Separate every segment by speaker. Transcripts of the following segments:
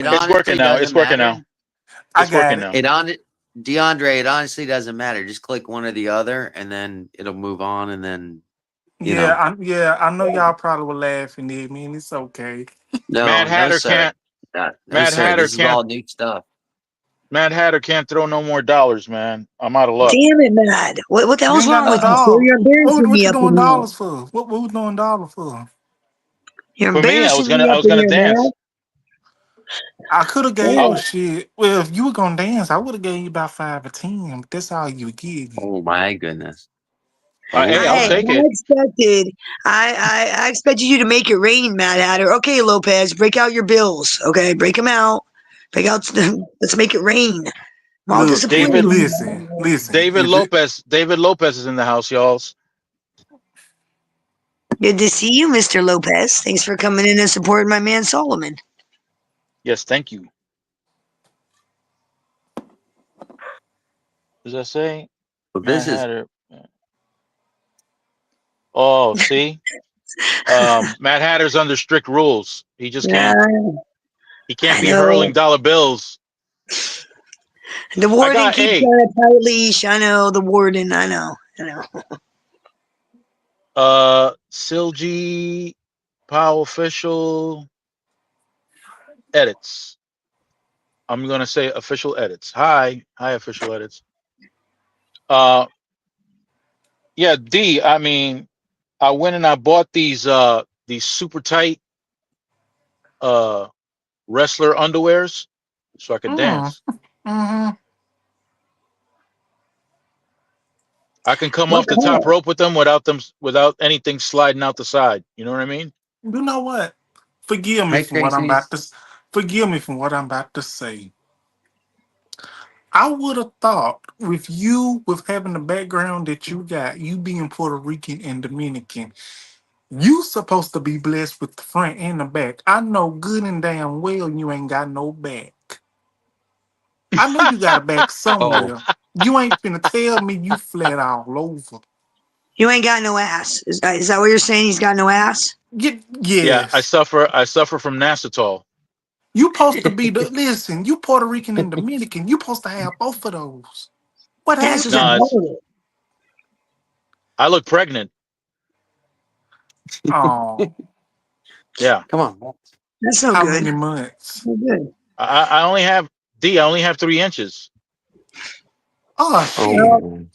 Speaker 1: It's working
Speaker 2: honestly
Speaker 1: now. It's
Speaker 2: doesn't
Speaker 1: working now.
Speaker 2: matter.
Speaker 3: I
Speaker 1: It's working
Speaker 3: got it.
Speaker 1: now.
Speaker 2: DeAndre, it honestly doesn't matter. Just click one or the other, and then it'll move on, and then you
Speaker 3: Yeah,
Speaker 2: know.
Speaker 3: I know y'all probably were laughing at me, and it's okay.
Speaker 1: Mad
Speaker 2: No,
Speaker 1: Hatter
Speaker 2: sir.
Speaker 1: can't.
Speaker 2: No,
Speaker 1: Mad
Speaker 2: sir.
Speaker 1: Hatter
Speaker 2: This is
Speaker 1: can't.
Speaker 2: all new stuff.
Speaker 1: Mad Hatter can't throw no more dollars, man. I'm out of luck.
Speaker 4: Damn it, Mad. What the
Speaker 3: You
Speaker 4: hell's
Speaker 3: ain't got
Speaker 4: wrong
Speaker 3: no
Speaker 4: with you, sir?
Speaker 3: dog.
Speaker 4: You're embarrassing
Speaker 3: What
Speaker 4: me
Speaker 3: you
Speaker 4: up
Speaker 3: doing
Speaker 4: in here.
Speaker 3: dollars for? What we doing dollars for?
Speaker 4: You're
Speaker 1: For me,
Speaker 4: embarrassing me
Speaker 1: I
Speaker 4: up
Speaker 1: was
Speaker 4: in
Speaker 1: gonna
Speaker 4: here, Mad.
Speaker 1: dance.
Speaker 3: I could have gave
Speaker 1: I,
Speaker 3: you
Speaker 4: Yeah.
Speaker 3: shit. Well, if you were gonna dance, I would have gave you about 5 or 10. But that's all you were getting.
Speaker 2: Oh my goodness. Oh
Speaker 1: hey, I'll
Speaker 2: my.
Speaker 1: take it.
Speaker 4: I expected you to make it rain, Mad Hatter. Okay, Lopez, break out your bills. Okay, break them out. Let's make it rain. I'm all
Speaker 3: Look,
Speaker 4: disappointed.
Speaker 1: David
Speaker 3: listen.
Speaker 1: David Lopez. David Lopez is in the house, y'all.
Speaker 4: Good to see you, Mr. Lopez. Thanks for coming in and supporting my man Solomon.
Speaker 1: Yes, thank you. What does that say?
Speaker 2: But
Speaker 1: Mad
Speaker 2: this is
Speaker 1: Hatter. Oh, see, Mad Hatter's under strict rules. He just
Speaker 4: Yeah,
Speaker 1: can't. He can't
Speaker 4: I
Speaker 1: be hurling
Speaker 4: know.
Speaker 1: dollar bills.
Speaker 4: The
Speaker 1: I
Speaker 4: warden
Speaker 1: got
Speaker 4: keeps
Speaker 1: a.
Speaker 4: on a tight leash. I know the warden. I know.
Speaker 1: Silgy, Powell official edits. I'm gonna say official edits. Hi, official edits. Uh, yeah, D. I mean, I went and I bought these super tight uh wrestler underwears so I could
Speaker 3: Mm.
Speaker 1: dance.
Speaker 3: Mm-hmm.
Speaker 1: I can come
Speaker 4: What
Speaker 1: off the
Speaker 4: the
Speaker 1: top
Speaker 4: hell?
Speaker 1: rope with them without anything sliding out the side. You know what I mean?
Speaker 3: You know what? Forgive me
Speaker 2: make
Speaker 3: for
Speaker 2: sure you
Speaker 3: what I'm
Speaker 2: see.
Speaker 3: about to. Forgive me for what I'm about to say. I would have thought with having the background that you got, you being Puerto Rican and Dominican, you supposed to be blessed with the front and the back. I know good and damn well you ain't got no back. I know you got a back
Speaker 2: Oh,
Speaker 3: somewhere. You ain't finna tell me you flat all over.
Speaker 4: You ain't got no ass. Is that what you're saying? He's got no ass?
Speaker 1: Yeah, I
Speaker 3: Yes.
Speaker 1: suffer. I suffer from Nasitol.
Speaker 3: You supposed to be listen, you Puerto Rican and Dominican, you supposed to have both of those. What
Speaker 4: That's what's
Speaker 3: happened?
Speaker 1: No,
Speaker 4: wrong
Speaker 1: it's
Speaker 4: with it.
Speaker 1: I look pregnant.
Speaker 3: Oh,
Speaker 1: Yeah,
Speaker 2: come on.
Speaker 4: That's no
Speaker 3: how
Speaker 4: good.
Speaker 3: many months?
Speaker 4: No good.
Speaker 1: I only have D. I only have 3 inches.
Speaker 3: Oh
Speaker 2: Oh,
Speaker 3: shit.
Speaker 4: Well,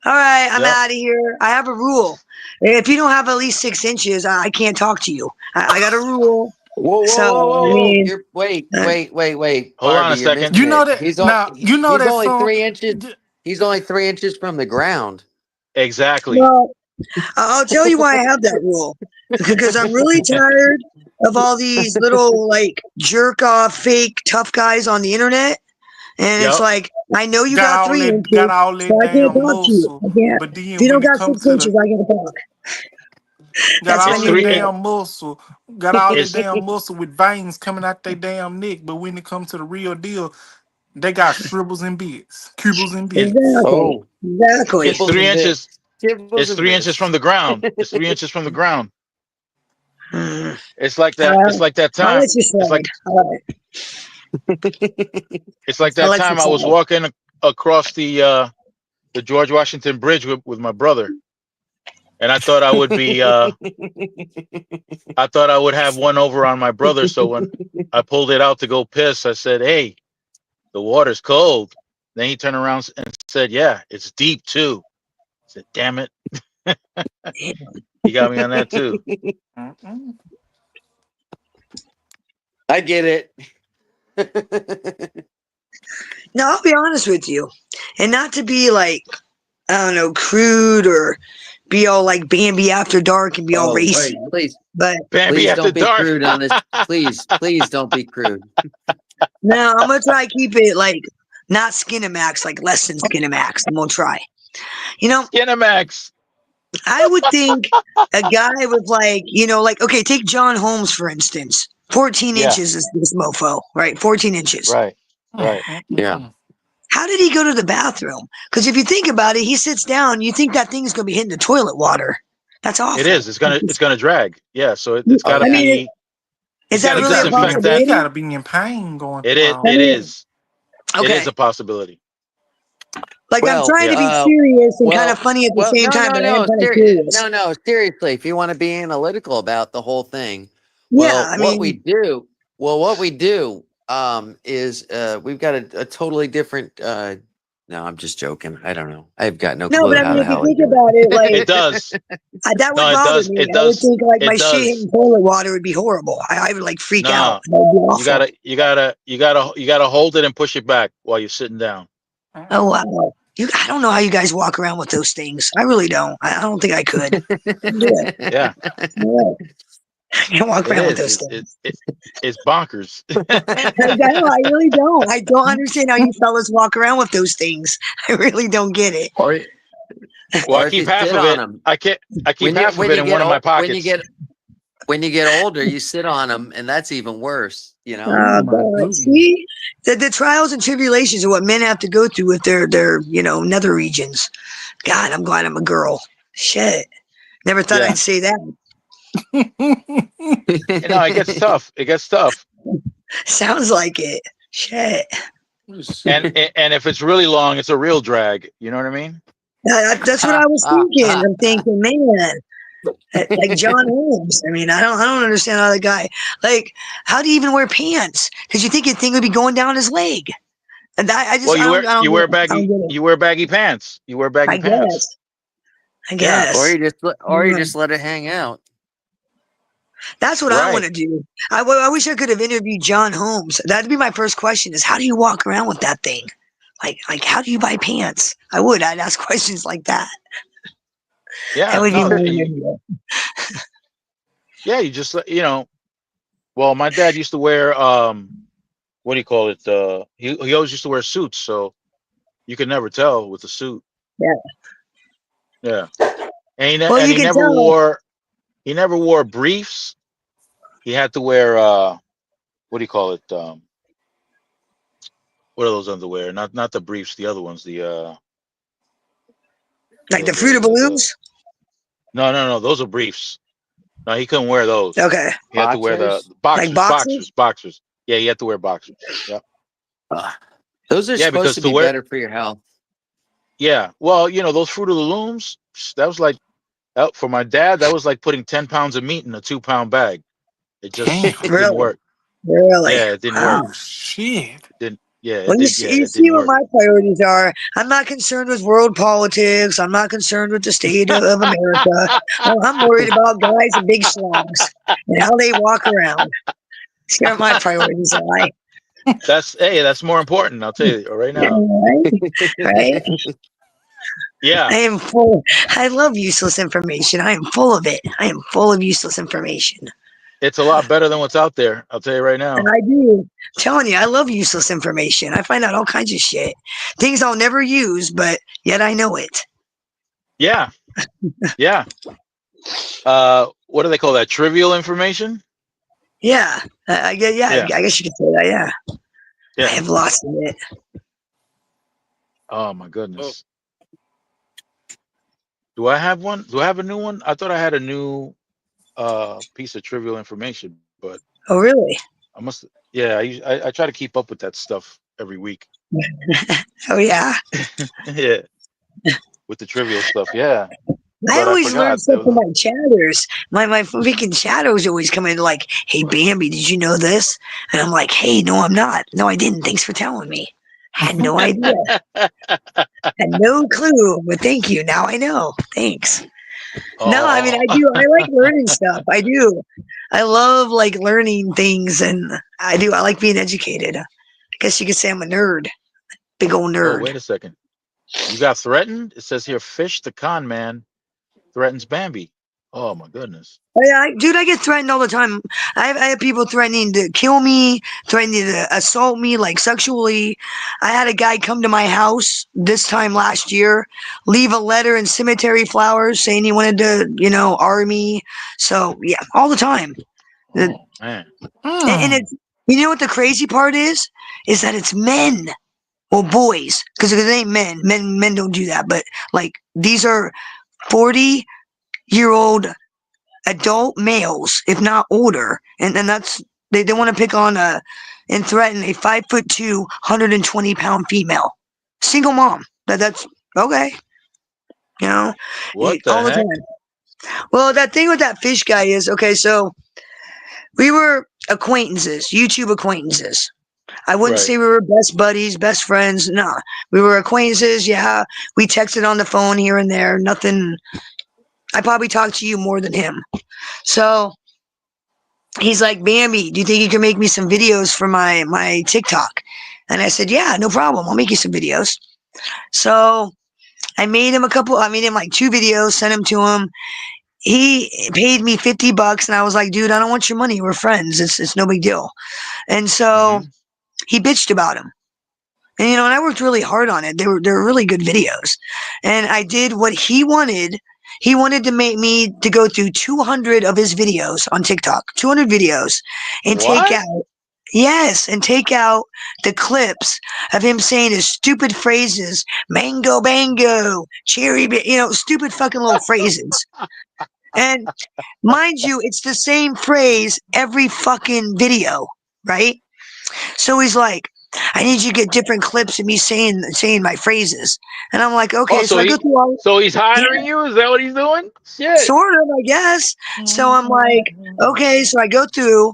Speaker 4: all right, I'm
Speaker 1: Yep.
Speaker 4: out of here. I have a rule. If you don't have at least 6 inches, I can't talk to you. I got a rule.
Speaker 2: whoa, whoa,
Speaker 4: So,
Speaker 2: whoa, whoa,
Speaker 4: I
Speaker 2: whoa!
Speaker 4: mean,
Speaker 2: You're wait,
Speaker 4: uh,
Speaker 2: wait, wait, wait,
Speaker 1: Hold on
Speaker 2: Barbie,
Speaker 1: a
Speaker 2: you're
Speaker 1: second.
Speaker 3: You
Speaker 2: missing
Speaker 3: know
Speaker 2: it.
Speaker 3: that now, you know
Speaker 2: He's
Speaker 3: that
Speaker 2: only
Speaker 3: song.
Speaker 2: 3 inches. He's only 3 inches from the ground.
Speaker 1: Exactly.
Speaker 4: well, I'll tell you why I have that rule. Because I'm really tired of all these little, like, jerk off, fake, tough guys on the internet. And it's
Speaker 1: Yep.
Speaker 4: like, I know you got
Speaker 3: got
Speaker 4: 3 inches,
Speaker 3: all
Speaker 4: so
Speaker 3: that
Speaker 4: I can't
Speaker 3: damn
Speaker 4: talk to you.
Speaker 3: muscle.
Speaker 4: I can't.
Speaker 3: But
Speaker 4: If you
Speaker 3: then
Speaker 4: don't
Speaker 3: when it
Speaker 4: got
Speaker 3: comes
Speaker 4: six
Speaker 3: to the
Speaker 4: inches, I gotta talk.
Speaker 3: got
Speaker 4: That's my
Speaker 3: all
Speaker 1: It's
Speaker 4: new
Speaker 3: that
Speaker 1: three.
Speaker 4: rule.
Speaker 3: damn muscle, got all that
Speaker 1: It's
Speaker 3: damn muscle with veins coming out their damn neck. But when it comes to the real deal, they got shrivels and bits, cubbles and bits.
Speaker 4: Exactly.
Speaker 2: Oh,
Speaker 1: it's
Speaker 4: Exactly.
Speaker 2: kibbles
Speaker 1: three
Speaker 2: and
Speaker 1: inches.
Speaker 2: bits. Kibbles
Speaker 1: It's
Speaker 2: and
Speaker 1: 3 inches
Speaker 2: bits.
Speaker 1: from the ground. It's 3 inches from the ground.
Speaker 4: Mm.
Speaker 1: It's like
Speaker 4: All
Speaker 1: that.
Speaker 4: right.
Speaker 1: It's like that
Speaker 4: I'll
Speaker 1: time.
Speaker 4: let you
Speaker 1: It's like
Speaker 4: slide. All right.
Speaker 1: it's like
Speaker 4: I'll
Speaker 1: that
Speaker 4: let you
Speaker 1: time I was
Speaker 4: slide.
Speaker 1: walking across the George Washington Bridge with my brother, and I thought I would be. I thought I would have one over on my brother. So when I pulled it out to go piss, I said, "Hey, the water's cold." Then he turned around and said, "Yeah, it's deep too." I said, "Damn it, he got me on that too."
Speaker 3: Mm-mm.
Speaker 2: I get it.
Speaker 4: Now, I'll be honest with you. And not to be like, I don't know, crude or be all like Bambi after dark and be all
Speaker 2: Oh,
Speaker 4: racy.
Speaker 2: wait, please,
Speaker 4: But
Speaker 1: Bambi
Speaker 2: please
Speaker 1: after
Speaker 2: don't be
Speaker 1: dark.
Speaker 2: crude on this. Please don't be crude.
Speaker 4: now I'm going to try to keep it like not Skinamax, like less than Skinamax. I'm going to try. You know,
Speaker 1: Skinamax.
Speaker 4: I would think a guy with like, like, okay, take John Holmes, for instance. 14
Speaker 1: Yeah.
Speaker 4: inches is this mofo, right? 14 inches.
Speaker 1: Right. Right.
Speaker 2: Yeah.
Speaker 4: How did he go to the bathroom? Because if you think about it, he sits down, you think that thing's going to be hitting the toilet water. That's
Speaker 1: It
Speaker 4: awful.
Speaker 1: is. It's gonna drag. Yeah. So it's got
Speaker 2: Oh
Speaker 1: to
Speaker 4: I
Speaker 2: yeah.
Speaker 4: mean,
Speaker 1: be.
Speaker 4: Is
Speaker 1: You
Speaker 4: that
Speaker 1: gotta
Speaker 4: really a
Speaker 1: disinfect that.
Speaker 3: You
Speaker 4: possibility?
Speaker 3: gotta be in pain going
Speaker 1: It
Speaker 3: through
Speaker 1: is.
Speaker 3: all
Speaker 4: I
Speaker 1: It
Speaker 3: that.
Speaker 4: mean,
Speaker 1: is. It
Speaker 4: okay.
Speaker 1: is a possibility.
Speaker 4: Like I'm
Speaker 2: Well,
Speaker 4: trying to
Speaker 1: Yeah.
Speaker 4: be serious and kind of
Speaker 2: well,
Speaker 4: funny at the
Speaker 2: well,
Speaker 4: same
Speaker 2: no,
Speaker 4: time,
Speaker 2: no,
Speaker 4: but I am
Speaker 2: no,
Speaker 4: kind of curious.
Speaker 2: no. Seriously, if you want to be analytical about the whole thing,
Speaker 4: Yeah,
Speaker 2: well,
Speaker 4: I
Speaker 2: what we
Speaker 4: mean,
Speaker 2: do, what we do, is we've got a totally different. No, I'm just joking. I don't know. I've got no
Speaker 4: no,
Speaker 2: clue
Speaker 4: but I
Speaker 2: how
Speaker 4: mean,
Speaker 2: the
Speaker 4: if you
Speaker 2: hell I
Speaker 4: think
Speaker 2: do
Speaker 4: about it,
Speaker 1: It
Speaker 4: like
Speaker 1: does.
Speaker 4: that would
Speaker 1: No, it
Speaker 4: bother
Speaker 1: does.
Speaker 4: me.
Speaker 1: It
Speaker 4: I would
Speaker 1: does.
Speaker 4: think like my
Speaker 1: It
Speaker 4: shit
Speaker 1: does.
Speaker 4: hitting toilet water would be horrible. I would like freak out.
Speaker 1: No.
Speaker 4: That would be
Speaker 1: You
Speaker 4: awful.
Speaker 1: gotta hold it and push it back while you're sitting down.
Speaker 4: Oh wow. I don't know how you guys walk around with those things. I really don't. I don't think I could. Couldn't do it.
Speaker 1: Yeah,
Speaker 4: No, I can't walk
Speaker 1: it
Speaker 4: around with
Speaker 1: is.
Speaker 4: those things.
Speaker 1: It's bonkers.
Speaker 4: I really don't. I don't understand how you fellas walk around with those things. I really don't get it.
Speaker 2: or
Speaker 1: Well, I
Speaker 2: or if
Speaker 1: keep
Speaker 2: you
Speaker 1: half
Speaker 2: sit
Speaker 1: of
Speaker 2: on
Speaker 1: it.
Speaker 2: them.
Speaker 1: I keep half of it in one of my pockets.
Speaker 2: When you get older, you sit on them, and that's even worse. You know.
Speaker 3: Oh my
Speaker 4: God.
Speaker 3: goodness.
Speaker 4: See, the trials and tribulations are what men have to go through with their nether regions. God, I'm glad I'm a girl. Shit, never thought
Speaker 1: Yeah.
Speaker 4: I'd say that.
Speaker 1: No, it gets tough. It gets tough.
Speaker 4: Sounds like it. Shit.
Speaker 1: And if it's really long, it's a real drag. You know what I mean?
Speaker 4: That's what I was thinking. I'm thinking, man, like John Holmes. I mean, I don't understand how the guy, like, how do you even wear pants? Because you think your thing would be going down his leg. And I just,
Speaker 1: Well,
Speaker 4: I don't get it. I don't get it.
Speaker 1: you wear baggy pants. You wear baggy
Speaker 4: I guess.
Speaker 1: pants.
Speaker 4: I
Speaker 1: Yeah.
Speaker 4: guess.
Speaker 2: Or you just let it hang out.
Speaker 4: That's what I want
Speaker 1: Right.
Speaker 4: to do. I wish I could have interviewed John Holmes. That'd be my first question: is how do you walk around with that thing? Like how do you buy pants? I'd ask questions like that. That
Speaker 1: Yeah.
Speaker 4: would be
Speaker 1: No.
Speaker 4: my interview.
Speaker 1: Yeah. You just well, my dad used to wear what do you call it? He always used to wear suits, so you could never tell with the suit.
Speaker 4: Yeah.
Speaker 1: Yeah. And
Speaker 4: Well, you
Speaker 1: he
Speaker 4: can
Speaker 1: never
Speaker 4: tell.
Speaker 1: wore briefs. He had to wear what do you call it? What are those underwear? Not the briefs, the other ones.
Speaker 4: Like the Fruit of Balloons?
Speaker 1: No, those are briefs. No, he couldn't wear those.
Speaker 4: Okay.
Speaker 1: He had to wear the
Speaker 4: Like
Speaker 1: boxers.
Speaker 4: boxers?
Speaker 1: Yeah, he had to wear boxers. Yeah.
Speaker 2: Those are
Speaker 1: Yeah,
Speaker 2: supposed
Speaker 1: because
Speaker 2: to
Speaker 1: to
Speaker 2: be
Speaker 1: wear
Speaker 2: better for your health.
Speaker 1: yeah. Well, those Fruit of the Looms, that was like for my dad, that was like putting 10 pounds of meat in a 2-pound bag. It
Speaker 3: Damn.
Speaker 1: didn't
Speaker 4: Really?
Speaker 1: work.
Speaker 4: Really?
Speaker 1: Yeah, it didn't work.
Speaker 3: Oh shit.
Speaker 4: Well, you
Speaker 1: It
Speaker 4: see
Speaker 1: didn't
Speaker 4: what
Speaker 1: work.
Speaker 4: my priorities are. I'm not concerned with world politics. I'm not concerned with the state of America. I'm worried about guys in big slobs and how they walk around. See what my priorities are.
Speaker 1: That's more important, I'll tell you right now.
Speaker 4: Right?
Speaker 1: Yeah.
Speaker 4: I am full. I love useless information. I am full of it. I am full of useless information.
Speaker 1: It's a lot better than what's out there, I'll tell you right
Speaker 4: And
Speaker 1: now.
Speaker 4: I do. I'm telling you, I love useless information. I find out all kinds of shit. Things I'll never use, but yet I know it.
Speaker 1: Yeah. Yeah. What do they call that? Trivial information?
Speaker 4: Yeah. I
Speaker 1: Yeah.
Speaker 4: guess you could say that. Yeah. I
Speaker 1: Yeah.
Speaker 4: have lost it.
Speaker 1: Oh my goodness. Do I have one? Do I have a new one? I thought I had a new piece of trivial information, but
Speaker 4: Oh, really?
Speaker 1: I must. Yeah, I try to keep up with that stuff every week.
Speaker 4: Oh, yeah.
Speaker 1: Yeah, with the trivial stuff. Yeah,
Speaker 4: I
Speaker 1: but I
Speaker 4: always learn
Speaker 1: forgot.
Speaker 4: stuff from my chatters. My freaking shadows always come in like, "Hey, Bambi, did you know this?" And I'm like, "Hey, no, I'm not. No, I didn't. Thanks for telling me. Had no idea. Had no clue. But thank you. Now I know. Thanks." No, I mean,
Speaker 1: Oh,
Speaker 4: I do. I like learning stuff. I do. I love like learning things, and I do. I like being educated. I guess you could say I'm a nerd. Big old
Speaker 1: oh,
Speaker 4: nerd.
Speaker 1: wait a second. You got threatened? It says here, Fish the con man threatens Bambi. Oh my goodness.
Speaker 4: Oh, yeah, dude, I get threatened all the time. I have people threatening to kill me, threatening to assault me, like sexually. I had a guy come to my house this time last year, leave a letter and cemetery flowers saying he wanted to, arm me. So, yeah, all the time.
Speaker 1: Oh man.
Speaker 4: And it's, you know what the crazy part is? Is that it's men. Well, boys, because it ain't men. Men don't do that. But, like, these are 40-year-old adult males, if not older, and that's They want to pick on and threaten a 5'2", 120-pound female, single mom. That's okay. You know,
Speaker 1: What the
Speaker 4: all the
Speaker 1: heck?
Speaker 4: time. Well, that thing with that fish guy is okay. So we were acquaintances, YouTube acquaintances. I wouldn't
Speaker 1: Right.
Speaker 4: say we were best buddies, best friends. No, we were acquaintances. Yeah, we texted on the phone here and there. Nothing. I probably talked to you more than him. So he's like, Bambi, do you think you can make me some videos for my TikTok? And I said, yeah, no problem. I'll make you some videos. So I made him like 2 videos, sent them to him. He paid me $50, and I was like, dude, I don't want your money. We're friends. It's no big deal. And so
Speaker 1: Hmm.
Speaker 4: he bitched about him. And and I worked really hard on it. They were really good videos. And I did what he wanted. He wanted to make me to go through 200 of his videos on TikTok, 200 videos, and take
Speaker 1: What?
Speaker 4: out yes, and take out the clips of him saying his stupid phrases, mango bango, stupid fucking little phrases. And mind you, it's the same phrase every fucking video, right? So he's like, I need you to get different clips of me saying my phrases. And I'm like,
Speaker 1: Oh,
Speaker 4: okay. So I go through all
Speaker 1: so he's
Speaker 4: yeah,
Speaker 1: hiring you? Is that what he's doing? Shit.
Speaker 4: sort of, I guess. So I'm like, okay, so I go through,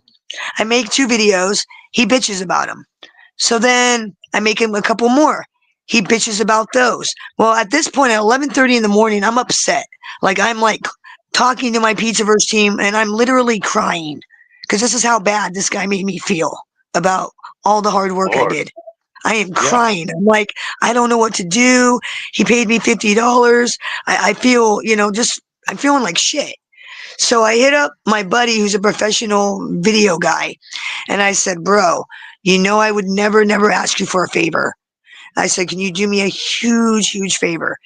Speaker 4: I make 2 videos, he bitches about them. So then I make him a couple more. He bitches about those. Well, at this point at 11:30 in the morning, I'm upset. Like I'm like talking to my Pizzaverse team and I'm literally crying because this is how bad this guy made me feel about all the hard work I
Speaker 1: Lord.
Speaker 4: did. I am
Speaker 1: Yeah.
Speaker 4: crying. I'm like, I don't know what to do. He paid me $50. I feel, I'm feeling like shit. So I hit up my buddy who's a professional video guy. And I said, bro, I would never, never ask you for a favor. I said, can you do me a huge, huge favor?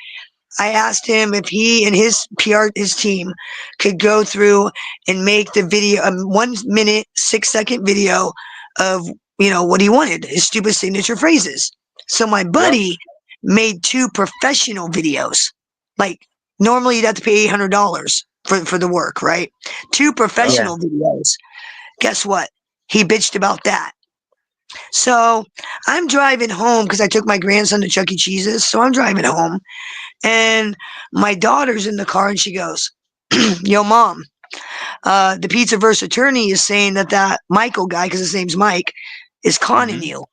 Speaker 4: I asked him if he and his his team could go through and make the video, 1 minute, 6-second video of, what he wanted, his stupid signature phrases. So my
Speaker 1: Yep.
Speaker 4: buddy made 2 professional videos. Like normally you'd have to pay $800 for the work, right? 2
Speaker 1: Yep.
Speaker 2: Yeah.
Speaker 4: professional videos. Guess what? He bitched about that. So I'm driving home because I took my grandson to Chuck E. Cheese's. So I'm driving home and my daughter's in the car and she goes, yo, mom, the Pizzaverse attorney is saying that Michael guy, because his name's Mike, is conning
Speaker 1: Hmm.
Speaker 4: you.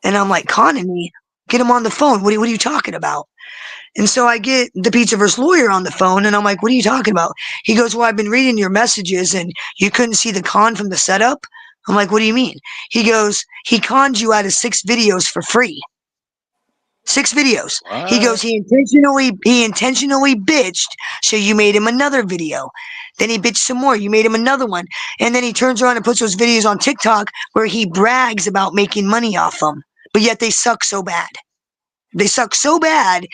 Speaker 4: And I'm like, conning me? Get him on the phone. What are you talking about? And so I get the Pizzaverse lawyer on the phone and I'm like, what are you talking about? He goes, well, I've been reading your messages and you couldn't see the con from the setup. I'm like, what do you mean? He goes, he conned you out of 6 videos for free. 6 videos. He goes,
Speaker 1: What?
Speaker 4: he intentionally bitched, so you made him another video. Then he bitched some more. You made him another one. And then he turns around and puts those videos on TikTok where he brags about making money off them. But yet they suck so bad. They suck so bad.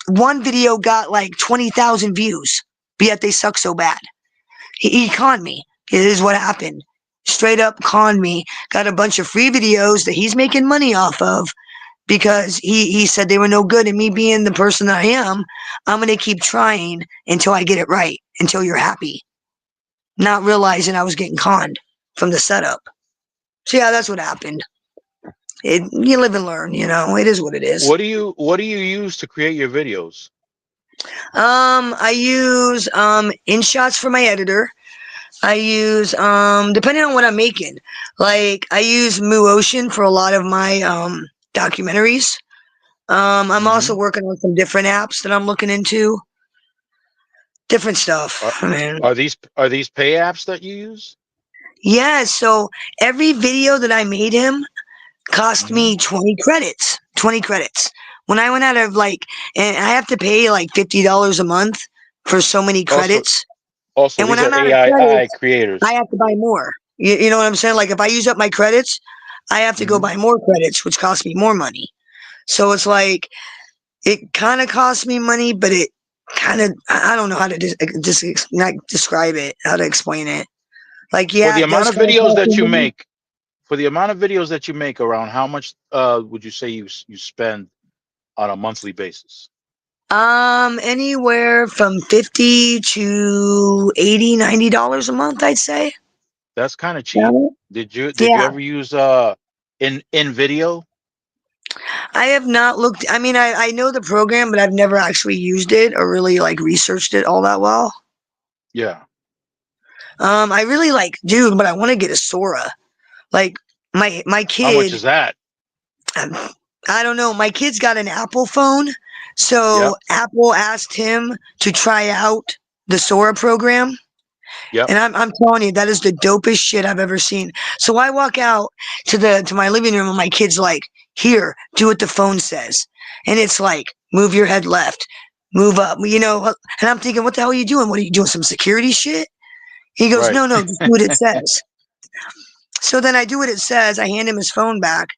Speaker 4: One video got like 20,000 views, but yet they suck so bad. He conned me. It is what happened. Straight up conned me. Got a bunch of free videos that he's making money off of because he said they were no good. And me being the person that I am, I'm going to keep trying until I get it right, until you're happy. Not realizing I was getting conned from the setup. So yeah, that's what happened. You live and learn, it is what it is.
Speaker 1: What do you use to create your videos?
Speaker 4: I use InShots for my editor. I use depending on what I'm making. Like I use MooOcean for a lot of my documentaries. I'm also
Speaker 1: Hmm.
Speaker 4: working on some different apps that I'm looking into. Different stuff.
Speaker 1: Are,
Speaker 4: I mean,
Speaker 1: are these pay apps that you use?
Speaker 4: yeah, so every video that I made him cost
Speaker 1: Hmm.
Speaker 4: me 20 credits. 20 credits. When I went out of and I have to pay like $50 a month for so many
Speaker 1: Also,
Speaker 4: credits.
Speaker 1: also
Speaker 4: And when
Speaker 1: these are
Speaker 4: I'm out of
Speaker 1: AI
Speaker 4: credits, I
Speaker 1: creators.
Speaker 4: have to buy more. You know what I'm saying? Like if I use up my credits, I have to go
Speaker 1: Hmm.
Speaker 4: buy more credits, which costs me more money. So it's like it kind of costs me money, but it kind of I don't know how to not describe it, how to explain it. Like
Speaker 1: For
Speaker 4: yeah,
Speaker 1: the
Speaker 4: it
Speaker 1: amount
Speaker 4: does
Speaker 1: of
Speaker 4: kind of
Speaker 1: videos
Speaker 4: cost me
Speaker 1: that you
Speaker 4: money.
Speaker 1: make, for the amount of videos that you make, around how much would you say you spend on a monthly basis?
Speaker 4: Anywhere from 50 to 80, $90 a month, I'd say.
Speaker 1: That's kind of cheap.
Speaker 4: Yeah.
Speaker 1: Did you
Speaker 4: Yeah.
Speaker 1: ever use in video?
Speaker 4: I have not looked. I mean, I know the program, but I've never actually used it or really like researched it all that well.
Speaker 1: Yeah.
Speaker 4: I really like, dude, but I want to get a Sora. Like my
Speaker 1: How much
Speaker 4: kid,
Speaker 1: is that?
Speaker 4: um, I don't know. My kid's got an Apple phone, so
Speaker 1: Yep.
Speaker 4: Apple asked him to try out the Sora program.
Speaker 1: Yep.
Speaker 4: And I'm telling you, that is the dopest shit I've ever seen. So I walk out to my living room and my kid's like, here, do what the phone says. And it's like, move your head left, move up, and I'm thinking, what the hell are you doing? What are you doing? Some security shit? He goes,
Speaker 1: Right.
Speaker 4: no, just do what it says. So then I do what it says. I hand him his phone back.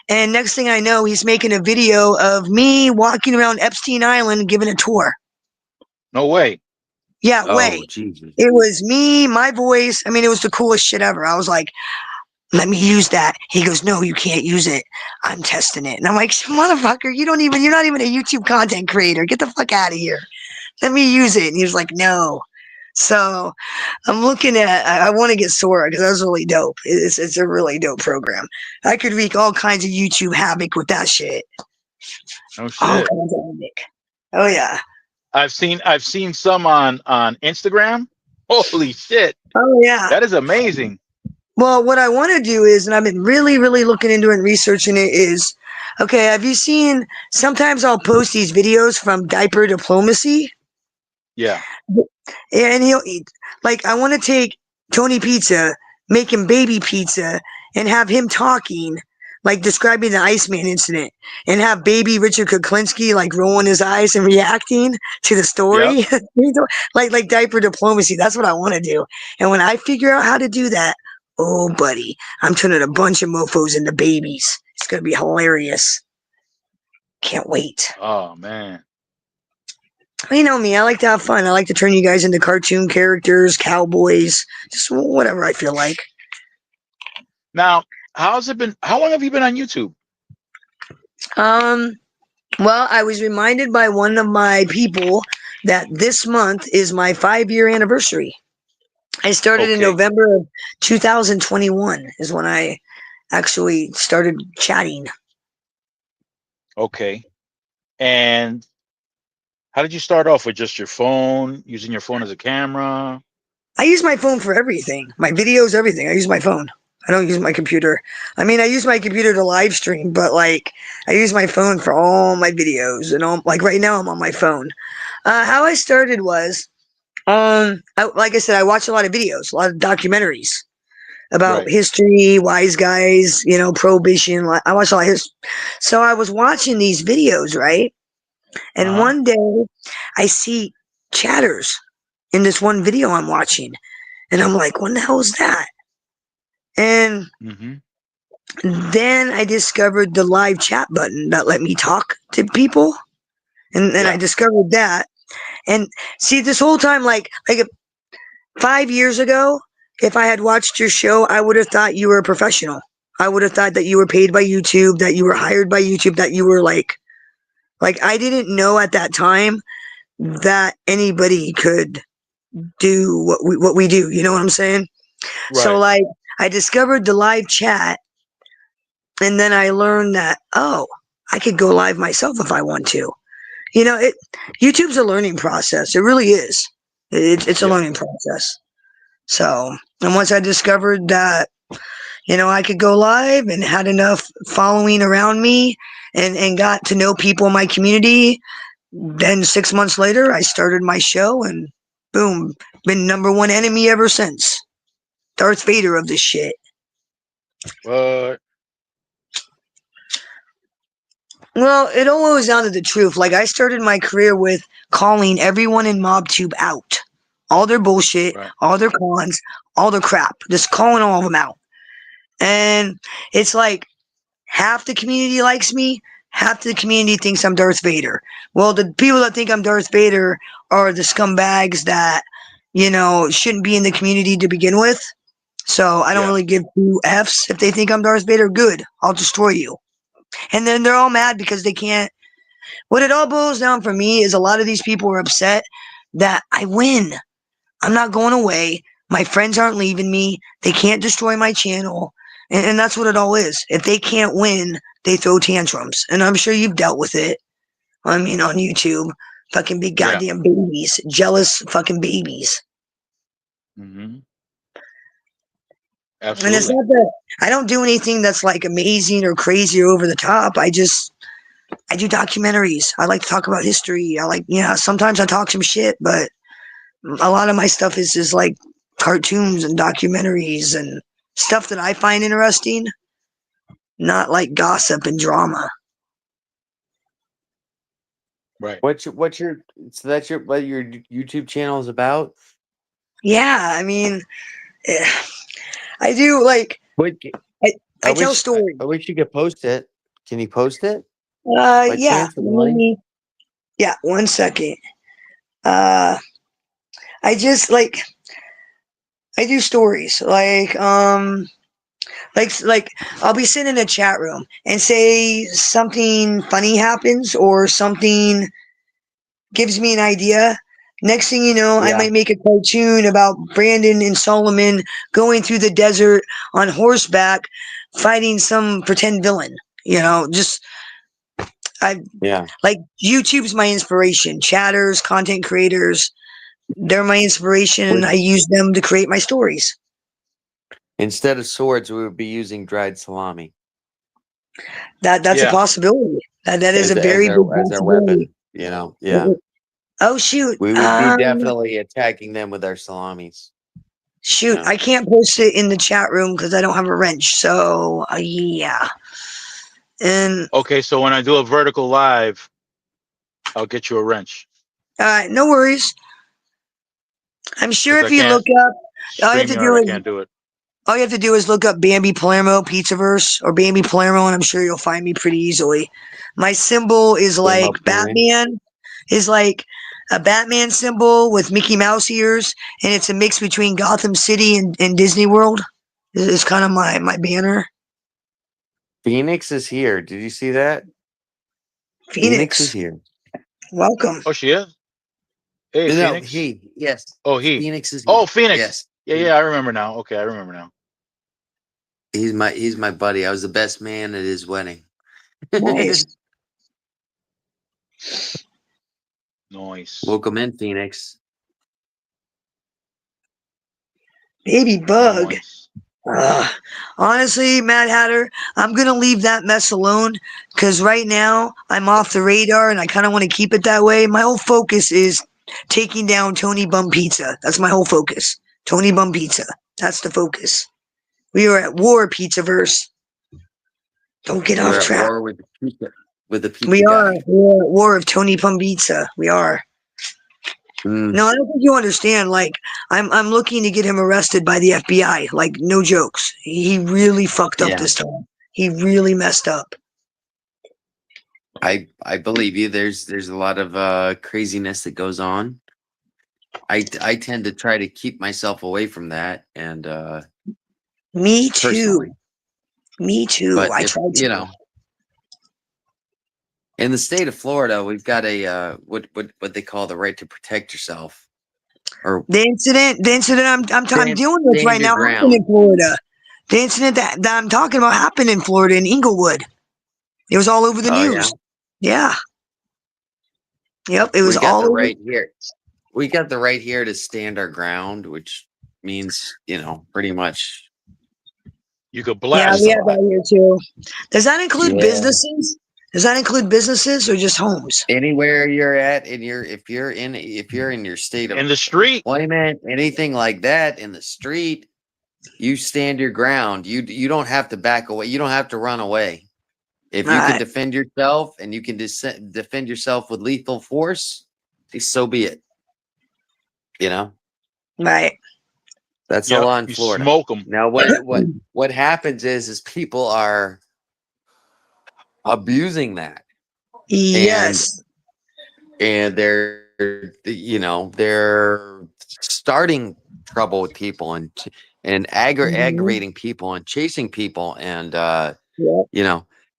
Speaker 4: And next thing I know, he's making a video of me walking around Epstein Island giving a tour.
Speaker 1: No way.
Speaker 4: Yeah,
Speaker 2: Oh,
Speaker 4: way.
Speaker 2: Jesus.
Speaker 4: It was me, my voice. I mean, it was the coolest shit ever. I was like, let me use that. He goes, no, you can't use it. I'm testing it. And I'm like, motherfucker, you're not even a YouTube content creator. Get the fuck out of here. Let me use it. And he was like, no. So I'm looking at, I want to get Sora because that's really dope. It's a really dope program. I could wreak all kinds of YouTube havoc with that shit.
Speaker 1: No
Speaker 4: All
Speaker 1: shit.
Speaker 4: kinds of havoc. Oh, yeah.
Speaker 1: I've seen some on Instagram. Holy shit.
Speaker 4: Oh, yeah.
Speaker 1: That is amazing.
Speaker 4: Well, what I want to do is, and I've been really, really looking into it and researching it, is okay, have you seen? Sometimes I'll post these videos from Diaper Diplomacy,
Speaker 1: Yeah.
Speaker 4: and he'll eat. Like, I want to take Tony Pizza, make him baby pizza, and have him talking, like describing the Iceman incident, and have baby Richard Kuklinski like rolling his eyes and reacting to the
Speaker 1: Yep.
Speaker 4: story. like Diaper Diplomacy. That's what I want to do. And when I figure out how to do that, oh, buddy, I'm turning a bunch of mofos into babies. It's going to be hilarious. Can't wait.
Speaker 1: Oh man.
Speaker 4: You know me, I like to have fun. I like to turn you guys into cartoon characters, cowboys, just whatever I feel like.
Speaker 1: Now, how's it been? How long have you been on YouTube?
Speaker 4: Um, well, I was reminded by one of my people that this month is my 5-year anniversary. I started in
Speaker 1: Okay.
Speaker 4: November of 2021 is when I actually started chatting.
Speaker 1: Okay. And how did you start off with just your phone, using your phone as a camera?
Speaker 4: I use my phone for everything. My videos, everything. I use my phone. I don't use my computer. I mean, I use my computer to live stream, but like I use my phone for all my videos and all. Like right now, I'm on my phone. How I started was, like I said, I watch a lot of videos, a lot of documentaries about
Speaker 1: Right.
Speaker 4: history, wise guys, prohibition. I watch a lot of history. So I was watching these videos, right? And
Speaker 1: Uh-huh.
Speaker 4: one day, I see chatters in this one video I'm watching. And I'm like, what the hell is that? And
Speaker 1: Mm-hmm.
Speaker 4: then I discovered the live chat button that let me talk to people. And then I
Speaker 1: Yeah.
Speaker 4: discovered that. And see, this whole time, like 5 years ago, if I had watched your show, I would have thought you were a professional. I would have thought that you were paid by YouTube, that you were hired by YouTube, that you were like I didn't know at that time that anybody could do what we do. You know what I'm saying? So
Speaker 1: Right.
Speaker 4: like I discovered the live chat and then I learned that, oh, I could go live myself if I want to. YouTube's a learning process. It really is. It's a
Speaker 1: Yeah.
Speaker 4: learning process. So, and once I discovered that, I could go live and had enough following around me and got to know people in my community, then 6 months later, I started my show and boom, been number one enemy ever since. Darth Vader of this shit.
Speaker 1: But
Speaker 4: Well, it all goes down to the truth. Like I started my career with calling everyone in MobTube out. All their bullshit,
Speaker 1: right.
Speaker 4: all their cons, all their crap. Just calling all of them out. And it's like half the community likes me, half the community thinks I'm Darth Vader. Well, the people that think I'm Darth Vader are the scumbags that, shouldn't be in the community to begin with. So I don't
Speaker 1: Yeah.
Speaker 4: really give two F's. If they think I'm Darth Vader, good. I'll destroy you. And then they're all mad because they can't. What it all boils down for me is a lot of these people are upset that I win. I'm not going away. My friends aren't leaving me. They can't destroy my channel. And that's what it all is. If they can't win, they throw tantrums. And I'm sure you've dealt with it. I mean, on YouTube. Fucking big
Speaker 1: Yeah.
Speaker 4: goddamn babies. Jealous fucking babies.
Speaker 1: Hmm.
Speaker 4: And it's
Speaker 1: Absolutely.
Speaker 4: not that I don't do anything that's like amazing or crazy or over the top. I do documentaries. I like to talk about history. Sometimes I talk some shit, but a lot of my stuff is like cartoons and documentaries and stuff that I find interesting, not like gossip and drama.
Speaker 1: Right.
Speaker 2: What's your so that's your what your YouTube channel is about?
Speaker 4: Yeah, I mean, I do like
Speaker 2: What
Speaker 4: I,
Speaker 2: I
Speaker 4: I tell
Speaker 2: wish
Speaker 4: stories.
Speaker 2: I wish you could post it. Can you post it by
Speaker 4: Yeah.
Speaker 2: chance with the link?
Speaker 4: Yeah, 1 second. Uh, I just like I do stories like I'll be sitting in a chat room and say something funny happens or something gives me an idea. Next thing you know, I
Speaker 2: Yeah.
Speaker 4: might make a cartoon about Brandon and Solomon going through the desert on horseback fighting some pretend villain. Just I
Speaker 2: Yeah.
Speaker 4: like YouTube's my inspiration. Chatters, content creators, they're my inspiration and
Speaker 2: With
Speaker 4: I use them to create my stories.
Speaker 2: instead of swords, we would be using dried salami
Speaker 4: That's a
Speaker 1: Yeah.
Speaker 4: possibility. That is a very big
Speaker 2: as our
Speaker 4: possibility.
Speaker 2: weapon. Yeah.
Speaker 4: Oh shoot.
Speaker 2: We would be definitely attacking them with our salamis.
Speaker 4: Shoot,
Speaker 2: Yeah.
Speaker 4: I can't post it in the chat room because I don't have a wrench. So yeah. And
Speaker 1: Okay. So when I do a vertical live, I'll get you a wrench
Speaker 4: no worries. I'm sure
Speaker 1: because
Speaker 4: if
Speaker 1: I
Speaker 4: you
Speaker 1: can't
Speaker 4: look up, all you have to
Speaker 1: StreamYard.
Speaker 4: do
Speaker 1: I
Speaker 4: is
Speaker 1: can't do it.
Speaker 4: all you have to do is look up Bambi Palermo Pizzaverse or Bambi Palermo, and I'm sure you'll find me pretty easily. My symbol is
Speaker 2: Came
Speaker 4: like
Speaker 2: up with
Speaker 4: Batman, is like a Batman symbol with Mickey Mouse ears, and it's a mix between Gotham City and Disney World. Is kind of my banner.
Speaker 2: Phoenix is here. Did you see that? Phoenix is
Speaker 4: Phoenix,
Speaker 2: here.
Speaker 4: welcome.
Speaker 1: Oh, she is. Hey,
Speaker 2: No,
Speaker 1: Phoenix.
Speaker 2: he. Yes.
Speaker 1: Oh, he.
Speaker 2: Phoenix is here.
Speaker 1: Oh, Phoenix.
Speaker 2: Yes.
Speaker 1: Yeah, yeah. I remember now. Okay, I remember now.
Speaker 2: He's my buddy. I was the best man at his wedding.
Speaker 4: Nice.
Speaker 1: Nice.
Speaker 2: Welcome in, Phoenix.
Speaker 4: Baby bug.
Speaker 1: Nice.
Speaker 4: Honestly, Mad Hatter, I'm gonna leave that mess alone because right now I'm off the radar and I kind of want to keep it that way. My whole focus is taking down Tony Bum Pizza. That's my whole focus. Tony Bum Pizza. That's the focus. We are at war, Pizzaverse. Don't get off
Speaker 2: We're at
Speaker 4: track.
Speaker 2: war with the pizza
Speaker 4: We are.
Speaker 2: guy.
Speaker 4: We're at war of Tony Bum Pizza. We are.
Speaker 2: Mm,
Speaker 4: No, I don't think you understand. Like, I'm looking to get him arrested by the FBI. Like, no jokes. He really fucked up
Speaker 2: yeah,
Speaker 4: this time. He really messed up.
Speaker 2: I believe you. There's a lot of craziness that goes on. I tend to try to keep myself away from that, and
Speaker 4: Me too.
Speaker 2: personally.
Speaker 4: Me too.
Speaker 2: But
Speaker 4: I
Speaker 2: if
Speaker 4: tried to.
Speaker 2: in the state of Florida, we've got a what they call the right to protect yourself, or
Speaker 4: The incident I'm dealing with right
Speaker 2: stand your
Speaker 4: now happened in
Speaker 2: ground.
Speaker 4: Florida. The incident that I'm talking about happened in Florida in Inglewood. It was all over the
Speaker 2: Oh yeah,
Speaker 4: news. Yeah. Yep. It was
Speaker 2: we got
Speaker 4: all
Speaker 2: the
Speaker 4: over.
Speaker 2: right here. We got the right here to stand our ground, which means pretty much.
Speaker 1: You could
Speaker 4: Yeah,
Speaker 1: blast
Speaker 4: we
Speaker 1: them.
Speaker 4: have that here too. Does that include
Speaker 2: Yeah.
Speaker 4: businesses? Does that include businesses or just homes?
Speaker 2: Anywhere you're at, and if you're in your state of
Speaker 1: In the street.
Speaker 2: employment, anything like that, in the street, you stand your ground. You don't have to back away. You don't have to run away. If you can
Speaker 4: Right.
Speaker 2: defend yourself and you can defend yourself with lethal force, so be it.
Speaker 4: Right.
Speaker 2: That's the
Speaker 1: Yep.
Speaker 2: law in
Speaker 1: You
Speaker 2: Florida.
Speaker 1: smoke them.
Speaker 2: Now, what happens is people are abusing that,
Speaker 4: Yes.
Speaker 2: and they're starting trouble with people and
Speaker 4: Mhm.
Speaker 2: aggravating people and chasing people and
Speaker 4: Yep.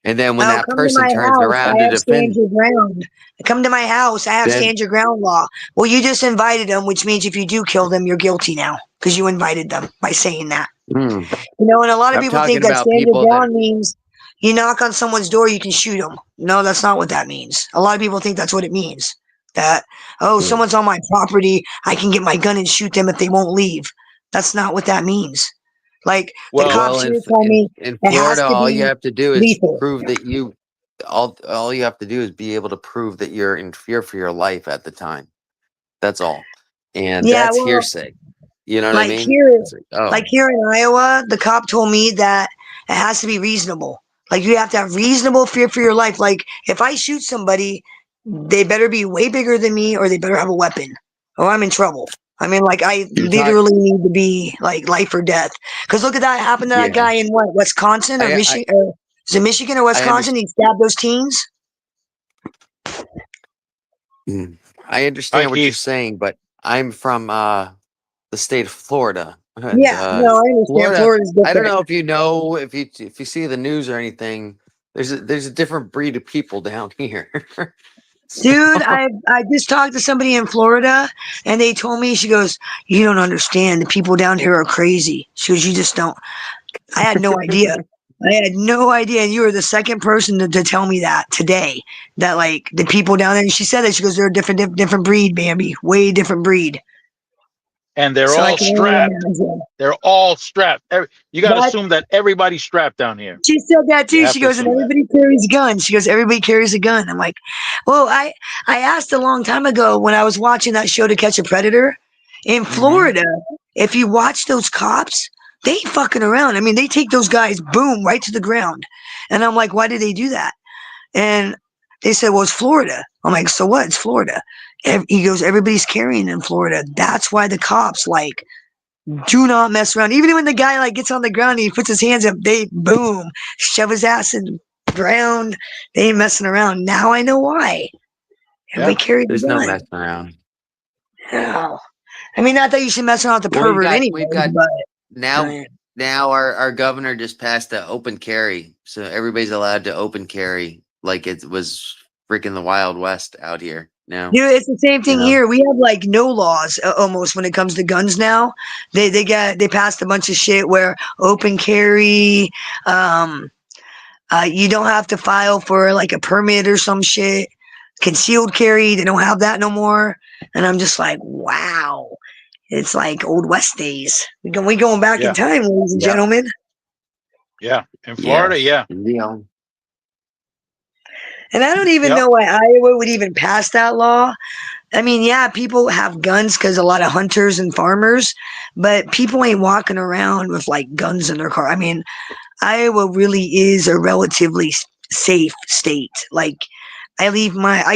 Speaker 2: And then when
Speaker 4: Oh,
Speaker 2: that
Speaker 4: come to
Speaker 2: person
Speaker 4: my
Speaker 2: turns
Speaker 4: house.
Speaker 2: around
Speaker 4: I
Speaker 2: to
Speaker 4: have stand
Speaker 2: defend,
Speaker 4: your ground. Come to my house. I have
Speaker 2: then
Speaker 4: stand your ground law. Well, you just invited them, which means if you do kill them, you're guilty now because you invited them by saying that.
Speaker 2: hmm,
Speaker 4: You know, and a lot of
Speaker 2: I'm
Speaker 4: people
Speaker 2: talking
Speaker 4: think that
Speaker 2: about
Speaker 4: stand your
Speaker 2: people that
Speaker 4: ground means you knock on someone's door, you can shoot them. No, that's not what that means. A lot of people think that's what it means. That, oh,
Speaker 2: hmm,
Speaker 4: someone's on my property, I can get my gun and shoot them if they won't leave. That's not what that means. Like the
Speaker 1: Well,
Speaker 4: cops
Speaker 2: well
Speaker 4: here tell me
Speaker 2: in
Speaker 4: it has
Speaker 2: Florida,
Speaker 4: to
Speaker 2: all you
Speaker 4: be
Speaker 2: have to do is
Speaker 4: lethal.
Speaker 2: prove that you all you have to do is be able to prove that you're in fear for your life at the time. That's all. And
Speaker 4: Yeah,
Speaker 2: that's
Speaker 4: well,
Speaker 2: hearsay. You know what I
Speaker 4: like
Speaker 2: mean?
Speaker 4: here,
Speaker 2: It's like, oh,
Speaker 4: like here in Iowa, the cop told me that it has to be reasonable. Like you have to have reasonable fear for your life. Like if I shoot somebody, they better be way bigger than me, or they better have a weapon, or I'm in trouble. I mean, like I
Speaker 2: you're talking,
Speaker 4: literally need to be like life or death. Because look at that happened to that
Speaker 2: yeah.
Speaker 4: guy in what Wisconsin or
Speaker 2: I
Speaker 4: Michigan? Or, is it Michigan or
Speaker 2: I
Speaker 4: Wisconsin?
Speaker 2: understand.
Speaker 4: He stabbed those teens.
Speaker 2: I
Speaker 1: hi
Speaker 2: understand what you're
Speaker 1: Keith.
Speaker 2: saying, but I'm from the state of Florida, and
Speaker 4: Yeah, no, I understand.
Speaker 2: Florida.
Speaker 4: Florida's
Speaker 2: I don't
Speaker 4: different.
Speaker 2: know if you know if you see the news or anything. There's a different breed of people down here. So,
Speaker 4: Dude, I just talked to somebody in Florida and they told me, she goes, you don't understand. The people down here are crazy. She goes, you just don't. I had no idea. I had no idea. And you were the second person to tell me that today. That like the people down there, and she said that she goes, they're a different breed, Bambi. Way different breed.
Speaker 1: And they're
Speaker 4: So I
Speaker 1: all
Speaker 4: can only
Speaker 1: strapped.
Speaker 4: imagine.
Speaker 1: They're all strapped. You got to
Speaker 4: That
Speaker 1: assume that everybody's strapped down here.
Speaker 4: she said that
Speaker 1: You
Speaker 4: too.
Speaker 1: have
Speaker 4: She
Speaker 1: to
Speaker 4: goes, and
Speaker 1: assume that.
Speaker 4: everybody carries guns. She goes, everybody carries a gun. I'm like, well, I asked a long time ago when I was watching that show To Catch a Predator in
Speaker 1: Hmm.
Speaker 4: Florida. If you watch those cops, they ain't fucking around. I mean, they take those guys, boom, right to the ground. And I'm like, why did they do that? And they said, well, it's Florida. I'm like, so what? It's Florida. He goes, everybody's carrying in Florida. That's why the cops like do not mess around. Even when the guy like gets on the ground and he puts his hands up, they boom, shove his ass in the ground. They ain't messing around. Now I know why. Everybody
Speaker 1: Yeah.
Speaker 4: carried the
Speaker 2: there's no
Speaker 4: gun.
Speaker 2: messing around.
Speaker 4: No. I mean, not that you should mess around with the
Speaker 2: Well,
Speaker 4: pervert
Speaker 2: we've
Speaker 4: anyway,
Speaker 2: got
Speaker 4: but
Speaker 2: now now our governor just passed the open carry, so everybody's allowed to open carry like it was freaking the Wild West out here now.
Speaker 4: dude, it's the same
Speaker 2: You
Speaker 4: thing
Speaker 2: know,
Speaker 4: here. We have like no laws almost when it comes to guns now. They passed a bunch of shit where open carry, um, you don't have to file for like a permit or some shit. Concealed carry, they don't have that no more. And I'm just like, wow, it's like old West days. We going back in
Speaker 1: Yeah.
Speaker 4: time, ladies and
Speaker 2: yeah,
Speaker 4: gentlemen.
Speaker 1: Yeah. In Florida,
Speaker 2: yes,
Speaker 1: yeah.
Speaker 2: you know,
Speaker 4: And I don't even
Speaker 1: Yep.
Speaker 4: know why Iowa would even pass that law. I mean, yeah, people have guns because a lot of hunters and farmers, but people ain't walking around with like guns in their car. I mean, Iowa really is a relatively safe state. Like, I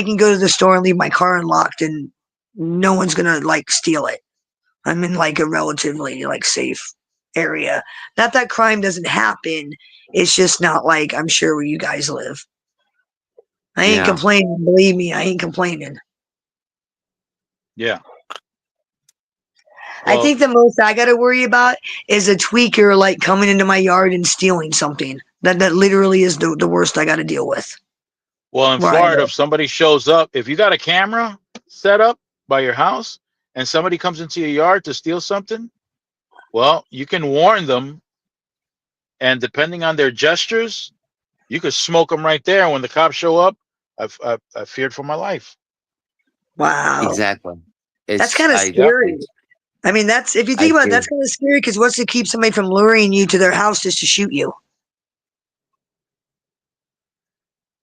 Speaker 4: can go to the store and leave my car unlocked, and no one's gonna like steal it. I'm in like a relatively like safe area. Not that crime doesn't happen. It's just not like I'm sure where you guys live. I ain't
Speaker 2: yeah,
Speaker 4: complaining. Believe me, I ain't complaining.
Speaker 1: Yeah.
Speaker 4: I
Speaker 1: Well,
Speaker 4: think the most I got to worry about is a tweaker like coming into my yard and stealing something. That literally is the worst I got to deal with
Speaker 1: in
Speaker 4: where I
Speaker 1: Florida,
Speaker 4: live.
Speaker 1: if somebody shows up, if you got a camera set up by your house and somebody comes into your yard to steal something, well, you can warn them, and depending on their gestures, you could smoke them right there. And when the cops show up, I feared for my life.
Speaker 4: Wow,
Speaker 2: exactly.
Speaker 4: that's
Speaker 2: It's
Speaker 4: kind of
Speaker 2: I
Speaker 1: Yeah.
Speaker 4: scary. I mean, that's if you think
Speaker 2: I
Speaker 4: about it,
Speaker 2: fear.
Speaker 4: that's kind of scary because what's to keep somebody from luring you to their house just to shoot you?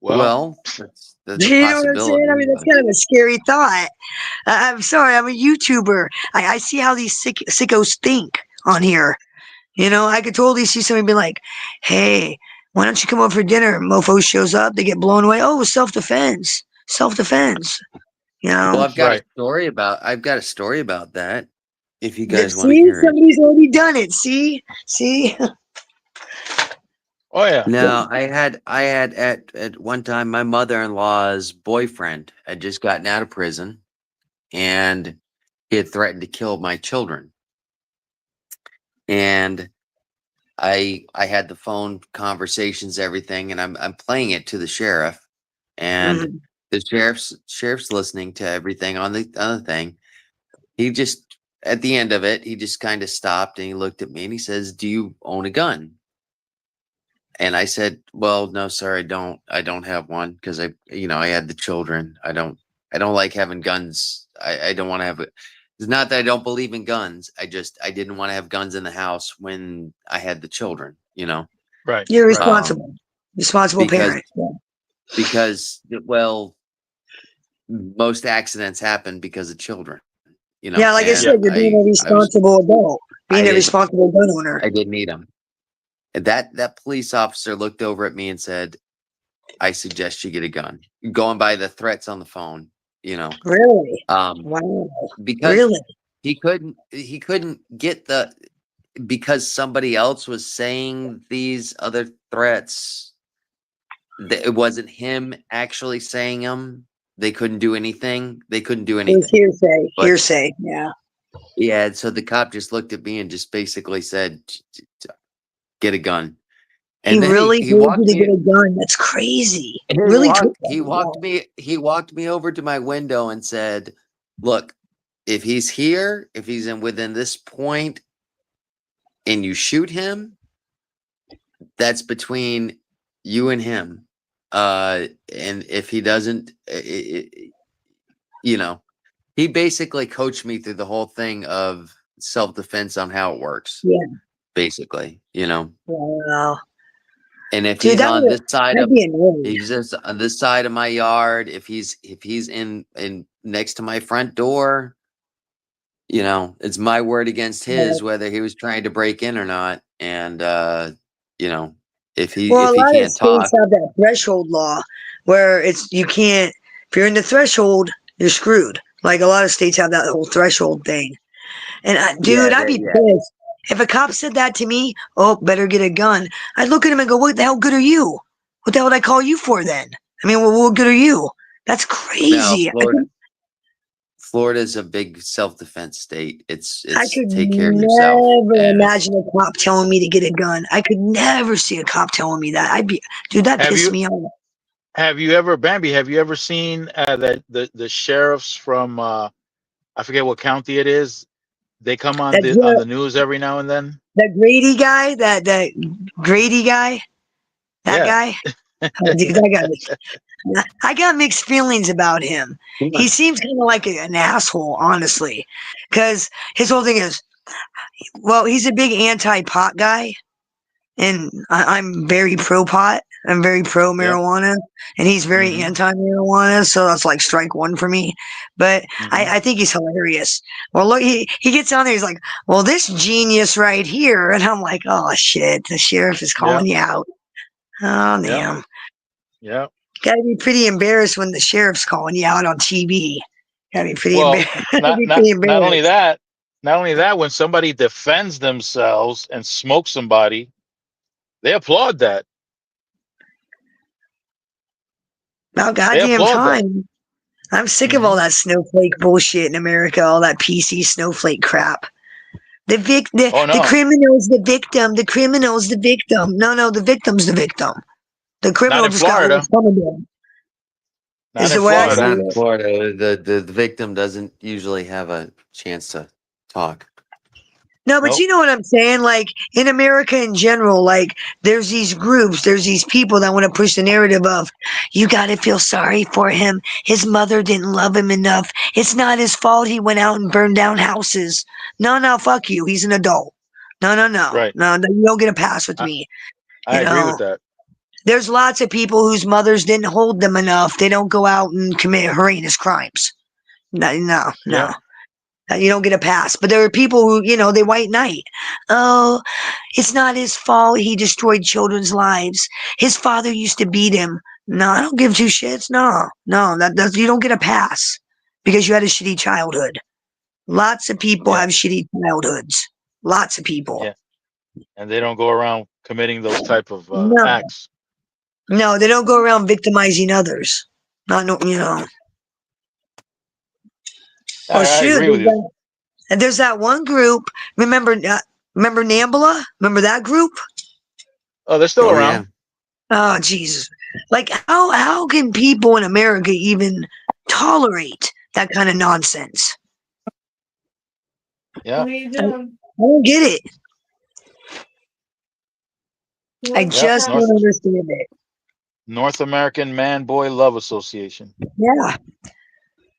Speaker 1: Well,
Speaker 2: Well, that's a
Speaker 4: You know what I'm saying? I
Speaker 2: possibility,
Speaker 4: mean, that's
Speaker 2: but
Speaker 4: kind of a scary thought. I'm sorry, I'm a YouTuber. I see how these sickos think on here. You know, I could totally see somebody be like, hey, why don't you come over for dinner? Mofo shows up, they get blown away. Oh, self defense. Self defense. You
Speaker 2: well,
Speaker 4: know?
Speaker 1: right.
Speaker 2: I've got a story about that. If you
Speaker 4: That,
Speaker 2: guys want to
Speaker 4: see,
Speaker 2: hear it.
Speaker 4: somebody's already done it. See?
Speaker 1: Oh yeah.
Speaker 2: No, I had at one time my mother-in-law's boyfriend had just gotten out of prison and he had threatened to kill my children. And I had the phone conversations, everything, and I'm playing it to the sheriff, and
Speaker 4: Mhm.
Speaker 2: the sheriff's listening to everything on the thing. He just at the end of it, he just kind of stopped and he looked at me and he says, "Do you own a gun?" And I said, "Well, no, sir, I don't. I don't have one because I had the children. I don't like having guns. I don't want to have it. It's not that I don't believe in guns. I didn't want to have guns in the house when I had the children,
Speaker 1: Right.
Speaker 4: You're
Speaker 1: Right.
Speaker 4: responsible
Speaker 2: because
Speaker 4: parent. Yeah.
Speaker 2: well, most accidents happen because of children,
Speaker 4: Yeah, like I
Speaker 2: and
Speaker 4: said, you're being a responsible adult,
Speaker 2: I
Speaker 4: being a
Speaker 2: didn't
Speaker 4: responsible gun owner.
Speaker 2: I didn't need them. And that police officer looked over at me and said, "I suggest you get a gun." Going by the threats on the phone,
Speaker 4: Really?
Speaker 2: um,
Speaker 4: Wow.
Speaker 2: because
Speaker 4: Really?
Speaker 2: he couldn't get because somebody else was saying these other threats. It wasn't him actually saying them. They couldn't do anything. They couldn't do
Speaker 4: It was
Speaker 2: anything.
Speaker 4: hearsay.
Speaker 2: But
Speaker 4: Hearsay. Yeah.
Speaker 2: yeah, so the cop just looked at me and just basically said, "Get a gun."
Speaker 4: He
Speaker 2: And then
Speaker 4: really
Speaker 2: he
Speaker 4: told you
Speaker 2: walked
Speaker 4: to get
Speaker 2: me.
Speaker 4: a gun. That's crazy.
Speaker 2: He
Speaker 4: Really told
Speaker 2: walked. He
Speaker 4: you.
Speaker 2: walked me. He walked me over to my window and said, "Look, if he's here, if he's within this point, and you shoot him, that's between you and him. And if he doesn't, you know, he basically coached me through the whole thing of self-defense on how it works,
Speaker 4: Yeah.
Speaker 2: basically,
Speaker 4: Wow.
Speaker 2: and if
Speaker 4: Dude,
Speaker 2: he's on this side
Speaker 4: that'd
Speaker 2: of
Speaker 4: be annoying.
Speaker 2: if he's just on this side of my yard, if he's in next to my front door, it's my word against
Speaker 4: Yeah.
Speaker 2: his, whether he was trying to break in or not. And you know, if he
Speaker 4: Well,
Speaker 2: if
Speaker 4: a
Speaker 2: he
Speaker 4: lot of
Speaker 2: can't
Speaker 4: states
Speaker 2: talk,
Speaker 4: have that threshold law where you can't, if you're in the threshold, you're screwed. Like a lot of states have that whole threshold thing. And dude,
Speaker 2: yeah,
Speaker 4: I'd be
Speaker 2: yeah.
Speaker 4: pissed. If a cop said that to me, oh, better get a gun. I'd look at him and go, what the hell good are you? What the hell would I call you for then? I mean, what good are you? That's
Speaker 2: No,
Speaker 4: crazy.
Speaker 2: Florida's a big self-defense state.
Speaker 4: I
Speaker 2: It's
Speaker 4: could
Speaker 2: take care of yourself,
Speaker 4: never
Speaker 2: and
Speaker 4: imagine a cop telling me to get a gun. I could never see a cop telling me that. Dude, that
Speaker 1: Have
Speaker 4: pissed
Speaker 1: you
Speaker 4: me off.
Speaker 1: have you ever, Bambi? Have you ever seen that the sheriffs from I forget what county it is? They come on
Speaker 4: That
Speaker 1: the news every now and then.
Speaker 4: that Grady guy, that Grady guy, that
Speaker 1: Yeah.
Speaker 4: guy, dude, I got mixed feelings about him. He seems kind of like an asshole, honestly, because his whole thing is, well, he's a big anti-pot guy, and I'm very pro-pot. I'm very
Speaker 1: Yep.
Speaker 4: pro-marijuana, and he's very
Speaker 1: Hmm.
Speaker 4: anti-marijuana, so that's like strike one for me. But
Speaker 1: Hmm.
Speaker 4: I think he's hilarious. Well, look, he gets on there, he's like, well, this genius right here, and I'm like, oh, shit, the sheriff is calling
Speaker 1: Yep.
Speaker 4: you out. Oh,
Speaker 1: Yep.
Speaker 4: damn.
Speaker 1: Yep.
Speaker 4: Gotta be pretty embarrassed when the sheriff's calling you out on TV. Gotta be pretty
Speaker 1: Well,
Speaker 4: embarrassed.
Speaker 1: not
Speaker 4: be
Speaker 1: not
Speaker 4: pretty
Speaker 1: not only
Speaker 4: embarrassed.
Speaker 1: that, not only that, when somebody defends themselves and smokes somebody, they applaud that.
Speaker 4: About
Speaker 1: They
Speaker 4: goddamn
Speaker 1: applaud that.
Speaker 4: time. I'm sick of all
Speaker 1: Hmm.
Speaker 4: that snowflake bullshit in America, all that PC snowflake crap.
Speaker 1: Oh
Speaker 4: The
Speaker 1: no,
Speaker 4: criminal's the victim. The criminal's the victim. No, the victim's the victim. The
Speaker 1: not
Speaker 4: criminal
Speaker 1: in
Speaker 4: just got
Speaker 1: Florida.
Speaker 4: what's coming to him.
Speaker 1: Not
Speaker 4: Is
Speaker 1: in
Speaker 4: the way I
Speaker 2: well,
Speaker 4: see
Speaker 1: Florida.
Speaker 2: not in
Speaker 4: it.
Speaker 2: Florida. The victim doesn't usually have a chance to talk.
Speaker 4: No, but
Speaker 1: Nope.
Speaker 4: you know what I'm saying? Like in America in general, like there's these groups, there's these people that want to push the narrative of you got to feel sorry for him. His mother didn't love him enough. It's not his fault he went out and burned down houses. No, fuck you. He's an adult.
Speaker 1: Right.
Speaker 4: No, you don't get a pass with
Speaker 1: I,
Speaker 4: me.
Speaker 1: I
Speaker 4: You
Speaker 1: agree with
Speaker 4: know,
Speaker 1: that.
Speaker 4: there's lots of people whose mothers didn't hold them enough. They don't go out and commit heinous crimes. No.
Speaker 1: Yeah.
Speaker 4: You don't get a pass. But there are people who, they white knight. Oh, it's not his fault. He destroyed children's lives. His father used to beat him. No, I don't give two shits. No, you don't get a pass because you had a shitty childhood. Lots of people
Speaker 1: Yeah.
Speaker 4: have shitty childhoods. Lots of people.
Speaker 1: Yeah. And they don't go around committing those type of
Speaker 4: No,
Speaker 1: acts.
Speaker 4: no, they don't go around victimizing others. Not, Well,
Speaker 1: I
Speaker 4: shoot,
Speaker 1: agree with you.
Speaker 4: there's that one group. Remember, Remember Nambla? Remember that group?
Speaker 1: Oh, they're still
Speaker 2: Oh
Speaker 1: around.
Speaker 2: yeah.
Speaker 4: Oh Jesus! Like how can people in America even tolerate that kind of nonsense?
Speaker 1: Yeah.
Speaker 4: I don't get it. I
Speaker 1: Yeah.
Speaker 4: just don't understand it.
Speaker 1: North American Man Boy Love Association.
Speaker 4: Yeah.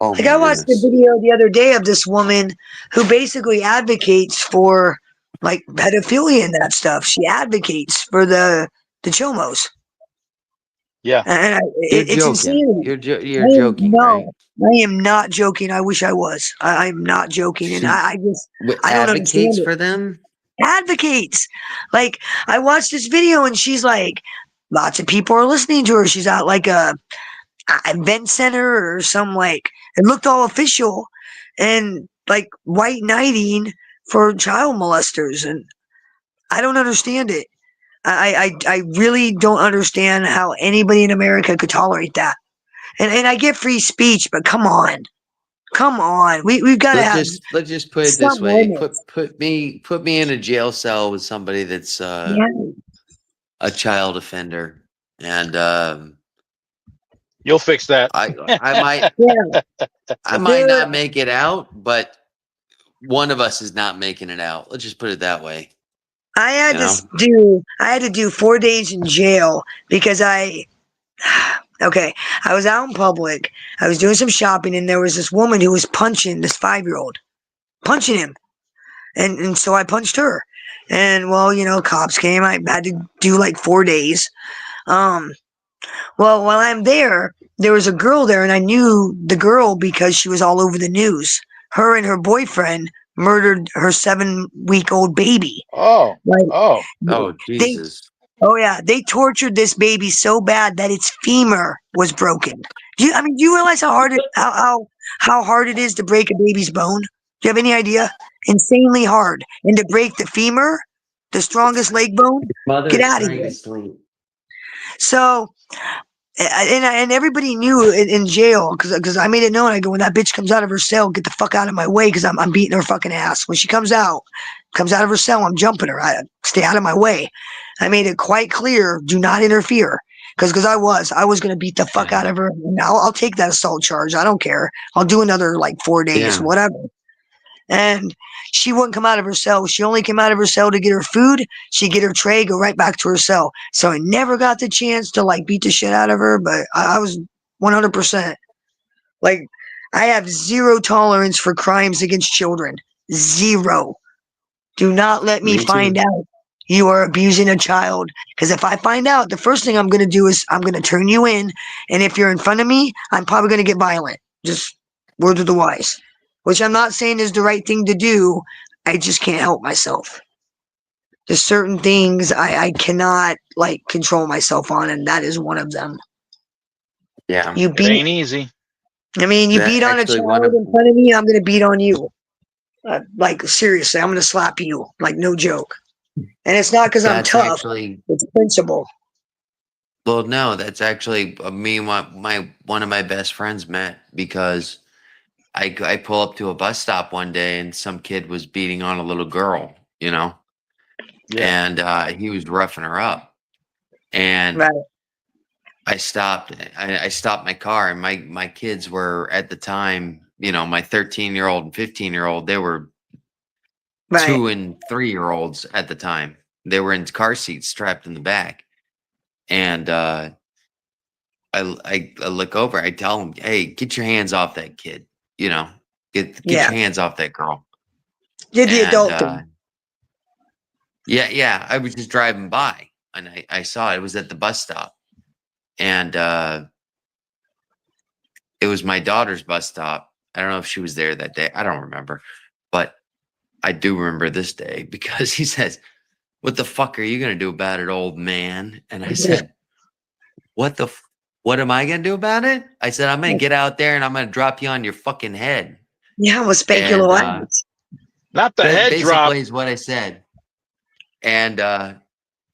Speaker 2: Oh
Speaker 4: Like
Speaker 2: my
Speaker 4: I watched a
Speaker 2: goodness.
Speaker 4: video the other day of this woman who basically advocates for like pedophilia and that stuff. She advocates for the chomos,
Speaker 1: Yeah.
Speaker 4: and
Speaker 2: You're
Speaker 4: it's
Speaker 2: joking.
Speaker 4: insane.
Speaker 2: You're joking, right?
Speaker 4: No, I am not joking. I wish I was. I'm not joking, and
Speaker 2: She
Speaker 4: I just I don't
Speaker 2: advocates
Speaker 4: understand it.
Speaker 2: for them.
Speaker 4: Advocates. Like I watched this video and she's like, lots of people are listening to her. She's at like a event center or some like it looked all official and like white knighting for child molesters, and I don't understand it. I really don't understand how anybody in America could tolerate that. And I get free speech, but come on. Come on. We've got to have
Speaker 2: Let's just put it this
Speaker 4: some
Speaker 2: way.
Speaker 4: limits.
Speaker 2: Put me in a jail cell with somebody that's
Speaker 4: Yeah.
Speaker 2: a child offender, and
Speaker 1: You'll fix that.
Speaker 2: I might
Speaker 4: Yeah. There
Speaker 2: not make it out, but one of us is not making it out. Let's just put it that way.
Speaker 4: I had
Speaker 2: You know?
Speaker 4: I had to do 4 days in jail because okay, I was out in public. I was doing some shopping and there was this woman who was punching this 5-year-old, punching him. And so I punched her. And well, cops came. I had to do like 4 days. Well, while I'm there was a girl there and I knew the girl because she was all over the news. Her and her boyfriend murdered her 7-week-old baby.
Speaker 1: Oh.
Speaker 4: Like
Speaker 1: Oh.
Speaker 2: Oh
Speaker 4: they
Speaker 2: Jesus!
Speaker 4: Oh yeah, they tortured this baby so bad that its femur was broken. Do you realize how hard it is to break a baby's bone? Do you have any idea? Insanely hard. And to break the femur, the strongest leg bone,
Speaker 2: Mother
Speaker 4: get
Speaker 2: is
Speaker 4: out of
Speaker 2: trying to
Speaker 4: here.
Speaker 2: sleep.
Speaker 4: So, and everybody knew in jail because I made it known. I go, when that bitch comes out of her cell, get the fuck out of my way because I'm beating her fucking ass. When she comes out of her cell, I'm jumping her. I stay out of my way. I made it quite clear, do not interfere. Because I was going to beat the fuck out of her. I'll take that assault charge. I don't care. I'll do another like 4 days,
Speaker 2: Yeah.
Speaker 4: whatever. And she wouldn't come out of her cell. She only came out of her cell to get her food. She'd get her tray, go right back to her cell. So I never got the chance to like beat the shit out of her, but I was 100%. Like, I have zero tolerance for crimes against children. Zero. Do not let me
Speaker 2: Me
Speaker 4: find
Speaker 2: too.
Speaker 4: out you are abusing a child. Because if I find out, the first thing I'm going to do is I'm going to turn you in. And if you're in front of me, I'm probably going to get violent. Just words of the wise. Which I'm not saying is the right thing to do. I just can't help myself. There's certain things I cannot like control myself on, and that is one of them.
Speaker 2: Yeah.
Speaker 4: You
Speaker 1: It
Speaker 4: beat
Speaker 1: ain't easy.
Speaker 4: I mean, you
Speaker 2: That
Speaker 4: beat on a
Speaker 2: actually one
Speaker 4: child
Speaker 2: of
Speaker 4: in front of me, I'm going to beat on you. Like, seriously, I'm going to slap you. Like, no joke. And it's not because I'm
Speaker 2: that's
Speaker 4: tough.
Speaker 2: actually
Speaker 4: It's principle.
Speaker 2: well, no, that's actually me and one of my best friends met because I pull up to a bus stop one day and some kid was beating on a little girl,
Speaker 1: Yeah.
Speaker 2: and he was roughing her up, and
Speaker 4: Right.
Speaker 2: I stopped. I stopped my car, and my kids were at the time, my 13-year-old and 15-year-old. They were
Speaker 4: Right.
Speaker 2: 2 and 3-year-olds at the time. They were in car seats strapped in the back, and I look over. I tell them, "Hey, get your hands off that kid. Get
Speaker 4: Yeah.
Speaker 2: your hands off that girl."
Speaker 4: Did the
Speaker 2: And
Speaker 4: adult thing.
Speaker 2: yeah, I was just driving by, and I saw it. It was at the bus stop, and it was my daughter's bus stop. I don't know if she was there that day. I don't remember, but I do remember this day because he says, "What the fuck are you gonna do about it, old man?" And I said, "What what am I gonna do about it?" I said, "I'm gonna get out there and I'm gonna drop you on your fucking head."
Speaker 4: Yeah, we'll spank your
Speaker 2: And
Speaker 4: little ass.
Speaker 1: Not the
Speaker 2: that
Speaker 1: head drop.
Speaker 2: basically is what I said. And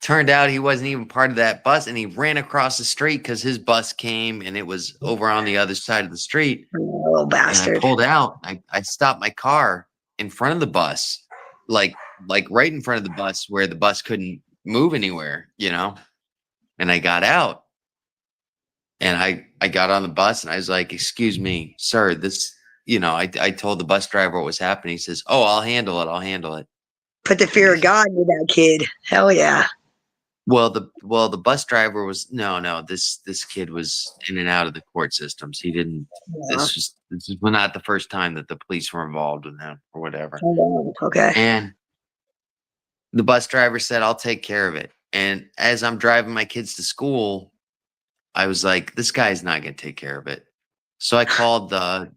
Speaker 2: turned out he wasn't even part of that bus, and he ran across the street because his bus came and it was over on the other side of the street.
Speaker 4: Little
Speaker 2: And I
Speaker 4: bastard.
Speaker 2: pulled out. I stopped my car in front of the bus, like like right in front of the bus where the bus couldn't move anywhere, you know? And I got out and I got on the bus and I was like, excuse me, sir, this, you know, I told the bus driver what was happening. He says, oh, I'll handle it. I'll handle it.
Speaker 4: Put the fear of God into that kid. Hell yeah.
Speaker 2: Well, the bus driver was no. This kid was in and out of the court systems. He didn't.
Speaker 4: Yeah.
Speaker 2: This was not the first time that the police were involved with him or whatever.
Speaker 4: Okay.
Speaker 2: And the bus driver said, "I'll take care of it." And as I'm driving my kids to school, I was like, "This guy's not going to take care of it." So I called the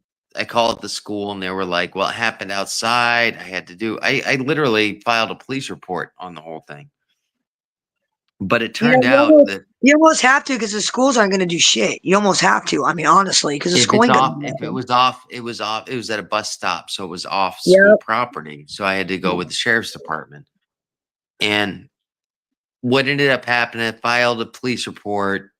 Speaker 2: school, and they were like, "Well, it happened outside. I had to do." I literally filed a police report on the whole thing. But it turned out that
Speaker 4: you almost have to, because the schools aren't going to do shit. You almost have to. I mean, honestly, because the school ain't gonna do
Speaker 2: if it
Speaker 4: nothing.
Speaker 2: was off, it was off. It was at a bus stop, so it was off school property. So I had to go with the sheriff's department. And what ended up happening, I filed a police report,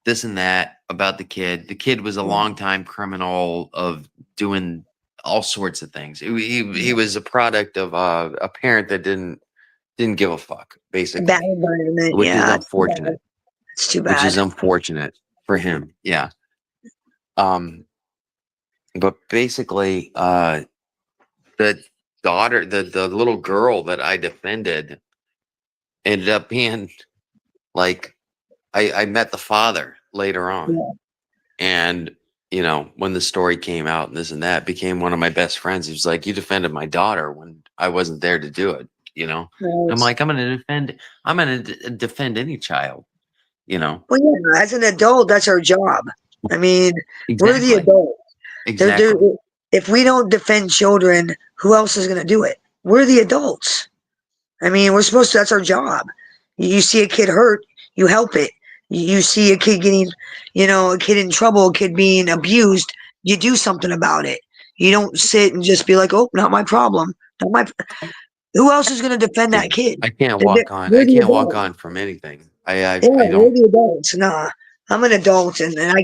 Speaker 2: this and that about the kid. The kid was a longtime criminal of doing all sorts of things. He was a product of a parent that didn't give a fuck, basically.
Speaker 4: Bad environment.
Speaker 2: Which is
Speaker 4: Yeah,
Speaker 2: unfortunate.
Speaker 4: it's too bad.
Speaker 2: Which is unfortunate for him. Yeah. But basically, the daughter, the little girl that I defended ended up being like, I met the father later on.
Speaker 4: Yeah.
Speaker 2: And, you know, when the story came out and this and that, became one of my best friends. He was like, you defended my daughter when I wasn't there to do it, you know?
Speaker 4: Right.
Speaker 2: I'm like, I'm going to defend any child, you know?
Speaker 4: Well, yeah, as an adult, that's our job. I mean, we're the
Speaker 2: Exactly.
Speaker 4: adults.
Speaker 2: Exactly.
Speaker 4: If we don't defend children, who else is going to do it? We're the adults. I mean, we're supposed to, that's our job. You see a kid hurt, you help it. You see a kid getting, a kid in trouble, a kid being abused, you do something about it. You don't sit and just be like, oh, not my problem. Who else is going to defend that kid?
Speaker 2: I can't walk on from anything. I don't.
Speaker 4: We're the adults. Nah, I'm an adult, and I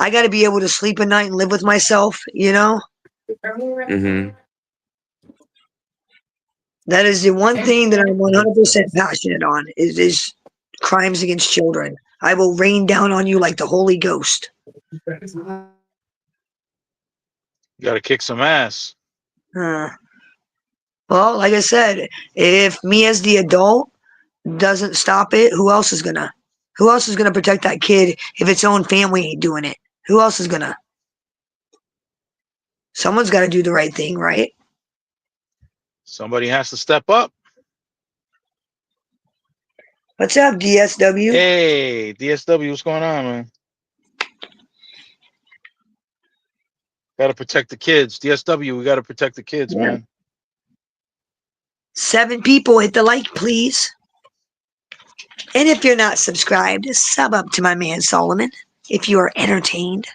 Speaker 4: got to be able to sleep at night and live with myself,
Speaker 2: Mm-hmm.
Speaker 4: That is the one thing that I'm 100% passionate on is crimes against children. I will rain down on you like the Holy Ghost.
Speaker 1: You got to kick some ass.
Speaker 4: Well, like I said, if me as the adult doesn't stop it, who else is gonna protect that kid if its own family ain't doing it? Who else is gonna? Someone's got to do the right thing, right?
Speaker 1: Somebody has to step up.
Speaker 4: What's up, DSW?
Speaker 1: Hey, DSW, what's going on, man? Got to protect the kids. DSW, we got to protect the kids, man.
Speaker 4: 7 people, hit the like, please. And if you're not subscribed, sub up to my man Solomon if you are entertained.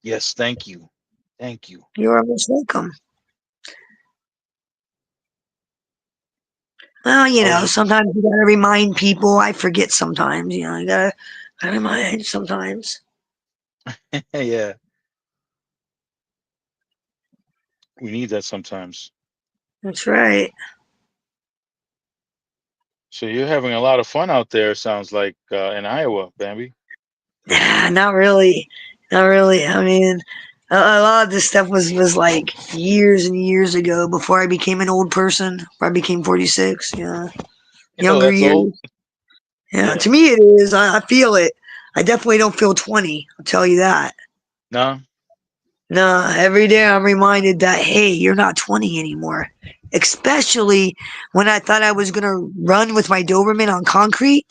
Speaker 1: Yes, thank you. Thank you.
Speaker 4: You are most welcome. Well, sometimes you gotta remind people. I forget sometimes, you gotta remind sometimes.
Speaker 1: Yeah. We need that sometimes.
Speaker 4: That's right.
Speaker 1: So you're having a lot of fun out there, sounds like, in Iowa, Bambi.
Speaker 4: Nah, not really. Not really. I mean, a lot of this stuff was like years and years ago before I became an old person, before I became 46, Younger
Speaker 1: that's
Speaker 4: years.
Speaker 1: old.
Speaker 4: Yeah, to me it is. I feel it. I definitely don't feel 20. I'll tell you that.
Speaker 1: No?
Speaker 4: No, every day I'm reminded that, hey, you're not 20 anymore. Especially when I thought I was going to run with my Doberman on concrete.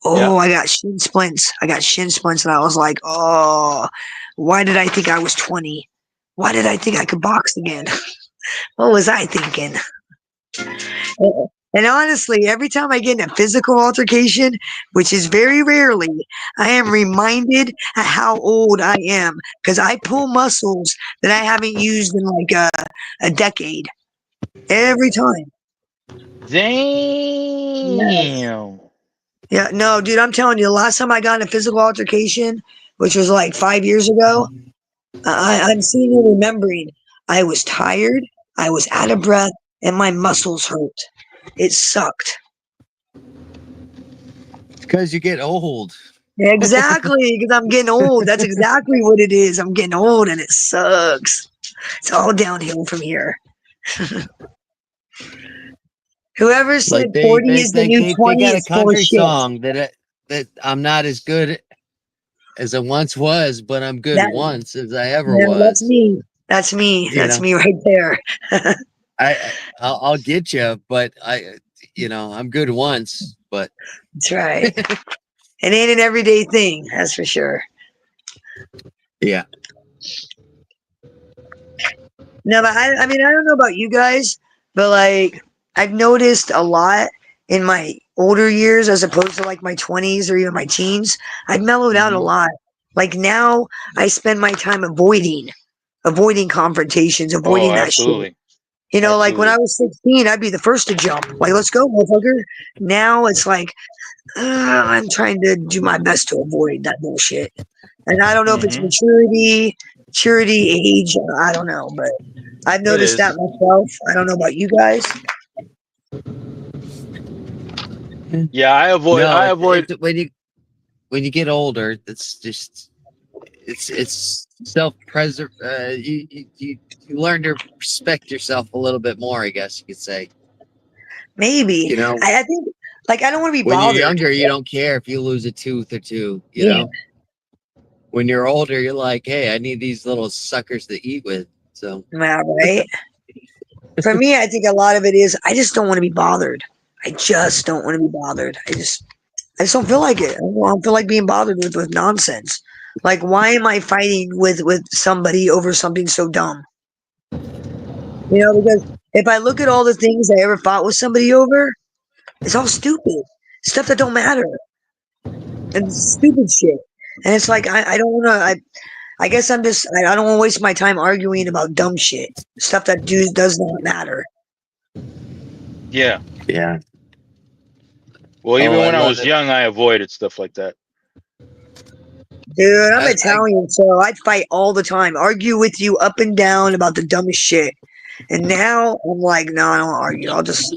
Speaker 4: Oh, yeah. I got shin splints. And I was like, oh, why did I think I was 20? Why did I think I could box again? What was I thinking? And honestly, every time I get in a physical altercation, which is very rarely, I am reminded at how old I am because I pull muscles that I haven't used in like a decade. Every time.
Speaker 1: Damn.
Speaker 4: Yeah, no, dude, I'm telling you, the last time I got in a physical altercation, which was like 5 years ago, I'm sitting here remembering I was tired, I was out of breath, and my muscles hurt. It sucked.
Speaker 2: Because you get old.
Speaker 4: Exactly, because I'm getting old. That's exactly what it is. I'm getting old and it sucks. It's all downhill from here. Whoever said
Speaker 2: Like they
Speaker 4: 40
Speaker 2: they
Speaker 4: is the
Speaker 2: they
Speaker 4: new
Speaker 2: they,
Speaker 4: 20
Speaker 2: they got a
Speaker 4: is full of
Speaker 2: country
Speaker 4: shit.
Speaker 2: song that I'm not as good as I once was, but I'm good
Speaker 4: That,
Speaker 2: once as I ever
Speaker 4: no, that's
Speaker 2: was.
Speaker 4: me. That's me.
Speaker 2: You
Speaker 4: That's
Speaker 2: know,
Speaker 4: me right there.
Speaker 2: I'll get you, but I'm good once, but
Speaker 4: That's right. It ain't an everyday thing, that's for sure.
Speaker 2: yeah.
Speaker 4: No, but I mean, I don't know about you guys, but like, I've noticed a lot in my older years as opposed to like my 20s or even my teens. I've mellowed out a
Speaker 1: Mhm.
Speaker 4: lot. Like now, I spend my time avoiding confrontations,
Speaker 1: Oh,
Speaker 4: avoiding that shit.
Speaker 1: absolutely.
Speaker 4: You know, like when I
Speaker 1: Absolutely.
Speaker 4: was 16, I'd be the first to jump. Like, let's go, motherfucker. Now it's like, I'm trying to do my best to avoid that bullshit. And I don't know if it's
Speaker 1: Hmm.
Speaker 4: maturity, age. I don't know, but I've
Speaker 1: It
Speaker 4: noticed that
Speaker 1: is.
Speaker 4: myself. I don't know about you guys.
Speaker 1: Yeah, I avoid.
Speaker 2: No,
Speaker 1: I avoid.
Speaker 2: when you get older, it's self preserve. You learn to respect yourself a little bit more, I guess you could say.
Speaker 4: Maybe
Speaker 2: You know,
Speaker 4: I think like I don't want to be
Speaker 2: when you're
Speaker 4: bothered.
Speaker 2: younger, you don't care if you lose a tooth or two. You
Speaker 4: Yeah,
Speaker 2: know, when you're older, you're like, hey, I need these little suckers to eat with. So
Speaker 4: yeah, right. For me, I think a lot of it is I just don't want to be bothered. I just don't want to be bothered. I just don't feel like it. I don't feel like being bothered with nonsense. Like, why am I fighting with somebody over something so dumb? You know, because if I look at all the things I ever fought with somebody over, it's all stupid stuff that don't matter and stupid shit. And it's like I don't want to. I guess I don't want to waste my time arguing about dumb shit, stuff that does not matter.
Speaker 1: Yeah.
Speaker 2: yeah.
Speaker 1: Well,
Speaker 2: Oh,
Speaker 1: even
Speaker 2: I
Speaker 1: when I
Speaker 2: love
Speaker 1: was
Speaker 2: it.
Speaker 1: young, I avoided stuff like that.
Speaker 4: Dude, I'm
Speaker 2: I
Speaker 4: Italian, so I'd fight all the time, argue with you up and down about the dumbest shit. And now I'm like, no, I don't argue. I'll just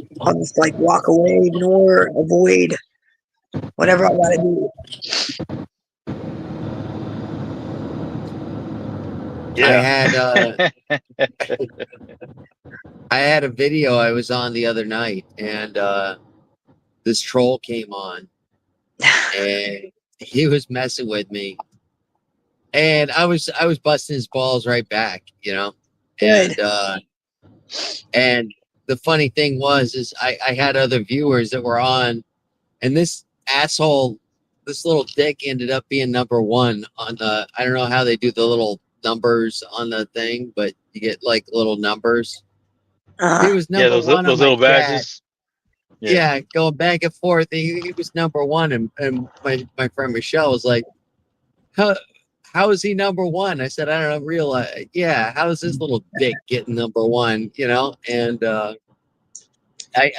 Speaker 4: like walk away, ignore, avoid, whatever I gotta do.
Speaker 2: I
Speaker 1: Yeah.
Speaker 2: had I had a video I was on the other night, and this troll came on, and he was messing with me, and I was busting his balls right back,
Speaker 4: Good.
Speaker 2: and the funny thing is I had other viewers that were on, and this asshole, this little dick ended up being number one on the. I don't know how they do the little numbers on the thing, but you get like little numbers. He
Speaker 4: Uh-huh.
Speaker 2: was
Speaker 1: Yeah.
Speaker 2: number
Speaker 1: Those
Speaker 2: one on
Speaker 1: those
Speaker 2: my
Speaker 1: little
Speaker 2: chat.
Speaker 1: badges. Yeah.
Speaker 2: Yeah, going back and forth. He was number one, and my friend Michelle was like, how is he number one? I said, I don't know, realize, yeah, how is this little dick getting number one? And I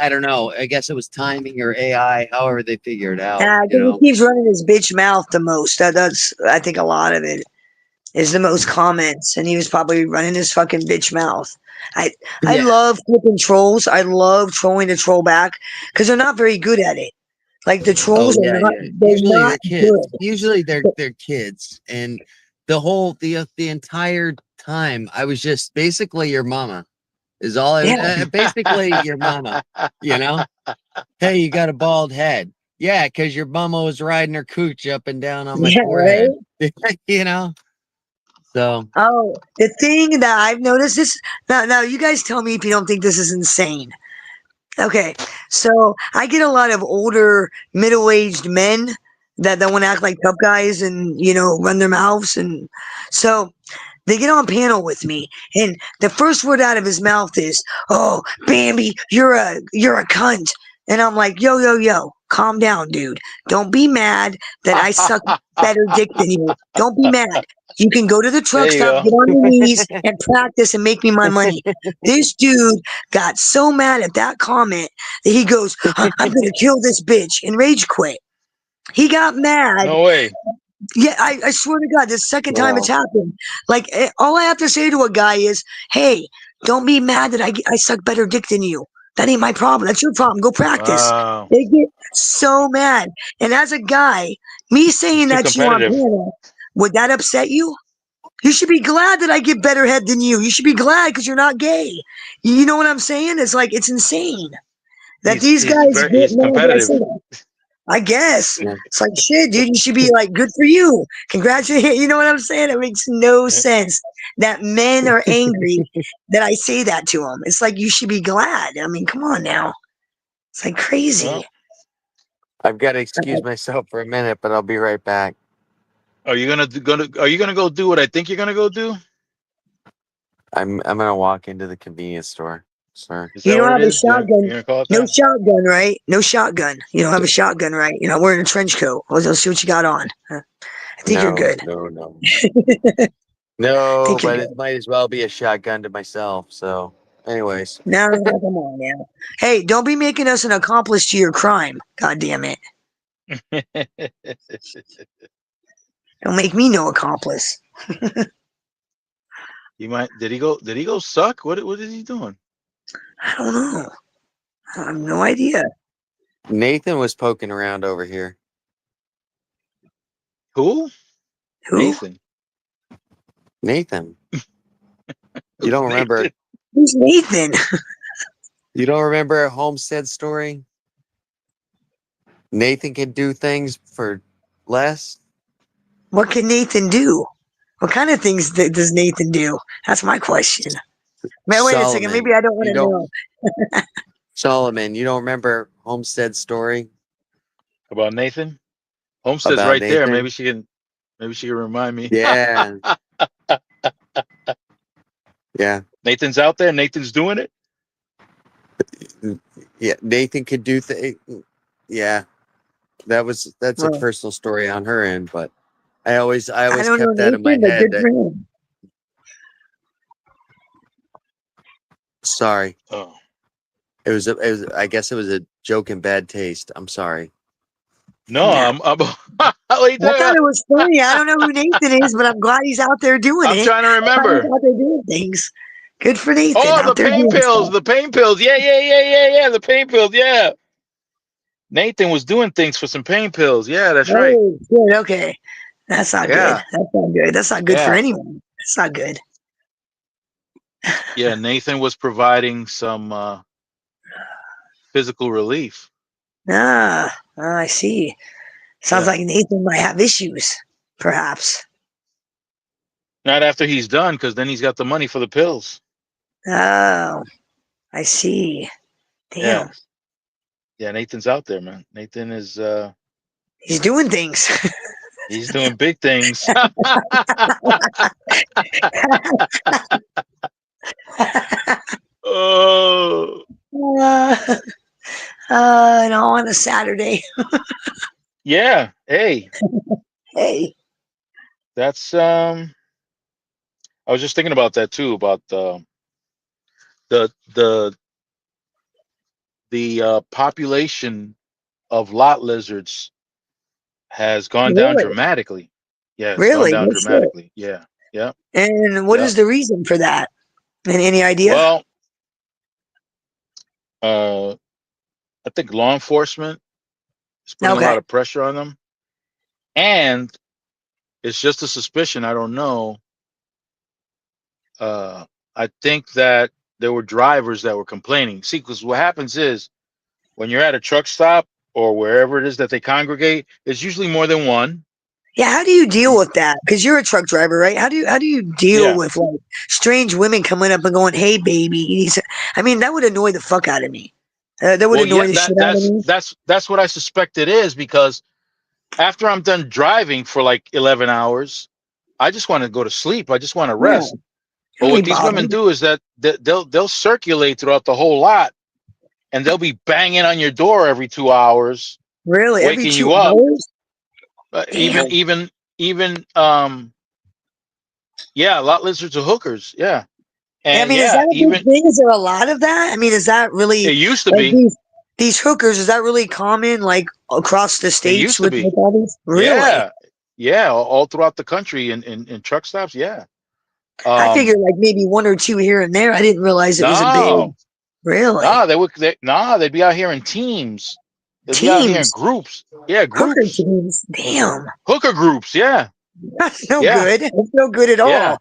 Speaker 2: don't know. I guess it was timing or AI, however they figure it out.
Speaker 4: Yeah, because he keeps running his bitch mouth the most. That's I think a lot of it is the most comments, and he was probably running his fucking bitch mouth. I I
Speaker 2: Yeah.
Speaker 4: love flipping trolls. I love trolling the troll back because they're not very good at it. Like the
Speaker 2: Oh
Speaker 4: trolls are
Speaker 2: yeah,
Speaker 4: not,
Speaker 2: yeah.
Speaker 4: they're
Speaker 2: Usually
Speaker 4: not
Speaker 2: they're kids.
Speaker 4: good.
Speaker 2: Usually they're kids, and the entire time I was just basically your mama. Is all I
Speaker 4: Yeah,
Speaker 2: basically your mama, you know? Hey, you got a bald head. Yeah, because your mama was riding her cooch up and down on my
Speaker 4: yeah, right.
Speaker 2: forehead. you know? So
Speaker 4: Oh, the thing that I've noticed is now you guys tell me if you don't think this is insane. Okay, so I get a lot of older, middle-aged men that want to act like tough guys and run their mouths, and so they get on panel with me, and the first word out of his mouth is, "Oh, Bambi, you're a cunt," and I'm like, "Yo, yo, yo, calm down, dude. Don't be mad that I suck better dick than you. Don't be mad. You can go to the
Speaker 1: There
Speaker 4: truck
Speaker 1: you
Speaker 4: stop,
Speaker 1: go.
Speaker 4: get on your knees, and practice and make me my money." This dude got so mad at that comment that he goes, "I'm gonna kill this bitch," and rage quit. He got mad.
Speaker 1: No way.
Speaker 4: Yeah, I swear to God, this is the second time it's
Speaker 2: Wow.
Speaker 4: happened. Like, all I have to say to a guy is, "Hey, don't be mad that I suck better dick than you. That ain't my problem. That's your problem. Go practice."
Speaker 1: Wow.
Speaker 4: They get so mad. And as a guy, me
Speaker 1: He's
Speaker 4: saying
Speaker 1: too
Speaker 4: that to you on
Speaker 1: competitive.
Speaker 4: panel, would that upset you? You should be glad that I get better head than you. You should be glad because you're not gay. You know what I'm saying? It's like it's insane that these guys get
Speaker 1: He's
Speaker 4: mad that I say
Speaker 1: competitive.
Speaker 4: that. I guess.
Speaker 2: Yeah.
Speaker 4: It's like shit, dude. You should be like, good for you. Congratulations. You know what I'm saying? It makes no sense that men are angry that I say that to them. It's like you should be glad. I mean, come on now. It's like crazy.
Speaker 1: Well,
Speaker 2: I've got to excuse myself for a minute, but I'll be right back.
Speaker 1: are you gonna go do what I think you're gonna go do?
Speaker 2: I'm gonna walk into the convenience store, sir.
Speaker 1: Is
Speaker 4: You
Speaker 1: that
Speaker 4: don't
Speaker 1: what it
Speaker 4: have a
Speaker 1: is?
Speaker 4: shotgun.
Speaker 1: You're gonna call it
Speaker 4: No
Speaker 1: that?
Speaker 4: shotgun, right? No shotgun. You don't have a shotgun, right? You're not wearing a trench coat. Let's see what you got on. I think you're
Speaker 2: No,
Speaker 4: good.
Speaker 2: no, no,
Speaker 4: I
Speaker 2: no.
Speaker 4: think you're
Speaker 2: But
Speaker 4: good.
Speaker 2: it might as well be a shotgun to myself. So, anyways,
Speaker 4: No, come on now. Hey, don't be making us an accomplice to your crime. God damn it. Don't make me no accomplice.
Speaker 1: He might. Did he go suck? What is he doing?
Speaker 4: I don't know. I have no idea.
Speaker 2: Nathan was poking around over here.
Speaker 1: Who?
Speaker 4: Who?
Speaker 1: Nathan.
Speaker 2: Nathan, you
Speaker 1: Who's
Speaker 2: don't remember?
Speaker 1: Nathan?
Speaker 4: Who's Nathan?
Speaker 2: You don't remember a Homestead story? Nathan can do things for less.
Speaker 4: What can Nathan do? What kind of things does Nathan do? That's my question. Man, wait a second. Maybe
Speaker 2: Solomon,
Speaker 4: I don't want
Speaker 2: you
Speaker 4: to
Speaker 2: don't.
Speaker 4: know.
Speaker 2: Solomon, you don't remember Homestead story
Speaker 1: About Nathan? Homestead's
Speaker 2: about
Speaker 1: right there.
Speaker 2: Nathan?
Speaker 1: Maybe she can remind me.
Speaker 2: Yeah, yeah,
Speaker 1: Nathan's out there. Nathan's doing it.
Speaker 2: yeah. Nathan could do things. Yeah, that's a
Speaker 4: Well,
Speaker 2: personal story on her end, but I
Speaker 4: I
Speaker 2: always
Speaker 4: don't know
Speaker 2: kept that in my
Speaker 4: Nathan, but
Speaker 2: head.
Speaker 4: good for
Speaker 2: That
Speaker 4: him.
Speaker 2: sorry,
Speaker 1: Oh
Speaker 2: it was. I guess it was a joke in bad taste. I'm sorry.
Speaker 1: no,
Speaker 4: Nah.
Speaker 1: I'm what are you
Speaker 4: I
Speaker 1: talking
Speaker 4: thought
Speaker 1: about?
Speaker 4: it was funny. I don't know who Nathan is, but I'm glad he's out there doing
Speaker 1: I'm
Speaker 4: it.
Speaker 1: trying to
Speaker 4: I'm glad he's
Speaker 1: remember.
Speaker 4: out there doing things. Good for Nathan
Speaker 1: Oh, the
Speaker 4: out there
Speaker 1: pain
Speaker 4: doing
Speaker 1: pills.
Speaker 4: stuff.
Speaker 1: The pain pills. Yeah. The pain pills. Yeah. Nathan was doing things for some pain pills. Yeah, that's right.
Speaker 4: Oh, good. Okay. That's not good.
Speaker 1: Yeah.
Speaker 4: That's not good. That's not good for
Speaker 1: Yeah.
Speaker 4: anyone. That's not good.
Speaker 1: Yeah. Nathan was providing some physical relief.
Speaker 4: I see. Sounds
Speaker 1: Yeah.
Speaker 4: like Nathan might have issues, perhaps.
Speaker 1: Not after he's done, because then he's got the money for the pills.
Speaker 4: Oh, I see.
Speaker 1: Yeah.
Speaker 4: Damn.
Speaker 1: Yeah. Nathan's out there, man. Nathan is
Speaker 4: He's doing things.
Speaker 1: he's doing big things. Oh
Speaker 4: uh, and all on a Saturday.
Speaker 1: yeah. Hey,
Speaker 4: Hey.
Speaker 1: that's I was just thinking about that too, about the the the population of lot lizards has gone down
Speaker 4: Really?
Speaker 1: dramatically. Yeah, it's gone
Speaker 4: Really?
Speaker 1: down
Speaker 4: No shit.
Speaker 1: dramatically. Yeah. Yeah.
Speaker 4: And what
Speaker 1: Yeah.
Speaker 4: is the reason for that? Any idea?
Speaker 1: Well, uh I think law enforcement is putting a lot
Speaker 4: Okay.
Speaker 1: of pressure on them. And it's just a suspicion, I don't know. I think that there were drivers that were complaining. See, because what happens is when you're at a truck stop or wherever it is that they congregate, there's usually more than one.
Speaker 4: Yeah, how do you deal with that? Because you're a truck driver, right? How do you deal
Speaker 1: Yeah.
Speaker 4: with like strange women coming up and going, "Hey, baby"? I mean, that would annoy the fuck out of me. That would
Speaker 1: Well, yeah,
Speaker 4: annoy the shit out of me.
Speaker 1: that's what I suspect it is, because after I'm done driving for like 11 hours, I just want to go to sleep. I just want to
Speaker 4: Yeah,
Speaker 1: rest. But
Speaker 4: don't be
Speaker 1: what these women
Speaker 4: bothered.
Speaker 1: do is that they'll circulate throughout the whole lot, and they'll be banging on your door every 2 hours,
Speaker 4: Really, every
Speaker 1: waking
Speaker 4: two
Speaker 1: you up.
Speaker 4: hours?
Speaker 1: Even
Speaker 4: Damn.
Speaker 1: yeah, lot lizards are hookers. Yeah,
Speaker 4: I
Speaker 1: and
Speaker 4: mean, is
Speaker 1: yeah,
Speaker 4: that a
Speaker 1: even
Speaker 4: big thing? Is there a lot of that? I mean, is that
Speaker 1: it
Speaker 4: really
Speaker 1: used to
Speaker 4: like
Speaker 1: be.
Speaker 4: these hookers? Is that really common, like across the
Speaker 1: It
Speaker 4: states
Speaker 1: used to
Speaker 4: with
Speaker 1: be.
Speaker 4: all these? Really?
Speaker 1: Yeah, Yeah, all throughout the country in truck stops. Yeah.
Speaker 4: I figured like maybe one or two here and there. I didn't realize it was a big.
Speaker 1: No,
Speaker 4: Really?
Speaker 1: no, they'd be out here in teams. They'd be out here in
Speaker 4: Teams,
Speaker 1: groups. Yeah,
Speaker 4: hooker
Speaker 1: groups,
Speaker 4: teams. Damn,
Speaker 1: hooker groups. Yeah,
Speaker 4: that's no
Speaker 1: yeah,
Speaker 4: good. That's no good at
Speaker 1: yeah.
Speaker 4: all.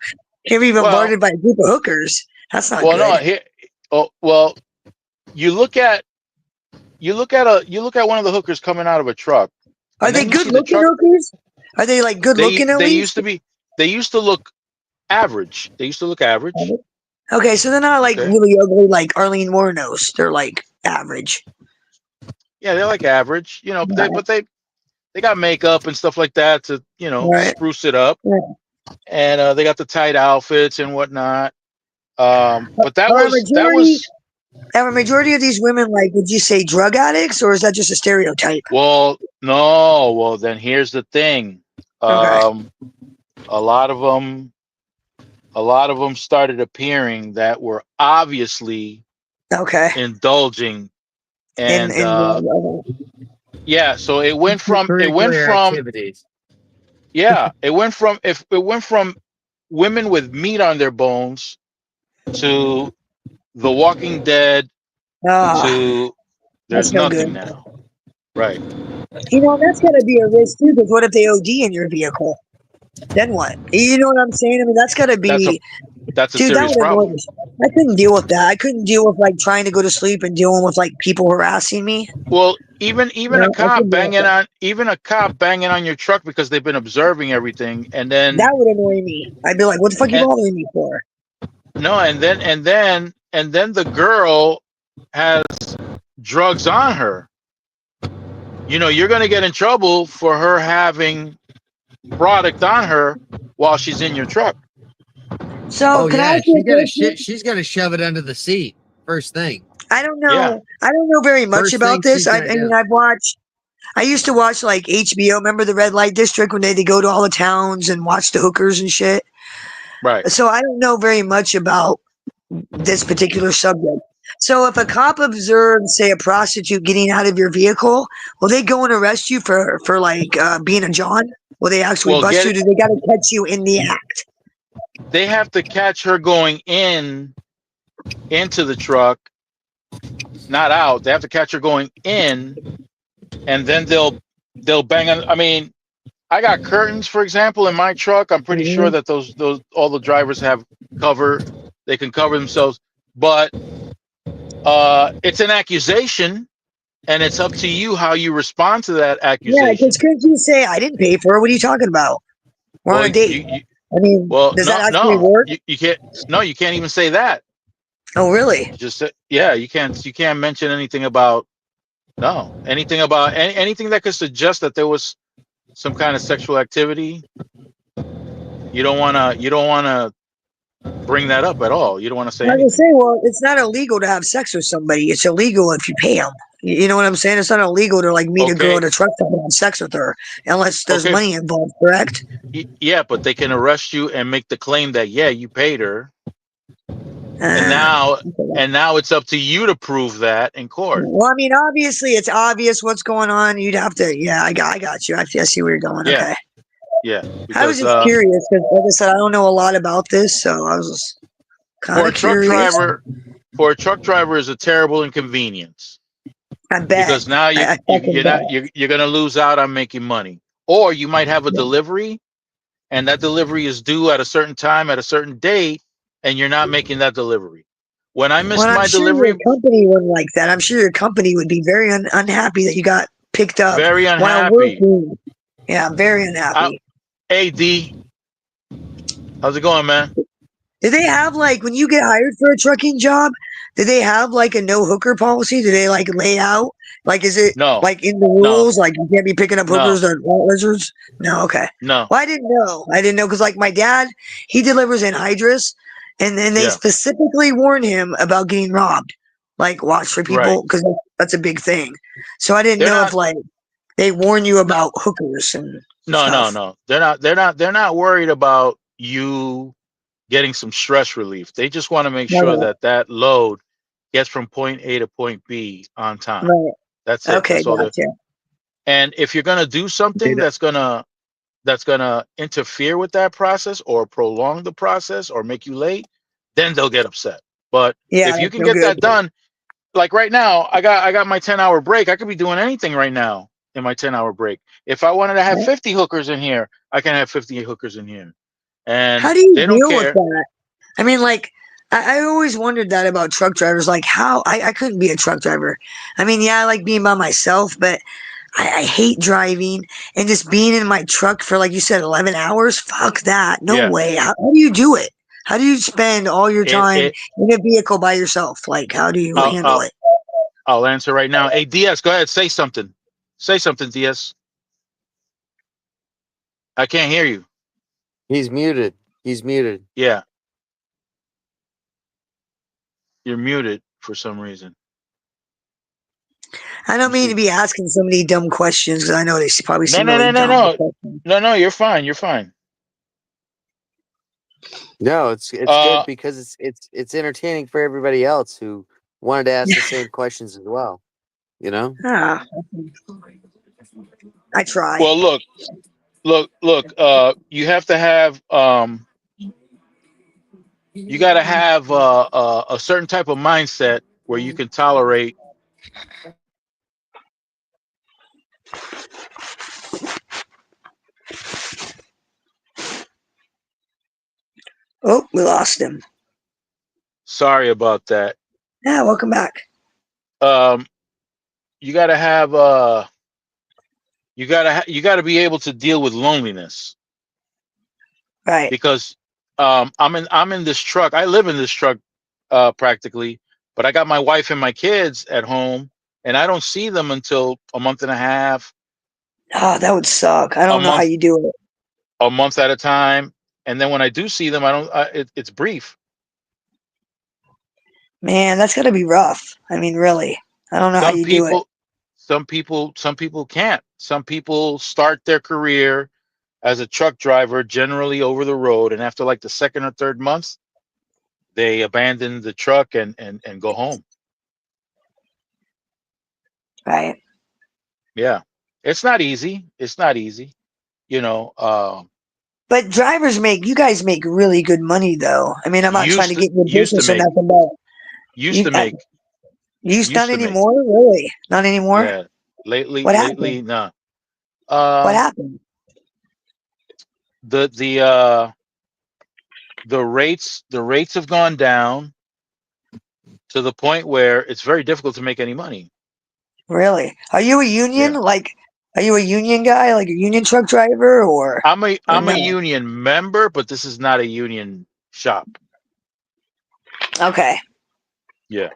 Speaker 4: Can't be
Speaker 1: Well,
Speaker 4: bombarded by a group of hookers. That's not
Speaker 1: well, no.
Speaker 4: good.
Speaker 1: Here, oh, well, you look at you look at one of the hookers coming out of a truck,
Speaker 4: Are
Speaker 1: and
Speaker 4: they
Speaker 1: then you
Speaker 4: good
Speaker 1: see the
Speaker 4: looking
Speaker 1: truck.
Speaker 4: hookers? Are they like good looking at
Speaker 1: They used
Speaker 4: least?
Speaker 1: to be. They used to look average. They used to look average.
Speaker 4: Okay, so they're not like
Speaker 1: Okay.
Speaker 4: really ugly like Arlene Warnos. They're like average.
Speaker 1: Yeah, they're like average.
Speaker 4: Right.
Speaker 1: But they got makeup and stuff like that to
Speaker 4: Right.
Speaker 1: spruce it up,
Speaker 4: Right.
Speaker 1: and they got the tight outfits and whatnot. But
Speaker 4: Are a majority
Speaker 1: that was
Speaker 4: are a majority of these women like would you say drug addicts or is that just a stereotype?
Speaker 1: well, no, well then here's the thing.
Speaker 4: Okay.
Speaker 1: A lot of them, started appearing that were obviously
Speaker 4: Okay.
Speaker 1: indulging, and
Speaker 4: In
Speaker 1: yeah, so it went
Speaker 2: Curricular
Speaker 1: from
Speaker 2: activities.
Speaker 1: yeah, it went from women with meat on their bones to The Walking Dead
Speaker 4: ah,
Speaker 1: to
Speaker 4: that's
Speaker 1: there's
Speaker 4: no
Speaker 1: nothing
Speaker 4: good.
Speaker 1: now. Right.
Speaker 4: That's gotta be a risk too, because what if they OD in your vehicle? Then what? You know what I'm saying? I mean, that's gotta
Speaker 1: That's a
Speaker 4: be,
Speaker 1: that's a
Speaker 4: dude, that
Speaker 1: serious
Speaker 4: would annoy
Speaker 1: problem.
Speaker 4: me. I couldn't deal with that. I couldn't deal with like trying to go to sleep and dealing with like people harassing me.
Speaker 1: Well, even a
Speaker 4: I
Speaker 1: cop
Speaker 4: couldn't deal with that.
Speaker 1: banging on your truck because they've been observing everything, and then
Speaker 4: That would annoy me. I'd be like, what the fuck you
Speaker 1: and
Speaker 4: bothering me for?
Speaker 1: no, and then the girl has drugs on her. You're going to get in trouble for her having product on her while she's in your truck.
Speaker 4: So
Speaker 2: Oh
Speaker 4: can I
Speaker 2: yeah,
Speaker 4: ask you a question?
Speaker 2: she's gonna shove it under the seat first thing.
Speaker 4: I don't
Speaker 1: Yeah,
Speaker 4: know. I don't know very much
Speaker 2: First thing
Speaker 4: about this.
Speaker 2: she's
Speaker 4: I
Speaker 2: gonna
Speaker 4: mean,
Speaker 2: do.
Speaker 4: I used to watch like HBO. Remember the Red Light District when they go to all the towns and watch the hookers and shit?
Speaker 1: right.
Speaker 4: So I don't know very much about this particular subject. So if a cop observes, say, a prostitute getting out of your vehicle, will they go and arrest you for like being a John? Will they actually
Speaker 1: Well,
Speaker 4: bust you? Do they got to catch you in the act?
Speaker 1: they have to catch her going into the truck, not out. They have to catch her going in, and then they'll bang on. I mean, I got curtains, for example, in my truck. I'm pretty sure
Speaker 4: Mhm.
Speaker 1: that those all the drivers have cover. They can cover themselves, but it's an accusation, and it's up to you how you respond to that
Speaker 4: Yeah, because
Speaker 1: accusation.
Speaker 4: couldn't you say I didn't pay for it? What are you talking about? We're on
Speaker 1: Well,
Speaker 4: a date.
Speaker 1: you
Speaker 4: I mean,
Speaker 1: well,
Speaker 4: does that
Speaker 1: no,
Speaker 4: actually
Speaker 1: no,
Speaker 4: work?
Speaker 1: you can't. No, you can't even say that.
Speaker 4: Oh, really?
Speaker 1: You just yeah, you can't mention anything about no anything about anything that could suggest that there was some kind of sexual activity. You don't wanna bring that up at all. You don't want to say
Speaker 4: I was
Speaker 1: anything.
Speaker 4: gonna say, well, it's not illegal to have sex with somebody. It's illegal if you pay them. You know what I'm saying? It's not illegal to like meet a girl
Speaker 1: Okay,
Speaker 4: at a truck stop and have sex with her, unless there's
Speaker 1: okay,
Speaker 4: money involved. Correct?
Speaker 1: yeah, but they can arrest you and make the claim that yeah, you paid her, and
Speaker 4: Uh,
Speaker 1: now it's up to you to prove that in court.
Speaker 4: well, I mean, obviously, it's obvious what's going on. You'd have to, yeah, I got you. I see where you're going.
Speaker 1: Yeah,
Speaker 4: Okay.
Speaker 1: yeah,
Speaker 4: I was
Speaker 1: because
Speaker 4: just curious because, like I said, I don't know a lot about this, so I was just kind
Speaker 1: for a
Speaker 4: of
Speaker 1: truck
Speaker 4: curious.
Speaker 1: driver, for a truck driver is a terrible inconvenience
Speaker 4: I bet.
Speaker 1: because now
Speaker 4: I fucking bet.
Speaker 1: you're gonna lose out on making money, or you might have a delivery, and that delivery is due at a certain time at a certain date, and you're not making that delivery. When I
Speaker 4: Well,
Speaker 1: missed
Speaker 4: I'm
Speaker 1: my
Speaker 4: sure your
Speaker 1: delivery,
Speaker 4: company wouldn't like that. I'm sure your company would be very unhappy that you got picked up
Speaker 1: very
Speaker 4: while
Speaker 1: unhappy.
Speaker 4: working. Yeah, very
Speaker 1: I,
Speaker 4: unhappy.
Speaker 1: AD, how's it going, man?
Speaker 4: Do they have like when you get hired for a trucking job? Do they have like a no hooker policy? Do they like lay out like is it
Speaker 1: No,
Speaker 4: like in the
Speaker 1: no,
Speaker 4: rules like you can't be picking up
Speaker 1: no,
Speaker 4: hookers or lizards? No, okay.
Speaker 1: no.
Speaker 4: Well, I didn't know. I didn't know because like my dad, he delivers in Hydrus, and then they
Speaker 1: Yeah,
Speaker 4: specifically warn him about getting robbed. Like watch for
Speaker 1: right.
Speaker 4: people because that's a big thing. So I didn't
Speaker 1: They're
Speaker 4: know if
Speaker 1: not.
Speaker 4: like they warn you
Speaker 1: No,
Speaker 4: about hookers and
Speaker 1: no, no,
Speaker 4: stuff.
Speaker 1: no. They're not worried about you getting some stress relief. They just want to make sure
Speaker 4: Okay.
Speaker 1: that that load gets from point A to point B on time.
Speaker 4: Right.
Speaker 1: That's it.
Speaker 4: Okay,
Speaker 1: That's all.
Speaker 4: gotcha.
Speaker 1: And if you're gonna do something
Speaker 2: Dude,
Speaker 1: that's gonna that's gonna interfere with that process or prolong the process or make you late, then they'll get upset. But
Speaker 4: Yeah,
Speaker 1: if you
Speaker 4: that's
Speaker 1: can
Speaker 4: no
Speaker 1: get
Speaker 4: good.
Speaker 1: that done, like right now, I got my 10-hour break. I could be doing anything right now in my 10-hour break. If I wanted to have
Speaker 4: Right?
Speaker 1: 50 hookers in here, I can have 50 hookers in here, and
Speaker 4: How do you
Speaker 1: they don't
Speaker 4: deal with
Speaker 1: care.
Speaker 4: that? I mean, like, I always wondered that about truck drivers. Like, how I couldn't be a truck driver. I mean, yeah, I like being by myself, but I hate driving and just being in my truck for, like you said, 11 hours. Fuck that. No
Speaker 1: Yeah,
Speaker 4: way. How do you do it? How do you spend all your
Speaker 1: it
Speaker 4: time
Speaker 1: it.
Speaker 4: in a vehicle by yourself? Like, how do you
Speaker 1: I'll
Speaker 4: handle
Speaker 1: I'll
Speaker 4: it?
Speaker 1: I'll answer right now. Hey, DS, go ahead, say something. Say something, DS. I can't hear you.
Speaker 2: He's muted. He's muted.
Speaker 1: Yeah, you're muted for some reason.
Speaker 4: I don't
Speaker 1: You
Speaker 4: mean to
Speaker 1: see?
Speaker 4: be asking so many dumb questions because I know they probably
Speaker 1: No,
Speaker 4: seem
Speaker 1: no,
Speaker 4: really
Speaker 1: no, no,
Speaker 4: dumb.
Speaker 1: no, no, no. You're fine. You're fine.
Speaker 2: No, it's good
Speaker 1: Uh,
Speaker 2: because it's entertaining for everybody else who wanted to ask the same questions as well. You know.
Speaker 4: Ah, I try.
Speaker 1: well, look. You have to have you got to have a certain type of mindset where you can tolerate.
Speaker 4: Oh, we lost him.
Speaker 1: Sorry about that.
Speaker 4: Yeah, welcome back.
Speaker 1: Um, you got to have you got to be able to deal with loneliness
Speaker 4: Right.
Speaker 1: because I'm in this truck. I live in this truck practically, but I got my wife and my kids at home, and I don't see them until a month and a half,
Speaker 4: Oh, that would suck. I
Speaker 1: a
Speaker 4: don't know how
Speaker 1: month,
Speaker 4: you do it.
Speaker 1: a month at a time, and then when I do see them, I don't. It's brief.
Speaker 4: Man, that's got to be rough. I mean, really. I don't know how
Speaker 1: Some
Speaker 4: you do it.
Speaker 1: people, some people can't. Some people start their career as a truck driver, generally over the road, and after like the second or third month, they abandon the truck and go home.
Speaker 4: Right.
Speaker 1: Yeah, it's not easy. It's not easy. You know,
Speaker 4: But you guys make really good money, though. I mean, I'm not trying
Speaker 1: used
Speaker 4: to
Speaker 1: to
Speaker 4: get your
Speaker 1: used to
Speaker 4: business or
Speaker 1: make
Speaker 4: nothing, but
Speaker 1: used
Speaker 4: you,
Speaker 1: to make
Speaker 4: not
Speaker 1: used to make.
Speaker 4: anymore? Really? Not anymore?
Speaker 1: Yeah, lately,
Speaker 4: What happened?
Speaker 1: lately, nah.
Speaker 4: What
Speaker 1: Um,
Speaker 4: happened?
Speaker 1: the the uh the rates have gone down to the point where it's very difficult to make any money.
Speaker 4: Really? Are you a union?
Speaker 1: Yeah,
Speaker 4: Like, are you a union guy, like a union truck driver, or
Speaker 1: I'm a
Speaker 4: no?
Speaker 1: union member, but this is not a union shop.
Speaker 4: Okay.
Speaker 1: Yeah,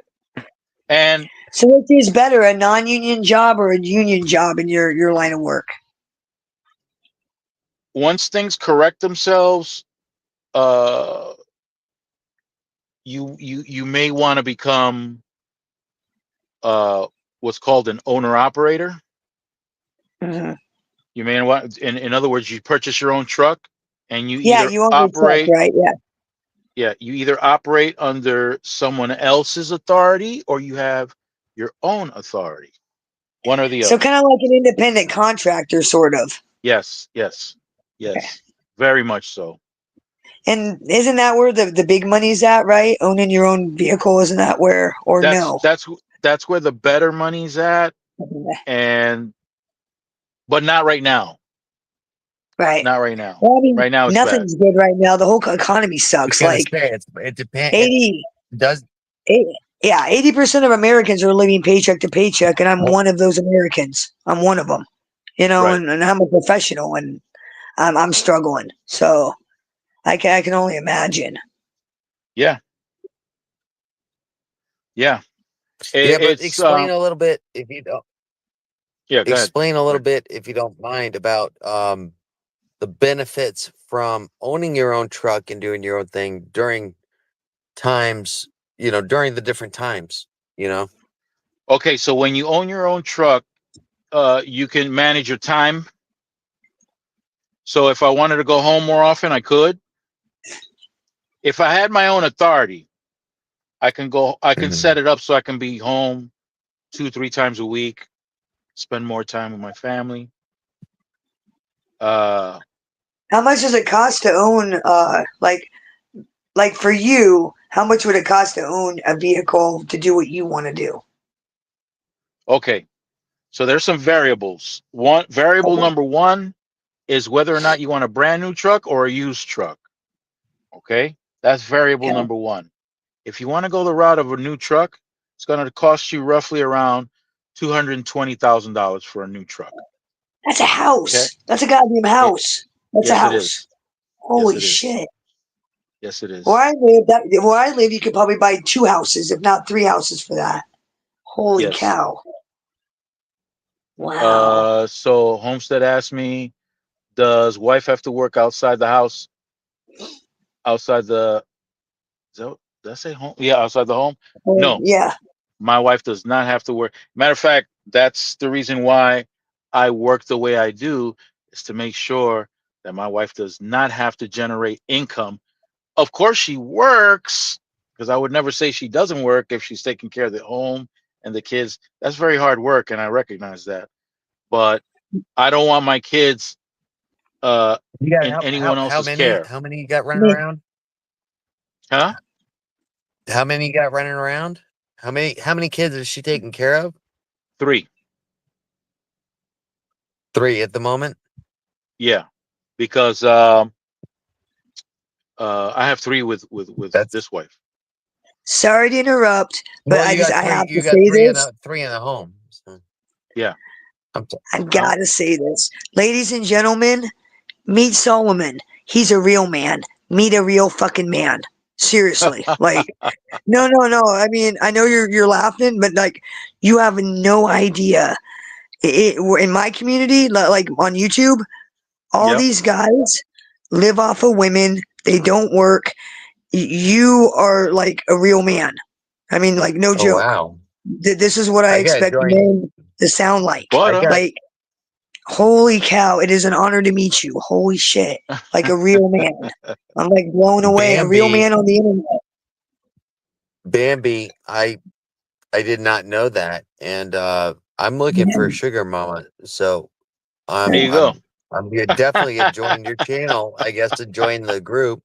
Speaker 1: and
Speaker 4: So which is better, a non-union job or a union job in your line of work?
Speaker 1: once things correct themselves, uh, you may want to become uh what's called an owner operator.
Speaker 4: Hmm.
Speaker 1: You may want, in other words, you purchase your own truck and you
Speaker 4: Yeah,
Speaker 1: either
Speaker 4: you own your truck,
Speaker 1: operate.
Speaker 4: right? Yeah.
Speaker 1: Yeah, you either operate under someone else's authority or you have your own authority. One or the
Speaker 4: So
Speaker 1: other.
Speaker 4: kind of like an independent contractor, sort of.
Speaker 1: Yes, yes,
Speaker 4: Okay.
Speaker 1: yes. Very much so.
Speaker 4: And isn't that where the big money's at, right? Owning your own vehicle, isn't that where, or
Speaker 1: That's
Speaker 4: no?
Speaker 1: that's that's where the better money's at, and but not right now.
Speaker 4: Right.
Speaker 1: Not right now.
Speaker 4: Well, I mean,
Speaker 1: Right now it's bad.
Speaker 4: nothing's good right now. The whole economy
Speaker 2: I was
Speaker 4: sucks.
Speaker 2: gonna
Speaker 4: Like
Speaker 2: say it depends. It
Speaker 4: 80,
Speaker 2: does.
Speaker 4: eight, yeah, 80% of Americans are living paycheck to paycheck, and I'm one of those Americans. I'm one of them,
Speaker 1: Right.
Speaker 4: and I'm a professional, and I'm struggling. So I can only imagine.
Speaker 1: Yeah. Yeah.
Speaker 2: Yeah, but
Speaker 1: It's
Speaker 2: explain a little bit if you don't.
Speaker 1: yeah, go ahead.
Speaker 2: Explain a
Speaker 1: Go
Speaker 2: little
Speaker 1: ahead.
Speaker 2: bit if you don't mind about the benefits from owning your own truck and doing your own thing during times, during the different times, you know.
Speaker 1: Okay, so when you own your own truck, you can manage your time. So if I wanted to go home more often, I could. If I had my own authority, I can
Speaker 2: Mhm.
Speaker 1: set it up so I can be home 2, 3 times a week, spend more time with my family. Uh,
Speaker 4: How much does it cost to own? Like for you, how much would it cost to own a vehicle to do what you want to do?
Speaker 1: Okay, so there's some variables. One variable
Speaker 4: Okay.
Speaker 1: number one is whether or not you want a brand new truck or a used truck. Okay, that's variable
Speaker 4: Okay.
Speaker 1: number one. If you want to go the route of a new truck, it's going to cost you roughly around $220,000 for a new truck.
Speaker 4: That's a
Speaker 1: Okay,
Speaker 4: house. That's a goddamn
Speaker 1: it,
Speaker 4: house. That's a
Speaker 1: yes, it
Speaker 4: house.
Speaker 1: is. Yes,
Speaker 4: Holy
Speaker 1: it is.
Speaker 4: shit.
Speaker 1: Yes, it
Speaker 4: Where
Speaker 1: is.
Speaker 4: I live, you could probably buy 2 houses, if not 3 houses for that. Holy
Speaker 1: Yes.
Speaker 4: cow. Wow.
Speaker 1: So Homestead asked me, does wife have to work outside the house? Outside the, did I say home? Yeah, outside the home. No,
Speaker 4: Yeah.
Speaker 1: my wife does not have to work. Matter of fact, that's the reason why I work the way I do, is to make sure that my wife does not have to generate income. Of course, she works, because I would never say she doesn't work if she's taking care of the home and the kids. That's very hard work, and I recognize that. But I don't want my kids
Speaker 2: You got
Speaker 1: in anyone
Speaker 2: how
Speaker 1: else's
Speaker 2: many
Speaker 1: care.
Speaker 2: you got
Speaker 4: I
Speaker 2: running
Speaker 4: mean,
Speaker 2: around?
Speaker 1: Huh?
Speaker 2: How many you got running around? How many kids is she taking care of?
Speaker 1: 3.
Speaker 2: 3 at the moment.
Speaker 1: Yeah, because I have 3 with
Speaker 2: That's
Speaker 1: this wife.
Speaker 4: sorry to interrupt, but
Speaker 2: well, you got
Speaker 4: I
Speaker 2: 3.
Speaker 4: have to
Speaker 2: You got
Speaker 4: say
Speaker 2: 3 in
Speaker 4: this.
Speaker 2: the home. So
Speaker 1: Yeah.
Speaker 2: I'm t-
Speaker 4: I
Speaker 1: No.
Speaker 4: gotta say this. Ladies and gentlemen, meet Solomon. He's a real man. Meet a real fucking man. Seriously. Like, no. I mean, I know you're laughing, but like, you have no idea. In my community, like on YouTube, all
Speaker 1: Yep.
Speaker 4: these guys live off of women. They don't work. You are like a real man. I mean, like, no
Speaker 2: oh
Speaker 4: joke.
Speaker 2: wow.
Speaker 4: This is what I
Speaker 2: I gotta
Speaker 4: expect
Speaker 2: join.
Speaker 4: men to sound like.
Speaker 2: I
Speaker 1: Butter.
Speaker 2: got
Speaker 4: Like, holy cow, it is an honor to meet you. Holy shit. Like a real man. I'm like blown away. A real
Speaker 2: Bambi.
Speaker 4: man on the internet.
Speaker 2: Bambi. I did not know that, and I'm looking for a
Speaker 4: Yeah.
Speaker 2: sugar mama. So
Speaker 1: There
Speaker 2: I'm
Speaker 1: you go.
Speaker 2: I'm definitely gonna join your channel. I guess to join the group.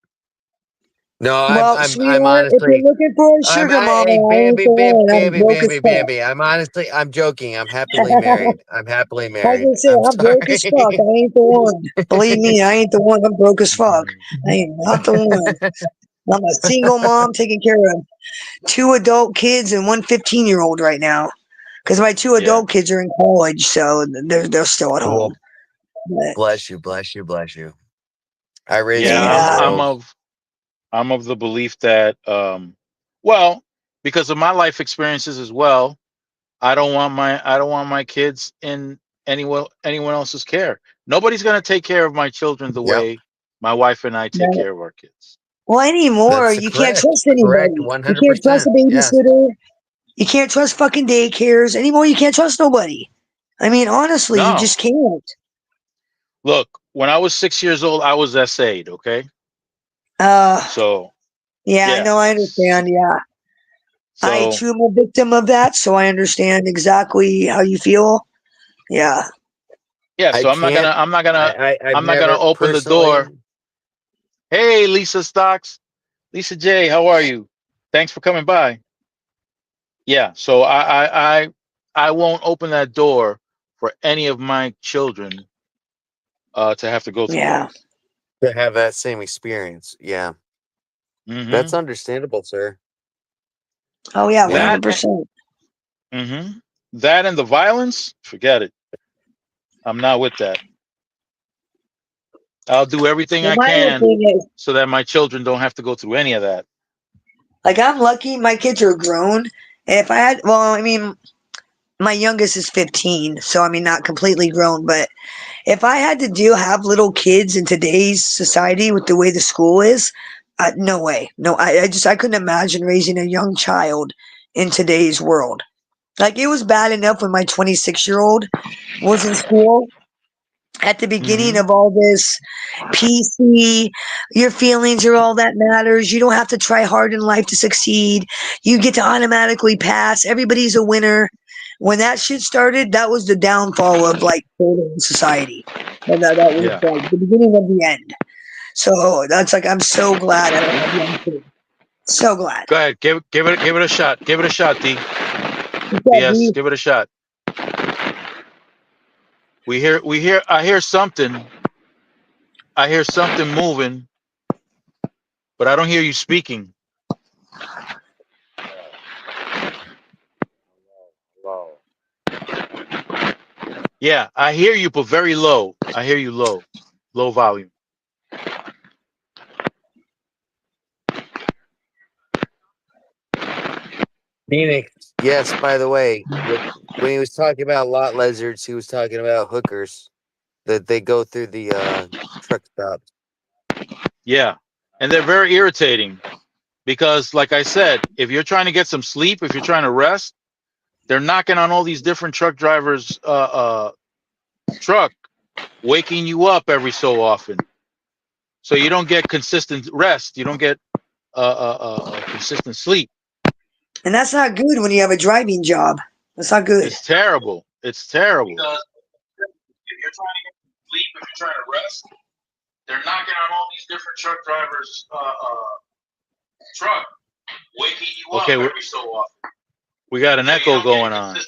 Speaker 2: No,
Speaker 4: Well,
Speaker 2: I'm
Speaker 4: sweetheart, if you're
Speaker 2: honestly
Speaker 4: looking for a sugar mama,
Speaker 2: hey
Speaker 4: I ain't
Speaker 2: Bambi,
Speaker 4: the one. I'm broke as fuck.
Speaker 2: Bambi. I'm joking. I'm happily married. I'm happily
Speaker 4: I
Speaker 2: married.
Speaker 4: just say
Speaker 2: I'm
Speaker 4: I'm broke as fuck.
Speaker 2: sorry.
Speaker 4: I ain't the one. Believe me, I ain't the one. I'm broke as fuck. I ain't not the one. I'm a single mom taking care of 2 adult kids and one 15-year-old right now. Because my two
Speaker 1: Yeah.
Speaker 4: adult kids are in college, so they're still at home.
Speaker 2: Well,
Speaker 4: But
Speaker 2: bless you, bless you, bless you. I raised
Speaker 1: Yeah,
Speaker 2: 3
Speaker 4: yeah,
Speaker 2: girls.
Speaker 1: I'm of the belief that well, because of my life experiences as well, I don't want my kids in anyone else's care. Nobody's going to take care of my children the
Speaker 2: Yep,
Speaker 1: way my wife and I take
Speaker 4: but,
Speaker 1: care of our kids.
Speaker 4: well, anymore,
Speaker 2: that's
Speaker 4: you can't
Speaker 2: correct.
Speaker 4: trust
Speaker 2: Correct,
Speaker 4: anybody. You can't trust
Speaker 2: 100%.
Speaker 4: a
Speaker 2: Yes.
Speaker 4: babysitter. You can't trust fucking daycares anymore. You can't trust nobody. I mean, honestly, you
Speaker 1: No.
Speaker 4: just can't.
Speaker 1: Look, when I was 6 years old, I was essayed, okay?
Speaker 4: Uh,
Speaker 1: So,
Speaker 4: yeah, I
Speaker 1: yeah.
Speaker 4: know. I understand. Yeah, I
Speaker 1: So,
Speaker 4: too am a victim of that, so I understand exactly how you feel. Yeah.
Speaker 1: yeah,
Speaker 2: I
Speaker 1: so
Speaker 2: can't. I've
Speaker 1: I'm not going to
Speaker 2: never
Speaker 1: open the door.
Speaker 2: personally.
Speaker 1: Hey, Lisa Stocks. Lisa J, how are you? Thanks for coming by. Yeah, so I won't open that door for any of my children to have to go through that.
Speaker 4: Yeah.
Speaker 2: To have that same experience. Yeah, that's
Speaker 1: Hmm.
Speaker 2: understandable, sir.
Speaker 4: Oh yeah, one
Speaker 2: Yeah.
Speaker 1: That
Speaker 4: hundred percent.
Speaker 1: hmm that and the violence, forget it. I'm not with that. I'll do everything
Speaker 4: Well,
Speaker 1: I
Speaker 4: my whole
Speaker 1: can
Speaker 4: thing is,
Speaker 1: so that my children don't have to go through any of that.
Speaker 4: like, I'm lucky. My kids are grown. If I had, well, I mean, my youngest is 15, so I mean, not completely grown, but if I had to have little kids in today's society with the way the school is, no way. No, I couldn't imagine raising a young child in today's world. Like, it was bad enough when my 26-year-old was in school at the beginning
Speaker 1: Hmm.
Speaker 4: of all this PC. Your feelings are all that matters. You don't have to try hard in life to succeed. You get to automatically pass. Everybody's a winner. When that shit started, that was the downfall of like society. And that was
Speaker 1: Yeah.
Speaker 4: like the beginning of the end. So that's like I'm so glad I don't have young kids. So glad.
Speaker 1: Go ahead, give it a shot. Give it a shot, D.
Speaker 4: What's up,
Speaker 1: BS,
Speaker 4: D?
Speaker 1: give it a shot. I hear something. I hear something moving, but I don't hear you speaking.
Speaker 5: Hello.
Speaker 1: Yeah, I hear you, but very low. I hear you low volume.
Speaker 2: Phoenix. Yes, by the way, when he was talking about lot lizards, he was talking about hookers that they go through the truck stops.
Speaker 1: Yeah, and they're very irritating because, like I said, if you're trying to get some sleep, if you're trying to rest, they're knocking on all these different truck drivers' truck, waking you up every so often, so you don't get consistent rest. You don't get consistent sleep.
Speaker 4: And that's not good when you have a driving job. That's not good.
Speaker 1: It's terrible. It's terrible. Because if you're trying to get sleep, if you're trying to rest, they're knocking on all these different truck drivers' truck, waking you up every so often. We got an echo going on.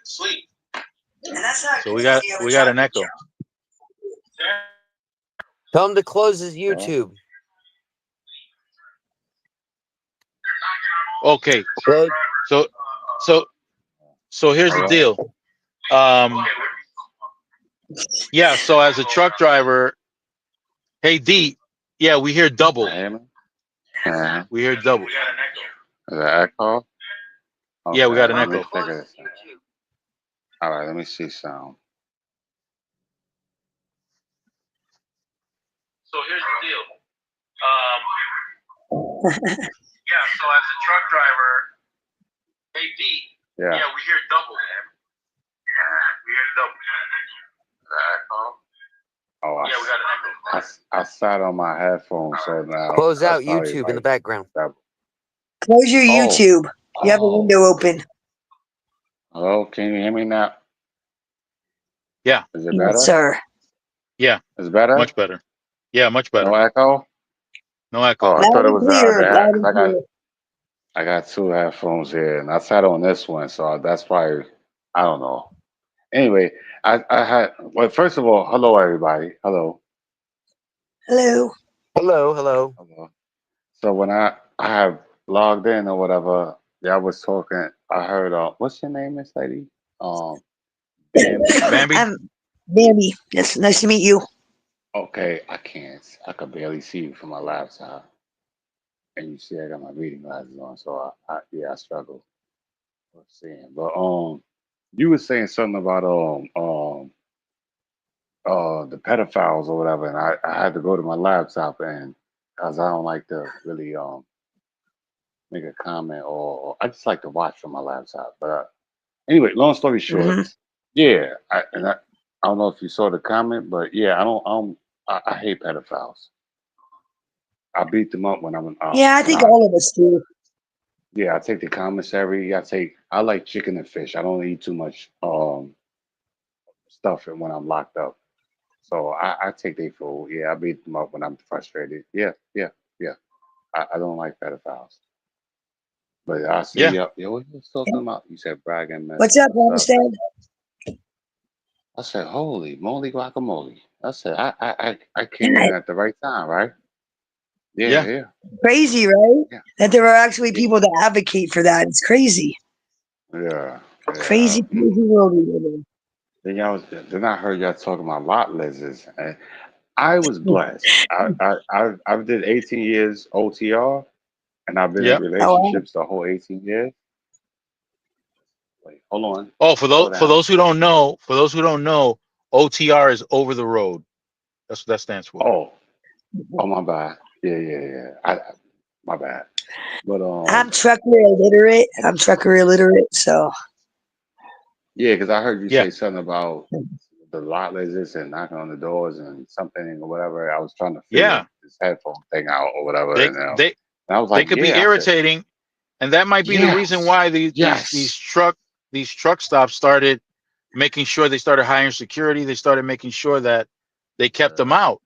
Speaker 1: Sleep.
Speaker 4: And that's not
Speaker 1: So
Speaker 4: good
Speaker 1: we
Speaker 4: when
Speaker 1: got
Speaker 4: you have a
Speaker 1: an
Speaker 4: driving
Speaker 1: echo.
Speaker 4: job.
Speaker 2: Tell him to close his YouTube.
Speaker 1: Okay.
Speaker 2: Close.
Speaker 1: So here's the deal. Yeah. So as a truck driver, hey D, yeah, we hear double. We hear double.
Speaker 5: Is it echo? Okay,
Speaker 1: Yeah, we got an
Speaker 5: let me
Speaker 1: echo.
Speaker 5: figure this out. All right, let me see sound.
Speaker 1: So here's the deal. Yeah. So as a truck driver, hey D,
Speaker 5: Yeah.
Speaker 1: yeah, we hear double. We hear double. Is that echo?
Speaker 5: Oh,
Speaker 1: Yeah, we got an echo.
Speaker 5: I sat on my headphones, so now
Speaker 2: Close out
Speaker 5: that's probably
Speaker 2: YouTube in the
Speaker 5: like
Speaker 2: background.
Speaker 5: double.
Speaker 4: Close your YouTube. You have a
Speaker 5: Oh.
Speaker 4: window open.
Speaker 5: Hello, can you hear me now?
Speaker 1: Yeah.
Speaker 5: Is it better?
Speaker 4: Yes, sir.
Speaker 1: Yeah.
Speaker 5: Is it better?
Speaker 1: Much better. Yeah, much better.
Speaker 5: No echo?
Speaker 1: No echo.
Speaker 5: Oh, I
Speaker 4: Loud
Speaker 5: thought it
Speaker 4: and
Speaker 5: was
Speaker 4: clear.
Speaker 5: bad.
Speaker 4: Loud and
Speaker 5: 'Cause
Speaker 4: clear.
Speaker 5: I got two headphones here, and I sat on this one, so that's probably, I don't know. Anyway, I had, well, first of all, hello, everybody. Hello.
Speaker 4: Hello.
Speaker 2: Hello, hello.
Speaker 5: Hello. So when I have logged in or whatever, yeah, I was talking, I heard, what's your name, Miss Lady? Bambi?
Speaker 1: Bambi?
Speaker 4: I'm Bambi. Yes, nice to meet you.
Speaker 5: Okay, I can't. I could barely see you from my laptop. And you see I got my reading glasses on, so I struggle with seeing. But you were saying something about the pedophiles or whatever, and I had to go to my laptop, and because I don't like to really make a comment, or I just like to watch from my laptop. But anyway, long story short,
Speaker 4: hmm
Speaker 5: yeah, I don't know if you saw the comment, but yeah, I hate pedophiles. I beat them up when I'm
Speaker 4: Yeah, I
Speaker 5: when
Speaker 4: think
Speaker 5: I
Speaker 4: all of us do.
Speaker 5: yeah, I take the commissary. I like chicken and fish. I don't eat too much stuff when I'm locked up. So I take their food. Yeah, I beat them up when I'm frustrated. Yeah, yeah, yeah. I don't like pedophiles. But I see
Speaker 1: Yeah.
Speaker 5: what you was talking about? You said bragging mess.
Speaker 4: What's up,
Speaker 5: What's up?
Speaker 4: Homestead?
Speaker 5: I said, holy moly guacamole. I said, I came in at the right time, right? Yeah,
Speaker 1: Yeah.
Speaker 5: yeah,
Speaker 4: Crazy, right?
Speaker 5: yeah,
Speaker 4: That there are actually
Speaker 5: yeah,
Speaker 4: people that advocate for that. It's crazy.
Speaker 5: yeah, yeah.
Speaker 4: Crazy, crazy world we live in.
Speaker 5: Then I heard y'all talking about lot lizards. And I was blessed. I did 18 years OTR, and I've been in
Speaker 1: Yeah.
Speaker 4: Oh, wow.
Speaker 5: relationships the whole 18 years. Wait, hold on.
Speaker 1: Oh,
Speaker 5: Slow
Speaker 1: for
Speaker 5: down.
Speaker 1: those who don't know, OTR is over the road. That's what that stands for.
Speaker 5: Oh, my bad. Yeah, yeah, yeah. My bad. But
Speaker 4: I'm trucker illiterate. So
Speaker 5: yeah, because I heard you
Speaker 1: Yeah.
Speaker 5: say something about the lot lizards and knocking on the doors and something or whatever. I was trying to figure
Speaker 1: Yeah.
Speaker 5: this headphone thing out or whatever,
Speaker 1: They
Speaker 5: and
Speaker 1: they
Speaker 5: I was
Speaker 1: they
Speaker 5: like,
Speaker 1: could be
Speaker 5: yeah. I said,
Speaker 1: irritating, and that might be the reason
Speaker 5: yes,
Speaker 1: why
Speaker 5: yes.
Speaker 1: these truck stops started making sure they started hiring security. They started making sure that they kept them out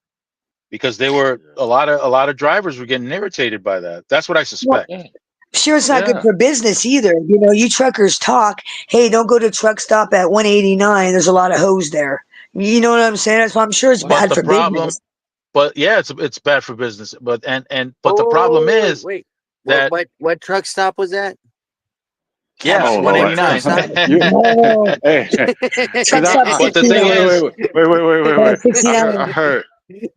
Speaker 1: because they were a lot of drivers were getting irritated by that. That's what I
Speaker 4: Well,
Speaker 1: suspect.
Speaker 5: Yeah,
Speaker 4: sure, it's not good
Speaker 5: yeah.
Speaker 4: for business either. You know, you truckers talk, hey, don't go to truck stop at 189. There's a lot of hoes there. You know what I'm saying? That's why I'm sure it's
Speaker 5: What?
Speaker 1: But
Speaker 4: bad
Speaker 1: the
Speaker 4: for
Speaker 1: problem,
Speaker 4: business.
Speaker 1: but yeah, it's bad for business. But but the problem
Speaker 2: Oh, wait,
Speaker 1: is
Speaker 2: wait.
Speaker 1: that
Speaker 2: What truck stop was that?
Speaker 1: yeah,
Speaker 5: Oh
Speaker 2: What
Speaker 5: Lord.
Speaker 2: truck
Speaker 1: 189.
Speaker 2: stop?
Speaker 5: You
Speaker 4: No,
Speaker 5: hey,
Speaker 4: truck
Speaker 5: cause
Speaker 4: stop
Speaker 1: But the
Speaker 5: wait,
Speaker 1: thing
Speaker 4: 69.
Speaker 5: wait, wait,
Speaker 1: is,
Speaker 5: wait, wait, wait, wait, wait, wait. I heard,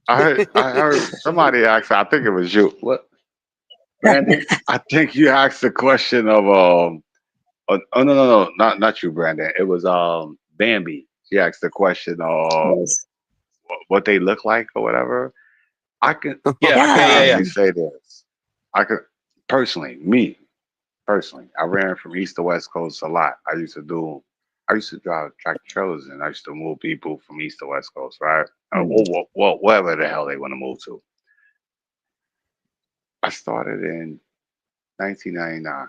Speaker 4: 69.
Speaker 5: I heard somebody ask. I think it was you. What, Brandon? I think you asked the question of oh no, not you, Brandon. It was Bambi. She asked the question of
Speaker 4: Yes.
Speaker 5: what they look like or whatever.
Speaker 1: yeah,
Speaker 5: I can
Speaker 1: yeah,
Speaker 4: Yeah.
Speaker 1: yeah, yeah.
Speaker 5: honestly say this. I could personally, me personally, I ran from East to West Coast a lot. I used to drive tractor trailers and I used to move people from East to West Coast, right?
Speaker 4: Mm.
Speaker 5: Wherever the hell they want to move to. I started in 1999,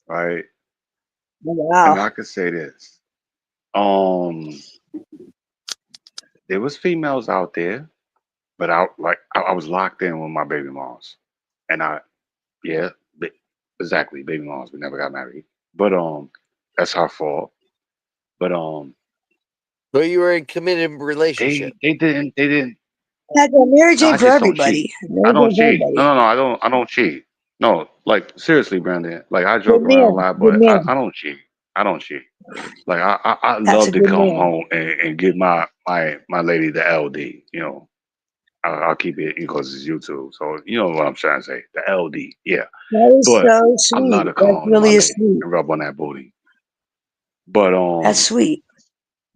Speaker 5: right? And
Speaker 4: Wow.
Speaker 5: I could say this. Um, there was females out there, but I was locked in with my baby moms. And yeah, ba- exactly, baby moms. We never got married. But that's our fault. But
Speaker 2: So you were in committed relationship.
Speaker 5: they didn't.
Speaker 4: That marriage
Speaker 5: No, I
Speaker 4: ain't for
Speaker 5: just don't cheat.
Speaker 4: everybody.
Speaker 5: I
Speaker 4: Marriage
Speaker 5: don't
Speaker 4: ain't for
Speaker 5: cheat.
Speaker 4: everybody.
Speaker 5: I don't cheat. No, like seriously, Brandon. Like I
Speaker 4: Good
Speaker 5: joke around a
Speaker 4: man.
Speaker 5: lot,
Speaker 4: Good
Speaker 5: but
Speaker 4: man.
Speaker 5: I don't cheat. I don't cheat. Like I
Speaker 4: That's
Speaker 5: love
Speaker 4: a
Speaker 5: to
Speaker 4: good
Speaker 5: come
Speaker 4: man.
Speaker 5: home and give my lady the LD. You know, I'll keep it because it's YouTube. So you know what I'm trying to say. The LD, yeah.
Speaker 4: That is
Speaker 5: But
Speaker 4: so
Speaker 5: I love
Speaker 4: sweet.
Speaker 5: to come
Speaker 4: That
Speaker 5: home to my
Speaker 4: really is
Speaker 5: lady
Speaker 4: sweet.
Speaker 5: and rub on that booty. But
Speaker 4: That's sweet.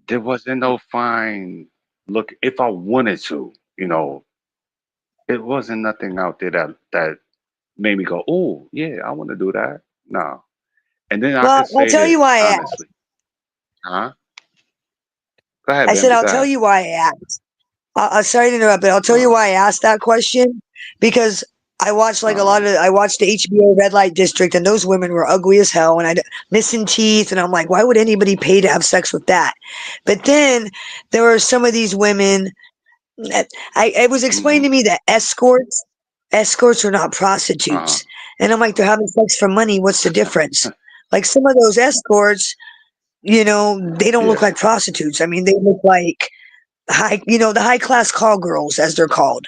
Speaker 5: there wasn't no fine look. If I wanted to, you know, it wasn't nothing out there that made me go, oh yeah, I want to do that. No. And then I
Speaker 4: Well,
Speaker 5: could
Speaker 4: I'll
Speaker 5: say
Speaker 4: tell you
Speaker 5: this
Speaker 4: why I asked.
Speaker 5: honestly. Huh? Go ahead,
Speaker 4: I said,
Speaker 5: Bambi.
Speaker 4: I'll
Speaker 5: Go
Speaker 4: tell
Speaker 5: ahead.
Speaker 4: you why I asked. I'm sorry to interrupt, but I'll tell you
Speaker 5: Uh,
Speaker 4: why I asked that question because I watched like a
Speaker 5: uh,
Speaker 4: lot of I watched the HBO Red Light District and those women were ugly as hell and missing teeth and I'm like, why would anybody pay to have sex with that? But then there were some of these women that it was explained
Speaker 5: mm-hmm,
Speaker 4: to me that escorts are not
Speaker 5: uh,
Speaker 4: prostitutes, and I'm like, they're having sex for money. What's the difference? Like some of those escorts, you know, they don't look
Speaker 5: yeah.
Speaker 4: like prostitutes. I mean, they look like the high class call girls as they're called.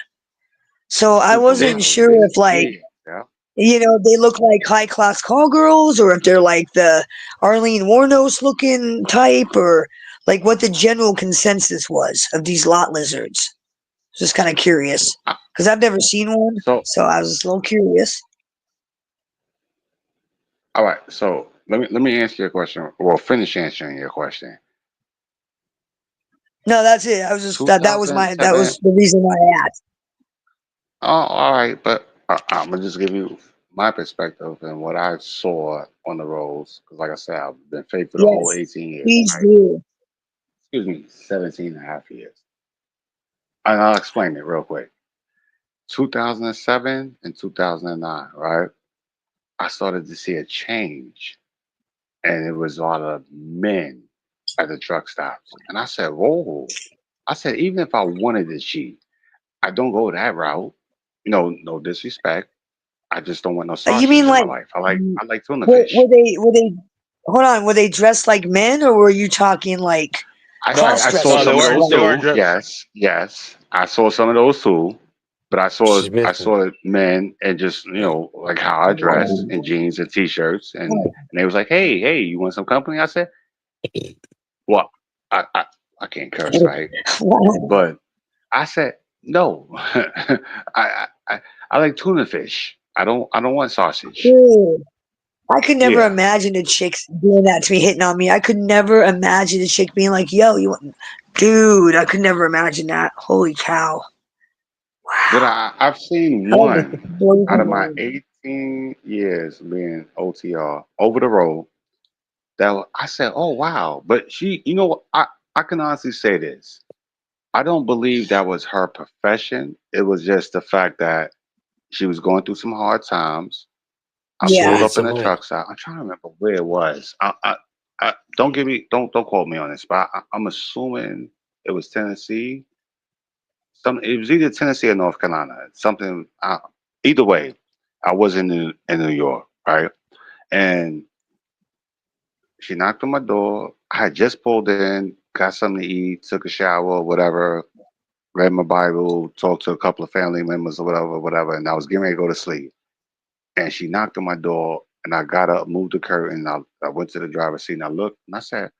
Speaker 4: So I wasn't sure if like,
Speaker 5: Yeah.
Speaker 4: they look like high class call girls or if they're like the Arlene Warnos looking type or like what the general consensus was of these lot lizards. Just kind of curious
Speaker 5: Uh,
Speaker 4: because I've never seen one,
Speaker 5: so,
Speaker 4: so I was a little curious.
Speaker 5: all right. So let me answer your question. Well, finish answering your question.
Speaker 4: No, that's it. I was just that
Speaker 5: 2007.
Speaker 4: was the reason why I asked.
Speaker 5: Oh, all right. But I'm gonna just give you my perspective and what I saw on the roads. Because, like I said, I've been faithful the whole
Speaker 4: Yes,
Speaker 5: 18 years.
Speaker 4: please
Speaker 5: Right?
Speaker 4: do.
Speaker 5: Excuse me, 17 and a half years. And I'll explain it real quick. 2007 and 2009, right? I started to see a change, and it was a lot of men at the truck stops. And I said, whoa. I said, even if I wanted to cheat, I don't go that route. No disrespect. I just don't want no
Speaker 4: You
Speaker 5: sausage
Speaker 4: mean
Speaker 5: in my
Speaker 4: like
Speaker 5: life.
Speaker 4: mm,
Speaker 5: I like tuna
Speaker 4: were
Speaker 5: fish.
Speaker 4: they hold on, were they dressed like men or were you talking like
Speaker 1: No,
Speaker 4: cross
Speaker 5: I saw
Speaker 1: no,
Speaker 4: dressers
Speaker 1: they
Speaker 5: some of
Speaker 4: as
Speaker 1: weren't.
Speaker 5: those
Speaker 1: They
Speaker 4: well?
Speaker 1: weren't
Speaker 5: too.
Speaker 1: dressed.
Speaker 5: Yes. I saw some of those too. But
Speaker 2: She's missing.
Speaker 5: saw men and just like how I dress in jeans and t-shirts and they was like, hey, you want some company? I said, well, I can't curse, right?
Speaker 4: Wow.
Speaker 5: But I said no. I like tuna fish. I don't want sausage.
Speaker 4: Dude, I could never
Speaker 5: Yeah.
Speaker 4: imagine a chick doing that to me, hitting on me. I could never imagine a chick being like, "Yo, you want?" Dude, I could never imagine that. Holy cow!
Speaker 5: But
Speaker 4: Wow,
Speaker 5: I've seen
Speaker 4: that would
Speaker 5: one
Speaker 4: blow
Speaker 5: out
Speaker 4: my
Speaker 5: of my
Speaker 4: mind.
Speaker 5: 18 years being OTR over the road I said, oh wow. But she, I can honestly say this. I don't believe that was her profession. It was just the fact that she was going through some hard times. I
Speaker 2: She
Speaker 5: pulled
Speaker 4: Yeah,
Speaker 2: needed
Speaker 5: up in
Speaker 2: some
Speaker 5: a
Speaker 2: money.
Speaker 5: truck stop. I'm trying to remember where it was. Don't quote me on this, but I'm assuming it was Tennessee. It was either Tennessee or North Carolina. Something. Either way, I was in New York, right? And she knocked on my door. I had just pulled in, got something to eat, took a shower, whatever. Read my Bible, talked to a couple of family members or whatever, whatever. And I was getting ready to go to sleep. And she knocked on my door, and I got up, moved the curtain. I went to the driver's seat, and I looked, and I said,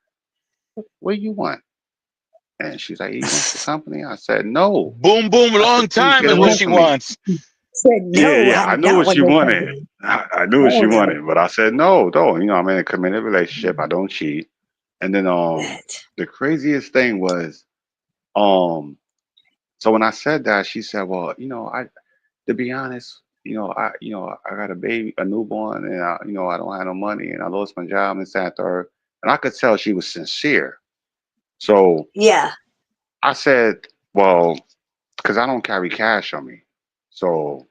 Speaker 5: "What do you want?" And she's like, "You want some company?" I said, "No."
Speaker 1: Boom, boom,
Speaker 5: I
Speaker 1: long
Speaker 5: said, "Please
Speaker 1: time
Speaker 5: get
Speaker 1: is what
Speaker 5: away
Speaker 1: she
Speaker 5: from me."
Speaker 1: wants.
Speaker 4: Said
Speaker 5: Yeah,
Speaker 4: no.
Speaker 5: yeah,
Speaker 4: I
Speaker 5: I
Speaker 4: do
Speaker 5: knew
Speaker 4: not
Speaker 5: what
Speaker 4: want
Speaker 5: she
Speaker 4: no
Speaker 5: wanted.
Speaker 4: company.
Speaker 5: I knew what she
Speaker 4: Hell no.
Speaker 5: wanted, but I said, "No, don't." I'm in a committed relationship. I don't cheat. And then
Speaker 4: That.
Speaker 5: the craziest thing was um so when I said that, she said, "Well, I to be honest, I got a baby, a newborn, and I don't have no money, and I lost my job and that third." And I could tell she was sincere. So
Speaker 4: Yeah.
Speaker 5: I said, "Well, because I don't carry cash on me." So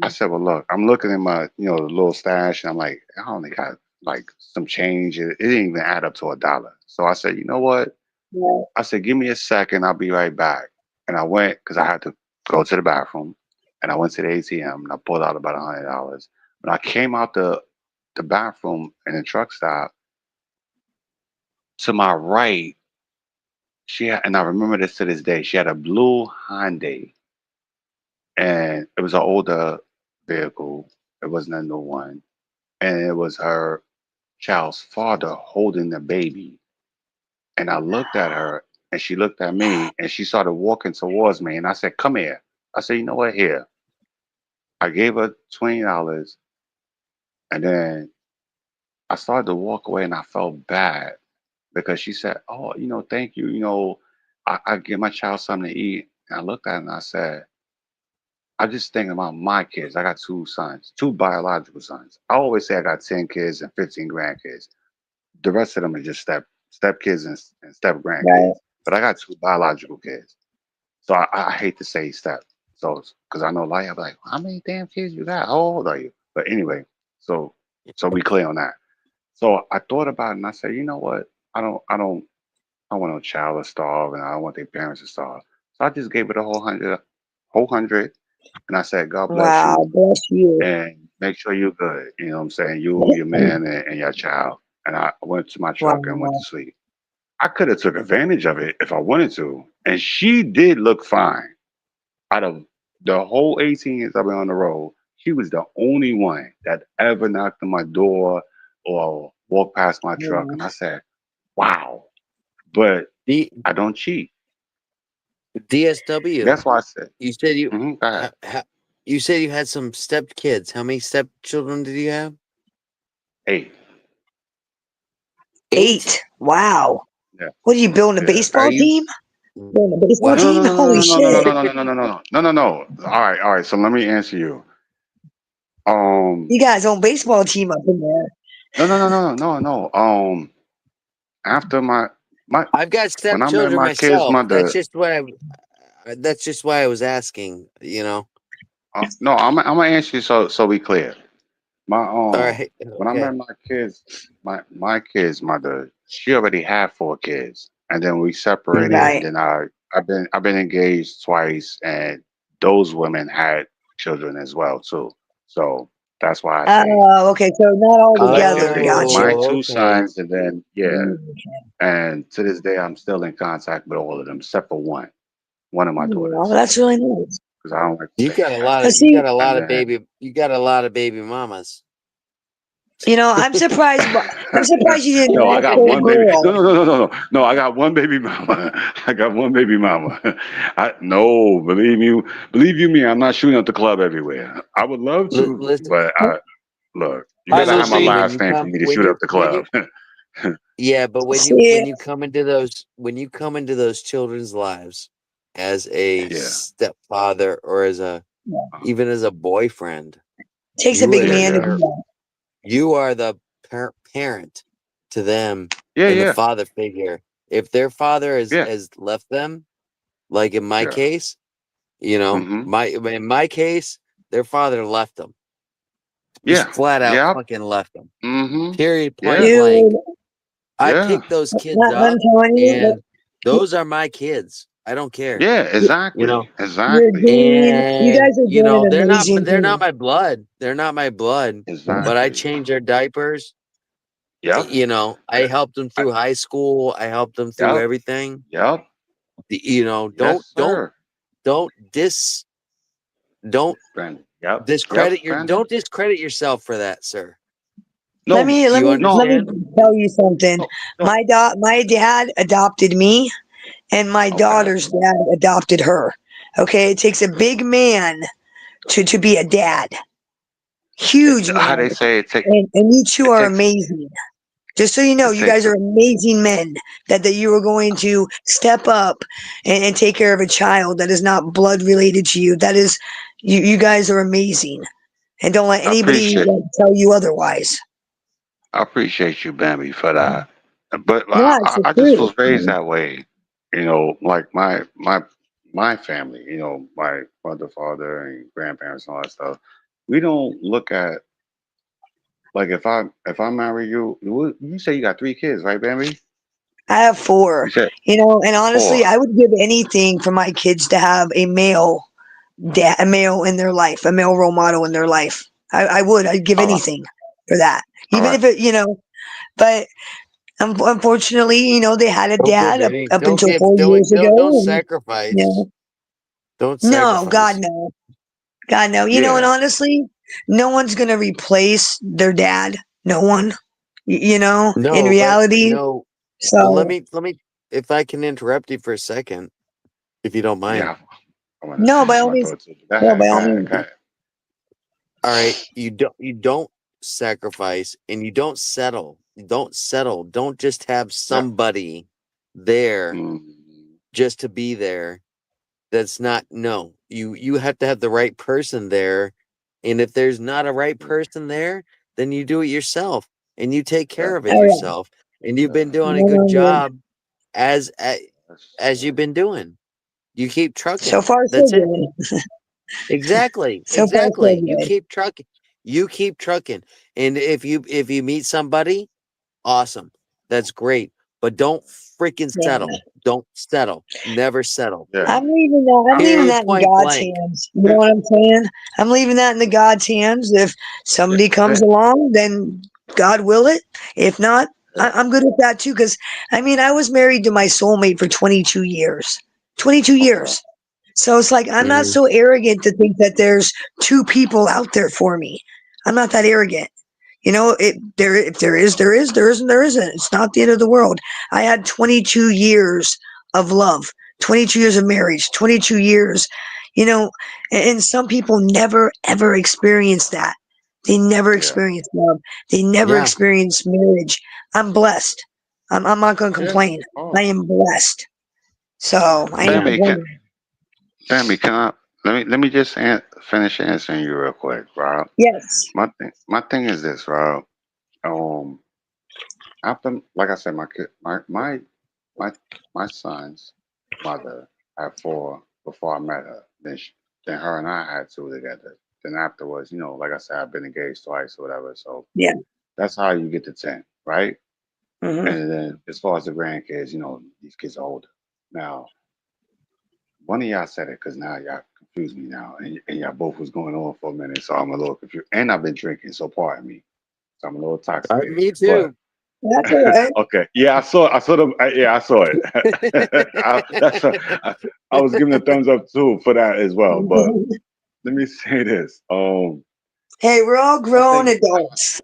Speaker 5: I
Speaker 4: Mhm.
Speaker 5: said, "Well, look, I'm looking at my, the little stash, and I'm like, I only got like some change. It didn't even add up to $1." So I said, "You know what?"
Speaker 4: Yeah.
Speaker 5: I said, "Give me a second. I'll be right back." And I went because I had to go to the bathroom, and I went to the ATM and I pulled out about $100. When I came out the bathroom in the truck stop, to my right, and I remember this to this day. She had a blue Hyundai, and it was an older vehicle. It wasn't a new one, and it was her child's father holding the baby. And I looked at her, and she looked at me, and she started walking towards me. And I said, "Come here." I said, "You know what? Here." I gave her $20, and then I started to walk away, and I felt bad because she said, "Oh, thank you. I give my child something to eat." And I looked at her and I said, "I just thinking about my kids. I got two sons, two biological sons. I always say I got 10 kids and 15 grandkids. The rest of them are just step kids and step
Speaker 4: Right.
Speaker 5: grandkids. But I got two biological kids. So I hate to say step. So because I know a lot of y'all be like, how many damn kids you got? How old are you? But anyway, so we clear on that. So I thought about it and I said, you know what? I don't want no child to starve and I don't want their parents to starve. So I just gave it a whole hundred, and I said, God bless
Speaker 4: Wow.
Speaker 5: you
Speaker 4: Bless you.
Speaker 5: and make sure you're good. You know what I'm saying? You, your man, and your child. And I went to my truck and went to
Speaker 4: Wow.
Speaker 5: sleep. I could have took advantage of it if I wanted to. And she did look fine. Out of the whole 18 years I've been on the road, she was the only one that ever knocked on my door or walked past my truck.
Speaker 4: Yeah.
Speaker 5: And I said, wow. But
Speaker 2: D-
Speaker 5: I don't cheat.
Speaker 2: DSW.
Speaker 5: That's why I said,
Speaker 2: You said you
Speaker 5: go ahead.
Speaker 2: you said you had some step kids. How many step children did you have?
Speaker 5: Hey,
Speaker 2: 8.
Speaker 4: 8. Wow.
Speaker 5: yeah,
Speaker 4: What are you building a
Speaker 5: yeah.
Speaker 2: Are
Speaker 4: baseball
Speaker 2: you
Speaker 4: team? Building a baseball
Speaker 2: what?
Speaker 5: No, no,
Speaker 4: team?
Speaker 5: no,
Speaker 4: Holy
Speaker 5: no, no, no, no,
Speaker 4: shit.
Speaker 5: no, no, no, no, no, no, no, no, no. All right. So let me answer you. Um,
Speaker 4: You guys own baseball team up in there.
Speaker 5: no, no, no, no, no, no. After my
Speaker 2: I've got
Speaker 5: when I met
Speaker 2: stepchildren
Speaker 5: my kid's
Speaker 2: myself. That's
Speaker 5: mother,
Speaker 2: just what that's just why I was asking, you know.
Speaker 5: no, I'm gonna answer you so we clear. My
Speaker 2: All right.
Speaker 5: when I met
Speaker 2: Okay.
Speaker 5: my kids, my kid's mother, she already had 4 kids, and then we separated, and
Speaker 4: Right.
Speaker 5: then I've been engaged twice, and those women had children as well too. So that's why I say
Speaker 4: Oh, okay. So not all together.
Speaker 5: collectively,
Speaker 4: Gotcha.
Speaker 5: my
Speaker 2: Oh,
Speaker 5: two
Speaker 2: okay.
Speaker 5: sons, and then yeah,
Speaker 4: Mm,
Speaker 5: and to this day, I'm still in contact with all of them except for one of my
Speaker 4: well,
Speaker 5: daughters,
Speaker 4: that's really nice.
Speaker 5: because I don't like to
Speaker 2: You
Speaker 5: say
Speaker 2: got a
Speaker 5: that.
Speaker 2: lot of
Speaker 4: Cause see,
Speaker 5: And then
Speaker 2: you got a lot of baby mamas.
Speaker 4: I'm surprised. I'm surprised you didn't
Speaker 5: no, I
Speaker 4: ask
Speaker 5: got
Speaker 4: for a
Speaker 5: one baby. No,
Speaker 4: girl.
Speaker 5: no, no, no, no, no. No, I got one baby mama. I got one baby mama. No, believe you me, I'm not shooting up the club everywhere. I would love to,
Speaker 2: Listen,
Speaker 5: but look, you
Speaker 1: Hi,
Speaker 5: gotta have my
Speaker 2: listen.
Speaker 1: Lucy.
Speaker 2: When
Speaker 5: last
Speaker 2: you
Speaker 5: name for
Speaker 2: come,
Speaker 5: me to shoot up the
Speaker 2: when you
Speaker 5: club.
Speaker 2: yeah, but
Speaker 4: See,
Speaker 2: when you come into those children's lives as a
Speaker 5: Yeah.
Speaker 2: stepfather or as a even as a boyfriend,
Speaker 4: takes a big
Speaker 5: Yeah,
Speaker 4: man to
Speaker 5: yeah.
Speaker 4: do that.
Speaker 2: you are the parent to them
Speaker 5: Yeah,
Speaker 2: and the
Speaker 5: yeah.
Speaker 2: father figure. If their father
Speaker 5: Yeah.
Speaker 2: has left them, like in my
Speaker 5: Yeah.
Speaker 2: case,
Speaker 5: Mm-hmm.
Speaker 2: in my case, their father left them, just
Speaker 5: Yeah.
Speaker 2: flat out
Speaker 5: Yeah.
Speaker 2: fucking left them.
Speaker 5: Mm-hmm.
Speaker 2: Period. Point
Speaker 5: Yeah.
Speaker 2: blank.
Speaker 4: Dude,
Speaker 2: I
Speaker 5: Yeah.
Speaker 2: picked those kids
Speaker 4: I'm
Speaker 2: up,
Speaker 4: telling you,
Speaker 2: and those are my kids. I don't care.
Speaker 5: Yeah,
Speaker 2: You know,
Speaker 5: exactly.
Speaker 4: You're
Speaker 5: Exactly.
Speaker 4: doing, you
Speaker 2: and
Speaker 4: guys are
Speaker 2: you
Speaker 4: doing
Speaker 2: know,
Speaker 4: an amazing
Speaker 2: they're not
Speaker 4: thing.
Speaker 2: my blood. They're not my blood. But I
Speaker 5: Exactly.
Speaker 2: change their diapers.
Speaker 5: Yep.
Speaker 2: You know, I
Speaker 5: Yeah.
Speaker 2: helped them
Speaker 5: I-
Speaker 2: through high school. I helped them through
Speaker 5: Yep.
Speaker 2: everything.
Speaker 5: Yep.
Speaker 2: You know,
Speaker 5: Yes, sir.
Speaker 2: don't don't
Speaker 5: Ben. Yep. Yep,
Speaker 2: discredit your
Speaker 5: Ben.
Speaker 2: don't discredit yourself for that, sir.
Speaker 4: Let
Speaker 5: No,
Speaker 4: me let
Speaker 2: You
Speaker 4: me let me
Speaker 2: understand?
Speaker 4: tell you something.
Speaker 5: no, no.
Speaker 4: My dad adopted me, and my
Speaker 5: Okay.
Speaker 4: daughter's dad adopted her. Okay, it takes a big man to be a dad, huge
Speaker 5: How they
Speaker 4: man,
Speaker 5: say
Speaker 4: and you two
Speaker 5: it
Speaker 4: are
Speaker 5: takes
Speaker 4: amazing. Just so you know,
Speaker 5: it
Speaker 4: you
Speaker 5: takes
Speaker 4: guys
Speaker 5: a
Speaker 4: are amazing men. That you are going to step up and take care of a child that is not blood related to you. That is, you guys are amazing, and don't let
Speaker 5: I
Speaker 4: anybody
Speaker 5: appreciate
Speaker 4: tell you otherwise.
Speaker 5: I appreciate you, Bambi, for that. But
Speaker 4: Yeah, it's the
Speaker 5: I just
Speaker 4: truth.
Speaker 5: was raised that way. Like my family, my mother, father, and grandparents and all that stuff. We don't look at like if I marry you, you say you got 3 kids, right, Bambi?
Speaker 4: I have
Speaker 5: You
Speaker 4: four,
Speaker 5: said
Speaker 4: and honestly,
Speaker 5: four.
Speaker 4: I would give anything for my kids to have a male dad, a male in their life, a male role model in their life. I would. I'd give
Speaker 5: All right,
Speaker 4: anything for that,
Speaker 5: all
Speaker 4: even
Speaker 5: right.
Speaker 4: if but unfortunately, they had a
Speaker 2: Don't give
Speaker 4: dad
Speaker 2: any.
Speaker 4: up
Speaker 2: Don't
Speaker 4: until
Speaker 2: give.
Speaker 4: 4 years
Speaker 2: Don't
Speaker 4: ago, and you
Speaker 2: sacrifice.
Speaker 4: know,
Speaker 2: Don't
Speaker 4: no, God
Speaker 2: sacrifice.
Speaker 4: no, God no. And
Speaker 5: Yeah,
Speaker 4: honestly, no one's gonna replace their dad. No one. In
Speaker 2: No, but
Speaker 4: reality.
Speaker 2: no. But
Speaker 4: So
Speaker 2: let me. If I can interrupt you for a second, if you don't mind.
Speaker 5: yeah. I want to
Speaker 4: no, by
Speaker 5: finish
Speaker 4: all
Speaker 5: my
Speaker 4: means,
Speaker 5: thought too. Go
Speaker 4: no, by
Speaker 5: ahead, go
Speaker 4: all
Speaker 5: ahead,
Speaker 4: means.
Speaker 5: go ahead.
Speaker 2: All right, you don't sacrifice and you don't settle. You don't settle. Don't just have
Speaker 5: Yep.
Speaker 2: somebody there
Speaker 5: Mm,
Speaker 2: just to be there. That's not no. You have to have the right person there. And if there's not a right person there, then you do it yourself and you take care
Speaker 5: yeah,
Speaker 2: of it
Speaker 4: Oh yeah.
Speaker 2: yourself. And you've been
Speaker 5: yeah.
Speaker 2: doing a
Speaker 4: No,
Speaker 2: good
Speaker 4: no, no.
Speaker 2: job as a-
Speaker 5: That's,
Speaker 2: as you've been doing. You keep
Speaker 4: So
Speaker 2: trucking.
Speaker 4: far, so
Speaker 2: That's it.
Speaker 4: good.
Speaker 2: Exactly.
Speaker 4: So far, so
Speaker 2: Exactly. You
Speaker 4: good.
Speaker 2: keep trucking. You keep trucking. And if you meet somebody, awesome. That's great. But don't freaking
Speaker 4: Yeah.
Speaker 2: settle. Don't settle. Never settle.
Speaker 5: yeah.
Speaker 4: I'm leaving that. I'm
Speaker 5: I,
Speaker 4: leaving
Speaker 2: Period
Speaker 4: that in
Speaker 2: point
Speaker 4: God's
Speaker 2: blank.
Speaker 4: hands. You know
Speaker 5: eh,
Speaker 4: what I'm saying? I'm leaving that in the God's hands. If
Speaker 5: yeah,
Speaker 4: somebody comes along, then God will it. If not,
Speaker 5: yeah,
Speaker 4: I'm good with that too. Because I was married to my soulmate for 22 years. 22
Speaker 5: okay.
Speaker 4: years. So it's like I'm not
Speaker 2: Mhm.
Speaker 4: so arrogant to think that there's two people out there for me. I'm not that arrogant. If there is, there is, there isn't, there isn't. It's not the end of the world. I had 22 years of love, 22 years of marriage, 22 years, you know, and some people never ever experience that. They never
Speaker 5: Yeah,
Speaker 4: experience love. They never
Speaker 2: Yeah.
Speaker 4: experience marriage. I'm blessed. I'm not going to
Speaker 5: yeah.
Speaker 4: complain. I
Speaker 5: Oh,
Speaker 4: am blessed. So I ain't
Speaker 2: Yeah.
Speaker 5: Bambi,
Speaker 4: complaining.
Speaker 5: Can I let me just finish answering you real quick, Rob.
Speaker 4: Yes.
Speaker 5: My thing is this, Rob. Um, after, like I said, my kid, my my son's mother had four before I met her. Then her and I had two together. Then afterwards, like I said, I've been engaged twice or whatever. So
Speaker 4: Yeah.
Speaker 5: that's how you get to 10, right?
Speaker 4: Hmm.
Speaker 5: And then as far as the grandkids, these kids are older. Now, one of y'all said it because now y'all confused me now, and y'all both was going on for a minute, so I'm a little confused. And I've been drinking, so pardon me. So I'm a little intoxicated.
Speaker 2: Me
Speaker 5: But
Speaker 2: too.
Speaker 4: That's all right.
Speaker 5: okay, yeah, I saw them. Yeah, I saw it. I was giving a thumbs up too for that as well. But let me say this.
Speaker 4: Hey, we're all
Speaker 5: I
Speaker 4: grown
Speaker 5: think.
Speaker 4: adults.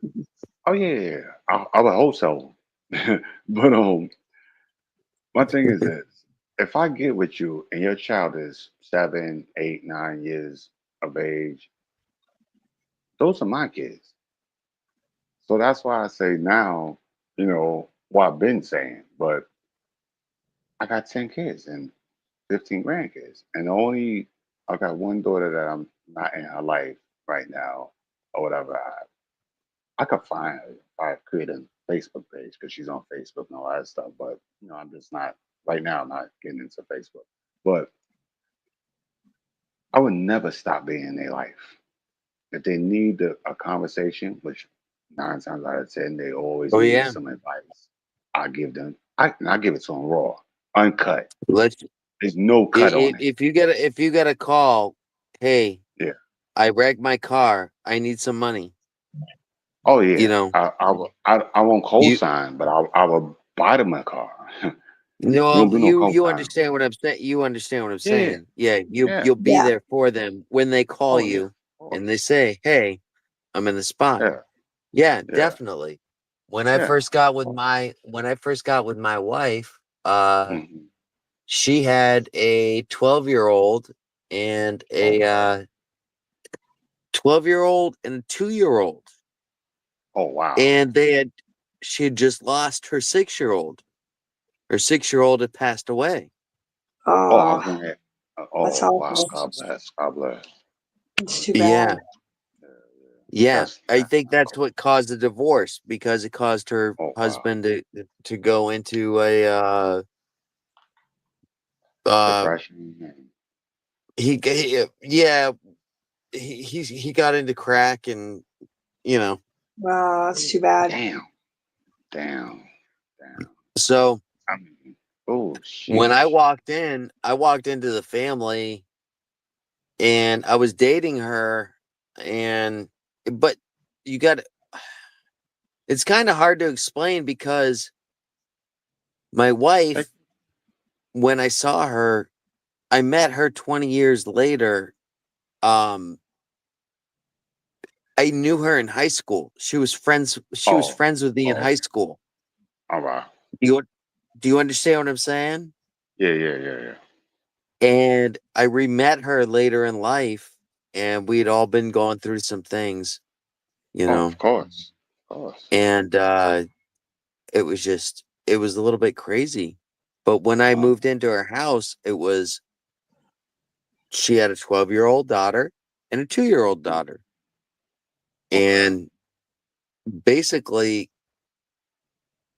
Speaker 5: Oh yeah, yeah, yeah. I would hope so. But my thing is this: if I get with you and your child is 7, 8, 9 years of age, those are my kids. So that's why I say now, what I've been saying, but I got 10 kids and 15 grandkids. And I got one daughter that I'm not in her life right now or whatever. I could find her if I create a Facebook page because she's on Facebook and all that stuff. But, I'm just not, right now, I'm not getting into Facebook. But I would never stop being in their life. If they need a conversation, which 9 times out of 10 they always
Speaker 2: Oh
Speaker 5: need
Speaker 2: yeah.
Speaker 5: some advice, I give them. I give it to them raw, uncut.
Speaker 2: Let
Speaker 5: There's no cut on it.
Speaker 2: If you get a call, hey,
Speaker 5: Yeah.
Speaker 2: I wrecked my car. I need some money.
Speaker 5: Oh
Speaker 2: You
Speaker 5: yeah.
Speaker 2: know,
Speaker 5: I won't
Speaker 2: you
Speaker 5: co-sign, but I will buy them a car. We don't
Speaker 2: no,
Speaker 5: do no
Speaker 2: you
Speaker 5: co-sign.
Speaker 2: understand what I'm saying. You understand what I'm
Speaker 5: Yeah.
Speaker 2: saying. Yeah,
Speaker 5: Yeah.
Speaker 2: you'll be
Speaker 4: Yeah.
Speaker 2: there for them when they call
Speaker 5: Oh yeah.
Speaker 2: you
Speaker 5: Of
Speaker 2: and
Speaker 5: course.
Speaker 2: they say, "Hey, I'm in the spot."
Speaker 5: Yeah.
Speaker 2: Yeah,
Speaker 5: Yeah.
Speaker 2: definitely.
Speaker 5: Yeah.
Speaker 2: When I first got with my wife,
Speaker 5: Hmm.
Speaker 2: she had a 12-year-old and
Speaker 5: Oh
Speaker 2: a
Speaker 5: wow.
Speaker 2: 12-year-old and a 2-year-old.
Speaker 5: Oh wow.
Speaker 2: And she had just lost her 6-year-old. Her 6-year-old had passed away.
Speaker 5: Oh, I
Speaker 4: Oh,
Speaker 5: was gonna.
Speaker 4: that's
Speaker 5: Oh wow.
Speaker 4: awful.
Speaker 5: God bless. God bless.
Speaker 4: It's too bad.
Speaker 2: Yeah.
Speaker 5: Yeah, yeah.
Speaker 2: Yeah. I
Speaker 5: That's
Speaker 2: think
Speaker 5: not
Speaker 2: that's
Speaker 5: cool.
Speaker 2: what caused the divorce because it caused her
Speaker 5: Oh wow.
Speaker 2: husband to go into a uh
Speaker 5: Depression.
Speaker 2: yeah, he got into crack and you know.
Speaker 4: Wow, that's too bad.
Speaker 5: Damn. Damn. Damn.
Speaker 2: So
Speaker 5: I mean. Oh
Speaker 2: when
Speaker 5: sheesh.
Speaker 2: I walked into the family and I was dating her and but you got it's kind of hard to explain because my
Speaker 5: Take,
Speaker 2: wife when I saw her I met her 20 years later. um I knew her in high school. She was
Speaker 5: oh.
Speaker 2: friends with me in
Speaker 5: Oh.
Speaker 2: high school.
Speaker 5: All right.
Speaker 2: Do you do you understand what I'm saying?
Speaker 5: Yeah. Yeah. Yeah. Yeah.
Speaker 2: And I re-met her later in life and we'd all been going through some things, you
Speaker 5: Oh,
Speaker 2: know.
Speaker 5: of course. Of course.
Speaker 2: And it was a little bit crazy. But when I
Speaker 5: Oh.
Speaker 2: moved into her house, she had a 12-year-old daughter and a 2-year-old
Speaker 5: Mm,
Speaker 2: daughter.
Speaker 5: okay.
Speaker 2: And basically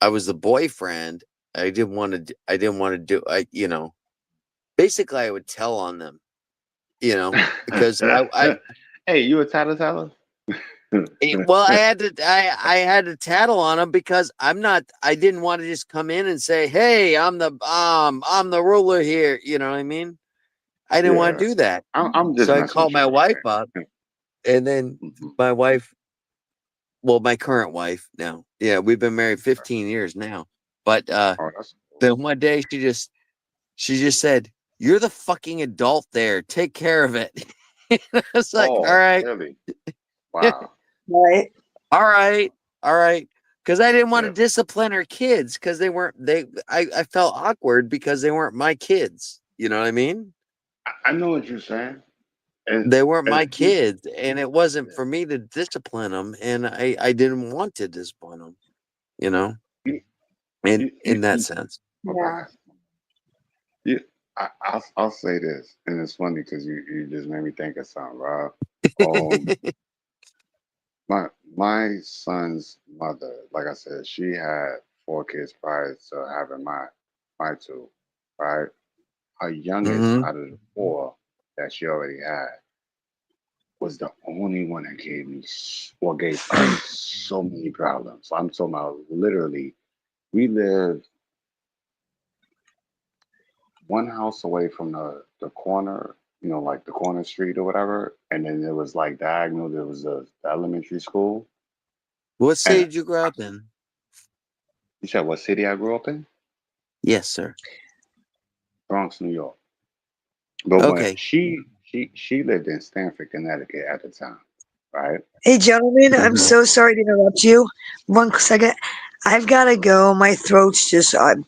Speaker 2: I was the boyfriend. I didn't want to do basically I would tell on them, because
Speaker 5: Hey, you a tattler teller?
Speaker 2: well, I had to tattle on them because I didn't want to just come in and say, "Hey, I'm the ruler here." You know what I mean? I didn't want
Speaker 5: Yeah.
Speaker 2: to do that.
Speaker 5: I'm
Speaker 2: So
Speaker 5: just
Speaker 2: I
Speaker 5: messing
Speaker 2: called
Speaker 5: with you,
Speaker 2: my wife
Speaker 5: man.
Speaker 2: up and then
Speaker 5: Mhm.
Speaker 2: my wife, well, my current wife now. Yeah, we've been married 15 years now. But
Speaker 5: Oh, that's cool.
Speaker 2: then one day she just said, "You're the fucking adult there. Take care of it." I was like, "All
Speaker 5: Oh,
Speaker 2: right."
Speaker 5: really? Wow.
Speaker 4: Right?
Speaker 2: All right. All right. Because I didn't want to
Speaker 5: Yeah.
Speaker 2: discipline her kids because I felt awkward because they weren't my kids. You know what I mean?
Speaker 5: I know what you're saying. And,
Speaker 2: They weren't
Speaker 5: and
Speaker 2: my kids. And it wasn't
Speaker 5: yeah.
Speaker 2: for me to discipline them. And I didn't want to discipline them, you know,
Speaker 5: You,
Speaker 2: in that sense.
Speaker 5: okay.
Speaker 4: Yeah.
Speaker 5: You, I'll say this, and it's funny because you just made me think of something, Rob. My my son's mother, like I said, she had 4 kids prior to having my two, right? Her youngest
Speaker 2: Hmm.
Speaker 5: out of the 4 that she already had was the only one that gave me or gave us so many problems. I'm talking about literally, we lived one house away from the corner, like the corner street or whatever, and then there was like diagonal. There was the elementary school,
Speaker 2: What
Speaker 5: and
Speaker 2: city did you grow up in?
Speaker 5: you said what city I grew up in?
Speaker 2: Yes, sir.
Speaker 5: Bronx, New York. But when
Speaker 2: Okay.
Speaker 5: she lived in Stamford, Connecticut at the time, right?
Speaker 4: Hey, gentlemen, I'm
Speaker 2: Hmm.
Speaker 4: so sorry to interrupt you. 1 second. I've got to go. My throat's just, I'm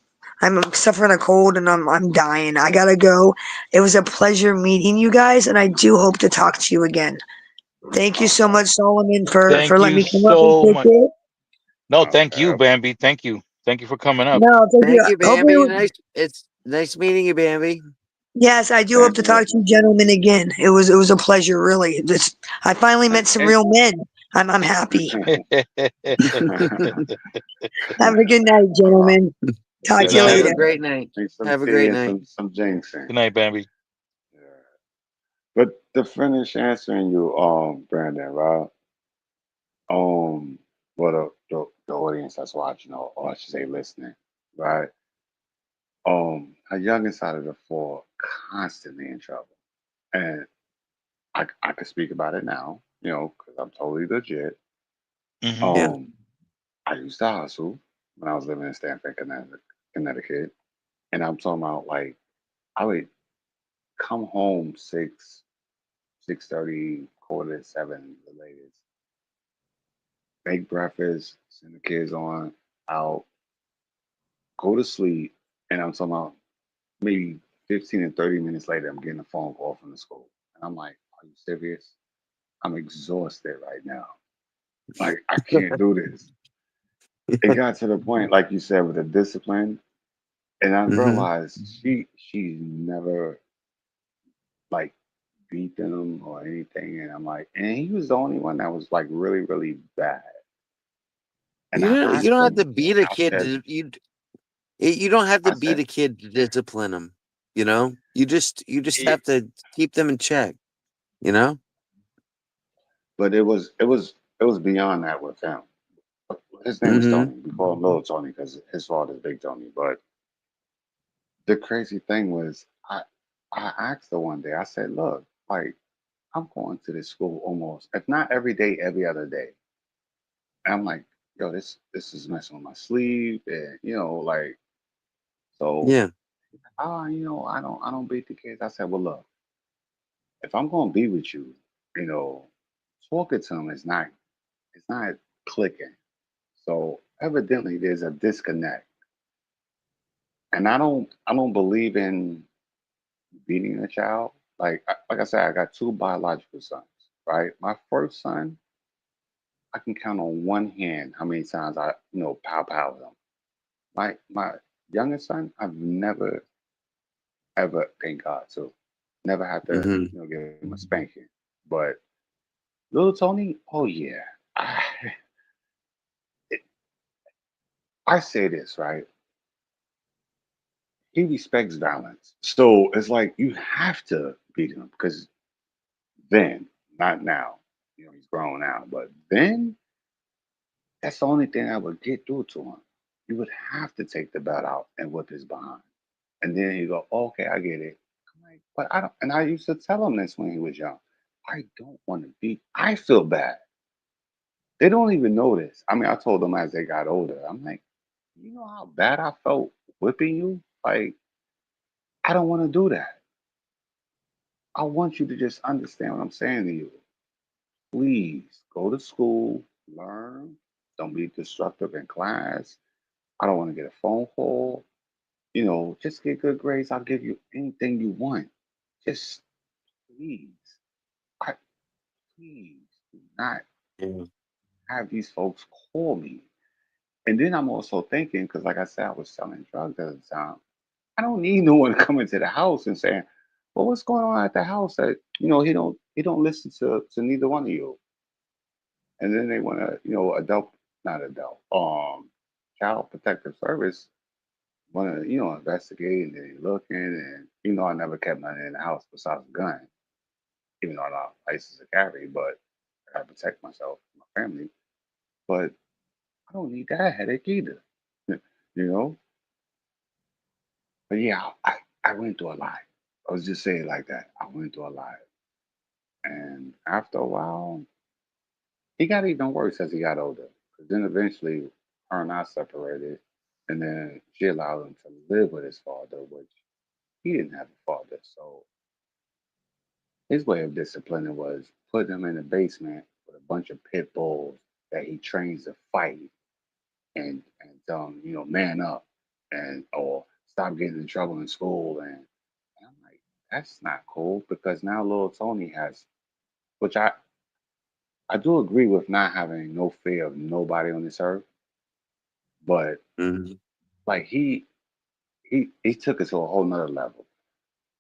Speaker 4: suffering a cold and I'm dying. I got to go. It was a pleasure meeting you guys, and I do hope to talk to you again. Thank you so
Speaker 5: Okay,
Speaker 4: much, Solomon, for
Speaker 1: Thank
Speaker 4: letting
Speaker 1: you
Speaker 4: me come up and
Speaker 1: so
Speaker 4: take
Speaker 1: much.
Speaker 4: it.
Speaker 1: No, thank you,
Speaker 5: okay.
Speaker 1: Bambi. Thank you. Thank you for coming up.
Speaker 4: No, thank you.
Speaker 2: Thank you,
Speaker 4: Hopefully,
Speaker 2: Bambi. It's nice meeting you, Bambi.
Speaker 4: yes, I do hope
Speaker 5: Same
Speaker 4: to
Speaker 5: here.
Speaker 4: talk to you, gentlemen, again. It was a pleasure, really. I finally met some
Speaker 5: And,
Speaker 4: real men. I'm happy.
Speaker 5: and
Speaker 4: Have a good night,
Speaker 5: all right.
Speaker 4: gentlemen. Talk
Speaker 1: Good
Speaker 4: to you
Speaker 5: Same
Speaker 2: Have
Speaker 1: night.
Speaker 2: a
Speaker 4: later.
Speaker 5: here.
Speaker 2: great night.
Speaker 5: Drink some
Speaker 2: Have a
Speaker 5: tea
Speaker 2: great
Speaker 5: and
Speaker 2: night.
Speaker 5: some ginseng.
Speaker 1: Good night, Bambi.
Speaker 5: Yeah. But to finish answering you, Brandon, right? Um, well, the audience that's watching, or I should say listening, right? Her youngest out of the four constantly in trouble, and I could speak about it now, because I'm totally legit.
Speaker 1: Hmm.
Speaker 2: Yeah.
Speaker 5: Um, I used to hustle when I was living in Stamford, Connecticut, and I'm talking about like I would come home 6:30, quarter to 7, the latest, make breakfast, send the kids on out, go to sleep, and I'm talking about maybe 15 and 30 minutes later, I'm getting a phone call from the school, and I'm like, "Are you serious? I'm exhausted right now. Like I can't do this." It got to the point, like you said, with the discipline, and I
Speaker 2: Hmm.
Speaker 5: realized she's never like beat them or anything, and I'm like, and he was the only one that was like really really bad. And I
Speaker 2: You
Speaker 5: asked
Speaker 2: don't have to
Speaker 5: him,
Speaker 2: beat a
Speaker 5: I
Speaker 2: kid
Speaker 5: said,
Speaker 2: to you don't have to
Speaker 5: I
Speaker 2: beat
Speaker 5: said,
Speaker 2: a kid to discipline them. You just
Speaker 5: yeah,
Speaker 2: have to keep them in check. You know.
Speaker 5: but it was beyond that with him. His name is
Speaker 2: Hmm.
Speaker 5: Tony. We call him Little Tony because his father is Big Tony. But the crazy thing was, I asked her one day. I said, "Look, like I'm going to this school almost, if not every day, every other day." And I'm like, "Yo, this is messing with my sleep, and like so."
Speaker 2: Yeah.
Speaker 5: I don't beat the kids. I said, "Well, look, if I'm gonna be with you, you know, talking to them is not it's not clicking. So evidently there's a disconnect. And I don't believe in beating a child. Like I said, I got two biological sons, right? My first son, I can count on one hand how many times I pow them. My youngest son, I've never ever, thank God, so never had to
Speaker 2: Hmm.
Speaker 5: give him a spanking. But little Tony, oh yeah, I, I say this right. He respects balance. So it's like you have to beat him because then, not now, he's grown now, but then that's the only thing I would get through to him. You would have to take the belt out and whip his behind. And then you go, okay, I get it. I'm like, but I don't, and I used to tell him this when he was young. I don't want to beat, I feel bad. They don't even know this. I mean, I told them as they got older, I'm like, you know how bad I felt whipping you? Like, I don't want to do that. I want you to just understand what I'm saying to you. Please go to school, learn, don't be destructive in class. I don't want to get a phone call. Just get good grades. I'll give you anything you want. Just please, I please do not
Speaker 2: Yeah.
Speaker 5: have these folks call me. And then I'm also thinking, because like I said, I was selling drugs at the time. I don't need no one coming to the house and saying, "Well, what's going on at the house?" That he don't listen to neither one of you. And then they want to, not adult, child protective service want to, investigate, and then looking, and I never kept nothing in the house besides a gun, even though I'm not licensed to carry, but I gotta protect myself, and my family. But I don't need that headache either, you know. But yeah, I went through a lot. I was just saying like that. I went through a lot, and after a while, he got even worse as he got older. Because then eventually, her and I separated, and then she allowed him to live with his father, which he didn't have a father. So his way of disciplining was putting him in the basement with a bunch of pit bulls that he trains to fight and tell him, man up and or stop getting in trouble in school. And I'm like, that's not cool because now little Tony has, which I do agree with not having no fear of nobody on this earth, but
Speaker 2: Hmm.
Speaker 5: like he took it to a whole nother level.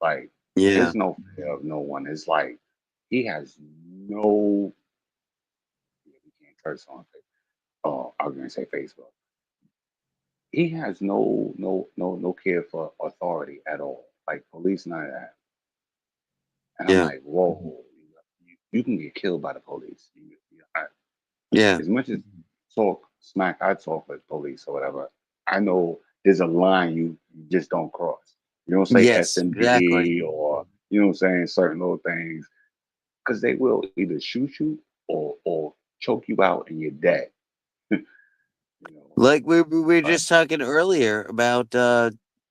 Speaker 5: Like
Speaker 2: Yeah.
Speaker 5: there's no fear of no one. It's like he has no, yeah, we can't curse on it. Oh, I was gonna say Facebook. He has no care for authority at all. Like police, none of that. And I'm
Speaker 2: Yeah.
Speaker 5: like, whoa, you can get killed by the police.
Speaker 2: Yeah.
Speaker 5: As much as talk smack, I talk with police or whatever. I know there's a line you just don't cross. You don't say
Speaker 2: Yes, exactly.
Speaker 5: SMD or you know what I'm saying, certain little things, because they will either shoot you or choke you out and you're dead. You know,
Speaker 2: Like we were
Speaker 5: but
Speaker 2: just talking earlier about,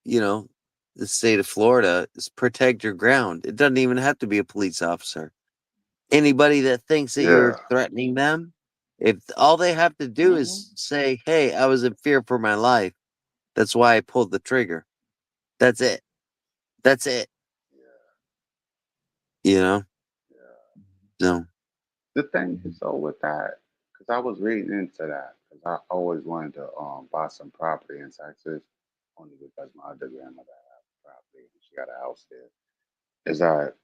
Speaker 2: you know, the state of Florida is protect your ground. It doesn't even have to be a police officer. Anybody that thinks that
Speaker 5: yeah.
Speaker 2: you're threatening them, if all they have to do
Speaker 5: Mhm.
Speaker 2: is say, "Hey, I was in fear for my life. That's why I pulled the trigger." That's it. That's it.
Speaker 5: Yeah,
Speaker 2: You know.
Speaker 5: yeah.
Speaker 2: No.
Speaker 5: The thing is though with that, because I was reading into that, because I always wanted to buy some property in Texas, only because my other grandmother had property and she got a house there. Is that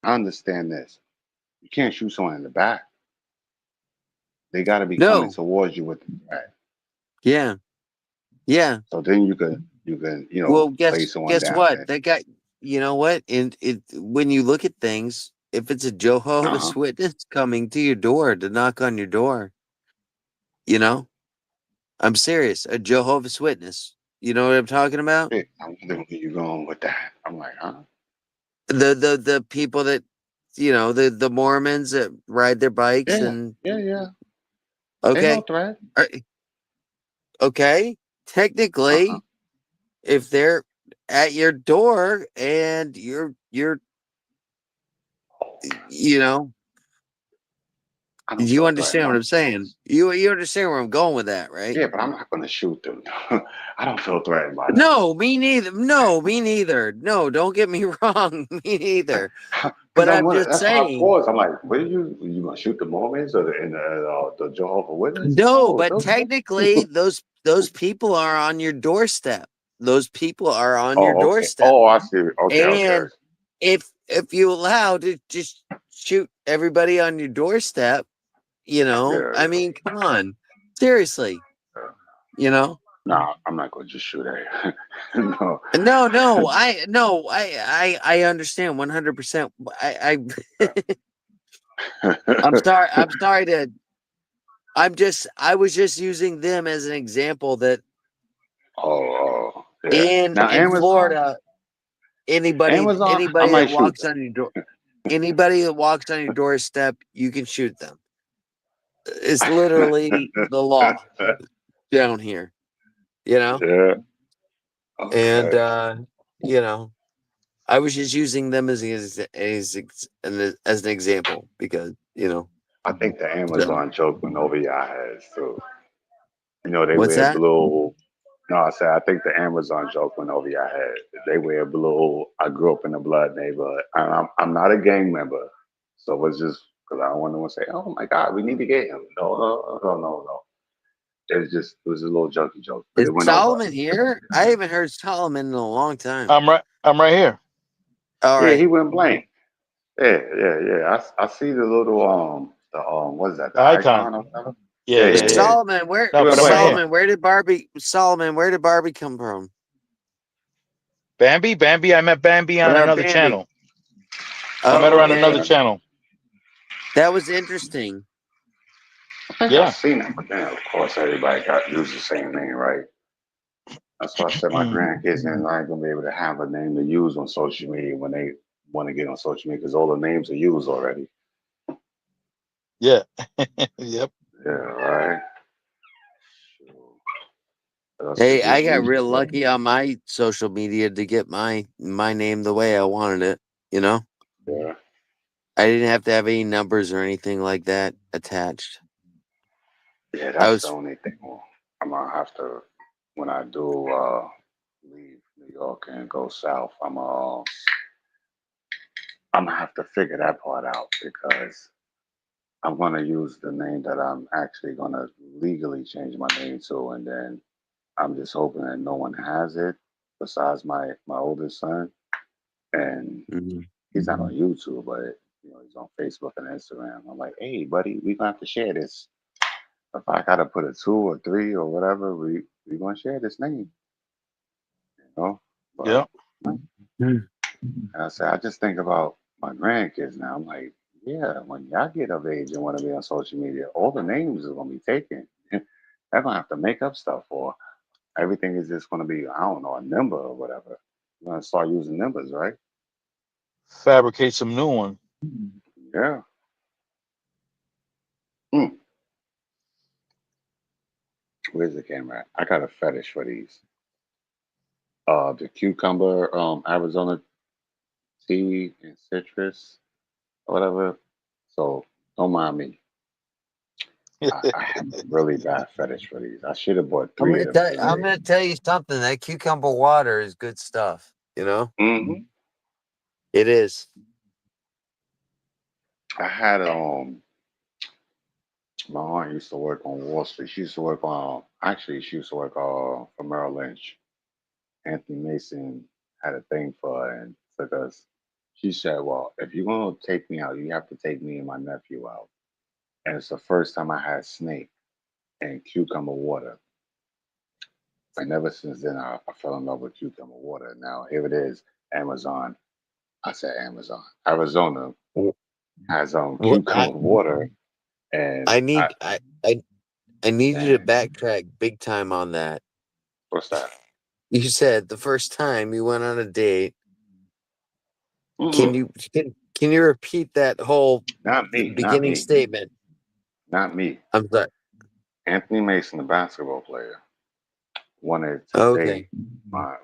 Speaker 5: I understand this. You can't shoot someone in the back. They got to be coming
Speaker 2: No.
Speaker 5: towards you with the threat.
Speaker 2: Yeah. Yeah.
Speaker 5: So then you can
Speaker 2: Well,
Speaker 5: lay someone
Speaker 2: guess
Speaker 5: down
Speaker 2: what?
Speaker 5: there.
Speaker 2: That guy. You know what? And it when you look at things, if it's a
Speaker 5: Uh
Speaker 2: Jehovah's
Speaker 5: huh.
Speaker 2: Witness coming to your door to knock on your door, you know, I'm serious. A Jehovah's Witness. You know what I'm talking about?
Speaker 5: I wonder where you going with that. I'm like, huh?
Speaker 2: The people that, you know, the Mormons that ride their bikes
Speaker 5: Yeah,
Speaker 2: and
Speaker 5: yeah, yeah. Ain't no
Speaker 2: okay,
Speaker 5: threat.
Speaker 2: are- okay.
Speaker 5: Uh huh.
Speaker 2: Technically, if they're at your door and you're you know,
Speaker 5: I don't
Speaker 2: you
Speaker 5: feel threatened
Speaker 2: understand
Speaker 5: by
Speaker 2: what
Speaker 5: the
Speaker 2: I'm saying?
Speaker 5: police.
Speaker 2: You understand where I'm going with that, right?
Speaker 5: Yeah, but I'm not gonna shoot them. I don't feel threatened by them.
Speaker 2: No, me neither. No, me neither. No, don't get me wrong. Me neither.
Speaker 5: Because
Speaker 2: But
Speaker 5: I'm
Speaker 2: I'm
Speaker 5: gonna,
Speaker 2: just
Speaker 5: that's why I
Speaker 2: saying,
Speaker 5: paused. I'm like, what are you gonna shoot the Mormons or the Jehovah Witness?
Speaker 2: no,
Speaker 5: No,
Speaker 2: but technically those people are on your doorstep. Those people are on your
Speaker 5: Oh, okay.
Speaker 2: doorstep.
Speaker 5: Oh, I see. Okay, okay.
Speaker 2: And if you allow to just shoot everybody on your doorstep, you know,
Speaker 5: Yeah,
Speaker 2: I mean, come on. Seriously,
Speaker 5: yeah.
Speaker 2: you know?
Speaker 5: Nah, I'm not gonna just shoot at you. No.
Speaker 2: No, no, I understand 100%. I I'm sorry. I'm sorry to I was just using them as an example that
Speaker 5: Oh, yeah. Now
Speaker 2: in
Speaker 5: Amazon,
Speaker 2: Florida, anybody
Speaker 5: Amazon, I
Speaker 2: anybody
Speaker 5: might
Speaker 2: that
Speaker 5: shoot
Speaker 2: walks
Speaker 5: them.
Speaker 2: on your door anybody that walks on your doorstep, you can shoot them. It's literally the law down here, you know?
Speaker 5: Yeah.
Speaker 2: And
Speaker 5: Okay.
Speaker 2: you know, I was just using them as an example because, you know,
Speaker 5: I think the
Speaker 2: so
Speaker 5: Amazon joke went over your heads too. You know, they
Speaker 2: what's
Speaker 5: wear
Speaker 2: that?
Speaker 5: blue. No, I said I think the Amazon joke went over your head. They wear blue. I grew up in a blood neighborhood. And I'm not a gang member, so it's just because I don't want to say, "Oh my God, we need to get him." No, no, no, no, no. It was a little junky joke, but
Speaker 2: Is
Speaker 5: it went over.
Speaker 2: Solomon here? I haven't heard Solomon in a long time.
Speaker 1: I'm right here.
Speaker 2: All
Speaker 5: Yeah, he
Speaker 2: right.
Speaker 5: went blank. Yeah, yeah, yeah. I see the little the what is that?
Speaker 1: The
Speaker 5: The
Speaker 1: icon.
Speaker 5: icon or whatever.
Speaker 1: Yeah,
Speaker 5: Yeah,
Speaker 1: yeah,
Speaker 5: yeah,
Speaker 1: yeah.
Speaker 5: yeah. He
Speaker 1: No,
Speaker 5: went
Speaker 1: but I'm right
Speaker 5: blank.
Speaker 1: here.
Speaker 2: Where did Barbie come from?
Speaker 1: Bambi, I met Bambi on another
Speaker 2: Bambi.
Speaker 1: channel. I met
Speaker 2: Oh,
Speaker 1: her on another
Speaker 2: okay.
Speaker 5: Okay.
Speaker 1: channel.
Speaker 2: That was interesting.
Speaker 5: I think I've
Speaker 1: Yeah.
Speaker 5: seen it, but then of course everybody got used the same name, right? That's why I said my grandkids and I ain't gonna be able to have a name to use on social media when they want to get on social media because all the names are used already.
Speaker 1: Yeah. Yep.
Speaker 5: Yeah, right. Sure. What else
Speaker 2: Hey,
Speaker 5: did
Speaker 2: I got
Speaker 5: you
Speaker 2: real
Speaker 5: say?
Speaker 2: lucky on my social media to get my name the way I wanted it, you know?
Speaker 5: Yeah,
Speaker 2: I didn't have to have any numbers or anything like that attached.
Speaker 5: yeah.
Speaker 2: I
Speaker 5: That's the
Speaker 2: was
Speaker 5: only thing. I'm gonna have to when I do leave New York and go south. I'm gonna have to figure that part out because I'm gonna use the name that I'm actually gonna legally change my name to, and then I'm just hoping that no one has it besides my oldest son, and
Speaker 2: Mhm.
Speaker 5: he's not on YouTube, but he's on Facebook and Instagram. I'm like, hey, buddy, we gonna have to share this. If I gotta put a two or three or whatever, we gonna share this name, you know. But
Speaker 1: Yep.
Speaker 2: Mm.
Speaker 5: I said, I just think about my grandkids now. I'm like, yeah, when y'all get of age and want to be on social media, all the names are gonna be taken. They're gonna have to make up stuff for. Everything is just going to be, I don't know, a number or whatever. You're going to start using numbers, right?
Speaker 1: Fabricate some new one.
Speaker 5: Yeah. Mm. Where's the camera at? I got a fetish for these. The cucumber, Arizona tea and citrus or whatever. So don't mind me. I have a really bad fetish for these. I should have bought
Speaker 2: I'm
Speaker 5: 3
Speaker 2: gonna
Speaker 5: of them
Speaker 2: tell. I'm
Speaker 5: today.
Speaker 2: gonna tell you something. That cucumber water is good stuff. You know,
Speaker 5: Hmm.
Speaker 2: it is.
Speaker 5: I had my aunt used to work on Wall Street. She used to work on actually she used to work for Merrill Lynch. Anthony Mason had a thing for her and took us. She said, "Well, if you're gonna take me out, you have to take me and my nephew out." And it's the first time I had snake and cucumber water. And ever since then, I fell in love with cucumber water. Now here it is, Amazon. I said Amazon. Arizona
Speaker 2: Wh-
Speaker 5: has
Speaker 2: What
Speaker 5: cucumber water, and
Speaker 2: I
Speaker 5: I
Speaker 2: need, I need you to
Speaker 5: and
Speaker 2: backtrack big time on that.
Speaker 5: what's that?
Speaker 2: You said the first time you went on a date. Can
Speaker 5: Mm-mm.
Speaker 2: you can you repeat that whole
Speaker 5: Not me, not
Speaker 2: beginning
Speaker 5: me,
Speaker 2: statement?
Speaker 5: not me.
Speaker 2: I'm sorry.
Speaker 5: Anthony Mason, the basketball player, wanted to date
Speaker 2: Okay.
Speaker 5: my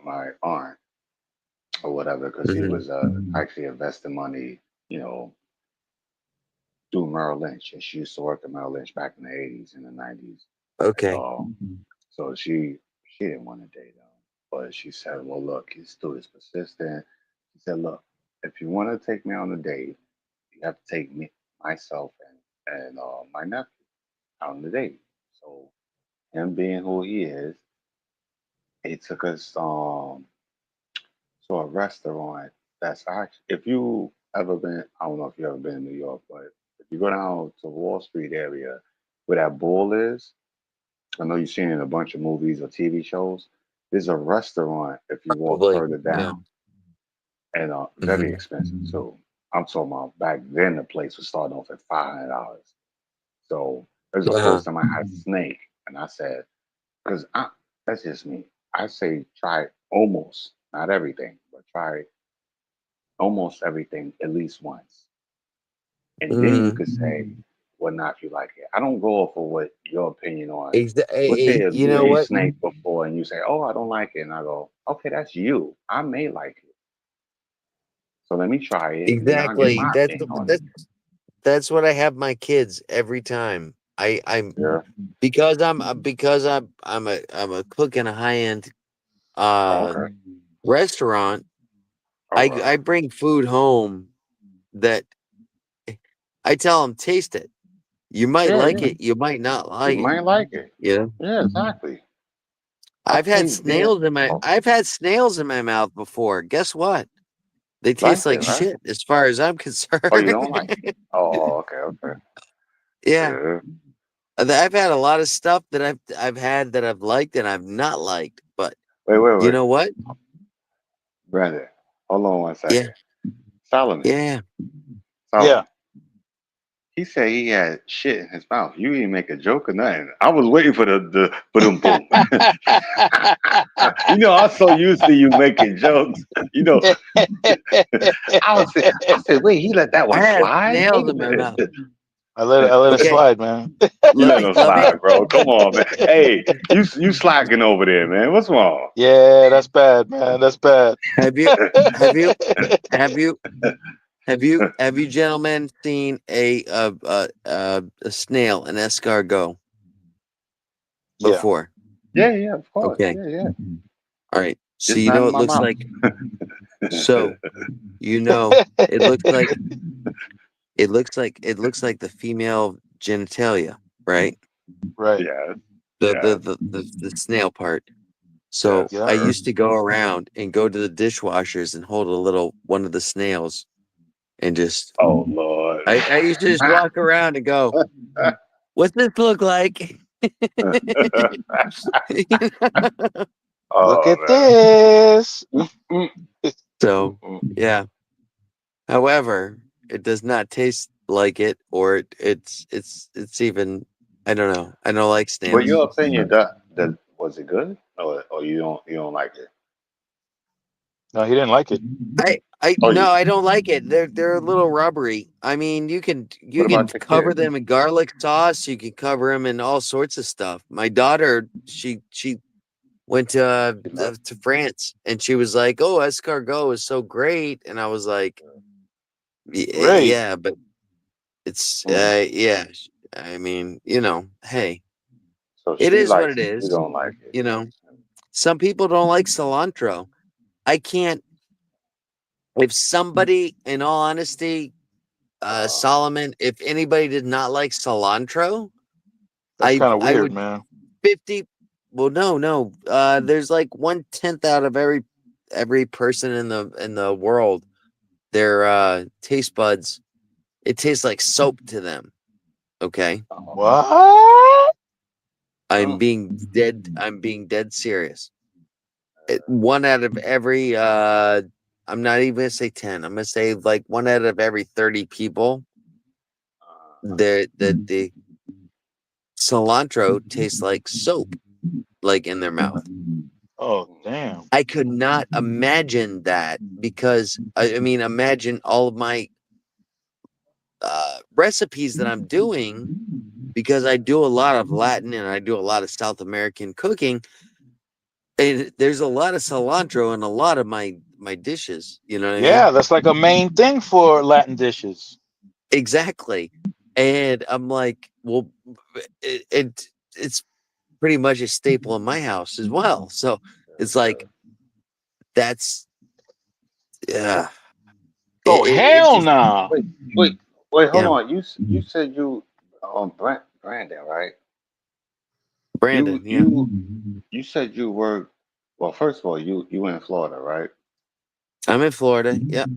Speaker 5: aunt or whatever because he
Speaker 2: Hmm.
Speaker 5: was actually investing money, you know, through Merrill Lynch, and she used to work at Merrill Lynch back in the '80s and the '90s, and
Speaker 2: Okay.
Speaker 5: so she didn't want to date him, but she said, "Well, look, he's still is persistent." She said, "Look, if you want to take me on a date, you have to take me myself and my nephew on the date." So him being who he is, he took us to a restaurant that's actually, if you ever been, I don't know if you ever been in New York, but if you go down to Wall Street area where that bull is, I know you've seen it in a bunch of movies or TV shows. There's a restaurant if you walk
Speaker 2: Probably.
Speaker 5: further
Speaker 2: Yeah.
Speaker 5: down, and very
Speaker 2: Hmm.
Speaker 5: expensive too. I'm talking about back then the place was starting off at $500. So it was the
Speaker 2: Uh-huh.
Speaker 5: first time I had snake, and I said, because that's just me. I say try almost, not everything, but try almost everything at least once. And then you
Speaker 2: Hmm.
Speaker 5: could say what not if you like it. I don't go off of what your opinion on. Let's say
Speaker 2: You
Speaker 5: you
Speaker 2: know
Speaker 5: ate
Speaker 2: what?
Speaker 5: snake before and you say, "Oh, I don't like it," and I go, "Okay, that's you. I may like it, so let me try it, and then I'll give
Speaker 2: Exactly.
Speaker 5: my opinion on it."
Speaker 2: That's what I have my kids every time. I'm
Speaker 5: Yeah.
Speaker 2: I'm a cook in a high end
Speaker 5: Oh,
Speaker 2: uh
Speaker 5: okay.
Speaker 2: restaurant.
Speaker 5: All right.
Speaker 2: I bring food home that I tell them taste it. You might
Speaker 5: Yeah,
Speaker 2: like
Speaker 5: yeah.
Speaker 2: it. You might not
Speaker 5: You
Speaker 2: like it.
Speaker 5: might like it.
Speaker 2: You know.
Speaker 5: Yeah, exactly. I've tasted beer. Oh,
Speaker 2: I've had snails in my mouth before. Guess what? They taste
Speaker 5: like it,
Speaker 2: like
Speaker 5: right?
Speaker 2: shit as far as I'm
Speaker 5: Oh, you
Speaker 2: concerned.
Speaker 5: don't like it? Oh, okay, okay.
Speaker 2: Yeah.
Speaker 5: Yeah.
Speaker 2: I've had a lot of stuff that I've had that I've liked and I've not liked, but
Speaker 5: Wait, wait,
Speaker 2: you
Speaker 5: wait,
Speaker 2: know what?
Speaker 5: Brandon. Hold on one
Speaker 2: Yeah,
Speaker 5: second. Solomon,
Speaker 2: yeah.
Speaker 1: Yeah.
Speaker 5: Solomon. He said he had shit in his mouth. You didn't make a joke or nothing. I was waiting for the boom. I'm so used to you making jokes. I said, wait, he let that
Speaker 2: I
Speaker 5: one
Speaker 2: had
Speaker 5: slide? Wait
Speaker 2: snails
Speaker 5: a
Speaker 2: in my
Speaker 5: minute.
Speaker 2: mouth.
Speaker 1: I let it
Speaker 2: Okay,
Speaker 1: slide, man.
Speaker 5: You let him
Speaker 2: let me.
Speaker 5: slide, bro. Come on, man. Hey, you slacking over there, man. What's wrong?
Speaker 1: Yeah, that's bad, man. That's bad.
Speaker 2: Have you have you have you have you gentlemen seen a snail, an escargot
Speaker 1: Yeah.
Speaker 2: before?
Speaker 5: Yeah, yeah, of course.
Speaker 2: Okay,
Speaker 5: Yeah, yeah.
Speaker 2: all right. So
Speaker 5: Just
Speaker 2: you
Speaker 5: not
Speaker 2: know
Speaker 5: in
Speaker 2: what it
Speaker 5: my
Speaker 2: looks
Speaker 5: mouth.
Speaker 2: like. So you know it looks like it looks like the female genitalia, right?
Speaker 1: Right.
Speaker 5: Yes,
Speaker 2: The the
Speaker 5: yes,
Speaker 2: the the snail part.
Speaker 5: yes,
Speaker 2: So
Speaker 1: Yeah.
Speaker 2: I
Speaker 5: sir.
Speaker 2: used to go around and go to the dishwashers and hold a little one of the snails and just
Speaker 5: Oh Lord.
Speaker 2: I used to just walk around and go, "What's this look like?"
Speaker 1: Look
Speaker 5: Oh
Speaker 1: at
Speaker 5: man.
Speaker 1: this.
Speaker 5: Mm, mm,
Speaker 2: So
Speaker 5: mm.
Speaker 2: yeah. However, it does not taste like it, or it's even I don't know. I don't like
Speaker 5: But
Speaker 2: snails.
Speaker 5: your opinion, that Was it good, or you don't like it?
Speaker 1: No, he didn't like it.
Speaker 2: I
Speaker 5: Oh,
Speaker 2: no,
Speaker 5: you.
Speaker 2: I don't like it. They're a little rubbery. I mean, you
Speaker 5: What
Speaker 2: can
Speaker 5: about your
Speaker 2: cover
Speaker 5: kids?
Speaker 2: them in garlic sauce. You can cover them in all sorts of stuff. My daughter, she went
Speaker 5: She love.
Speaker 2: to France, and she was like, "Oh, escargot is so great," and I was like,
Speaker 1: Great.
Speaker 2: Yeah, but it's
Speaker 5: Mm.
Speaker 2: yeah." I mean, hey,
Speaker 5: So
Speaker 2: it
Speaker 5: she
Speaker 2: is what
Speaker 5: likes
Speaker 2: it
Speaker 5: it. You
Speaker 2: is.
Speaker 5: don't like it.
Speaker 2: You know, some people don't like cilantro. I can't. If somebody, in all honesty,
Speaker 5: Uh,
Speaker 2: Solomon, if anybody did not like cilantro,
Speaker 1: That's kind of
Speaker 2: I
Speaker 1: weird,
Speaker 2: would
Speaker 1: man.
Speaker 2: 50. Well, no. There's like 1/10 out of every person in the world. Their taste buds, it tastes like soap to them. Okay,
Speaker 5: okay.
Speaker 1: What?
Speaker 5: Oh,
Speaker 2: I'm being dead serious. One out of every I'm not even gonna say 10. I'm gonna say like one out of every 30 people. The cilantro tastes like soap, like in their mouth.
Speaker 1: Oh,
Speaker 5: mm,
Speaker 1: damn.
Speaker 2: I could not imagine that because I mean, imagine all of my recipes that I'm doing because I do a lot of Latin and I do a lot of South American cooking, and there's a lot of cilantro in a lot of my dishes. You know what I
Speaker 1: Yeah,
Speaker 2: mean?
Speaker 1: that's like a main thing for Latin dishes.
Speaker 2: Exactly. And I'm like, well, it's pretty much a staple in my house as well. So it's
Speaker 5: yeah.
Speaker 2: like that's yeah.
Speaker 1: Oh,
Speaker 2: It
Speaker 1: hell
Speaker 2: just
Speaker 1: no.
Speaker 5: Wait, wait, wait. Hold
Speaker 2: yeah.
Speaker 5: on. You said you Brandon, right? You
Speaker 2: Brandon, yeah.
Speaker 5: you you said you were. Well, first of all, you in Florida, right?
Speaker 2: I'm in Florida. Yeah.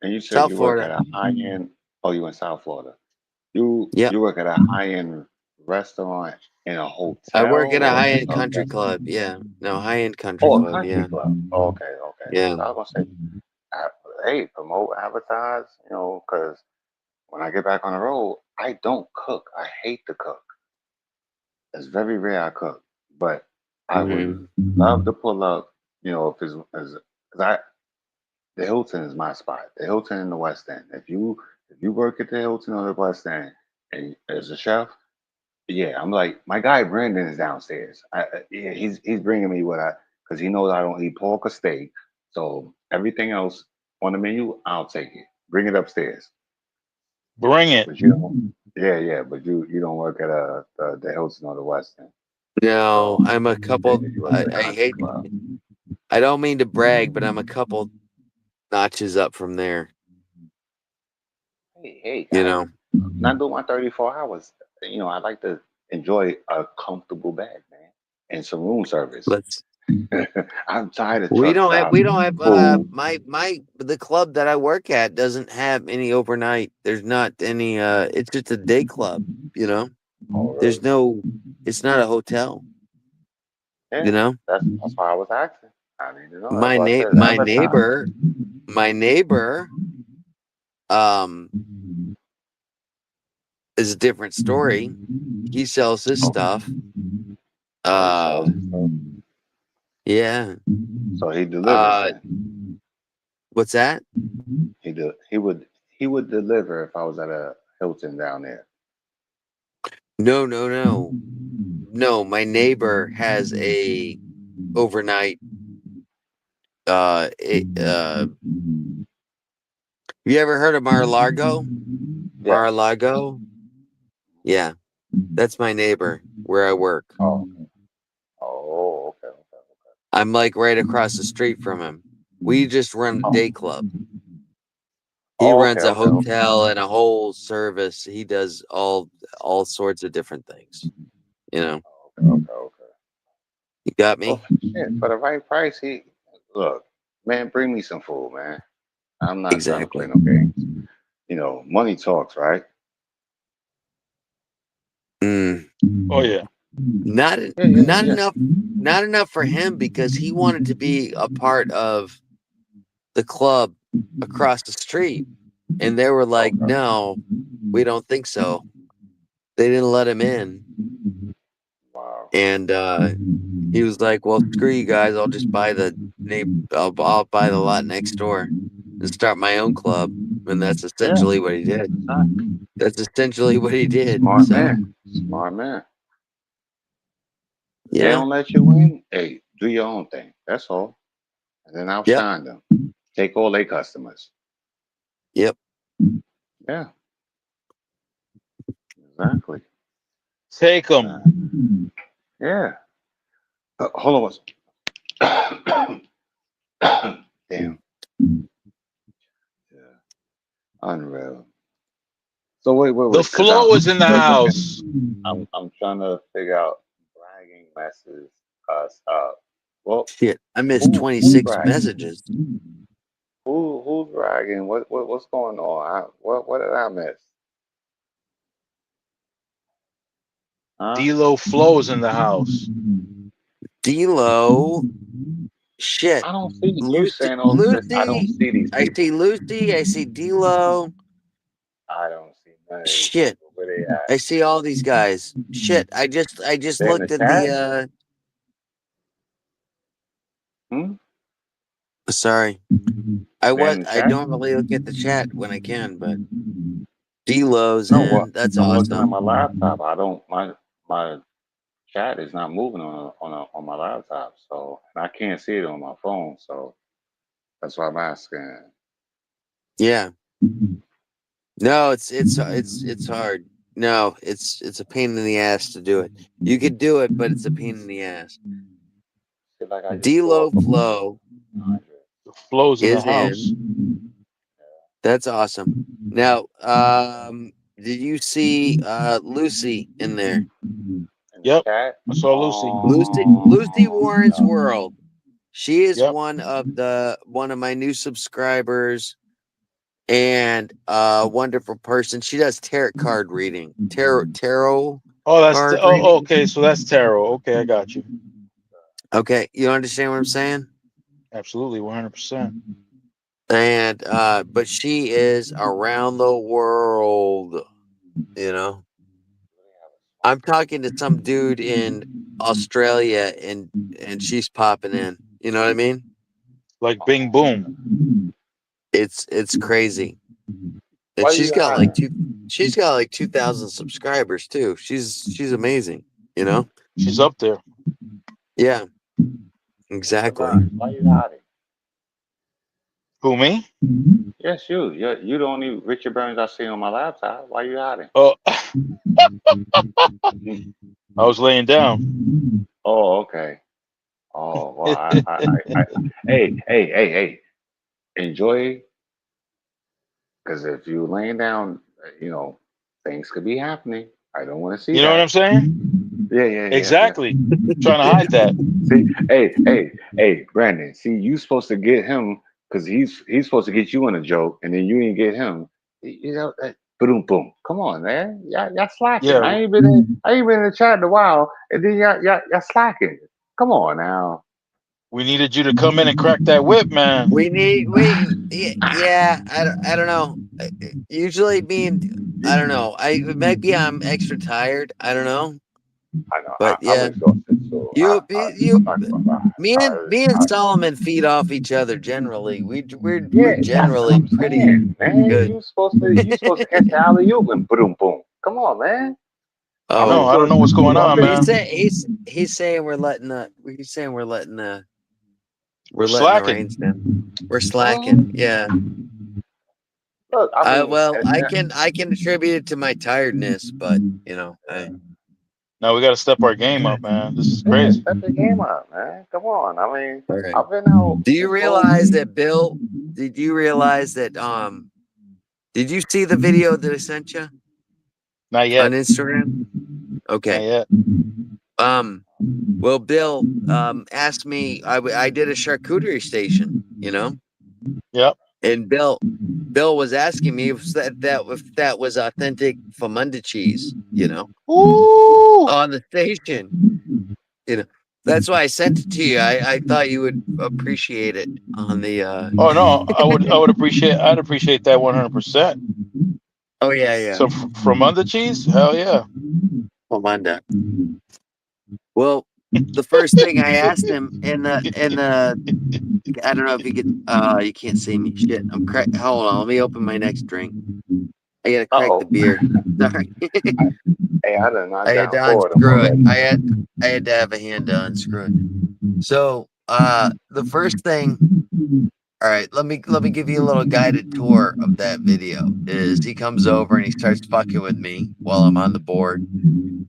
Speaker 5: And you said
Speaker 2: South
Speaker 5: you work at
Speaker 2: Florida.
Speaker 5: a high end. Oh, you in South Florida. You
Speaker 2: Yep.
Speaker 5: you work at a high end restaurant in a
Speaker 2: I
Speaker 5: hotel
Speaker 2: work at a
Speaker 5: or
Speaker 2: high end
Speaker 5: a
Speaker 2: country
Speaker 5: restaurant?
Speaker 2: club. Yeah. No, high end country
Speaker 5: Oh, a
Speaker 2: club.
Speaker 5: country
Speaker 2: Yeah.
Speaker 5: club. Oh, okay, okay.
Speaker 2: Yeah.
Speaker 5: So I was gonna say, hey, promote, advertise, because when I get back on the road, I don't cook. I hate to cook. It's very rare I cook, but I would
Speaker 2: Hmm.
Speaker 5: love to pull up. If because I the Hilton is my spot. The Hilton in the West End. If you work at the Hilton or the West End and as a chef, yeah, I'm like my guy Brandon is downstairs. Yeah, he's bringing me what I because he knows I don't eat pork or steak. So everything else on the menu, I'll take it. Bring it upstairs.
Speaker 1: Bring it.
Speaker 5: But you don't. Yeah, yeah. But you don't work at the Hilton or the West End.
Speaker 2: No,
Speaker 5: So
Speaker 2: I'm a couple.
Speaker 5: you work at a
Speaker 2: I
Speaker 5: country
Speaker 2: hate.
Speaker 5: club.
Speaker 2: I don't mean to brag, but I'm a couple notches up from there.
Speaker 5: Hey,
Speaker 2: You
Speaker 5: guys.
Speaker 2: know.
Speaker 5: When I do my 34 hours, I like to enjoy a comfortable bed, man, and some room service.
Speaker 2: Let's.
Speaker 5: I'm tired of truck
Speaker 2: We
Speaker 5: stops,
Speaker 2: don't have
Speaker 5: food.
Speaker 2: my the club that I work at doesn't have any overnight. There's not any it's just a day club, you know.
Speaker 5: Oh,
Speaker 2: There's
Speaker 5: really?
Speaker 2: no it's not a hotel, you
Speaker 5: Yeah,
Speaker 2: know.
Speaker 5: that's why I was asking. I need to know. That's
Speaker 2: My
Speaker 5: why I
Speaker 2: na-
Speaker 5: said
Speaker 2: my
Speaker 5: advertise.
Speaker 2: neighbor my neighbor um is a different story. He sells his
Speaker 5: Oh,
Speaker 2: stuff.
Speaker 5: oh, he sells
Speaker 2: Uh
Speaker 5: his stuff.
Speaker 2: yeah.
Speaker 5: So he delivers
Speaker 2: Uh
Speaker 5: then.
Speaker 2: what's that?
Speaker 5: He would deliver if I was at a Hilton down there.
Speaker 2: No. No, my neighbor has a overnight you ever heard of Mar-a-Lago?
Speaker 5: Yes.
Speaker 2: Mar-a-Lago? Yeah, that's my neighbor where I work.
Speaker 5: Oh, oh, okay, okay.
Speaker 2: I'm like right across the street from him. We just run a
Speaker 5: Oh,
Speaker 2: day club. He
Speaker 5: oh, okay,
Speaker 2: runs a
Speaker 5: okay, okay,
Speaker 2: hotel and a whole service. He does all sorts of different things. You know,
Speaker 5: okay.
Speaker 2: you got
Speaker 5: Well,
Speaker 2: me?
Speaker 5: shit, for the right price, he look, man, bring me some food, man. I'm not trying to play
Speaker 2: Exactly.
Speaker 5: no games. Money talks, right?
Speaker 2: Mm.
Speaker 1: Oh yeah.
Speaker 2: Not
Speaker 5: Yeah, yeah,
Speaker 2: not
Speaker 5: yeah.
Speaker 2: enough not enough for him because he wanted to be a part of the club across the street. And they were like,
Speaker 5: Okay.
Speaker 2: no, we don't think so. They didn't let him in.
Speaker 5: Wow.
Speaker 2: And He was like, "Well, screw you guys. I'll just buy the I'll buy the lot next door and start my own club." And that's
Speaker 5: Yeah,
Speaker 2: essentially what he did.
Speaker 5: exactly.
Speaker 2: That's essentially what he did.
Speaker 5: Smart
Speaker 2: So
Speaker 5: man. Smart man. If they
Speaker 2: yeah,
Speaker 5: don't let you win, hey, do your own thing. That's all. And then
Speaker 2: yep,
Speaker 5: outshine them. Take all their customers.
Speaker 2: yep.
Speaker 5: Yeah, exactly.
Speaker 1: Take them.
Speaker 5: Exactly. Yeah. Hold on one second. Damn. Yeah. Unreal. So
Speaker 1: The
Speaker 5: wait, because
Speaker 1: flow is in the
Speaker 5: still looking.
Speaker 1: house.
Speaker 5: I'm trying to figure out bragging messes us up. Well,
Speaker 2: Shit, I missed
Speaker 5: who's
Speaker 2: 26
Speaker 5: bragging?
Speaker 2: messages.
Speaker 5: Who's bragging? What's going on? What did I miss? Huh?
Speaker 1: D-Lo flows in the house.
Speaker 2: D-Lo, shit.
Speaker 5: I don't see you
Speaker 2: Lucy,
Speaker 5: saying all of this. I don't
Speaker 2: Lucy.
Speaker 5: see these
Speaker 2: I see
Speaker 5: people.
Speaker 2: Lucy. I see D-Lo.
Speaker 5: I don't see none of these
Speaker 2: Shit,
Speaker 5: people. Where they at?
Speaker 2: I see all these guys. Shit, I just
Speaker 5: They in the
Speaker 2: looked at
Speaker 5: chat?
Speaker 2: the.
Speaker 5: Hmm?
Speaker 2: Sorry,
Speaker 5: They in the
Speaker 2: I
Speaker 5: chat?
Speaker 2: normally look at the chat when I can, but D-Lo's
Speaker 5: No, what?
Speaker 2: in. That's
Speaker 5: I'm looking at
Speaker 2: awesome.
Speaker 5: my laptop. I don't. My chat is not moving on my laptop, so and I can't see it on my phone. So that's why I'm asking.
Speaker 2: Yeah. No, it's hard. No, it's a pain in the ass to do it. You could do it, but it's a pain in the ass.
Speaker 5: Feel like I just threw
Speaker 2: D-Lo
Speaker 5: up a
Speaker 2: Flow
Speaker 5: 100.
Speaker 1: The flow's in the
Speaker 2: is
Speaker 1: house.
Speaker 2: in. That's awesome. Now, did you see Lucy in there?
Speaker 5: In the
Speaker 1: Yep,
Speaker 5: chat.
Speaker 1: I saw Lucy.
Speaker 2: Lucy
Speaker 5: Oh,
Speaker 2: Warren's
Speaker 5: yeah.
Speaker 2: World. She is
Speaker 1: Yep.
Speaker 2: one of my new subscribers and a wonderful person. She does tarot card reading. Tarot
Speaker 1: Oh,
Speaker 2: card reading.
Speaker 1: okay. So that's tarot. Okay, I got you.
Speaker 2: Okay, you understand what I'm saying?
Speaker 1: Absolutely, 100%.
Speaker 2: And but she is around the world, you know. I'm talking to some dude in Australia and she's popping in. You know what I mean?
Speaker 1: Like Bing
Speaker 5: Oh,
Speaker 1: Boom.
Speaker 2: It's crazy. And
Speaker 5: why you hiding?
Speaker 2: she's got like 2,000 subscribers too. She's amazing, you know?
Speaker 1: She's up there.
Speaker 2: Yeah,
Speaker 5: Richard
Speaker 2: exactly.
Speaker 5: Burns, why you hiding?
Speaker 1: Who, me?
Speaker 5: Yes, you. You the only Richard Burns I see on my laptop. Why you hiding?
Speaker 1: Oh, I was laying down.
Speaker 5: Oh, okay. Oh, well, hey. Enjoy, because if you laying down, things could be happening. I don't want to see
Speaker 1: You know what I'm
Speaker 5: that.
Speaker 1: saying?
Speaker 5: Yeah.
Speaker 1: Exactly. Trying to hide that.
Speaker 5: See, hey, Brandon. See, you supposed to get him because he's supposed to get you in a joke, and then you didn't get him. Boom, boom. Come on, man. Y'all slacking.
Speaker 1: Yeah,
Speaker 5: I ain't been in the chat in a while, and then y'all slacking. Come on now.
Speaker 1: we needed you to come in and crack that whip, man.
Speaker 2: Yeah, I don't know. Usually being I don't know. Maybe I'm extra tired. I don't know.
Speaker 5: I know
Speaker 2: But
Speaker 5: I'm
Speaker 2: yeah,
Speaker 5: exhausted, so I'm not gonna lie.
Speaker 2: me and Solomon feed off each other generally. We're
Speaker 5: Yeah, that's what
Speaker 2: generally
Speaker 5: I'm
Speaker 2: pretty
Speaker 5: saying, man.
Speaker 2: good.
Speaker 5: You supposed to catch the alley oop and boom, boom. Come on, man.
Speaker 1: I
Speaker 5: I'm
Speaker 1: know. I don't know
Speaker 5: exhausted
Speaker 1: what's going
Speaker 5: too. I've
Speaker 1: on,
Speaker 5: been.
Speaker 1: man.
Speaker 2: He's saying
Speaker 1: We're
Speaker 2: we're letting the
Speaker 1: slacking.
Speaker 2: reins down. We're
Speaker 5: Mhm.
Speaker 2: slacking. Yeah.
Speaker 5: Look, I mean,
Speaker 2: Well, I can attribute it to my tiredness, but you know,
Speaker 1: Now we got to step our game up, man. This is
Speaker 5: yeah,
Speaker 1: crazy.
Speaker 5: step the game up, man. Come on. I mean,
Speaker 2: all right.
Speaker 5: I've been out
Speaker 2: Do you
Speaker 5: this whole
Speaker 2: realize
Speaker 5: week.
Speaker 2: that Bill? Did you realize that? Did you see the video that I sent you
Speaker 1: Not
Speaker 2: on
Speaker 1: yet.
Speaker 2: Instagram?
Speaker 1: Not
Speaker 2: Okay.
Speaker 1: yet.
Speaker 2: Well, Bill asked me. I did a charcuterie station, you know,
Speaker 1: Yep.
Speaker 2: and Bill was asking me if that was authentic Famunda cheese, you know,
Speaker 1: Ooh.
Speaker 2: on the station. You know, that's why I sent it to you. I thought you would appreciate it on the.
Speaker 1: Oh no, I'd appreciate that 100%.
Speaker 2: Oh yeah.
Speaker 1: So from under cheese, hell yeah.
Speaker 2: Famunda. Well, the first thing I asked him in the I don't know if you could you can't see me. Shit. I'm crack hold on, let me open my next drink. I gotta crack the beer. Sorry.
Speaker 5: Hey, I done not
Speaker 2: I had to
Speaker 5: down four of them
Speaker 2: unscrew it.
Speaker 5: already.
Speaker 2: I had to have a hand to unscrew it. So the first thing, all right, let me give you a little guided tour of that video. Is he comes over and he starts fucking with me while I'm on the board.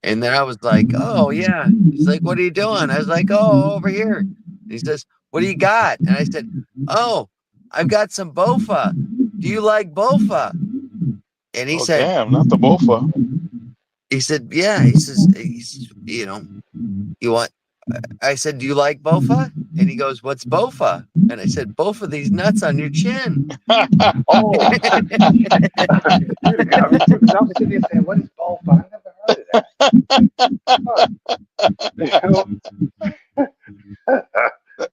Speaker 2: And then I was like, oh yeah. He's like, what are you doing? I was like, oh, over here. And he says, what do you got? And I said, oh, I've got some Bofa. Do you like Bofa? And
Speaker 1: Oh damn, not the bofa.
Speaker 2: he said, yeah. He says, you know, you want I said, do you like Bofa? And he goes, what's Bofa? And I said, both of these nuts on your chin.
Speaker 5: Oh, you done got me too. Because I was sitting there saying, what is both? I never heard of that.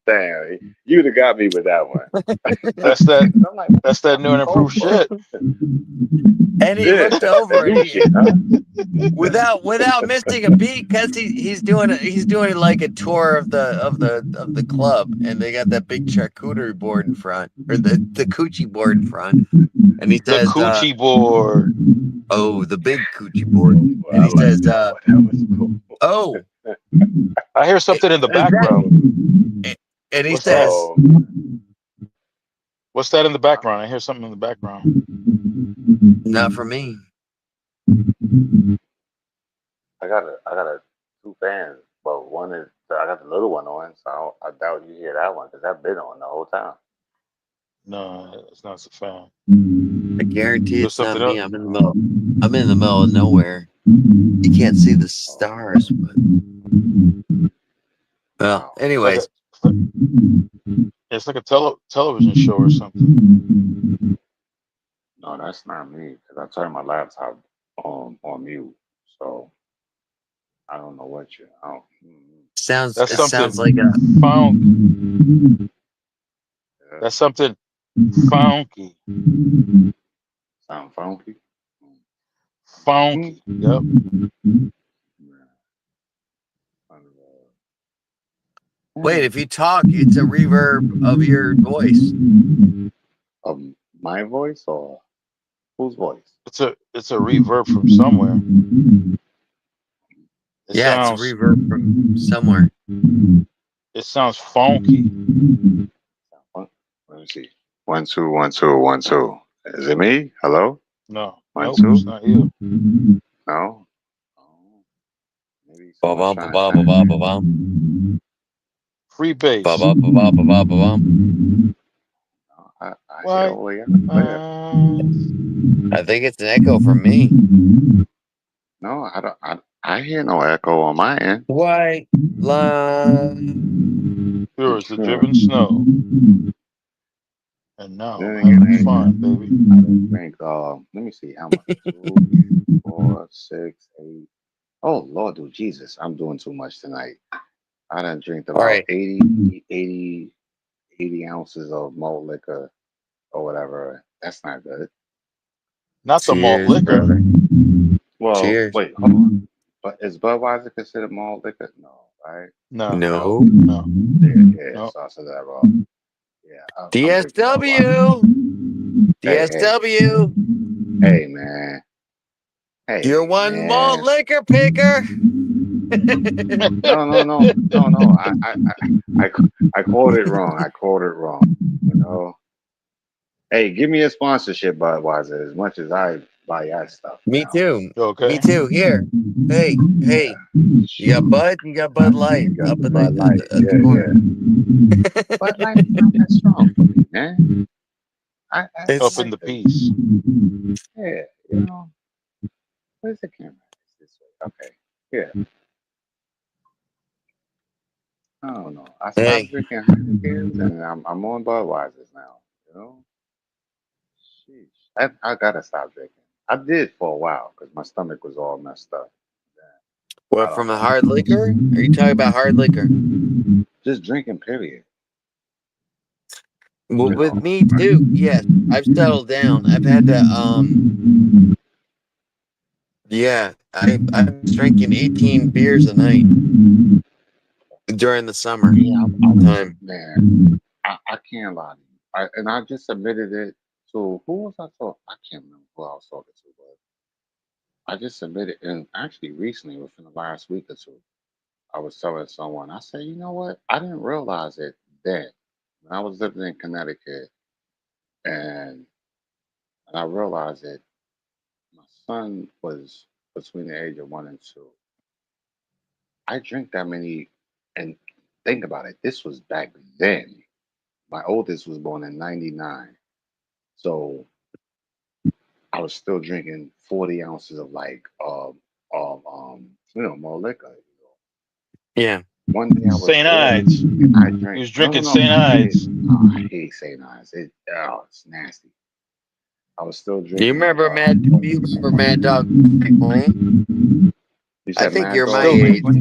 Speaker 5: Damn, you'd have got me with that one.
Speaker 1: That's that.
Speaker 5: I'm like,
Speaker 1: That's that new and improved shit.
Speaker 2: And he
Speaker 5: yeah,
Speaker 2: looked over
Speaker 5: that
Speaker 2: and
Speaker 5: new shit, huh?
Speaker 2: without missing a beat, because he's doing like a tour of the club, and they got that big charcuterie board in front, or the coochie board in front, and he
Speaker 1: The
Speaker 2: says,
Speaker 1: coochie board.
Speaker 2: oh, the big coochie board,
Speaker 5: Well,
Speaker 2: and
Speaker 5: I
Speaker 2: he
Speaker 5: like
Speaker 2: says,
Speaker 5: that one. That was cool.
Speaker 2: oh,
Speaker 1: I hear something in the
Speaker 2: is that?
Speaker 1: background.
Speaker 2: And he
Speaker 1: What's
Speaker 2: says,
Speaker 5: Oh,
Speaker 1: What's that in the background? I hear something in the background.
Speaker 2: not for me.
Speaker 5: I got two fans, but one is I got the little one on, so I doubt you hear that one because I've been on the whole time.
Speaker 1: No, it's not a fan.
Speaker 2: I guarantee
Speaker 1: There's
Speaker 2: it's not
Speaker 1: something
Speaker 2: me.
Speaker 1: else.
Speaker 2: I'm in the middle of nowhere. You can't see the stars, but well,
Speaker 5: Wow.
Speaker 2: anyways.
Speaker 1: It's like a television show or something.
Speaker 5: No, that's not me because I turned my laptop on mute, so I don't know what you. I don't,
Speaker 1: That's
Speaker 2: It
Speaker 1: something
Speaker 2: sounds like a
Speaker 1: funky.
Speaker 5: yeah,
Speaker 1: That's something funky.
Speaker 5: sound funky.
Speaker 1: Funky. Yep.
Speaker 5: Yeah.
Speaker 2: wait, if you talk, it's a reverb of your voice.
Speaker 5: Of my voice or whose voice?
Speaker 1: It's a reverb from somewhere. It
Speaker 2: Yeah, it's a
Speaker 1: sounds
Speaker 2: reverb from somewhere.
Speaker 1: it sounds funky.
Speaker 5: Let me see. 1 2 1 2 1 2. Is it me? Hello?
Speaker 1: No,
Speaker 5: 1
Speaker 1: nope,
Speaker 5: 2.
Speaker 1: it's not you.
Speaker 5: No. Oh, maybe someone's trying to shine.
Speaker 2: Ba-bum-ba-ba-ba-ba-bum.
Speaker 1: Free bass.
Speaker 2: Ba-ba-ba-ba-ba-ba-bum.
Speaker 5: I hear
Speaker 1: Why?
Speaker 5: all the other clear.
Speaker 2: I think it's an echo from me.
Speaker 5: No, I hear no echo on my end.
Speaker 2: White line.
Speaker 1: Pure as the driven snow. And now
Speaker 5: Then
Speaker 1: I'm
Speaker 5: again,
Speaker 1: having fun, baby.
Speaker 5: I don't drink. Let me see how much. 2, 4, 6, 8. Oh Lord, do Jesus! I'm doing too much tonight. I done drink
Speaker 2: All
Speaker 5: about
Speaker 2: right.
Speaker 5: 80 ounces of malt liquor or whatever. That's not good.
Speaker 1: Not the malt
Speaker 2: Cheers,
Speaker 1: liquor.
Speaker 2: brother.
Speaker 5: Well,
Speaker 2: Cheers.
Speaker 5: wait, hold on. But is Budweiser considered malt liquor? No, right?
Speaker 1: No,
Speaker 2: No.
Speaker 1: no.
Speaker 5: Yeah.
Speaker 1: No.
Speaker 5: So I said that wrong. Yeah, I'm drinking Budweiser.
Speaker 2: DSW. DSW.
Speaker 5: Hey, man. Hey,
Speaker 2: You're one malt
Speaker 5: man.
Speaker 2: liquor picker.
Speaker 5: No. I quoted wrong. I quoted wrong. You know. Hey, give me a sponsorship, Budweiser, as much as I buy your stuff.
Speaker 2: Me
Speaker 5: Now.
Speaker 2: too.
Speaker 1: You okay?
Speaker 2: Me too. Here. Hey.
Speaker 5: Yeah.
Speaker 2: You got Bud? You got Bud Light
Speaker 5: You got
Speaker 2: up
Speaker 5: the
Speaker 2: in
Speaker 5: Bud Light.
Speaker 2: at the corner.
Speaker 5: Bud Light is not that strong for me, man. I
Speaker 1: Up
Speaker 2: It's
Speaker 1: in
Speaker 5: like
Speaker 1: the
Speaker 5: the
Speaker 1: piece.
Speaker 5: yeah, you know. Where's the camera? It's this way. Okay. Yeah. I don't know. I stopped
Speaker 2: hey.
Speaker 5: drinking Heinekens and I'm on Budweisers now. You know. Sheesh. I gotta stop drinking. I did for a while because my stomach was all messed up. I
Speaker 2: What
Speaker 5: don't
Speaker 2: from a
Speaker 5: know.
Speaker 2: hard liquor? Are you talking about hard liquor?
Speaker 5: Just drinking, period.
Speaker 2: Well,
Speaker 5: You know.
Speaker 2: with me too. Yes, I've settled down. I've had to yeah, I'm drinking 18 beers a night. during the summer
Speaker 5: Yeah,
Speaker 2: time.
Speaker 5: man, I can't lie to you. I just submitted it to who was I talking? I can't remember who I was talking to, but I just submitted, and actually recently, within the last week or two, I was telling someone, I said, you know what? I didn't realize it then. When I was living in Connecticut, and I realized that my son was between the age of 1 and 2. I drink that many, and think about it. This was back then. My oldest was born in '99, so I was still drinking 40 ounces of more liquor.
Speaker 2: Yeah.
Speaker 5: One day I was
Speaker 1: St.
Speaker 5: there
Speaker 1: Ides.
Speaker 5: and I
Speaker 1: He
Speaker 5: drank.
Speaker 1: was
Speaker 5: No, no,
Speaker 1: drinking
Speaker 5: no.
Speaker 1: St.
Speaker 5: I did.
Speaker 1: Ides.
Speaker 5: Oh, I hate St. Ives. It's nasty. I was still
Speaker 2: Do you
Speaker 5: drinking.
Speaker 2: remember Mad? You remember Mad Dog 2020?
Speaker 5: You
Speaker 2: I
Speaker 5: said
Speaker 2: think
Speaker 5: Mad
Speaker 2: you're my
Speaker 5: Dog
Speaker 1: Still do.
Speaker 5: 2020?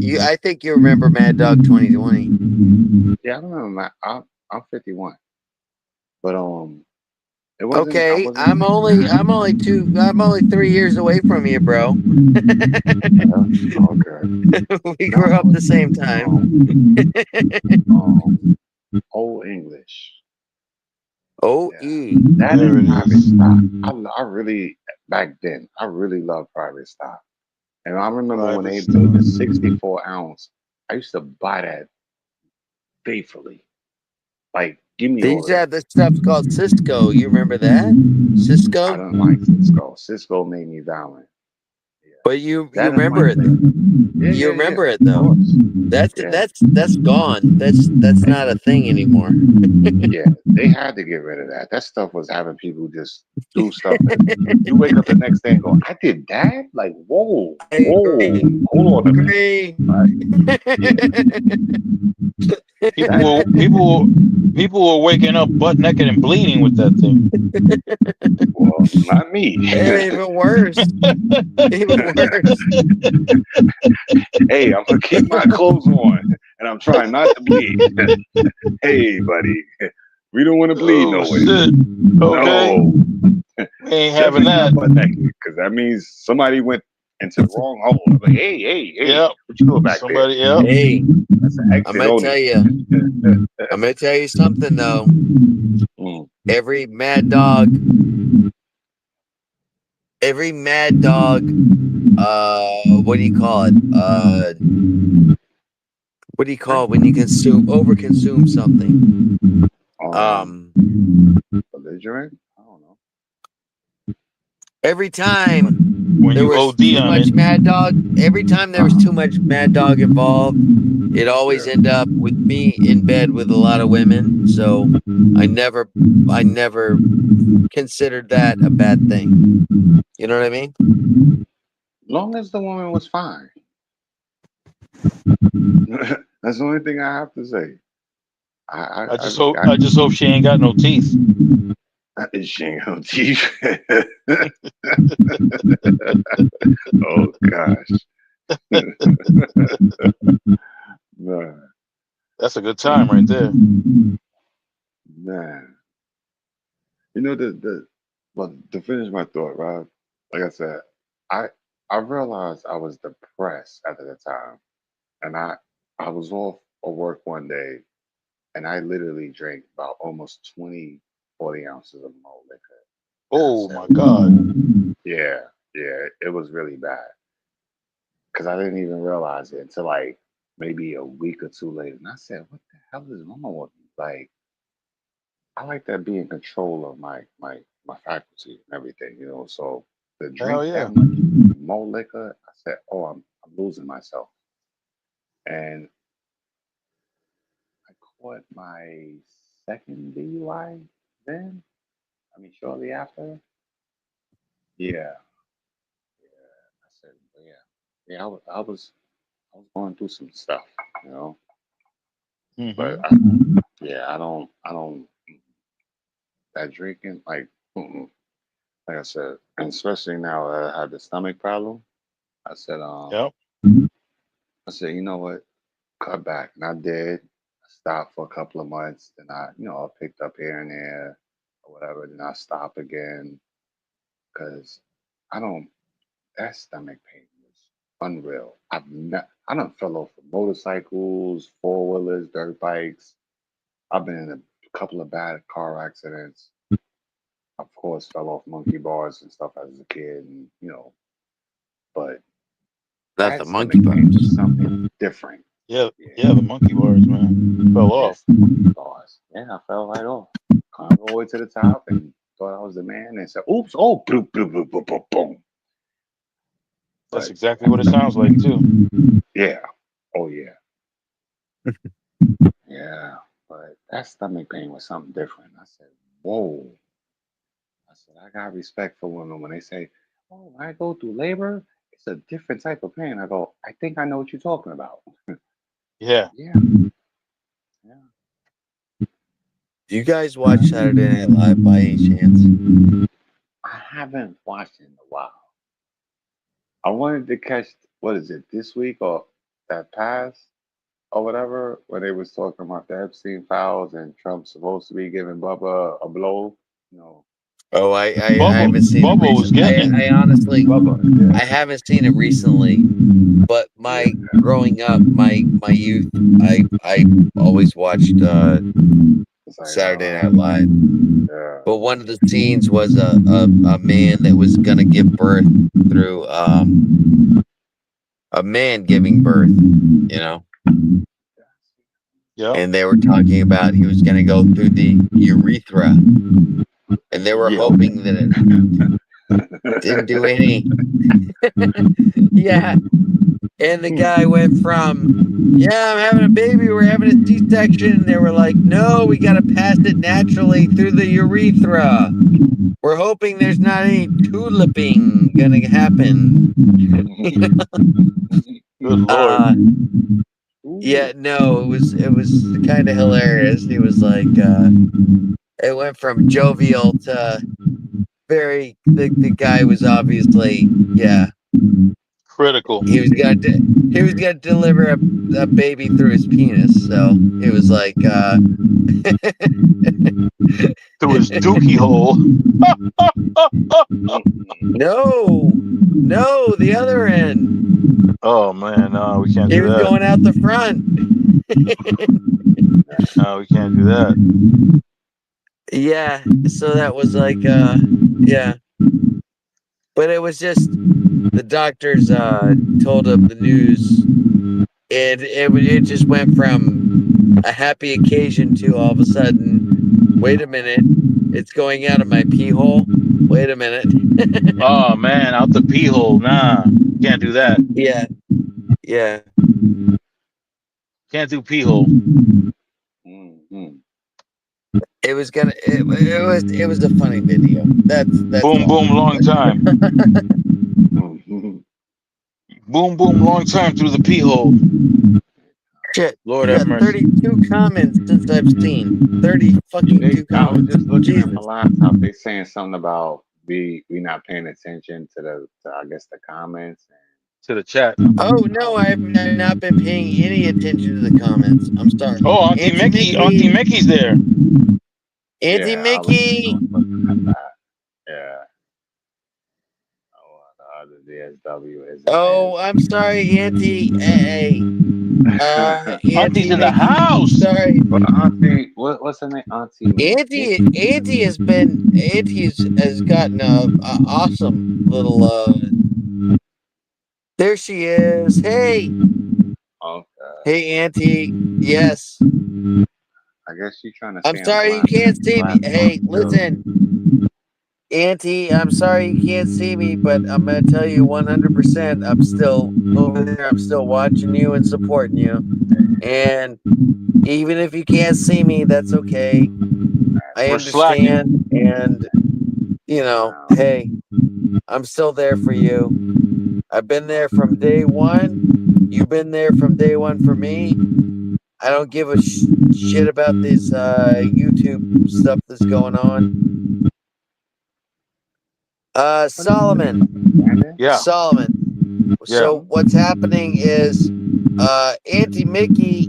Speaker 2: age. I think you remember Mad Dog 2020.
Speaker 5: Yeah, I remember. I'm 51, but it wasn't. I
Speaker 2: Okay,
Speaker 5: wasn't.
Speaker 2: I'm only 3 years away from you, bro.
Speaker 5: Yeah, okay.
Speaker 2: We
Speaker 5: No,
Speaker 2: grew
Speaker 5: I
Speaker 2: up
Speaker 5: was
Speaker 2: the same
Speaker 5: drinking
Speaker 2: time.
Speaker 5: Old English. Yeah,
Speaker 2: OE.
Speaker 5: that
Speaker 1: There
Speaker 5: and
Speaker 1: it
Speaker 5: private
Speaker 1: is.
Speaker 5: stock. I really back then. I really loved private stock, and I remember when
Speaker 1: Private
Speaker 5: they made the
Speaker 1: stock.
Speaker 5: 64 ounce. I used to buy that faithfully. Like, give me
Speaker 2: They
Speaker 5: all
Speaker 2: used
Speaker 5: of
Speaker 2: to
Speaker 5: that.
Speaker 2: have this stuff called Cisco. You remember that?
Speaker 5: I
Speaker 2: Cisco?
Speaker 5: don't like Cisco. Cisco made me violent. Yeah,
Speaker 2: But you
Speaker 5: that and
Speaker 2: remember
Speaker 5: Mike
Speaker 2: it though.
Speaker 5: Lick. Yeah,
Speaker 2: You
Speaker 5: yeah, yeah.
Speaker 2: remember it
Speaker 5: Of
Speaker 2: though.
Speaker 5: course.
Speaker 2: That's
Speaker 5: Yeah,
Speaker 2: that's that's gone. That's not a thing anymore.
Speaker 5: yeah. They had to get rid of that. That stuff was having people just do stuff that you wake up the next day and go, "I did that." Like, whoa,
Speaker 2: I
Speaker 5: whoa,
Speaker 2: agree.
Speaker 5: hold on a minute.
Speaker 2: Agree.
Speaker 5: Right? Yeah,
Speaker 1: People
Speaker 5: that.
Speaker 1: were people were people were waking up butt naked and bleeding with that thing.
Speaker 5: Well, not me.
Speaker 2: And even worse. Even worse.
Speaker 5: Hey, I'm gonna keep my clothes on, and I'm trying not to bleed. Hey, buddy, we don't want to bleed
Speaker 1: Oh
Speaker 5: nowhere.
Speaker 1: shit. Okay.
Speaker 5: No,
Speaker 1: We ain't having
Speaker 5: definitely not
Speaker 1: that.
Speaker 5: butt naked, because that means somebody went into the wrong hole. I'm like, hey, hey, hey,
Speaker 1: Yep.
Speaker 5: what you doing back there?
Speaker 1: Somebody, yep.
Speaker 2: Hey,
Speaker 5: That's an
Speaker 2: I'm
Speaker 5: exit
Speaker 2: gonna tell
Speaker 5: only.
Speaker 2: you. I'm gonna tell you something though.
Speaker 5: Mm.
Speaker 2: Every mad dog, every mad dog, what do you call it? What do you call it when you overconsume something?
Speaker 5: Um,
Speaker 2: Um,
Speaker 5: belligerent? I don't know.
Speaker 2: every time
Speaker 1: When
Speaker 2: there
Speaker 1: you
Speaker 2: was
Speaker 1: OD
Speaker 2: too
Speaker 1: on it.
Speaker 2: much mad dog, every time there was
Speaker 5: Uh-huh.
Speaker 2: too much mad dog involved, it always
Speaker 5: Yeah.
Speaker 2: end up with me in bed with a lot of women. So I never considered that a bad thing. You know what I mean?
Speaker 5: Long as the woman was fine. That's the only thing I have to say.
Speaker 1: I just hope she ain't got no teeth.
Speaker 5: She ain't got no teeth. Oh gosh. Man,
Speaker 1: That's a good time right there.
Speaker 5: man. You know the well, to finish my thought, right? Like I said, I I realized I was depressed at the time, and I was off of work one day, and I literally drank about almost 40 ounces of malt liquor, and I
Speaker 1: Oh
Speaker 5: said,
Speaker 1: my God.
Speaker 5: yeah, yeah, it was really bad because I didn't even realize it until like maybe a week or two later, and I said, what the hell is wrong with me? Like, I like to be in control of my faculty and everything, you know. So to
Speaker 1: Hell
Speaker 5: drink
Speaker 1: yeah.
Speaker 5: that much more liquor, I said, "Oh, I'm losing myself." And I caught my second DUI then. I mean, shortly after. Yeah, yeah. I said, yeah, yeah. I was going through some stuff, you know. But
Speaker 1: Hmm.
Speaker 5: yeah, I don't that drinking like I said, and especially now that I had the stomach problem. I said,
Speaker 1: Yep.
Speaker 5: I said, you know what? Cut back. And I did. I stopped for a couple of months. Then I picked up here and there or whatever. Then I stopped again because I don't, that stomach pain was. unreal. I done fell off of motorcycles, four wheelers, dirt bikes. I've been in a couple of bad car accidents. Of course, fell off monkey bars and stuff as a kid, and but
Speaker 2: Not
Speaker 5: that
Speaker 2: the
Speaker 5: stomach
Speaker 2: monkey
Speaker 5: pain was
Speaker 2: bars.
Speaker 5: something different.
Speaker 1: Yeah,
Speaker 5: Yeah,
Speaker 1: yeah, the monkey bars, man, fell off.
Speaker 5: yes, monkey bars. Yeah, I fell right off. Climbed all the way to the top and thought I was the man, and said, "Oops! Oh, boom, boom, boom, boom, boom, boom."
Speaker 1: That's
Speaker 5: But
Speaker 1: exactly what it sounds like too.
Speaker 5: yeah, oh yeah, yeah. But that stomach pain was something different. I said, "Whoa!" I said, "I got respect for women when they say, oh, when I go through labor, it's a different type of pain." I go, "I think I know what you're talking about."
Speaker 1: Yeah.
Speaker 5: Yeah, yeah.
Speaker 2: Do you guys watch Saturday Night Live by any chance?
Speaker 5: I haven't watched it in a while. I wanted to catch, what is it, this week or that past or whatever, where they was talking about the Epstein files and Trump's supposed to be giving Bubba a blow. You know,
Speaker 2: Oh, I
Speaker 1: Bubba,
Speaker 2: haven't seen it
Speaker 1: Bubba was
Speaker 2: recently.
Speaker 1: getting it.
Speaker 2: I honestly,
Speaker 5: Bubba,
Speaker 2: I
Speaker 5: yeah,
Speaker 2: haven't seen it recently. But my
Speaker 5: yeah,
Speaker 2: growing up, my youth, I always watched
Speaker 5: it's like,
Speaker 2: Saturday Night Live.
Speaker 5: yeah,
Speaker 2: But one of the scenes was a man that was gonna give birth through a man giving birth,
Speaker 1: Yep.
Speaker 2: and they were talking about he was gonna go through the urethra, and they were
Speaker 5: yeah.
Speaker 2: hoping that it didn't do any. Yeah, and the guy went from, yeah, I'm having a baby, we're having a C-section, and they were like, no, we got to pass it naturally through the urethra. We're hoping there's not any tuliping gonna happen.
Speaker 1: Good lord.
Speaker 2: Yeah,
Speaker 5: Ooh.
Speaker 2: no, it was kind of hilarious. He was like, it went from jovial to very. The guy was obviously, yeah,
Speaker 1: Critical.
Speaker 2: he was gonna deliver a baby through his penis. So it was like,
Speaker 1: Through his dookie hole.
Speaker 2: no, the other end.
Speaker 1: Oh man, no, we can't
Speaker 2: He
Speaker 1: do
Speaker 2: was
Speaker 1: that.
Speaker 2: going out the front.
Speaker 1: No, we can't do that.
Speaker 2: Yeah, so that was like, yeah. But it was just the doctors told him the news, and it just went from a happy occasion to all of a sudden, wait a minute, it's going out of my pee hole. Wait a minute.
Speaker 1: Oh man, out the pee hole. Nah, can't do that.
Speaker 2: Yeah, yeah.
Speaker 1: Can't do pee hole.
Speaker 5: Mhm.
Speaker 2: It was gonna. It was a funny video. That's
Speaker 1: Boom,
Speaker 2: all.
Speaker 1: boom, long time.
Speaker 5: Mhm.
Speaker 1: Boom, boom, long time through the pee hole.
Speaker 2: Shit,
Speaker 1: Lord
Speaker 2: we
Speaker 1: have
Speaker 2: got
Speaker 1: mercy.
Speaker 2: 32 comments since I've seen 30 fucking two
Speaker 5: I was
Speaker 2: comments.
Speaker 5: just looking at my
Speaker 2: Jesus.
Speaker 5: laptop. They saying something about we not paying attention to I guess the comments
Speaker 1: To the chat.
Speaker 2: Oh no, I've not been paying any attention to the comments. I'm sorry.
Speaker 1: Oh, Auntie Mickey. Auntie Mickey's there.
Speaker 2: Auntie
Speaker 5: yeah, I
Speaker 2: Mickey.
Speaker 5: was looking at that. Yeah. Oh, the other DSW isn't
Speaker 2: Oh,
Speaker 5: his.
Speaker 2: I'm sorry, Auntie. Hey,
Speaker 1: Auntie's
Speaker 2: Auntie
Speaker 1: in the
Speaker 2: Mickey.
Speaker 1: house.
Speaker 2: Sorry,
Speaker 5: But Auntie, what's her name? Auntie
Speaker 2: Auntie has been. Has gotten a awesome little. There she is. Hey,
Speaker 5: Okay.
Speaker 2: hey, Auntie. Yes.
Speaker 5: I guess she's trying to
Speaker 2: I'm
Speaker 5: say I'm
Speaker 2: sorry you can't
Speaker 5: blaspheming
Speaker 2: see me. Hey,
Speaker 5: too.
Speaker 2: listen, Auntie. I'm sorry you can't see me, but I'm gonna tell you 100%. I'm still over there. I'm still watching you and supporting you. And even if you can't see me, that's okay. I
Speaker 1: We're slacking.
Speaker 2: understand. And
Speaker 5: No.
Speaker 2: hey, I'm still there for you. I've been there from day one. You've been there from day one for me. I don't give a shit about this YouTube stuff that's going on. Solomon.
Speaker 1: Yeah,
Speaker 2: Solomon.
Speaker 1: yeah.
Speaker 2: So what's happening is Auntie Mickey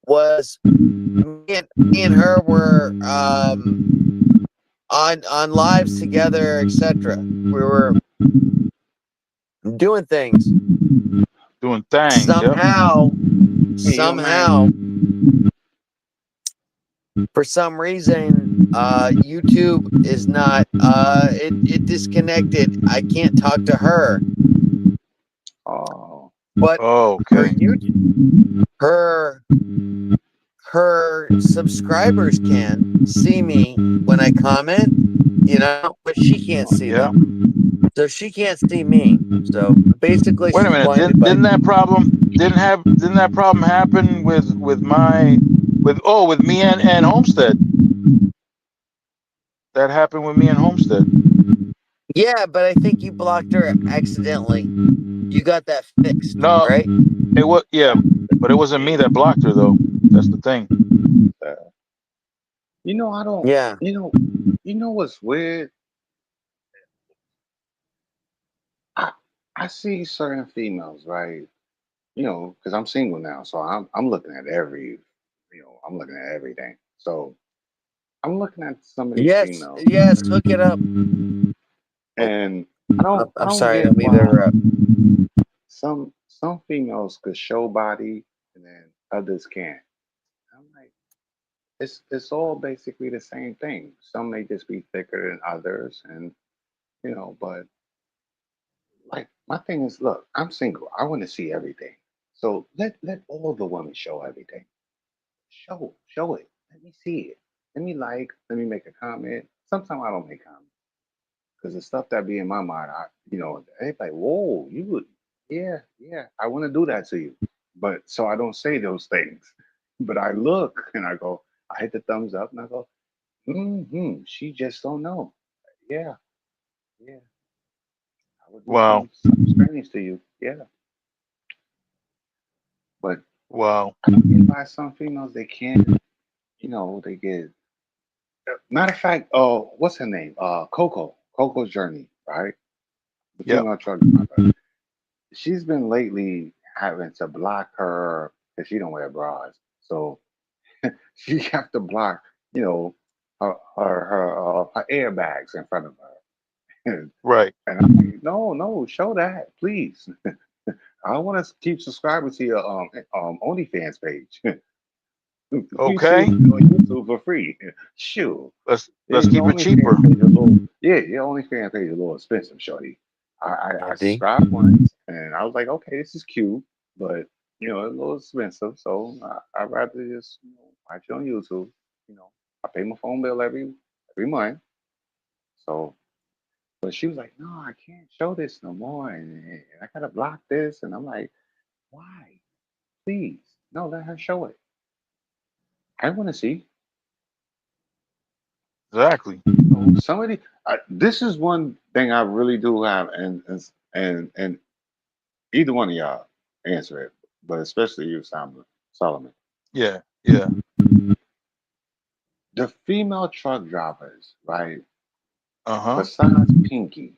Speaker 2: was me and her were on lives together, etc. We were doing things.
Speaker 1: Doing things. Yep.
Speaker 2: Somehow, for some reason, YouTube is not. It disconnected. I can't talk to her,
Speaker 5: Oh,
Speaker 2: but
Speaker 1: Oh,
Speaker 2: her
Speaker 1: okay.
Speaker 2: her subscribers can see me when I comment, but she can't see
Speaker 1: Yeah.
Speaker 2: them. So she can't see me. So basically,
Speaker 1: Wait a
Speaker 2: she's
Speaker 1: minute.
Speaker 2: blinded by.
Speaker 1: Didn't that problem happen with me and Homestead? That happened with me and Homestead.
Speaker 2: Yeah, but I think you blocked her accidentally. You got that fixed,
Speaker 1: No,
Speaker 2: right?
Speaker 1: it was but it wasn't me that blocked her though. That's the thing.
Speaker 5: I don't.
Speaker 2: Yeah.
Speaker 5: You know what's weird? I see certain females, right? Because I'm single now, so I'm looking at I'm looking at everything. So I'm looking at some of these
Speaker 2: Yes.
Speaker 5: females,
Speaker 2: Yes. Hook it up. Oh,
Speaker 5: and I don't
Speaker 2: I'm sorry.
Speaker 5: get
Speaker 2: Let me
Speaker 5: why
Speaker 2: interrupt.
Speaker 5: some females could show body and then others can't. I'm like, it's all basically the same thing. Some may just be thicker than others, and but like my thing is, look, I'm single. I want to see everything. So let all the women show everything. Show it. Let me see it. Let me let me make a comment. Sometimes I don't make comments because the stuff that be in my mind, it's like, whoa, you would, yeah, I want to do that to you. But so I don't say those things. But I look and I go, I hit the thumbs up and I go, she just don't know. Yeah, yeah, I would do
Speaker 1: Wow.
Speaker 5: something strange to you. Yeah. But
Speaker 1: Wow.
Speaker 5: I don't get why some females they can't, they get. Matter of fact, oh, what's her name? Coco's Journey, right? The
Speaker 1: Yep.
Speaker 5: female truck driver. She's been lately having to block her because she don't wear bras, so she have to block, her airbags in front of her.
Speaker 1: Right.
Speaker 5: And I'm like, no, no, show that, please. I don't want to keep subscribing to your OnlyFans page. Let me see it
Speaker 1: Okay.
Speaker 5: on YouTube for free. Sure. Yeah,
Speaker 1: Let's
Speaker 5: your
Speaker 1: keep it cheaper.
Speaker 5: OnlyFans page a little. Yeah, your OnlyFans page a little expensive, shorty. I
Speaker 2: Andy.
Speaker 5: subscribed once, and I was like, okay, this is cute, but it's a little expensive. So I'd rather just watch it on YouTube. I pay my phone bill every month. So, but she was like, no, I can't show this no more, and I gotta block this, and I'm like, why? Please, no, let her show it. I want to see.
Speaker 1: Exactly.
Speaker 5: Somebody. This is one thing I really do have, and either one of y'all answer it, but especially you, Solomon.
Speaker 1: Yeah. Yeah.
Speaker 5: The female truck drivers, right?
Speaker 1: Uh-huh.
Speaker 5: Besides Pinky,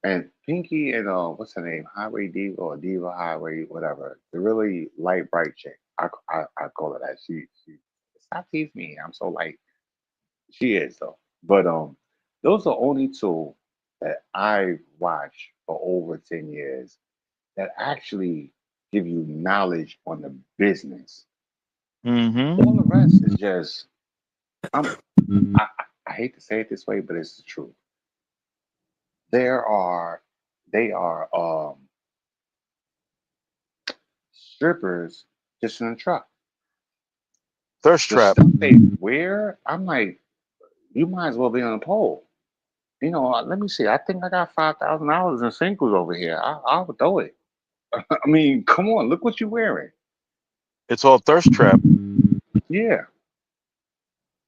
Speaker 5: and Pinky and what's her name, Highway Diva or Diva Highway, whatever. The really light, bright chick. I call her that. She stop teasing me. I'm so light. She is though. But those are only two that I watched for over 10 years that actually give you knowledge on the business.
Speaker 1: Mm-hmm.
Speaker 5: All the rest is just I'm I, I hate to say it this way, but it's the truth. There are they are strippers just in a truck.
Speaker 1: Thirst
Speaker 5: The
Speaker 1: trap.
Speaker 5: stuff they wear, I'm like, you might as well be on a pole. Let me see. I think I got $5,000 in singles over here. I'll throw it. I mean, come on, look what you're wearing.
Speaker 1: It's all thirst trap.
Speaker 5: Yeah,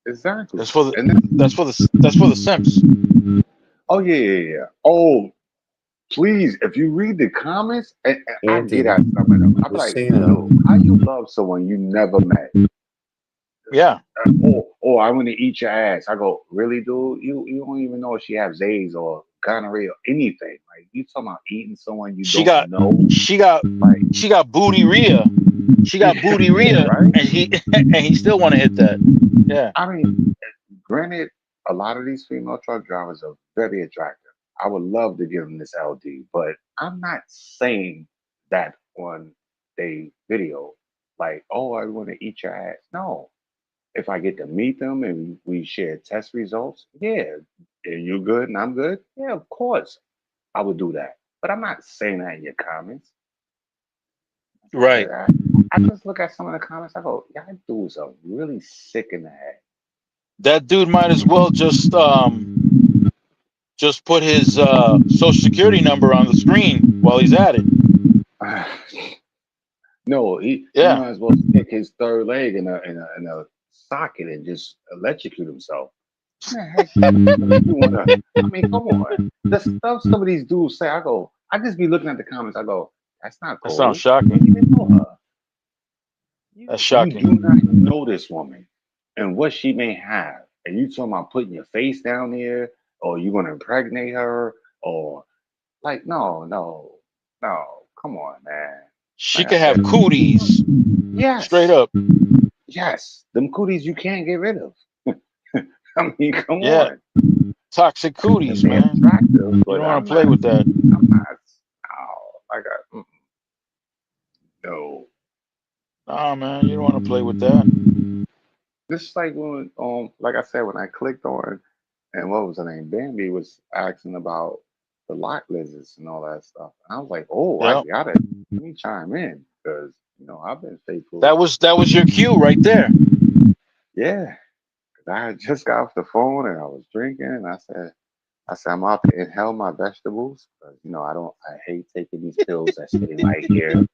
Speaker 5: exactly.
Speaker 1: That's for the
Speaker 5: And then,
Speaker 1: that's for the simps.
Speaker 5: oh yeah, yeah, yeah. Oh, please, if you read the comments, and I
Speaker 2: Andy.
Speaker 5: get at some of them. I'm
Speaker 2: Just
Speaker 5: like,
Speaker 2: so you know.
Speaker 5: dude, how you love someone you never met?
Speaker 1: Yeah.
Speaker 5: Oh, I want to eat your ass. I go, really, dude? You don't even know if she has AIDS or gonorrhea or anything. Like you talking about eating someone you
Speaker 1: She
Speaker 5: don't
Speaker 1: got
Speaker 5: know?
Speaker 1: she got
Speaker 5: Like,
Speaker 1: she got booty Rhea. She got
Speaker 5: yeah,
Speaker 1: booty Rhea
Speaker 5: right?
Speaker 1: and he still want to hit that. Yeah.
Speaker 5: I mean, granted, a lot of these female truck drivers are very attractive. I would love to give them this LD, but I'm not saying that on the video, like, oh, I want to eat your ass. No. If I get to meet them and we share test results, yeah, and you're good and I'm good, yeah, of course, I would do that. But I'm not saying that in your comments.
Speaker 1: Right.
Speaker 5: I just look at some of the comments. I go, y'all dudes are really sick in the head.
Speaker 1: That dude might as well just put his social security number on the screen while he's at it.
Speaker 5: No, he
Speaker 1: Yeah,
Speaker 5: might as well stick his third leg in a socket and just electrocute himself. Man, heck, you wanna? I mean, come on. The stuff some of these dudes say, I just be looking at the comments. I go, that's not
Speaker 1: that sounds
Speaker 5: cool. You don't
Speaker 1: shocking.
Speaker 5: even know her.
Speaker 1: That's
Speaker 5: You do
Speaker 1: shocking.
Speaker 5: not know this woman and what she may have, and you talking about putting your face down there, or you gonna impregnate her, or like, no, no, no. Come on, man.
Speaker 1: She
Speaker 5: Like I
Speaker 1: could
Speaker 5: said,
Speaker 1: have cooties, straight
Speaker 5: yes,
Speaker 1: up.
Speaker 5: yes, them cooties you can't get rid of. I mean, come
Speaker 1: Yeah,
Speaker 5: on.
Speaker 1: toxic
Speaker 5: And
Speaker 1: cooties,
Speaker 5: they're
Speaker 1: man.
Speaker 5: attractive,
Speaker 1: You
Speaker 5: but
Speaker 1: don't want to play with that.
Speaker 5: I'm not. Oh, like no.
Speaker 1: Nah, man, you don't want to play with that.
Speaker 5: This is like when, like I said, when I clicked on, and what was her name? Bambi was asking about the lock lizards and all that stuff. And I was like, oh, I
Speaker 1: Yeah,
Speaker 5: got it. Let me chime in because I've been faithful.
Speaker 1: that was your cue right there.
Speaker 5: Yeah, 'cause I had just got off the phone and I was drinking, and I said I'm out to inhale my vegetables because I hate taking these pills that stay right here.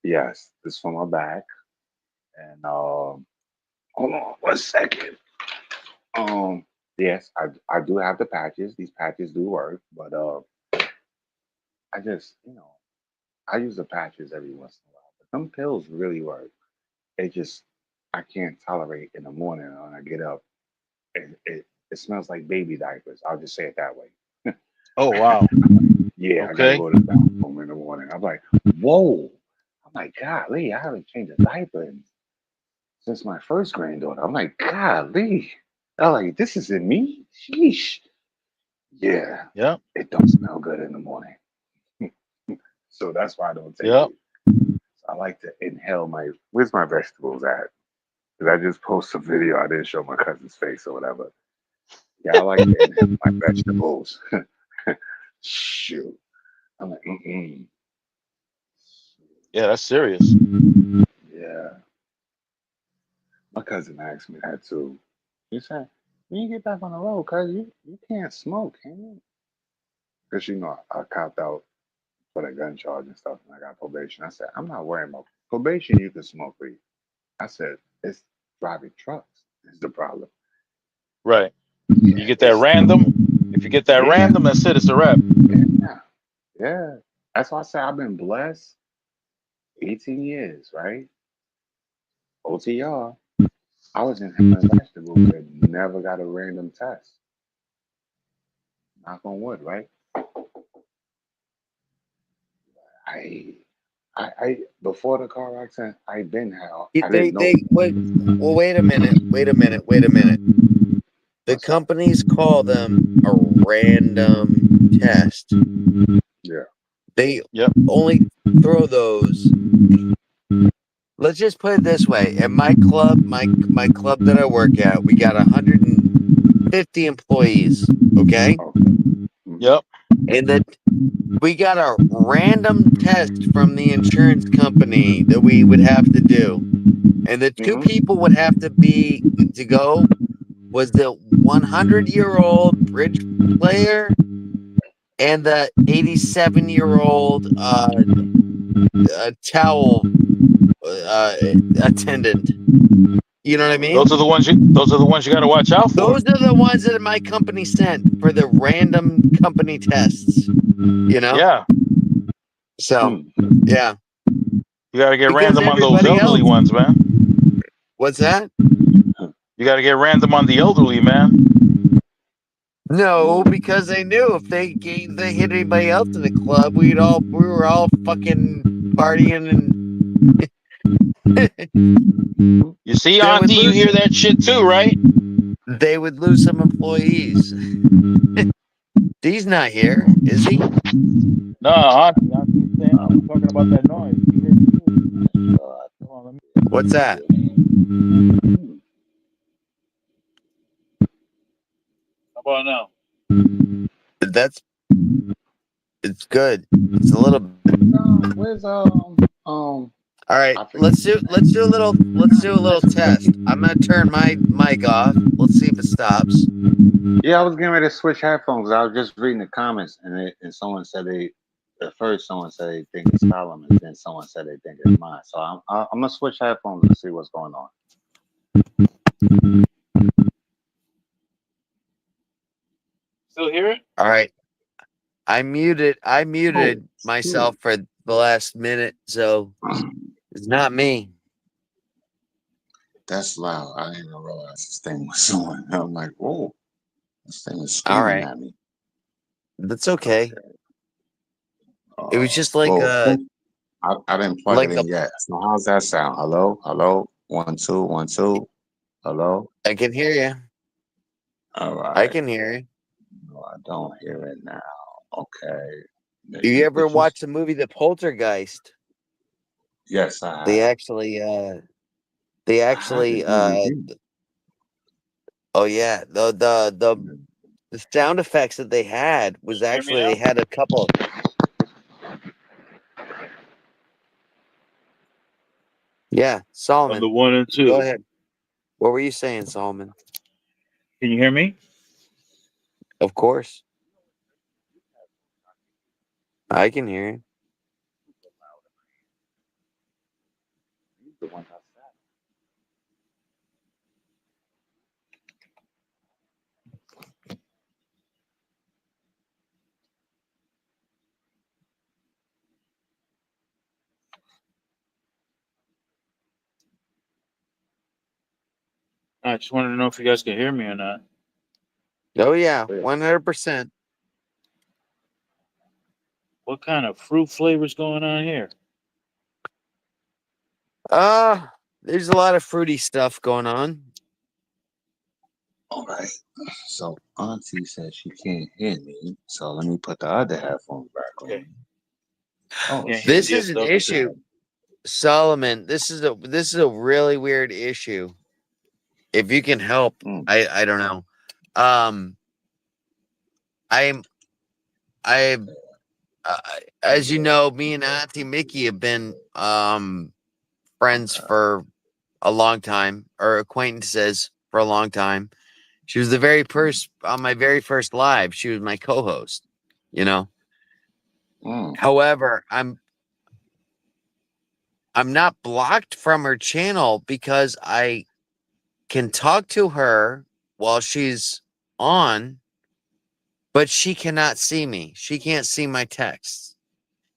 Speaker 5: Yes, this for my back. And hold on 1 second. Yes, I do have the patches. These patches do work, but I just I use the patches every once in a while. But some pills really work. It just I can't tolerate in the morning when I get up. It smells like baby diapers. I'll just say it that way.
Speaker 1: Oh wow.
Speaker 5: Yeah, I gotta
Speaker 1: Okay.
Speaker 5: go to the bathroom in the morning. I'm like, whoa. I'm like, golly, I haven't changed a diaper since my first granddaughter. I'm like, golly. I'm like, this isn't me. Sheesh. Yeah,
Speaker 1: Yep.
Speaker 5: it don't smell good in the morning. So that's why I don't take
Speaker 1: Yep.
Speaker 5: it. So I like to inhale where's my vegetables at? Did I just post a video? I didn't show my cousin's face or whatever. Yeah, I like to inhale my vegetables. Shoot. I'm like, mm-mm.
Speaker 1: Yeah, that's serious.
Speaker 5: Yeah. My cousin asked me that too. He said, when you get back on the road, cuz you can't smoke, can you? Because I copped out for the gun charge and stuff and I got probation. I said, I'm not worrying about probation, you can smoke weed. I said, it's driving trucks is the problem.
Speaker 1: Right. You
Speaker 5: Yeah,
Speaker 1: get that random. If you get that
Speaker 5: yeah,
Speaker 1: random, that's it. It's a wrap.
Speaker 5: yeah, yeah. That's why I say I've been blessed 18 years, right? OTR. I was in my vegetables and never got a random test. Knock on wood, right? I, I before the car accident, I been how I didn't know.
Speaker 2: Wait. Well, wait a minute. Wait a minute. Wait a minute. The
Speaker 5: What's up?
Speaker 2: companies call them a random test.
Speaker 5: Yeah.
Speaker 2: They
Speaker 1: Yep.
Speaker 2: only throw those. Let's just put it this way: at my club, my club that I work at, we got 150 employees. Okay,
Speaker 5: Okay. Mm-hmm.
Speaker 1: Yep.
Speaker 2: and that we got a random test from the insurance company that we would have to do, and the two
Speaker 5: Mm-hmm.
Speaker 2: people would have to go was the 100-year-old bridge player and the 87-year-old towel attendant. You know what I mean?
Speaker 1: Those are the ones you got to watch out for.
Speaker 2: Those are the ones that my company sent for the random company tests.
Speaker 1: Yeah.
Speaker 2: So
Speaker 5: Mm-hmm.
Speaker 2: yeah,
Speaker 1: You got to get
Speaker 2: because
Speaker 1: random on those
Speaker 2: everybody
Speaker 1: elderly
Speaker 2: else.
Speaker 1: ones, man.
Speaker 2: What's that?
Speaker 1: You got to get random on the elderly, man.
Speaker 2: No, because they knew if they hit anybody else in the club, we were all fucking partying and
Speaker 1: You see,
Speaker 2: they would
Speaker 1: Auntie, you
Speaker 2: lose.
Speaker 1: hear that shit too, right?
Speaker 2: They would lose some employees. D's not here, is he?
Speaker 1: No, Auntie's saying I was talking about that noise. She heard it too. Come on, let me.
Speaker 2: What's that?
Speaker 1: How about now?
Speaker 2: That's it's good. It's a little bit.
Speaker 5: Where's
Speaker 2: All right,
Speaker 5: I forget.
Speaker 2: let's do a little test. I'm gonna turn my mic off. Let's see if it stops.
Speaker 5: Yeah, I was getting ready to switch headphones. I was just reading the comments, and someone said at first someone said they think it's Solomon's, then someone said they think it's mine. So I'm gonna switch headphones and see what's going on.
Speaker 1: Still hear it?
Speaker 2: All right. I muted
Speaker 5: Oh,
Speaker 2: myself for the last minute, so it's not me.
Speaker 5: that's loud. I didn't even realize this thing was on. I'm like, whoa, this thing is
Speaker 2: All
Speaker 5: screaming
Speaker 2: right.
Speaker 5: at me.
Speaker 2: That's okay.
Speaker 5: Okay.
Speaker 2: It was just like
Speaker 5: Well, I didn't plug it
Speaker 2: like a
Speaker 5: in yet. So how's that sound? Hello, hello, 1 2 1 2. Hello.
Speaker 2: I can hear you.
Speaker 5: All
Speaker 2: I
Speaker 5: right.
Speaker 2: can hear you.
Speaker 5: No, I don't hear it now. Okay.
Speaker 2: You ever
Speaker 5: Did you?
Speaker 2: watch the movie The Poltergeist?
Speaker 5: Yes, I
Speaker 2: They
Speaker 5: have.
Speaker 2: actually they
Speaker 5: I have the
Speaker 2: actually
Speaker 5: DVD.
Speaker 2: oh yeah, the sound effects that they had was
Speaker 1: Hear me
Speaker 2: actually
Speaker 1: now?
Speaker 2: they had a couple. Yeah,
Speaker 1: On the
Speaker 2: Solomon,
Speaker 1: 1 and 2.
Speaker 2: go ahead. What were you saying, Solomon?
Speaker 1: Can you hear me?
Speaker 2: Of course, I can hear you.
Speaker 5: The one I
Speaker 1: I just wanted to know if you guys can hear me or not.
Speaker 2: Oh yeah,
Speaker 5: said.
Speaker 2: 100%.
Speaker 1: What kind of fruit flavors going on here?
Speaker 2: There's a lot of fruity stuff going on.
Speaker 5: All right. So Auntie said she can't hear me. So let me put the other headphones back
Speaker 1: Okay.
Speaker 5: on. Oh,
Speaker 1: Can't hear
Speaker 2: This
Speaker 5: she's
Speaker 2: is an
Speaker 1: DFW.
Speaker 2: issue, Solomon. This is a really weird issue. If you can help,
Speaker 5: Mm,
Speaker 2: I don't know. Um, I'm I uh, as you know, me and Auntie Mickey have been friends for a long time, or acquaintances for a long time. She was the very first on my very first live. She was my co-host. You know.
Speaker 5: mm,
Speaker 2: However, I'm not blocked from her channel because I can talk to her while she's on, but she cannot see me. She can't see my texts.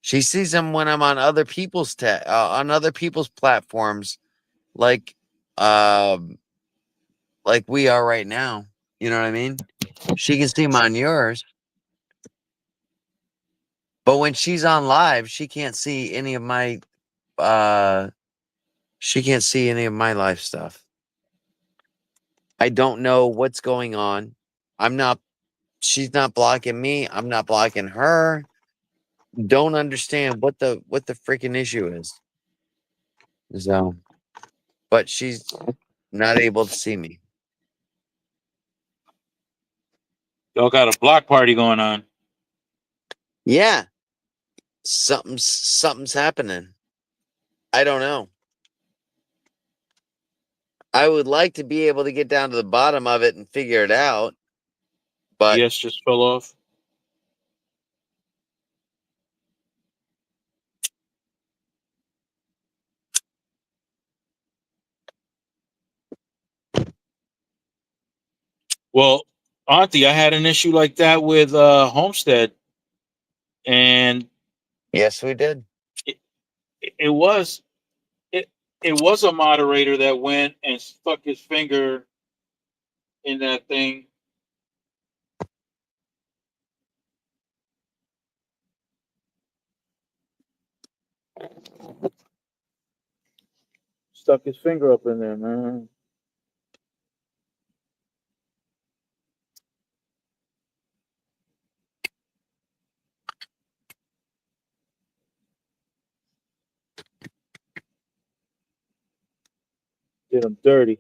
Speaker 2: She sees them when I'm on other people's on other people's platforms, like um like we are right now. You know what I mean? She can see them on yours, but when she's on live, uh she can't see any of my live stuff. I don't know what's going on. I'm not She's not blocking me. I'm not blocking her. Don't understand what the freaking issue is. So, but she's not able to see me.
Speaker 1: Y'all got a block party going on.
Speaker 2: Yeah, something's happening. I don't know. I would like to be able to get down to the bottom of it and figure it out, but
Speaker 1: DS just fell off. Well, Auntie, I had an issue like that with Homestead, and
Speaker 2: yes, we did.
Speaker 1: it, it was it it was a moderator that went and stuck his finger in that thing. Stuck his finger up in there, man. Did them dirty.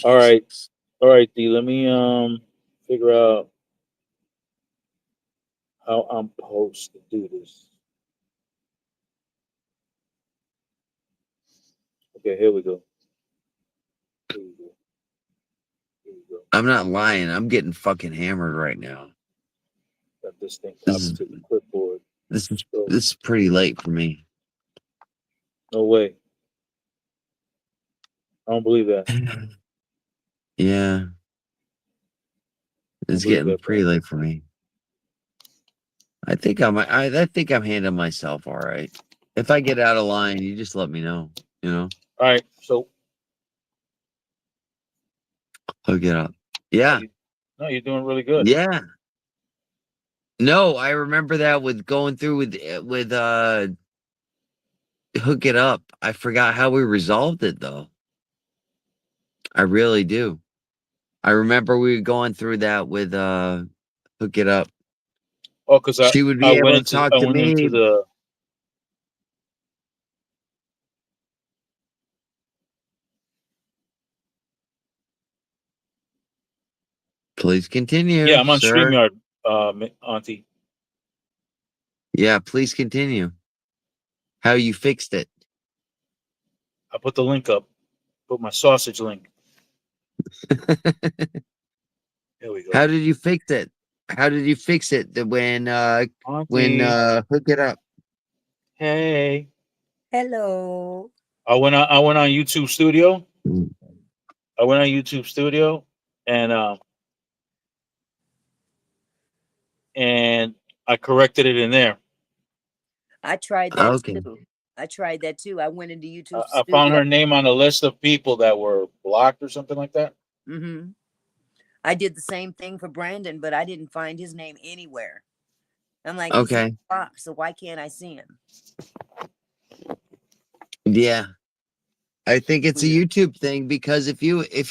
Speaker 1: All right. All right, D. Let me figure out how I'm supposed to do this. Okay, here we go. Here we go. Here we go.
Speaker 2: I'm not lying. I'm getting fucking hammered right now.
Speaker 1: Got this thing
Speaker 2: This
Speaker 1: copied
Speaker 2: is
Speaker 1: to the clipboard.
Speaker 2: this is
Speaker 1: So,
Speaker 2: this is pretty late for me.
Speaker 1: no way. I don't believe that.
Speaker 2: Yeah,
Speaker 1: I don't
Speaker 2: it's
Speaker 1: believe
Speaker 2: getting
Speaker 1: that,
Speaker 2: pretty
Speaker 1: bro.
Speaker 2: late for me. I think I think I'm handling myself all right. If I get out of line, you just let me know. You know,
Speaker 1: All right. So,
Speaker 2: hook it up.
Speaker 1: no,
Speaker 2: Yeah,
Speaker 1: no, you're doing really good.
Speaker 2: yeah. No, I remember that with going through with hook it up. I forgot how we resolved it though. I really do. I remember we were going through that with hook it up.
Speaker 1: Oh, because
Speaker 2: She would
Speaker 1: I
Speaker 2: be able to talk to
Speaker 1: went into
Speaker 2: me.
Speaker 1: the
Speaker 2: Please
Speaker 1: yeah,
Speaker 2: continue,
Speaker 1: I'm on
Speaker 2: sir.
Speaker 1: StreamYard, Auntie.
Speaker 2: Yeah, please continue. How you fixed it.
Speaker 1: I put the link up. Put my sausage link. There we go.
Speaker 2: How did you fix it? How did you fix it when
Speaker 1: Auntie,
Speaker 2: hook it up?
Speaker 1: hey.
Speaker 6: Hello.
Speaker 1: I went on YouTube Studio. I went on YouTube Studio and and I corrected it in there.
Speaker 6: I tried that
Speaker 2: Okay.
Speaker 6: too. I tried that too. I went into YouTube
Speaker 1: I found
Speaker 6: Studio.
Speaker 1: her name on a list of people that were blocked or something like that.
Speaker 6: hmm I did the same thing for Brandon, but I didn't find his name anywhere. I'm like, he's not
Speaker 2: Okay.
Speaker 6: blocked, so why can't I see him?
Speaker 2: Yeah. I think it's a
Speaker 6: Weird.
Speaker 2: YouTube thing because if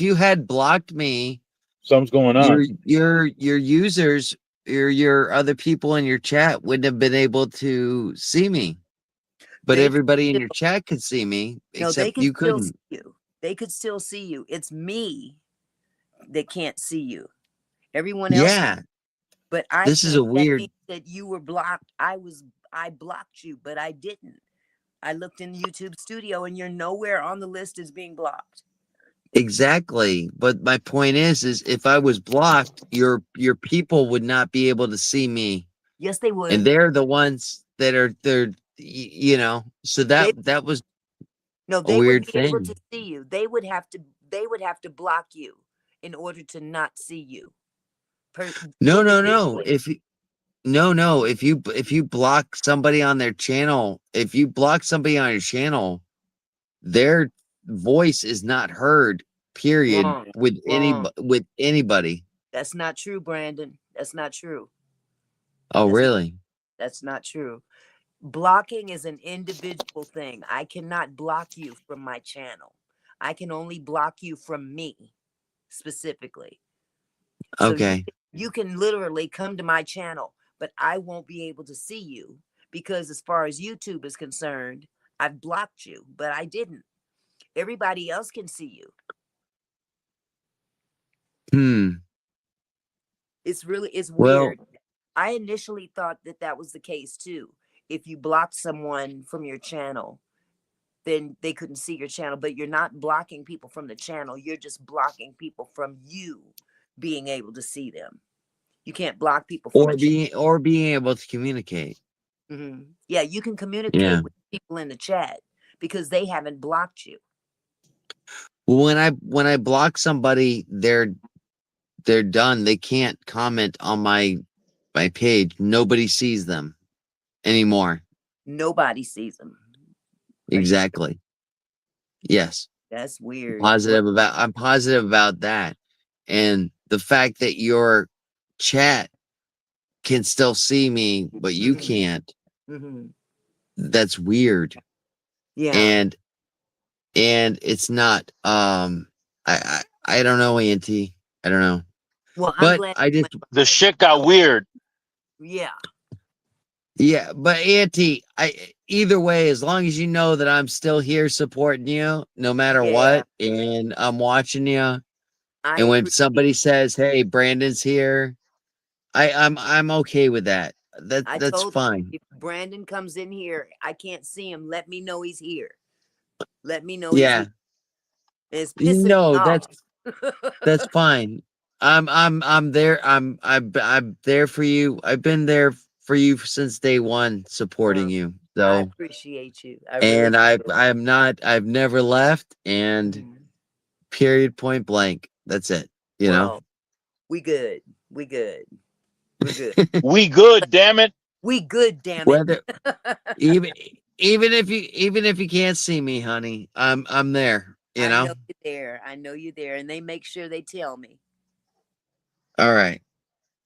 Speaker 2: you had blocked me,
Speaker 1: Something's going on.
Speaker 2: your users your other people in your chat wouldn't have been able to see me. But
Speaker 6: They could
Speaker 2: everybody in
Speaker 6: still,
Speaker 2: your chat could see me,
Speaker 6: no, they
Speaker 2: except
Speaker 6: could
Speaker 2: you
Speaker 6: still see
Speaker 2: couldn't.
Speaker 6: you. They could still see you. It's me that can't see you. Everyone else,
Speaker 2: Yeah.
Speaker 6: but I
Speaker 2: This is a
Speaker 6: can't. That
Speaker 2: weird.
Speaker 6: means that you were blocked. I blocked you, but I didn't. I looked in the YouTube Studio, and you're nowhere on the list as being blocked.
Speaker 2: Exactly. But my point is if I was blocked, your people would not be able to see me.
Speaker 6: Yes, they
Speaker 2: And
Speaker 6: would.
Speaker 2: they're the ones that are you know, so
Speaker 6: They
Speaker 2: that was
Speaker 6: no,
Speaker 2: a
Speaker 6: they would
Speaker 2: weird
Speaker 6: be able to
Speaker 2: thing.
Speaker 6: see you. They would have to block you in order to not see you.
Speaker 2: No,
Speaker 6: Put it
Speaker 2: no,
Speaker 6: this
Speaker 2: no.
Speaker 6: way.
Speaker 2: No, if you block somebody on their channel, if you block somebody on your channel, their voice is not heard, period,
Speaker 6: Wrong. Wrong.
Speaker 2: with anybody.
Speaker 6: That's not true, Brandon. That's not true.
Speaker 2: Oh,
Speaker 6: That's not,
Speaker 2: really?
Speaker 6: that's not true. Blocking is an individual thing. I cannot block you from my channel. I can only block you from me specifically. So
Speaker 2: Okay.
Speaker 6: you can literally come to my channel, but I won't be able to see you because as far as YouTube is concerned, I've blocked you, but I didn't. Everybody else can see you.
Speaker 2: Hmm.
Speaker 6: It's
Speaker 2: Well,
Speaker 6: weird. I initially thought that that was the case too. If you blocked someone from your channel, then they couldn't see your channel, but you're not blocking people from the channel. You're just blocking people from you being able to see them. You can't block people from a chat.
Speaker 2: or being able to communicate.
Speaker 6: Yeah, you can communicate
Speaker 2: Yeah.
Speaker 6: with people in the chat because they haven't blocked you.
Speaker 2: Well, when I block somebody, they're done. They can't comment on my page. Nobody sees them anymore.
Speaker 6: Nobody sees them.
Speaker 2: Exactly. Yes.
Speaker 6: That's weird.
Speaker 2: I'm positive about that. And the fact that your chat can still see me, but you can't, that's weird.
Speaker 6: Yeah.
Speaker 2: And it's not I don't know, Auntie. I don't know.
Speaker 6: Well, I'm
Speaker 2: But
Speaker 6: glad.
Speaker 2: I just
Speaker 1: The shit got weird.
Speaker 6: Yeah.
Speaker 2: Yeah, but Auntie, either way, as long as you know that I'm still here supporting you, no matter
Speaker 6: Yeah,
Speaker 2: what, and I'm watching you.
Speaker 6: I
Speaker 2: And when
Speaker 6: appreciate.
Speaker 2: somebody says, "Hey, Brandon's here," I'm okay with that.
Speaker 6: I
Speaker 2: That's
Speaker 6: told them,
Speaker 2: fine.
Speaker 6: if Brandon comes in here, I can't see him. Let me know he's here. Let me know he's here.
Speaker 2: Yeah,
Speaker 6: It's pissing me
Speaker 2: no,
Speaker 6: off.
Speaker 2: that's fine. I'm there. I'm there for you. I've been there for you since day one, supporting
Speaker 6: Uh,
Speaker 2: you.
Speaker 6: I
Speaker 2: So,
Speaker 6: appreciate you. I really
Speaker 2: and
Speaker 6: do.
Speaker 2: I've never left. And
Speaker 6: Mhm.
Speaker 2: period, point blank. That's it. You know.
Speaker 6: Well, we good. We good. We're good.
Speaker 1: We good, damn it.
Speaker 6: We good, damn it.
Speaker 2: Whether even even if you can't see me, honey, I'm there. You
Speaker 6: I
Speaker 2: know.
Speaker 6: know you're there. I know you're there. And they make sure they tell me.
Speaker 2: All right.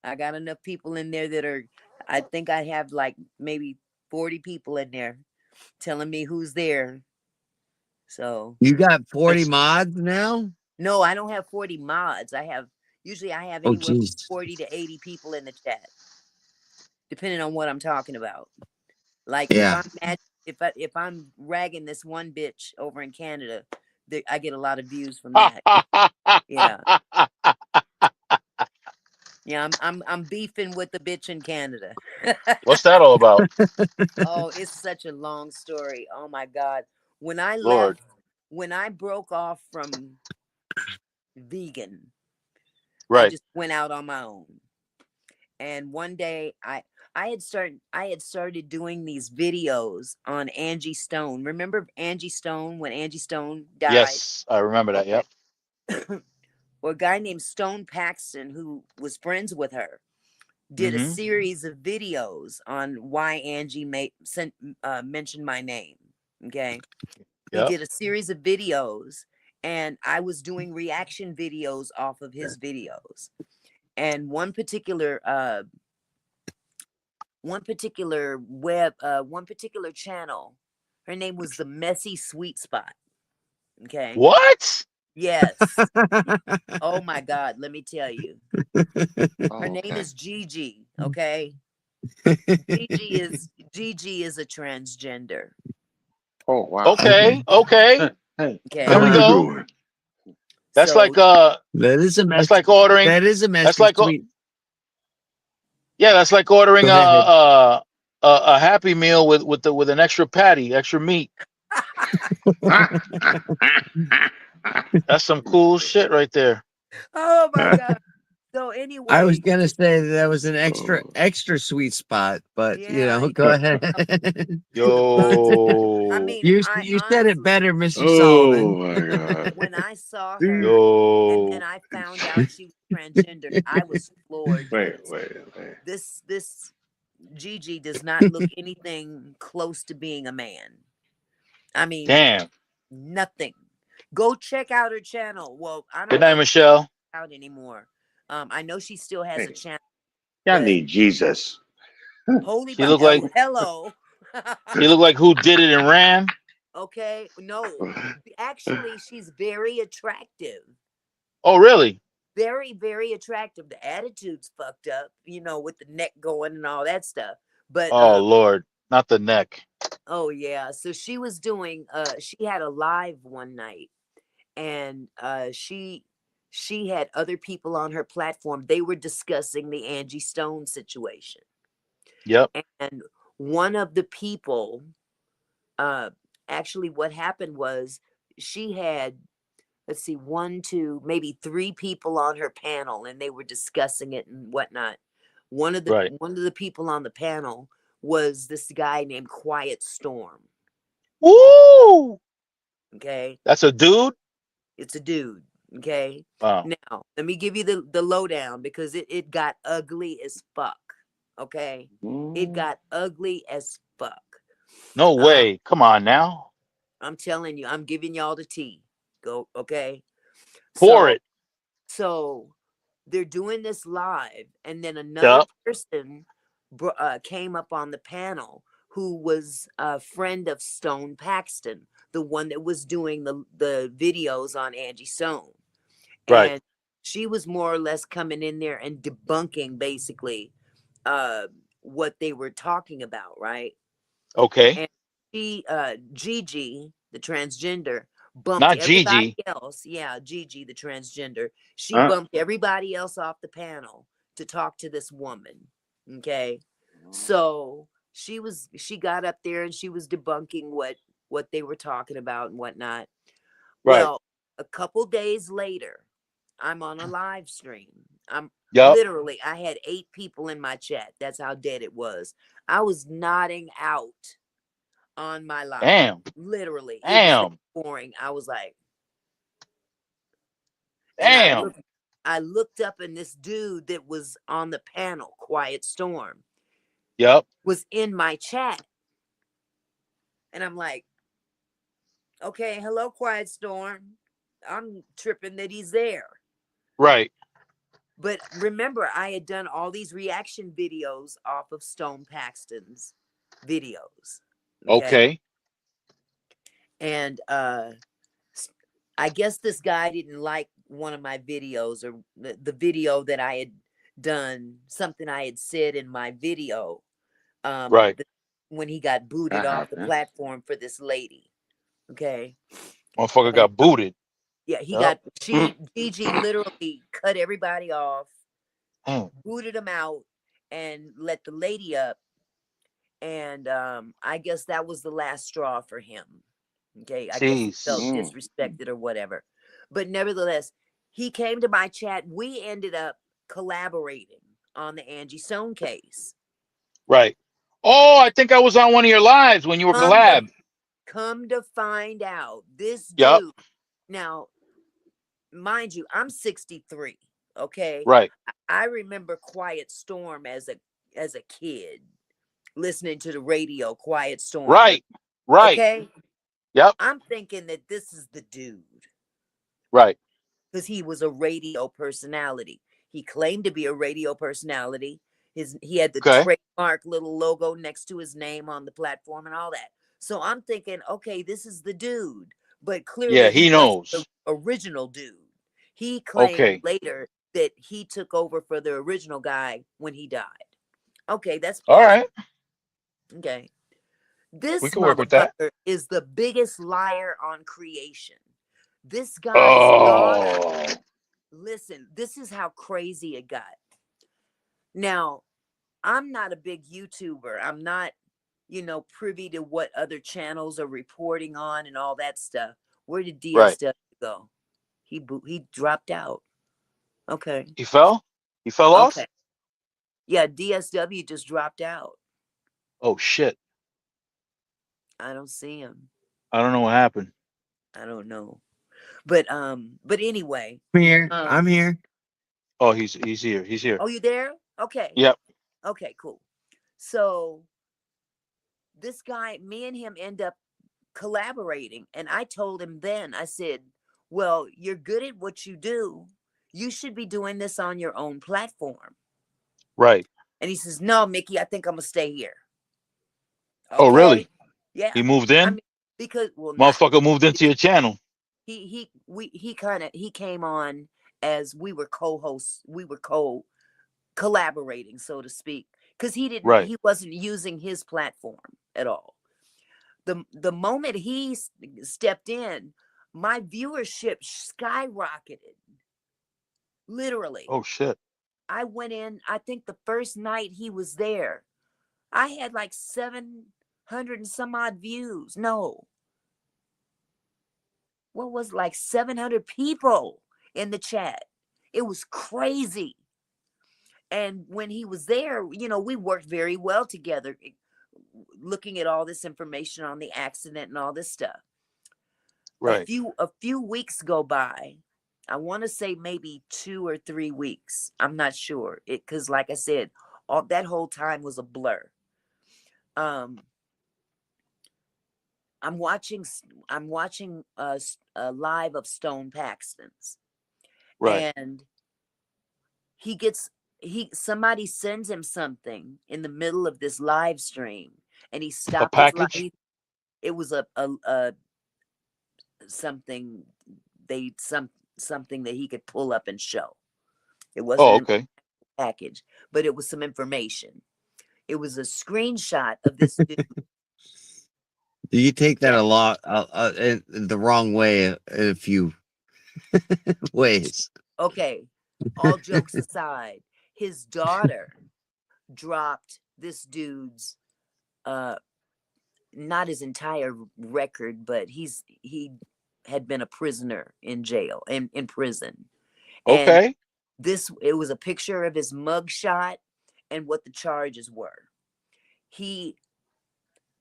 Speaker 6: I got enough people in there that are, I think I have like maybe 40 people in there telling me who's there. So,
Speaker 2: You got 40
Speaker 1: It's
Speaker 2: mods now?
Speaker 6: no, I don't have 40 mods. Usually I have
Speaker 2: Oh,
Speaker 6: anywhere from
Speaker 2: jeez.
Speaker 6: 40 to 80 people in the chat, depending on what I'm talking about. Like if
Speaker 2: Yeah.
Speaker 6: I'm mad, if I'm ragging this one bitch over in Canada, I get a lot of views from that. Yeah. Yeah, I'm beefing with the bitch in Canada.
Speaker 1: What's that all about?
Speaker 6: Oh, it's such a long story. Oh my God. When I
Speaker 1: Lord.
Speaker 6: left, when I broke off from vegan, I
Speaker 1: Right.
Speaker 6: just went out on my own. And one day I had started doing these videos on Angie Stone. Remember Angie Stone when Angie Stone died?
Speaker 1: Yes, I remember that.
Speaker 6: Okay.
Speaker 1: Yep.
Speaker 6: Well, a guy named Stone Paxton, who was friends with her, did a
Speaker 1: Mm-hmm.
Speaker 6: series of videos on why Angie mentioned my name. Okay. He
Speaker 1: Yep.
Speaker 6: did a series of videos, and I was doing reaction videos off of his videos. And one particular channel, her name was the Messy Sweet Spot. Okay.
Speaker 1: What?
Speaker 6: Yes. Oh my God, let me tell you. Her
Speaker 5: Oh,
Speaker 6: name
Speaker 5: okay.
Speaker 6: is Gigi. Okay. Gigi is a transgender.
Speaker 5: Oh, wow.
Speaker 1: Okay. Okay.
Speaker 5: Hey,
Speaker 1: There
Speaker 6: Okay.
Speaker 1: we
Speaker 5: how you
Speaker 1: go.
Speaker 5: doing?
Speaker 1: That's
Speaker 6: So
Speaker 1: like
Speaker 2: That is a
Speaker 1: that's
Speaker 2: mess.
Speaker 1: like ordering
Speaker 2: That is a
Speaker 1: that's
Speaker 2: messy
Speaker 1: like
Speaker 2: sweet.
Speaker 1: yeah, that's like
Speaker 2: Go
Speaker 1: ordering
Speaker 2: ahead.
Speaker 1: a happy meal with an extra patty, extra meat. That's some cool shit right there.
Speaker 6: oh my God. So
Speaker 2: I was
Speaker 6: anyway,
Speaker 2: gonna say that was an
Speaker 5: oh,
Speaker 2: extra sweet spot, but
Speaker 6: yeah,
Speaker 2: go ahead.
Speaker 6: but I
Speaker 1: Yo.
Speaker 6: mean, I
Speaker 2: You said it
Speaker 6: honestly,
Speaker 2: better, Mr.
Speaker 5: oh
Speaker 2: Sullivan.
Speaker 5: my God.
Speaker 6: when I saw
Speaker 5: See?
Speaker 6: her and then
Speaker 1: Yo.
Speaker 6: I found out she was transgender, I was floored
Speaker 5: Wait,
Speaker 6: because
Speaker 5: wait, wait.
Speaker 6: this Gigi does not look anything close to being a man. I mean,
Speaker 1: Damn.
Speaker 6: nothing. Go check out her channel. Well, I
Speaker 1: Good
Speaker 6: don't
Speaker 1: night,
Speaker 6: know if
Speaker 1: Michelle.
Speaker 6: she's out anymore. I know she still has a
Speaker 5: Hey,
Speaker 6: channel,
Speaker 5: y'all
Speaker 6: but
Speaker 5: need Jesus.
Speaker 6: holy,
Speaker 1: She looked like
Speaker 6: oh, hello.
Speaker 1: she looked like who did it and ran.
Speaker 6: Okay, no, actually, she's very attractive.
Speaker 1: Oh, really?
Speaker 6: Very, very attractive. The attitude's fucked up, with the neck going and all that stuff. But
Speaker 1: Oh, Lord. Not the neck.
Speaker 6: oh yeah. So she was doing she had a live one night, and she had other people on her platform. They were discussing the Angie Stone situation.
Speaker 1: Yep.
Speaker 6: And one of the people, uh actually what happened was she had, let's see, one, two, maybe three people on her panel, and they were discussing it and whatnot.
Speaker 1: Right.
Speaker 6: One of the people on the panel was this guy named Quiet Storm.
Speaker 1: Woo!
Speaker 6: Okay.
Speaker 1: That's a dude?
Speaker 6: It's a dude. Okay.
Speaker 1: Wow.
Speaker 6: Now, let me give you the lowdown, because it got ugly as fuck. Okay. It
Speaker 5: Mm.
Speaker 6: got ugly as fuck.
Speaker 1: No
Speaker 6: Um,
Speaker 1: way. Come on now.
Speaker 6: I'm telling you, I'm giving y'all the tea. Go, okay.
Speaker 1: Pour
Speaker 6: So
Speaker 1: it.
Speaker 6: so they're doing this live, and then another
Speaker 1: Yep.
Speaker 6: person came up on the panel who was a friend of Stone Paxton, the one that was doing the videos on Angie Stone.
Speaker 1: Right.
Speaker 6: And she was more or less coming in there and debunking basically uh, what they were talking about, right?
Speaker 1: Okay.
Speaker 6: And Gigi, the transgender, bumped
Speaker 1: Not
Speaker 6: everybody
Speaker 1: Gigi.
Speaker 6: else. Yeah, Gigi, the transgender, she
Speaker 5: Huh?
Speaker 6: bumped everybody else off the panel to talk to this woman. Okay, so she got up there and she was debunking what they were talking about and whatnot.
Speaker 1: Right.
Speaker 6: Well, a couple days later, I'm on a live stream. I'm
Speaker 1: Yup.
Speaker 6: literally, I had 8 people in my chat. That's how dead it was. I was nodding out on my live.
Speaker 1: Damn.
Speaker 6: Literally, it was that
Speaker 1: Damn.
Speaker 6: boring. I was like, and
Speaker 1: Damn.
Speaker 6: I looked up, and this dude that was on the panel, Quiet Storm,
Speaker 1: Yup.
Speaker 6: was in my chat. And I'm like, okay, hello, Quiet Storm. I'm tripping that he's there.
Speaker 1: Right.
Speaker 6: But remember, I had done all these reaction videos off of Stone Paxton's videos.
Speaker 1: Okay.
Speaker 6: And I guess this guy didn't like one of my videos, or the video that I had done, something I had said in my video,
Speaker 1: Right.
Speaker 6: when he got booted
Speaker 5: That
Speaker 6: off the
Speaker 5: happened.
Speaker 6: platform for this lady. Okay.
Speaker 1: Motherfucker
Speaker 6: And
Speaker 1: got booted.
Speaker 6: yeah, he
Speaker 1: Yup.
Speaker 6: got Gigi literally cut everybody off,
Speaker 1: Mm.
Speaker 6: booted him out, and let the lady up. And I guess that was the last straw for him. Okay, I guess he felt
Speaker 1: Jeez.
Speaker 6: disrespected or whatever. But nevertheless, he came to my chat. We ended up collaborating on the Angie Stone case.
Speaker 1: Right. Oh, I think I was on one of your lives when you were collab.
Speaker 6: Come to find out, this
Speaker 1: Yup.
Speaker 6: dude. Now, mind you, I'm 63. Okay,
Speaker 1: Right.
Speaker 6: I remember Quiet Storm as a kid, listening to the radio. Quiet Storm.
Speaker 1: Right. Right.
Speaker 6: Okay.
Speaker 1: Yep.
Speaker 6: I'm thinking that this is the dude,
Speaker 1: Right.
Speaker 6: because he was a radio personality. He claimed to be a radio personality. He had the
Speaker 1: Okay.
Speaker 6: trademark little logo next to his name on the platform and all that. So I'm thinking, okay, this is the dude. But
Speaker 1: Yeah,
Speaker 6: clearly
Speaker 1: he
Speaker 6: he wasn't the
Speaker 1: knows.
Speaker 6: original dude. He claimed
Speaker 1: Okay.
Speaker 6: later that he took over for the original guy when he died. Okay, that's
Speaker 1: All
Speaker 6: plausible.
Speaker 1: right.
Speaker 6: Okay.
Speaker 1: We
Speaker 6: This
Speaker 1: can work with that.
Speaker 6: motherfucker is the biggest liar on creation. This guy's daughter.
Speaker 1: Oh.
Speaker 6: Listen, this is how crazy it got. Now, I'm not a big YouTuber. I'm not, privy to what other channels are reporting on and all that stuff. Where did
Speaker 1: Right.
Speaker 6: DSW go? He dropped out. Okay.
Speaker 1: He fell? He fell off?
Speaker 6: Okay. Yeah, DSW just dropped out.
Speaker 1: Oh shit.
Speaker 6: I don't see him.
Speaker 1: I don't know what happened.
Speaker 6: I don't know. But anyway.
Speaker 2: I'm here. I'm here.
Speaker 1: Oh, he's here. He's here.
Speaker 6: Oh, you there? Okay.
Speaker 1: Yep.
Speaker 6: Okay, cool. So this guy, me and him end up collaborating. And I told him then, I said, well, you're good at what you do. You should be doing this on your own platform.
Speaker 1: Right.
Speaker 6: And he says, no, Mickey, I think I'm going to stay here. Okay.
Speaker 1: Oh, really?
Speaker 6: Yeah.
Speaker 1: He moved in?
Speaker 6: I mean, because,
Speaker 1: Motherfucker moved into your channel.
Speaker 6: He came on as we were co-hosts. We were collaborating, so to speak, because he wasn't using his platform at all. The moment he stepped in, my viewership skyrocketed. Literally.
Speaker 1: Oh shit.
Speaker 6: I went in, I think the first night he was there, I had like 700 and some odd views. No. What was like 700 people in the chat. It was crazy. And when he was there, we worked very well together, looking at all this information on the accident and all this stuff.
Speaker 1: Right.
Speaker 6: A few weeks go by. I want to say maybe 2 or 3 weeks. I'm not sure. Because like I said, that whole time was a blur. I'm watching a live of Stone Paxton's.
Speaker 1: Right.
Speaker 6: And somebody sends him something in the middle of this live stream, and he stopped his live.
Speaker 1: package?
Speaker 6: It was a something something that he could pull up and show. It wasn't
Speaker 1: Oh, okay.
Speaker 6: a package, but it was some information. It was a screenshot of this dude.
Speaker 2: You take that
Speaker 6: Yeah.
Speaker 2: a lot in the wrong way in a few ways.
Speaker 6: Okay. All jokes aside, his daughter dropped this dude's not his entire record, but he had been a prisoner in jail in prison. And
Speaker 1: Okay.
Speaker 6: it was a picture of his mugshot and what the charges were. He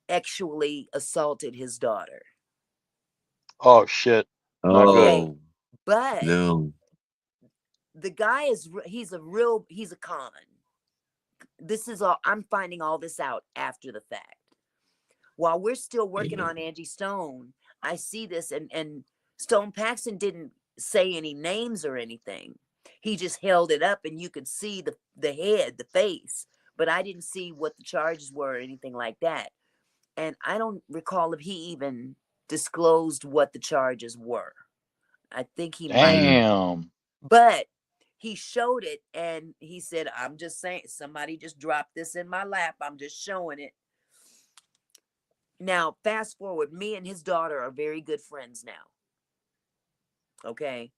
Speaker 6: actually assaulted his daughter.
Speaker 1: Oh shit. Not good.
Speaker 6: Okay.
Speaker 2: Oh
Speaker 6: But
Speaker 2: no.
Speaker 6: the guy he's a con. This is all I'm finding all this out after the fact. While we're still working
Speaker 2: Yeah.
Speaker 6: on Angie Stone, I see this, and Stone Paxton didn't say any names or anything. He just held it up and you could see the head, the face, but I didn't see what the charges were or anything like that. And I don't recall if he even disclosed what the charges were. I think he might,
Speaker 1: Damn.
Speaker 6: but he showed it and he said, I'm just saying, somebody just dropped this in my lap. I'm just showing it. Now, fast forward, me and his daughter are very good friends now. Okay.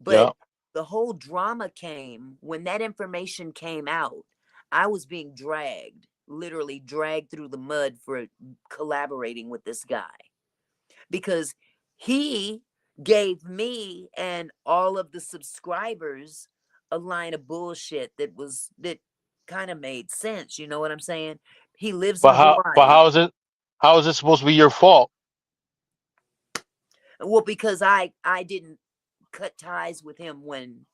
Speaker 6: But
Speaker 1: Yeah.
Speaker 6: the whole drama came when that information came out. I was being dragged, literally dragged through the mud for collaborating with this guy because he gave me and all of the subscribers a line of bullshit that kind of made sense. You know what I'm saying? He lives in
Speaker 1: But
Speaker 6: Hawaii.
Speaker 1: how is it supposed to be your fault?
Speaker 6: Well, because I didn't cut ties with him when,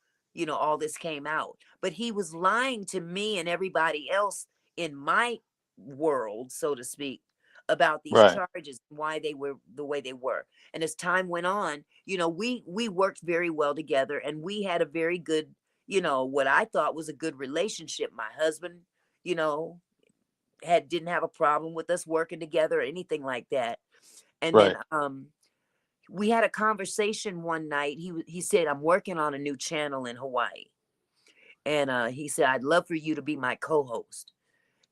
Speaker 6: all this came out. But he was lying to me and everybody else in my world, so to speak, about these
Speaker 1: Right.
Speaker 6: charges, why they were the way they were. And as time went on, we worked very well together and we had a very good, what I thought was a good relationship. My husband, you know, didn't have a problem with us working together or anything like that. And then
Speaker 1: Right.
Speaker 6: we had a conversation one night. He said, I'm working on a new channel in Hawaii. And he said, I'd love for you to be my co-host.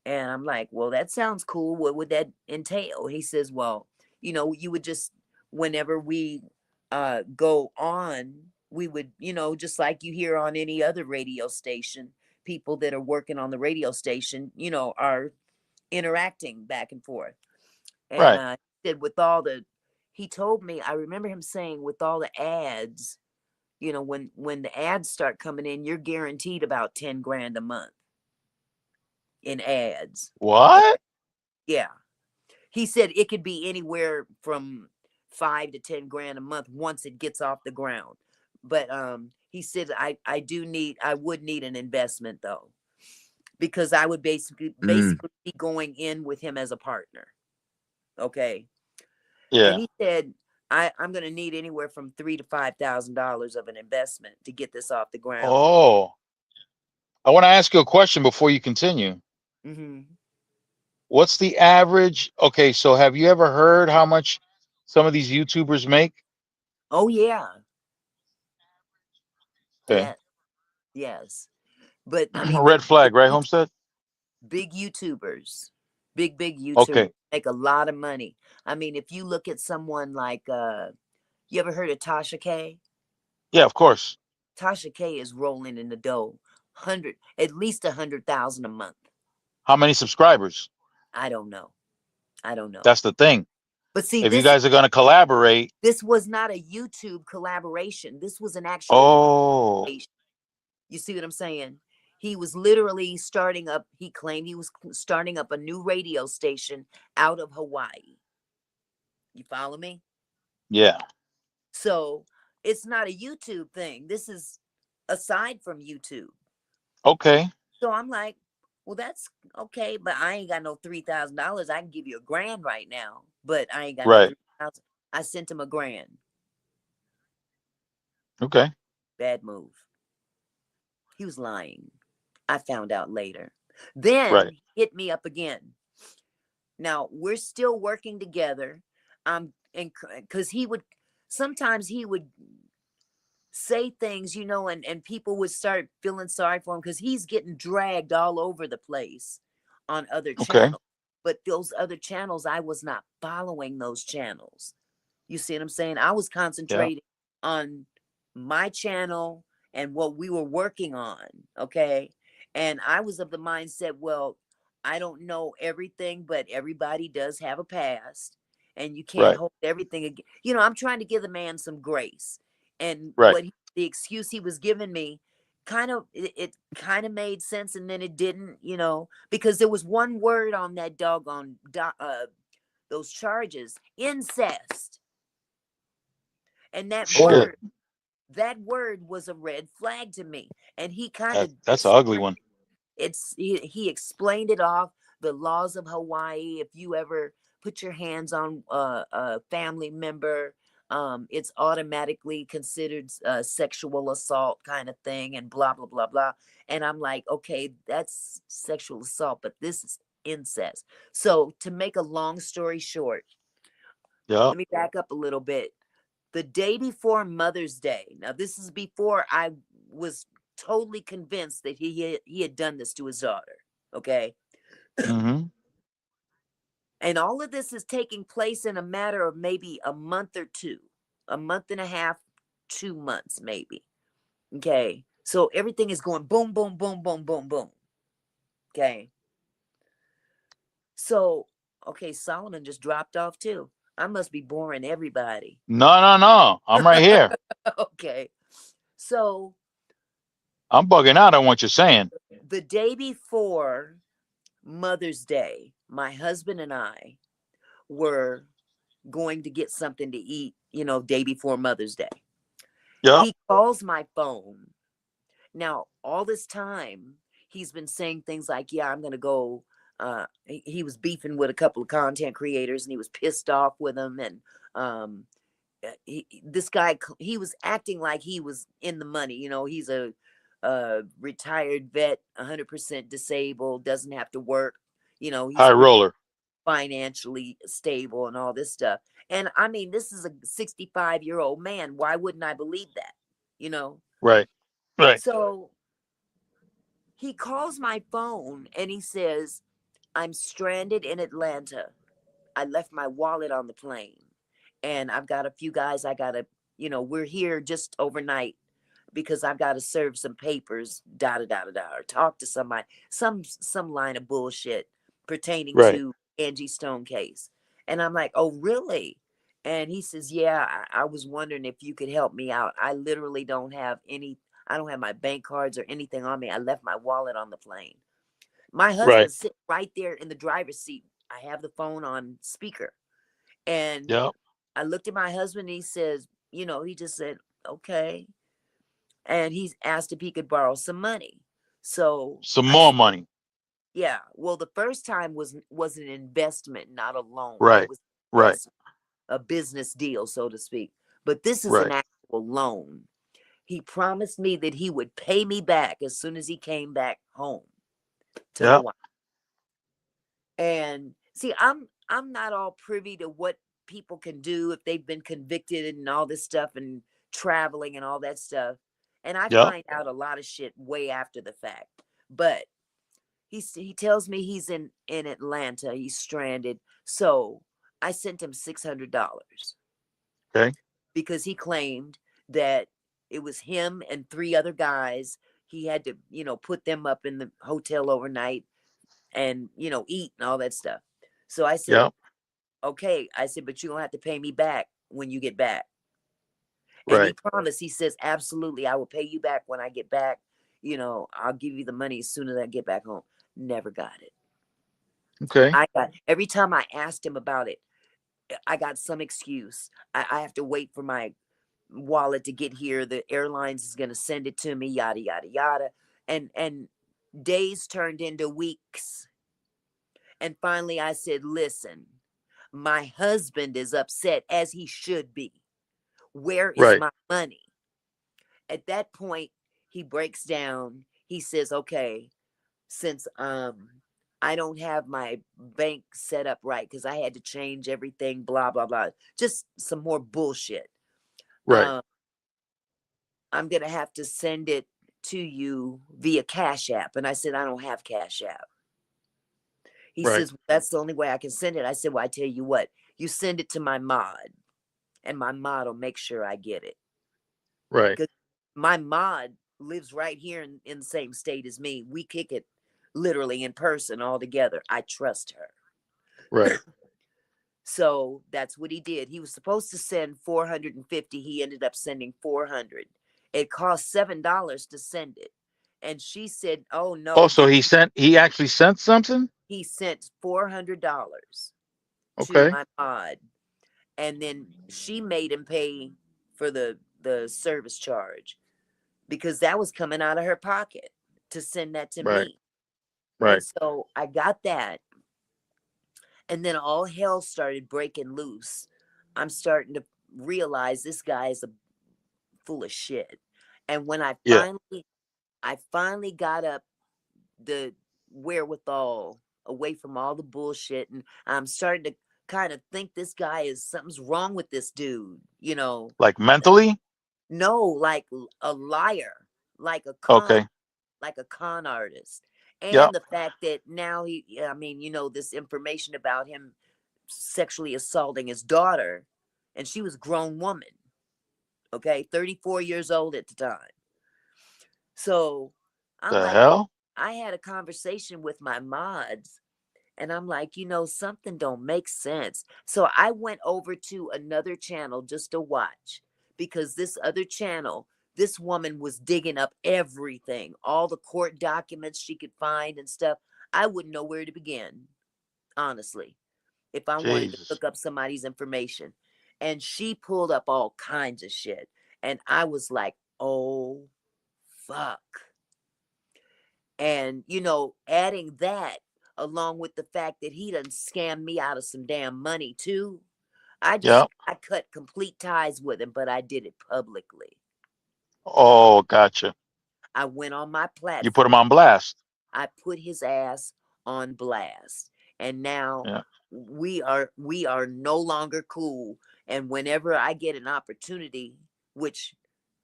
Speaker 6: And I'm like, well, that sounds cool. What would that entail? He says, well, you would just, whenever we go on, we would, just like you hear on any other radio station, people that are working on the radio station, are interacting back and forth. And
Speaker 1: Right.
Speaker 6: said he told me, I remember him saying with all the ads, when the ads start coming in, you're guaranteed about 10 grand a month in ads.
Speaker 1: What?
Speaker 6: Yeah. He said it could be anywhere from 5 to 10 grand a month once it gets off the ground. But he said I would need an investment though, because I would basically be going in with him as a partner. Okay.
Speaker 1: Yeah.
Speaker 6: And he said, I'm going to need anywhere from $3,000 to $5,000 of an investment to get this off the ground.
Speaker 1: Oh. I want to ask you a question before you continue.
Speaker 6: Mm-hmm.
Speaker 1: What's the average? Okay, so have you ever heard how much some of these YouTubers make?
Speaker 6: Oh yeah,
Speaker 1: Okay.
Speaker 6: yes, yes. But I mean,
Speaker 1: Red flag, right, Homestead?
Speaker 6: big YouTubers, big YouTubers
Speaker 1: Okay.
Speaker 6: make a lot of money. I mean, if you look at someone like, you ever heard of Tasha K?
Speaker 1: Yeah, of course.
Speaker 6: Tasha K is rolling in the dough, at least 100,000 a month.
Speaker 1: How many subscribers?
Speaker 6: I don't know.
Speaker 1: That's the thing.
Speaker 6: But see,
Speaker 1: If you guys are going to collaborate,
Speaker 6: this was not a YouTube collaboration. This was an actual
Speaker 1: oh,
Speaker 6: collaboration. You see what I'm saying? He was literally he claimed he was starting up a new radio station out of Hawaii. You follow me?
Speaker 1: yeah.
Speaker 6: So it's not a YouTube thing. This is aside from YouTube.
Speaker 1: Okay.
Speaker 6: So I'm like, well, that's okay, but I ain't got no $3,000. I can give you $1,000 right now, but I ain't got no
Speaker 1: Right.
Speaker 6: 3,000. I sent him $1,000.
Speaker 1: Okay.
Speaker 6: Bad move. He was lying. I found out later. Then
Speaker 1: Right.
Speaker 6: he hit me up again. Now we're still working together. And because sometimes he would say things, and people would start feeling sorry for him because he's getting dragged all over the place on other
Speaker 1: Okay.
Speaker 6: channels. But those other channels, I was not following those channels. You see what I'm saying? I was
Speaker 1: Yeah.
Speaker 6: concentrating on my channel and what we were working on. Okay. And I was of the mindset, well, I don't know everything, but everybody does have a past and you can't
Speaker 1: Right.
Speaker 6: hold everything again. You know, I'm trying to give the man some grace. And
Speaker 1: Right.
Speaker 6: the excuse he was giving me it kind of made sense, and then it didn't, you know, because there was one word on that doggone those charges: incest. And
Speaker 1: Shit.
Speaker 6: that word was a red flag to me. And he kind of
Speaker 1: That's an ugly one.
Speaker 6: he explained it off the laws of Hawaii. If you ever put your hands on a family member, it's automatically considered sexual assault kind of thing, and blah blah blah blah. And I'm like, okay, that's sexual assault, but this is incest. So to make a long story short,
Speaker 1: Yeah.
Speaker 6: let me back up a little bit. The day before Mother's Day, now this is before I was totally convinced that he had done this to his daughter. Okay.
Speaker 1: Mm-hmm.
Speaker 6: And all of this is taking place in a matter of maybe a month or two, a month and a half, 2 months, maybe. Okay. So everything is going boom, boom, boom, boom, boom, boom. Okay. So, okay, Solomon just dropped off too. I must be boring everybody.
Speaker 1: No, no, no. I'm right here.
Speaker 6: Okay. So
Speaker 1: I'm bugging out on what you're saying.
Speaker 6: the day before Mother's Day, my husband and I were going to get something to eat, you know, day before Mother's Day.
Speaker 1: Yeah.
Speaker 6: He calls my phone. Now, all this time, he's been saying things like, yeah, I'm going to go. He was beefing with a couple of content creators and he was pissed off with them. And this guy, he was acting like he was in the money. You know, he's a retired vet, 100% disabled, doesn't have to work. You know,
Speaker 1: High
Speaker 6: he's
Speaker 1: roller.
Speaker 6: financially stable and all this stuff. And I mean, this is a 65-year-old man. Why wouldn't I believe that? You know?
Speaker 1: Right. Right.
Speaker 6: So he calls my phone and he says, I'm stranded in Atlanta. I left my wallet on the plane. And I've got a few guys I got to, you know, we're here just overnight because I've got to serve some papers, da da da da da, or talk to somebody, some line of bullshit pertaining
Speaker 1: Right.
Speaker 6: to Angie Stone case. And I'm like, oh, really? And he says, yeah, I was wondering if you could help me out. I literally don't have I don't have my bank cards or anything on me. I left my wallet on the plane. My
Speaker 1: Right.
Speaker 6: husband's sitting right there in the driver's seat. I have the phone on speaker. And
Speaker 1: Yeah.
Speaker 6: I looked at my husband and he says, you know, he just said, okay. And he's asked if he could borrow some money. So
Speaker 1: Some
Speaker 6: I
Speaker 1: more
Speaker 6: said,
Speaker 1: money.
Speaker 6: yeah. Well, the first time was an investment, not a loan. It
Speaker 1: Right.
Speaker 6: was
Speaker 1: Right.
Speaker 6: a business deal, so to speak. But this is an
Speaker 1: Right.
Speaker 6: actual loan. He promised me that he would pay me back as soon as he came back home to
Speaker 1: Yeah.
Speaker 6: Hawaii. And see, I'm not all privy to what people can do if they've been convicted and all this stuff and traveling and all that stuff. And I
Speaker 1: Yeah.
Speaker 6: find out a lot of shit way after the fact. But he tells me he's in Atlanta. He's stranded. So I sent him $600
Speaker 1: Okay.
Speaker 6: because he claimed that it was him and three other guys. He had to, you know, put them up in the hotel overnight and, you know, eat and all that stuff. So I said,
Speaker 1: Yeah.
Speaker 6: okay. I said, but you're going to have to pay me back when you get back. And he
Speaker 1: Right.
Speaker 6: promised, he says, absolutely, I will pay you back when I get back. You know, I'll give you the money as soon as I get back home. Never got it.
Speaker 1: Okay.
Speaker 6: Every time I asked him about it, I got some excuse. I have to wait for my wallet to get here. The airlines is going to send it to me, yada, yada, yada. And days turned into weeks. And finally I said, listen, my husband is upset as he should be. Where is
Speaker 1: Right.
Speaker 6: my money? At that point, he breaks down. He says, okay, since I don't have my bank set up right because I had to change everything, blah, blah, blah. Just some more bullshit.
Speaker 1: Right.
Speaker 6: I'm going to have to send it to you via Cash App. And I said, I don't have Cash App. He
Speaker 1: Right.
Speaker 6: says, that's the only way I can send it. I said, well, I tell you what, you send it to my mod, and my mod will make sure I get it.
Speaker 1: Right.
Speaker 6: Because my mod lives right here in the same state as me. We kick it literally in person all together. I trust her.
Speaker 1: Right.
Speaker 6: So that's what he did. He was supposed to send 450. He ended up sending 400. It cost $7 to send it. And she said, oh no,
Speaker 1: Oh, so
Speaker 6: just
Speaker 1: he actually sent something?
Speaker 6: he sent $400 to
Speaker 1: Okay.
Speaker 6: my mod. And then she made him pay for the service charge because that was coming out of her pocket to send that to
Speaker 1: Right.
Speaker 6: me. And
Speaker 1: Right.
Speaker 6: so I got that. And then all hell started breaking loose. I'm starting to realize this guy is a full of shit. And when
Speaker 1: Yeah.
Speaker 6: I finally got up the wherewithal away from all the bullshit, and I'm starting to kind of think this guy is something's wrong with this dude, you know.
Speaker 1: Like mentally?
Speaker 6: No, like a liar, like a
Speaker 1: Okay.
Speaker 6: con artist.
Speaker 1: Yep.
Speaker 6: And the fact that now I mean, you know, this information about him sexually assaulting his daughter, and she was a grown woman, okay, 34 years old at the time. So I'm
Speaker 1: The
Speaker 6: like,
Speaker 1: hell?
Speaker 6: I had a conversation with my mods, and I'm like, you know, something don't make sense. So I went over to another channel just to watch, because this other channel, this woman was digging up everything, all the court documents she could find and stuff. I wouldn't know where to begin, honestly, if I wanted to
Speaker 1: Jesus.
Speaker 6: look up somebody's information. And she pulled up all kinds of shit. And I was like, oh, fuck. And, you know, adding that along with the fact that he done scammed me out of some damn money too.
Speaker 1: Yep.
Speaker 6: I cut complete ties with him, but I did it publicly.
Speaker 1: Oh, gotcha.
Speaker 6: I went on my
Speaker 1: You put him
Speaker 6: platform.
Speaker 1: on blast.
Speaker 6: I put his ass on blast. And now
Speaker 1: Yeah.
Speaker 6: we are no longer cool. And whenever I get an opportunity, which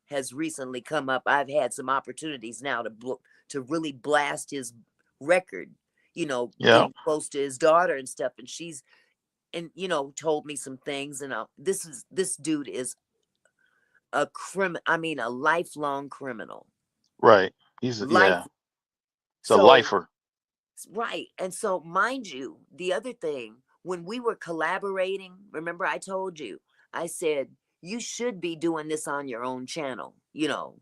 Speaker 6: has recently come up, I've had some opportunities now to really blast his record, you know,
Speaker 1: Yeah.
Speaker 6: getting close to his daughter and stuff. And she's, and you know, told me some things. And this dude is I mean, a lifelong criminal.
Speaker 1: Right.
Speaker 6: Life.
Speaker 1: It's a
Speaker 6: So
Speaker 1: lifer.
Speaker 6: right. And so, mind you, the other thing, when we were collaborating, remember I told you, I said, you should be doing this on your own channel, you know,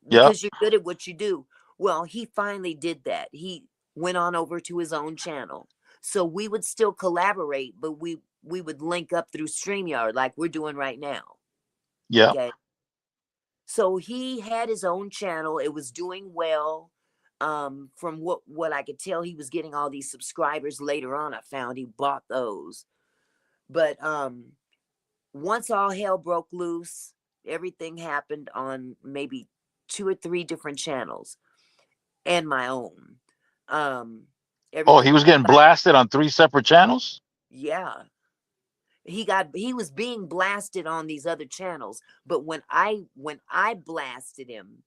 Speaker 1: Yep.
Speaker 6: because you're good at what you do. Well, he finally did that. He went on over to his own channel. So we would still collaborate, but we would link up through StreamYard like we're doing right now.
Speaker 1: Yep.
Speaker 6: Okay. So he had his own channel. It was doing well. From what I could tell, he was getting all these subscribers. Later on, I found he bought those. But once all hell broke loose, everything happened on maybe 2 or 3 different channels and my own.
Speaker 1: Oh, he
Speaker 6: Everything
Speaker 1: was getting
Speaker 6: got,
Speaker 1: blasted on 3 separate channels?
Speaker 6: yeah. He was being blasted on these other channels, but when I blasted him,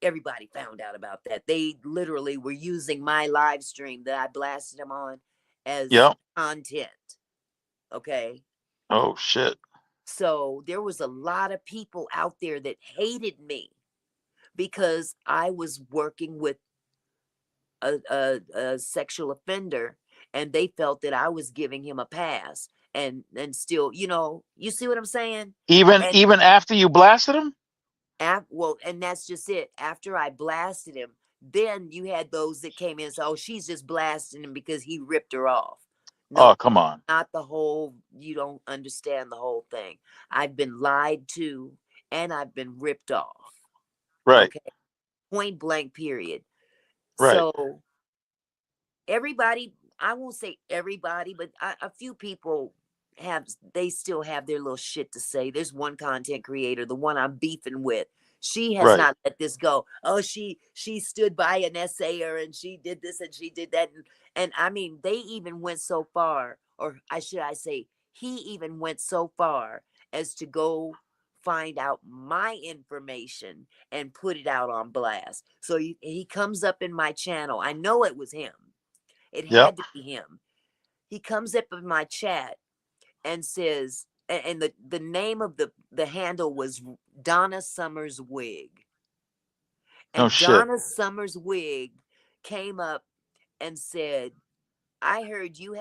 Speaker 6: everybody found out about that. They literally were using my live stream that I blasted him on as
Speaker 1: Yep.
Speaker 6: content. Okay.
Speaker 1: Oh shit.
Speaker 6: So there was a lot of people out there that hated me because I was working with a sexual offender, and they felt that I was giving him a pass, and still, you know, you see what I'm saying?
Speaker 1: Even
Speaker 6: And
Speaker 1: even after you blasted him?
Speaker 6: well, and that's just it. After I blasted him, then you had those that came in and said, oh, she's just blasting him because he ripped her off.
Speaker 1: Oh,
Speaker 6: Nope,
Speaker 1: come on.
Speaker 6: not the whole, you don't understand the whole thing. I've been lied to and I've been ripped off.
Speaker 1: Right.
Speaker 6: Okay. Point blank, period.
Speaker 1: Right.
Speaker 6: So everybody, I won't say everybody, but a few people they still have their little shit to say. There's one content creator, the one I'm beefing with. She has
Speaker 1: Right.
Speaker 6: not let this go. Oh, she stood by an essayer and she did this and she did that. And I mean, they even went so far, or I say, he even went so far as to go find out my information and put it out on blast. So he comes up in my channel. I know it was him. It
Speaker 1: Yep.
Speaker 6: had to be him. He comes up in my chat and says, and the name of the handle was Donna Summers Wig.
Speaker 1: No
Speaker 6: And
Speaker 1: shit.
Speaker 6: Donna Summers Wig came up and said, I heard you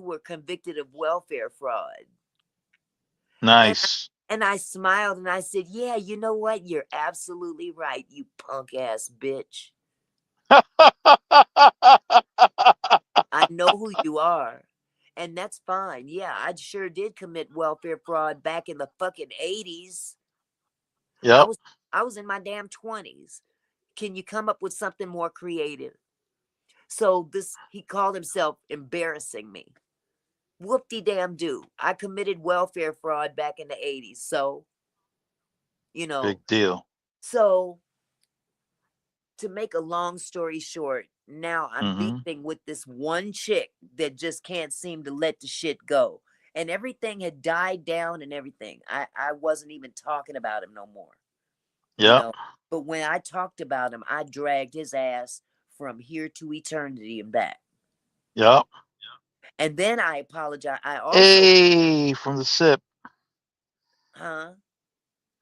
Speaker 6: were convicted of welfare fraud.
Speaker 1: Nice.
Speaker 6: And I smiled and I said, yeah, you know what? You're absolutely right, you punk ass bitch. I know who you are. And that's fine. Yeah, I sure did commit welfare fraud back in the fucking 80s.
Speaker 1: Yep.
Speaker 6: I was in my damn 20s. Can you come up with something more creative? So he called himself embarrassing me. Whoop-de-damn-do. I committed welfare fraud back in the 80s. So,
Speaker 1: Big deal.
Speaker 6: So to make a long story short, now I'm
Speaker 1: Mm-hmm.
Speaker 6: beefing with this one chick that just can't seem to let the shit go. And everything had died down and everything. I wasn't even talking about him no more.
Speaker 1: Yep.
Speaker 6: But when I talked about him, I dragged his ass from here to eternity and back.
Speaker 1: Yep.
Speaker 6: And then I apologize. I also
Speaker 1: From the SIP.
Speaker 6: Huh?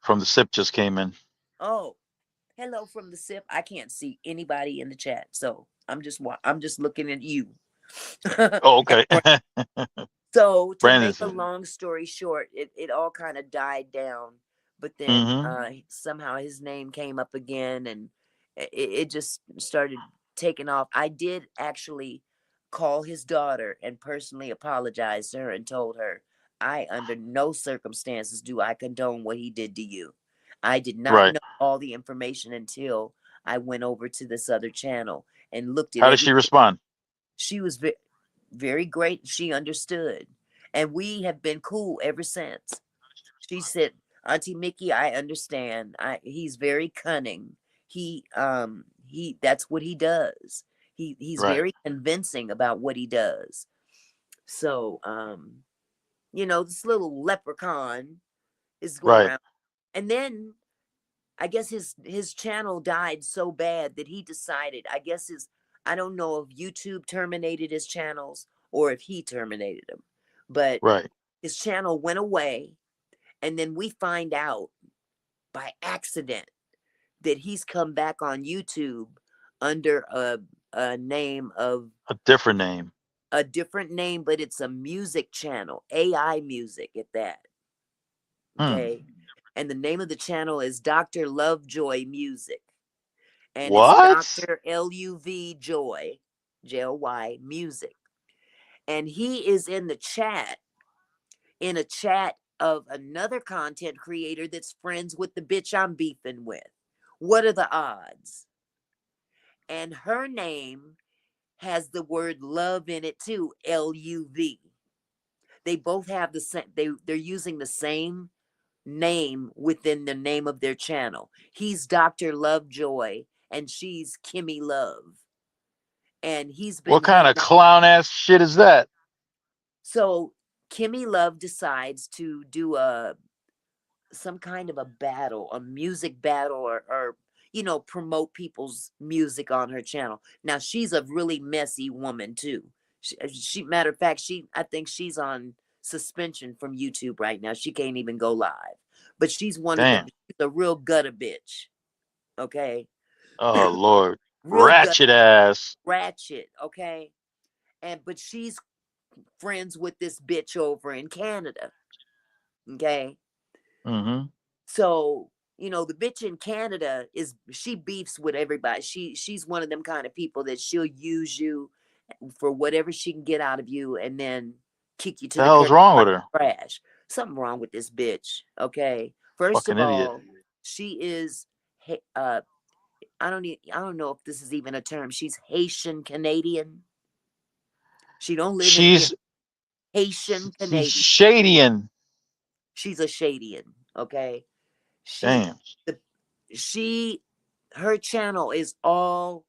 Speaker 1: From the SIP just came in.
Speaker 6: Oh, hello from the SIP. I can't see anybody in the chat, so I'm just looking at you.
Speaker 1: Oh, okay.
Speaker 6: So to
Speaker 1: Brandon's
Speaker 6: make a
Speaker 1: in.
Speaker 6: long story short, it all kind of died down, but then
Speaker 1: Mm-hmm.
Speaker 6: somehow his name came up again, and it just started taking off. I did actually call his daughter and personally apologize to her and told her, I under no circumstances do I condone what he did to you. I did not
Speaker 1: Right.
Speaker 6: know all the information until I went over to this other channel and looked at
Speaker 1: How did she
Speaker 6: everything.
Speaker 1: respond?
Speaker 6: She was very great. She understood. And we have been cool ever since. She said, Auntie Mickey, I understand. He's very cunning. That's what he does. He's
Speaker 1: Right.
Speaker 6: very convincing about what he does. So this little leprechaun is going
Speaker 1: Right.
Speaker 6: around. And then I guess his channel died so bad that he decided, I don't know if YouTube terminated his channels or if he terminated them, but
Speaker 1: Right.
Speaker 6: his channel went away. And then we find out by accident that he's come back on YouTube under a name of
Speaker 1: A different name.
Speaker 6: a different name, but it's a music channel, AI music at that. Okay. And the name of the channel is Dr. Lovejoy Music. And it's
Speaker 1: What?
Speaker 6: Dr. Luv Joy, Joy Music. And he is in the chat, in a chat of another content creator that's friends with the bitch I'm beefing with. What are the odds? And her name has the word love in it too, Luv. They both have the same, they're using the same name within the name of their channel. He's Dr. Lovejoy and she's Kimmy Love. And he's been
Speaker 1: What kind
Speaker 6: hanging
Speaker 1: of
Speaker 6: out.
Speaker 1: clown ass shit is that?
Speaker 6: So Kimmy Love decides to do some kind of a battle, a music battle, or promote people's music on her channel. Now she's a really messy woman too. She matter of fact, I think she's on suspension from YouTube right now. She can't even go live. But she's
Speaker 1: Damn.
Speaker 6: she's a real gutter bitch. Okay.
Speaker 1: Oh Lord.
Speaker 6: Real gutter
Speaker 1: Ratchet ass.
Speaker 6: ratchet, okay? But she's friends with this bitch over in Canada. Okay.
Speaker 1: Mm-hmm.
Speaker 6: So, the bitch in Canada she beefs with everybody. She's one of them kind of people that she'll use you for whatever she can get out of you and then kick you to
Speaker 1: The
Speaker 6: the
Speaker 1: hell's
Speaker 6: curb
Speaker 1: wrong
Speaker 6: like
Speaker 1: with her?
Speaker 6: trash. Something wrong with this bitch. Okay. First
Speaker 1: Fucking
Speaker 6: of
Speaker 1: idiot.
Speaker 6: all, she is I don't know if this is even a term. She's Haitian Canadian. She don't live in here.
Speaker 1: She's
Speaker 6: Haitian
Speaker 1: she's
Speaker 6: Canadian.
Speaker 1: shadyin'.
Speaker 6: She's a Shadian. Okay. She
Speaker 1: Damn.
Speaker 6: the her channel is all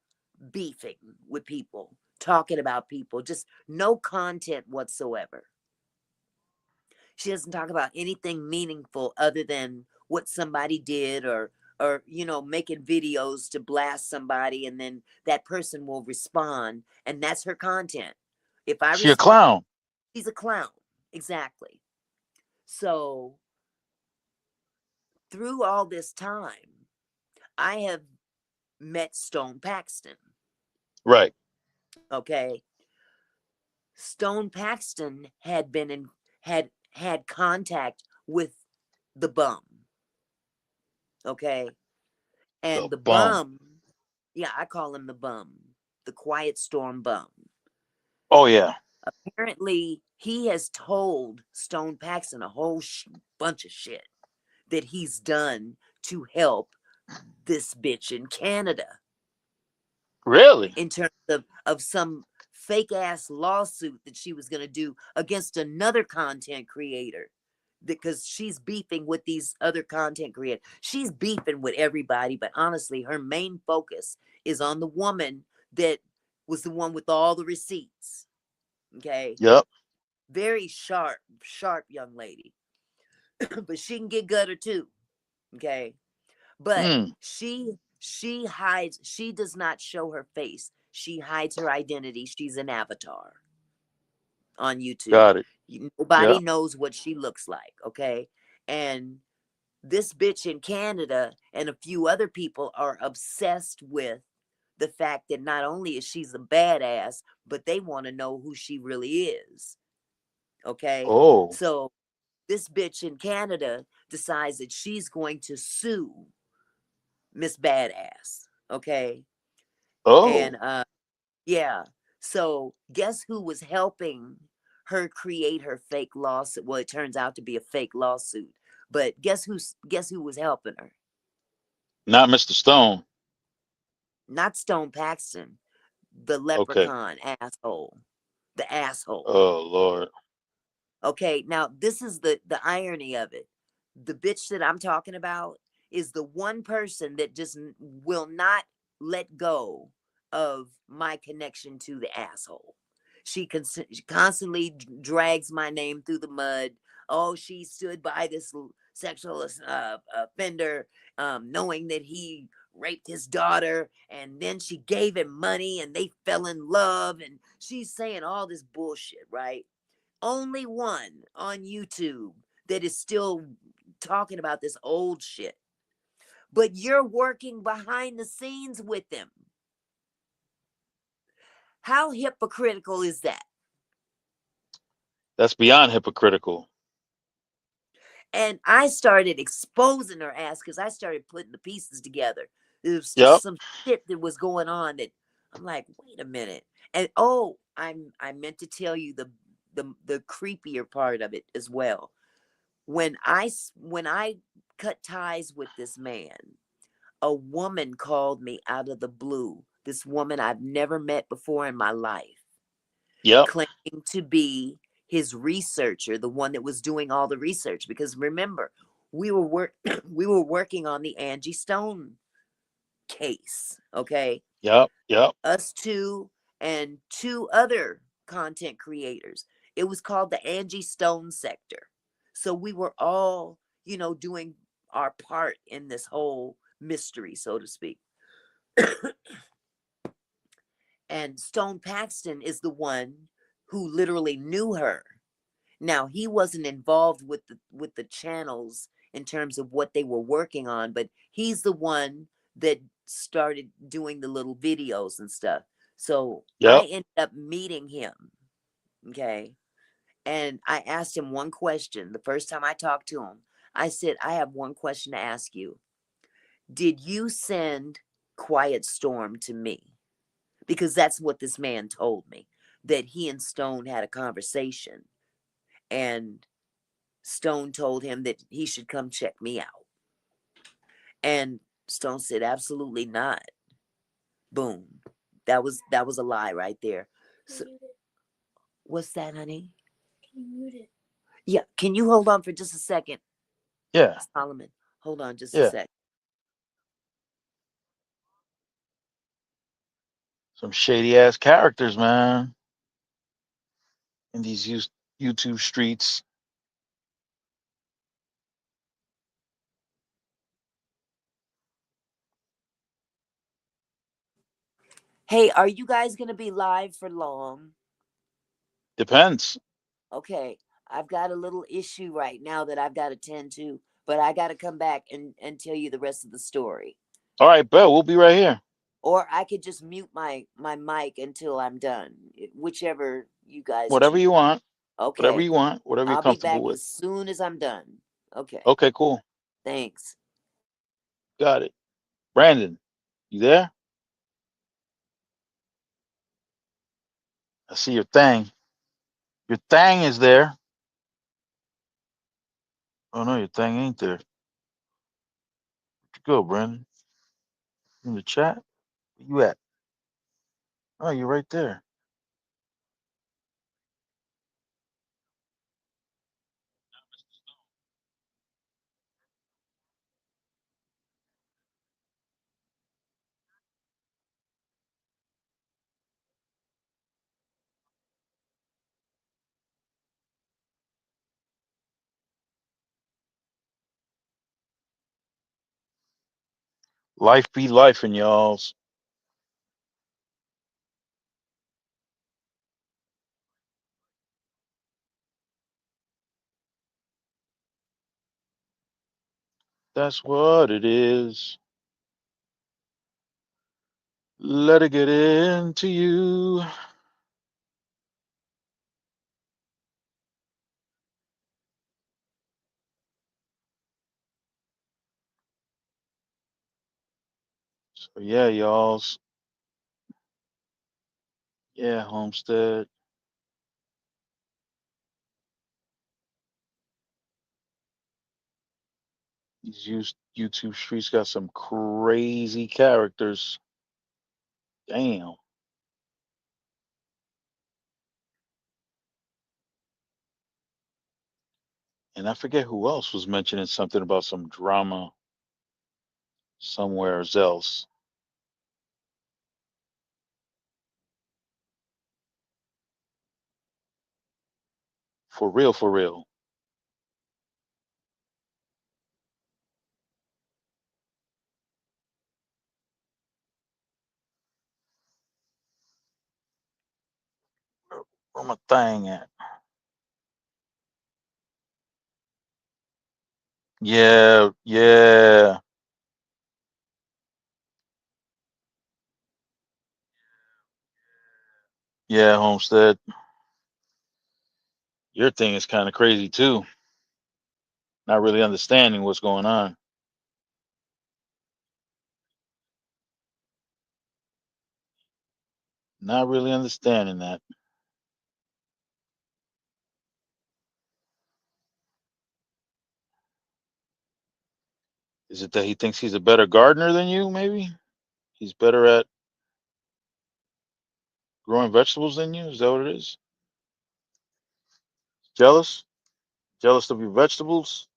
Speaker 6: beefing with people, talking about people, just no content whatsoever. She doesn't talk about anything meaningful other than what somebody did or or making videos to blast somebody, and then that person will respond, and that's her content. If I
Speaker 1: She a
Speaker 6: respond,
Speaker 1: clown.
Speaker 6: she's a clown. Exactly. So through all this time, I have met Stone Paxton.
Speaker 1: Right.
Speaker 6: Okay. Stone Paxton had been in had contact with the bum. Okay.
Speaker 1: The
Speaker 6: And the
Speaker 1: bum.
Speaker 6: bum, yeah, I call him the bum, the Quiet Storm bum.
Speaker 1: Oh yeah.
Speaker 6: Apparently, he has told Stone Paxton a whole bunch of shit that he's done to help this bitch in Canada
Speaker 1: Really?
Speaker 6: in terms of some fake ass lawsuit that she was going to do against another content creator, because she's beefing with these other content creators. She's beefing with everybody, but honestly, her main focus is on the woman that was the one with all the receipts. Okay.
Speaker 1: Yep.
Speaker 6: Very sharp young lady. But she can get gutter too. Okay. But
Speaker 1: Mm,
Speaker 6: she hides, she does not show her face. She hides her identity. She's an avatar on YouTube.
Speaker 1: got it.
Speaker 6: Nobody
Speaker 1: Yeah.
Speaker 6: knows what she looks like. Okay. And this bitch in Canada and a few other people are obsessed with the fact that not only is she's a badass, but they want to know who she really is. Okay.
Speaker 1: Oh.
Speaker 6: So this bitch in Canada decides that she's going to sue Miss Badass. Okay. And
Speaker 1: Oh.
Speaker 6: yeah. So guess who was helping her create her fake lawsuit? Well, it turns out to be a fake lawsuit. But guess who was helping her?
Speaker 1: Not Mr. Stone.
Speaker 6: Not Stone Paxton, the
Speaker 1: Okay.
Speaker 6: leprechaun asshole. The asshole.
Speaker 1: Oh Lord.
Speaker 6: Okay, now this is the irony of it. The bitch that I'm talking about is the one person that just will not let go of my connection to the asshole. She constantly drags my name through the mud. Oh, she stood by this sexual offender, knowing that he raped his daughter, and then she gave him money, and they fell in love, and she's saying all this bullshit, right? Only one on YouTube that is still talking about this old shit. But you're working behind the scenes with them. How hypocritical is that?
Speaker 1: That's beyond hypocritical.
Speaker 6: And I started exposing her ass because I started putting the pieces together. There was just
Speaker 1: Yep.
Speaker 6: some shit that was going on that I'm like, wait a minute. And I meant to tell you the creepier part of it as well. When I cut ties with this man, a woman called me out of the blue. This woman I've never met before in my life,
Speaker 1: Yep.
Speaker 6: claiming to be his researcher, the one that was doing all the research. Because remember, we were we were working on the Angie Stone case. Okay,
Speaker 1: Yep. Yep.
Speaker 6: us two and two other content creators. It was called the Angie Stone sector. So we were all, doing our part in this whole mystery, so to speak. And Stone Paxton is the one who literally knew her. Now, he wasn't involved with the channels in terms of what they were working on, but he's the one that started doing the little videos and stuff. So I
Speaker 1: Yep.
Speaker 6: ended up meeting him. Okay. And I asked him one question. The first time I talked to him, I said, I have one question to ask you. Did you send Quiet Storm to me? Because that's what this man told me, that he and Stone had a conversation. And Stone told him that he should come check me out. And Stone said, absolutely not. Boom. That was a lie right there. So, what's that, honey? Yeah. Can you hold on for just a second,
Speaker 1: Yeah.
Speaker 6: Solomon? Hold on just a
Speaker 1: Yeah.
Speaker 6: sec.
Speaker 1: Some shady ass characters, man, in these YouTube streets.
Speaker 6: Hey, are you guys going to be live for long?
Speaker 1: Depends.
Speaker 6: Okay, I've got a little issue right now that I've got to tend to, but I got to come back and tell you the rest of the story.
Speaker 1: All right, bet we'll be right here.
Speaker 6: Or I could just mute my mic until I'm done, whichever you guys
Speaker 1: Whatever
Speaker 6: choose.
Speaker 1: you want. Whatever
Speaker 6: Okay,
Speaker 1: you want. Whatever you're
Speaker 6: I'll be
Speaker 1: comfortable
Speaker 6: back
Speaker 1: with.
Speaker 6: as soon as I'm done. Okay,
Speaker 1: Okay, cool.
Speaker 6: thanks.
Speaker 1: Got it. Brandon, you there? I see your thing. Your thing is there. Oh no, your thing ain't there. Where'd you go, Brandon? In the chat? Where you at? Oh, you're right there. Life be life in y'all's. That's what it is. Let it get into you. So yeah, y'all's. Yeah, Homestead. These YouTube streets got some crazy characters. Damn. And I forget who else was mentioning something about some drama somewhere else. For real, for real. Where my thing at? Yeah, yeah, yeah, Homestead. Your thing is kind of crazy too. Not really understanding what's going on. Not really understanding that. Is it that he thinks he's a better gardener than you, maybe? He's better at growing vegetables than you? Is that what it is? Jealous? Jealous of your vegetables?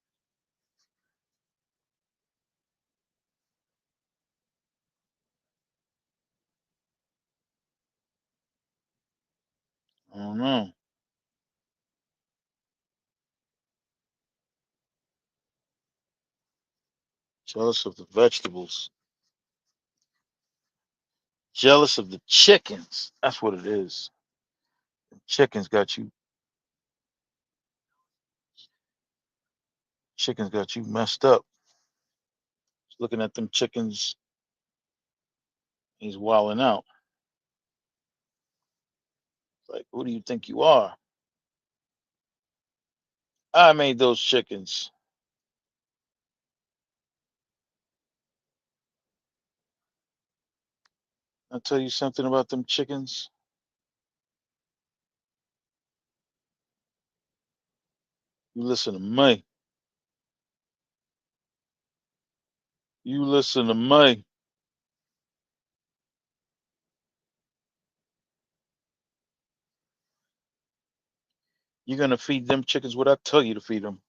Speaker 1: I don't know. Jealous of the vegetables. Jealous of the chickens. That's what it is. Chickens got you. Chickens got you messed up. Looking at them chickens, he's wilding out. Like, who do you think you are? I made those chickens. I'll tell you something about them chickens. You listen to me. You listen to me. You're gonna feed them chickens what I tell you to feed them.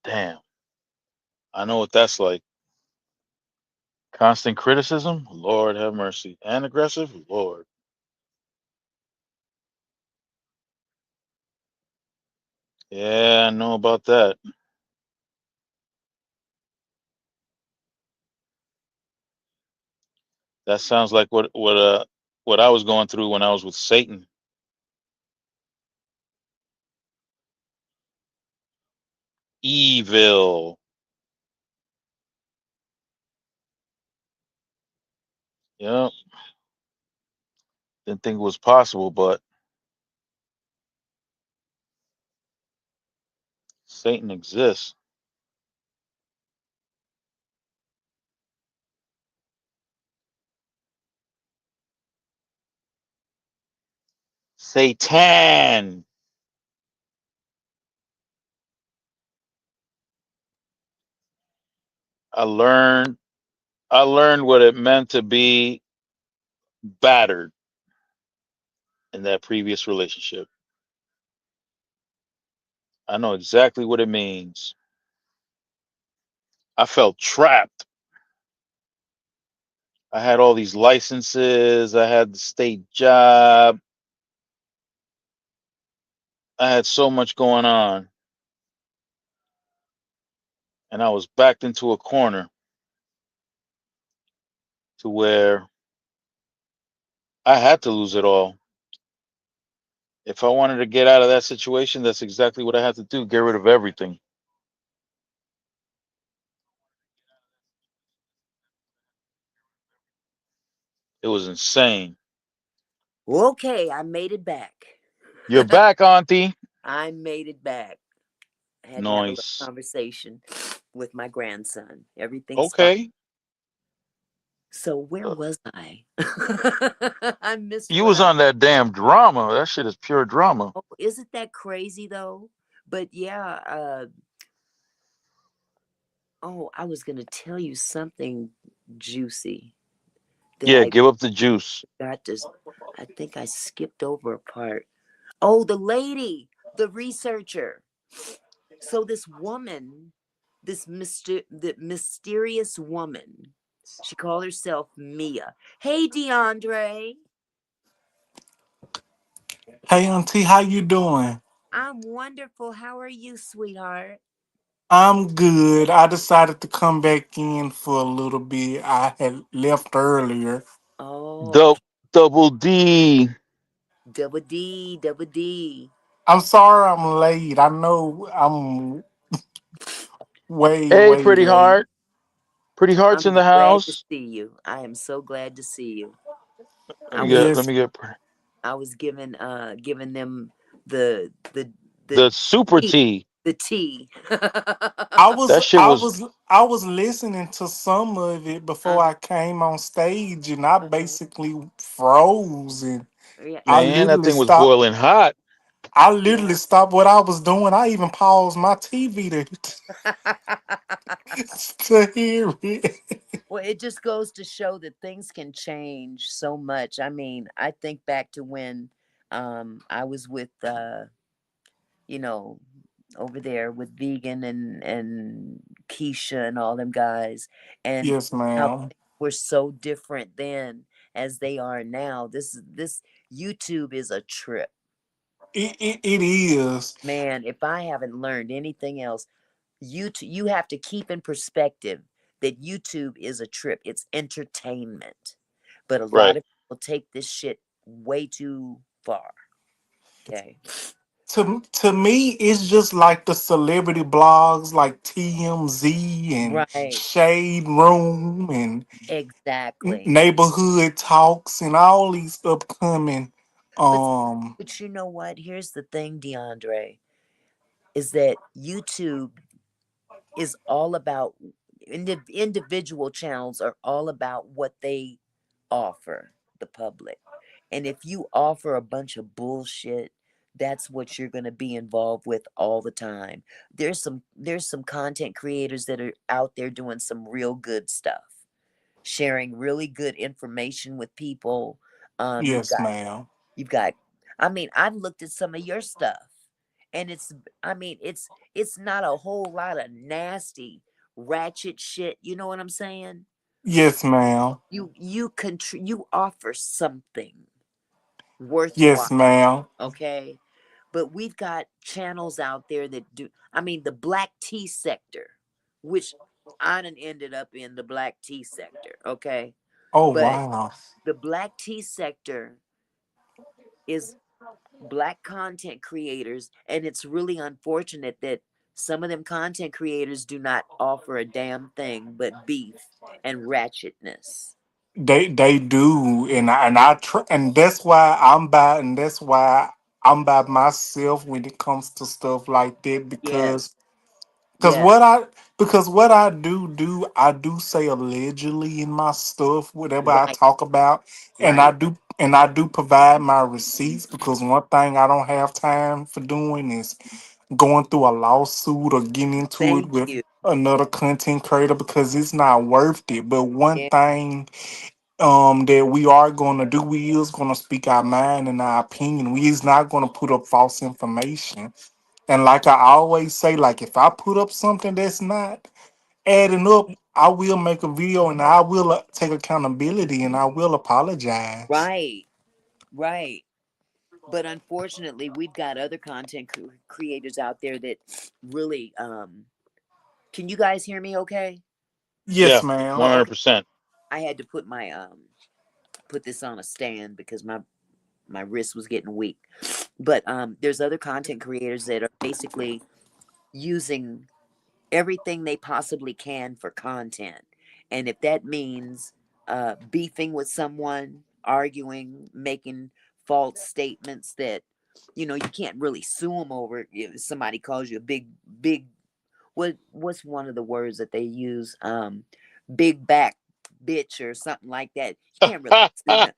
Speaker 1: Damn. I know what that's like. Constant criticism, Lord have mercy. And aggressive, Lord. Yeah, I know about that. That sounds like what I was going through when I was with Satan. Evil. Yeah. Didn't think it was possible, but Satan exists. Satan. I learned I learned what it meant to be battered in that previous relationship. I know exactly what it means. I felt trapped. I had all these licenses, I had the state job, I had so much going on, and I was backed into a corner to where I had to lose it all. If I wanted to get out of that situation, that's exactly what I had to do, get rid of everything. It was insane.
Speaker 6: Okay, I made it back.
Speaker 1: You're back, Auntie.
Speaker 6: I made it back. I had to have a little
Speaker 1: Nice.
Speaker 6: conversation with my grandson. Everything's fine.
Speaker 1: Okay.
Speaker 6: So where
Speaker 1: Uh,
Speaker 6: was I? I missed
Speaker 1: You
Speaker 6: what
Speaker 1: was
Speaker 6: I.
Speaker 1: on that damn drama. That shit is pure drama.
Speaker 6: Oh, isn't that crazy though? But yeah. Oh, I was gonna tell you something juicy that
Speaker 1: Yeah,
Speaker 6: I
Speaker 1: give up the juice.
Speaker 6: got to. I think I skipped over a part. Oh, the lady, the researcher. So this woman, the mysterious woman, she called herself Mia. Hey, DeAndre,
Speaker 3: Hey, Auntie, how you doing?
Speaker 6: I'm wonderful. How are you, sweetheart?
Speaker 3: I'm good. I decided to come back in for a little bit. I had left earlier.
Speaker 6: Oh,
Speaker 1: Dou-
Speaker 6: okay.
Speaker 1: Double D.
Speaker 6: Double D, double D.
Speaker 3: I'm sorry I'm late. I know I'm way,
Speaker 1: Hey,
Speaker 3: way
Speaker 1: pretty
Speaker 3: late.
Speaker 1: heart. Pretty hearts in
Speaker 6: I'm
Speaker 1: the
Speaker 6: glad to
Speaker 1: house.
Speaker 6: see you. I am so glad to see you.
Speaker 1: Let
Speaker 6: I
Speaker 1: me
Speaker 6: was
Speaker 1: get. Let
Speaker 3: Yes,
Speaker 1: me get
Speaker 6: I was giving them the the the
Speaker 1: the super
Speaker 6: tea,
Speaker 1: T.
Speaker 6: the tea.
Speaker 3: I was
Speaker 1: That shit
Speaker 3: I
Speaker 1: was
Speaker 3: was I was listening to some of it before
Speaker 6: uh-huh,
Speaker 3: I came on stage and I
Speaker 6: uh-huh.
Speaker 3: basically froze and
Speaker 6: Yeah,
Speaker 3: I
Speaker 1: man. That
Speaker 3: literally
Speaker 1: thing was
Speaker 3: stopped
Speaker 1: boiling hot.
Speaker 3: I literally
Speaker 6: yeah.
Speaker 3: stopped what I was doing. I even paused my TV to hear it.
Speaker 6: Well, it just goes to show that things can change so much. I mean, I think back to when I was with you know, over there with Vegan and Keisha and all them guys, and
Speaker 3: Yes,
Speaker 6: how
Speaker 3: ma'am.
Speaker 6: things were so different then as they are now. This YouTube is a trip.
Speaker 3: It is.
Speaker 6: Man, if I haven't learned anything else, you have to keep in perspective that YouTube is a trip. It's entertainment. But a lot
Speaker 1: Right.
Speaker 6: of people take this shit way too far. Okay.
Speaker 3: To me, it's just like the celebrity blogs like TMZ and
Speaker 6: Right.
Speaker 3: Shade Room and
Speaker 6: Exactly.
Speaker 3: Neighborhood Talks and all these upcoming
Speaker 6: But
Speaker 3: um
Speaker 6: but you know what? Here's the thing, DeAndre, is that YouTube is all about individual channels are all about what they offer the public. And if you offer a bunch of bullshit, that's what you're going to be involved with all the time. There's some content creators that are out there doing some real good stuff, sharing really good information with people. Um, you've
Speaker 3: yes,
Speaker 6: got
Speaker 3: ma'am.
Speaker 6: You've got, I mean, I've looked at some of your stuff and I mean, it's not a whole lot of nasty, ratchet shit. You know what I'm saying?
Speaker 3: Yes, ma'am.
Speaker 6: You offer something
Speaker 3: Yes,
Speaker 6: worthwhile.
Speaker 3: ma'am.
Speaker 6: Okay. But we've got channels out there that do, I mean, the black tea sector, which I done ended up in the black tea sector. Okay.
Speaker 3: Oh
Speaker 6: But
Speaker 3: wow.
Speaker 6: the black tea sector is black content creators, and it's really unfortunate that some of them content creators do not offer a damn thing but beef and ratchetness.
Speaker 3: They do, and that's why I'm by myself when it comes to stuff like that
Speaker 6: Yes,
Speaker 3: because
Speaker 6: yes,
Speaker 3: what I do say allegedly in my stuff, whatever I
Speaker 6: right,
Speaker 3: talk about,
Speaker 6: right.
Speaker 3: and I do provide my receipts because one thing I don't have time for doing is going through a lawsuit or getting into it
Speaker 6: Thank
Speaker 3: with
Speaker 6: you.
Speaker 3: another content creator because it's not worth it. But one
Speaker 6: Yeah,
Speaker 3: thing that we are gonna do, we is gonna speak our mind and our opinion. We is not gonna put up false information. And like I always say, like if I put up something that's not adding up, I will make a video and I will take accountability and I will apologize.
Speaker 6: right, right. But unfortunately, we've got other content creators out there that really can you guys hear me okay?
Speaker 3: Yes,
Speaker 1: Yeah,
Speaker 3: ma'am.
Speaker 6: Oh, okay.
Speaker 1: 100%.
Speaker 6: I had to put my put this on a stand because my wrist was getting weak. But there's other content creators that are basically using everything they possibly can for content. And if that means beefing with someone, arguing, making false statements that, you can't really sue them over if somebody calls you a big, what's one of the words that they use? Big back bitch or something like that. You can't really sue them.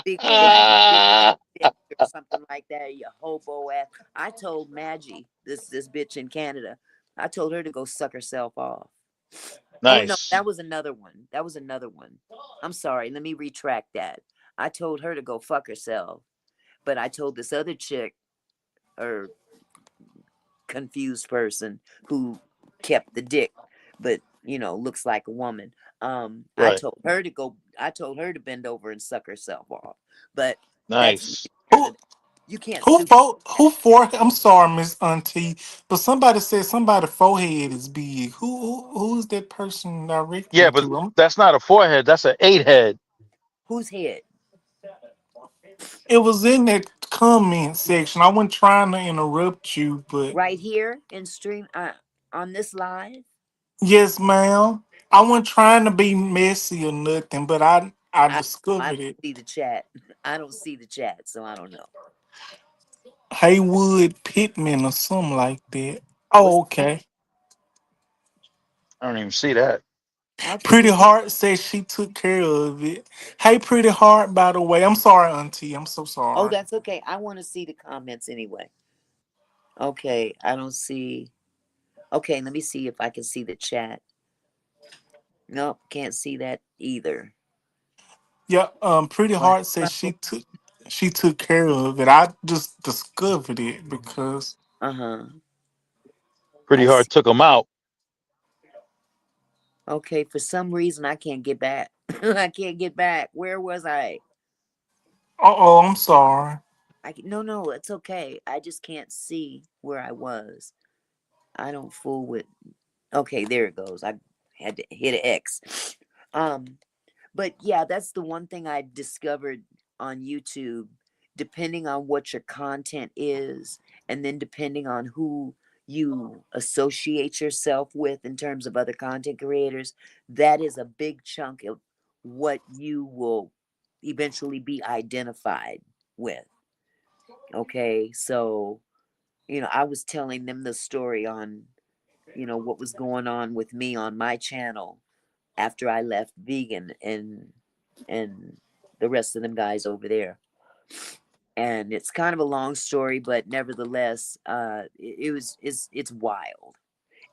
Speaker 6: Big black big back bitch or something like that. You hobo ass. I told Maggie, this bitch in Canada, I told her to go suck herself off. Oh no,
Speaker 1: Nice.
Speaker 6: that was another one. That was another one. I'm sorry. Let me retract that. I told her to go fuck herself, but I told this other chick or confused person who kept the dick, but looks like a woman.
Speaker 1: Right.
Speaker 6: I told her to bend over and suck herself off. But that's
Speaker 1: Nice.
Speaker 6: neither
Speaker 3: Who
Speaker 6: there. You can't
Speaker 3: who
Speaker 6: sue people
Speaker 3: for
Speaker 6: for that.
Speaker 3: who for? I'm sorry, Miss Auntie, but somebody said somebody's forehead is big. Who's that person
Speaker 1: Yeah,
Speaker 3: directing
Speaker 1: but
Speaker 3: to?
Speaker 1: that's not a forehead. That's an eight head.
Speaker 6: Whose head?
Speaker 3: It was in that comment section. I wasn't trying to interrupt you, but
Speaker 6: Right here in stream on this live?
Speaker 3: yes, ma'am. I
Speaker 6: Okay.
Speaker 3: wasn't trying to be messy or nothing, but I
Speaker 6: I don't
Speaker 3: discovered it.
Speaker 6: see the chat. I don't see the chat, so I don't know.
Speaker 3: Haywood Pittman or something like that.
Speaker 6: What's
Speaker 3: Oh, okay.
Speaker 1: I don't even see that.
Speaker 6: how can
Speaker 3: Pretty
Speaker 6: you
Speaker 3: Heart says she took care of it. Hey, Pretty Heart, by the way. I'm sorry, Auntie. I'm so
Speaker 6: Oh,
Speaker 3: sorry.
Speaker 6: that's okay. I want to see the comments anyway. Okay, I don't see. Okay, let me see if I can see the chat. Nope, can't see that either.
Speaker 3: Yeah, Pretty
Speaker 6: Well,
Speaker 3: Heart says she took care of it. I just discovered it because
Speaker 6: uh-huh.
Speaker 1: Pretty
Speaker 6: I
Speaker 1: hard
Speaker 6: see.
Speaker 1: took them out.
Speaker 6: Okay, for some reason I can't get back. I can't get back. Where was I?
Speaker 3: oh, I'm sorry.
Speaker 6: No, it's okay. I just can't see where I was. I don't fool with. Okay, there it goes. I had to hit an X. Um, but yeah, that's the one thing I discovered on YouTube. Depending on what your content is, and then depending on who you associate yourself with in terms of other content creators, that is a big chunk of what you will eventually be identified with. Okay, so I was telling them the story on what was going on with me on my channel after I left vegan and the rest of them guys over there. And it's kind of a long story, but nevertheless, it's wild,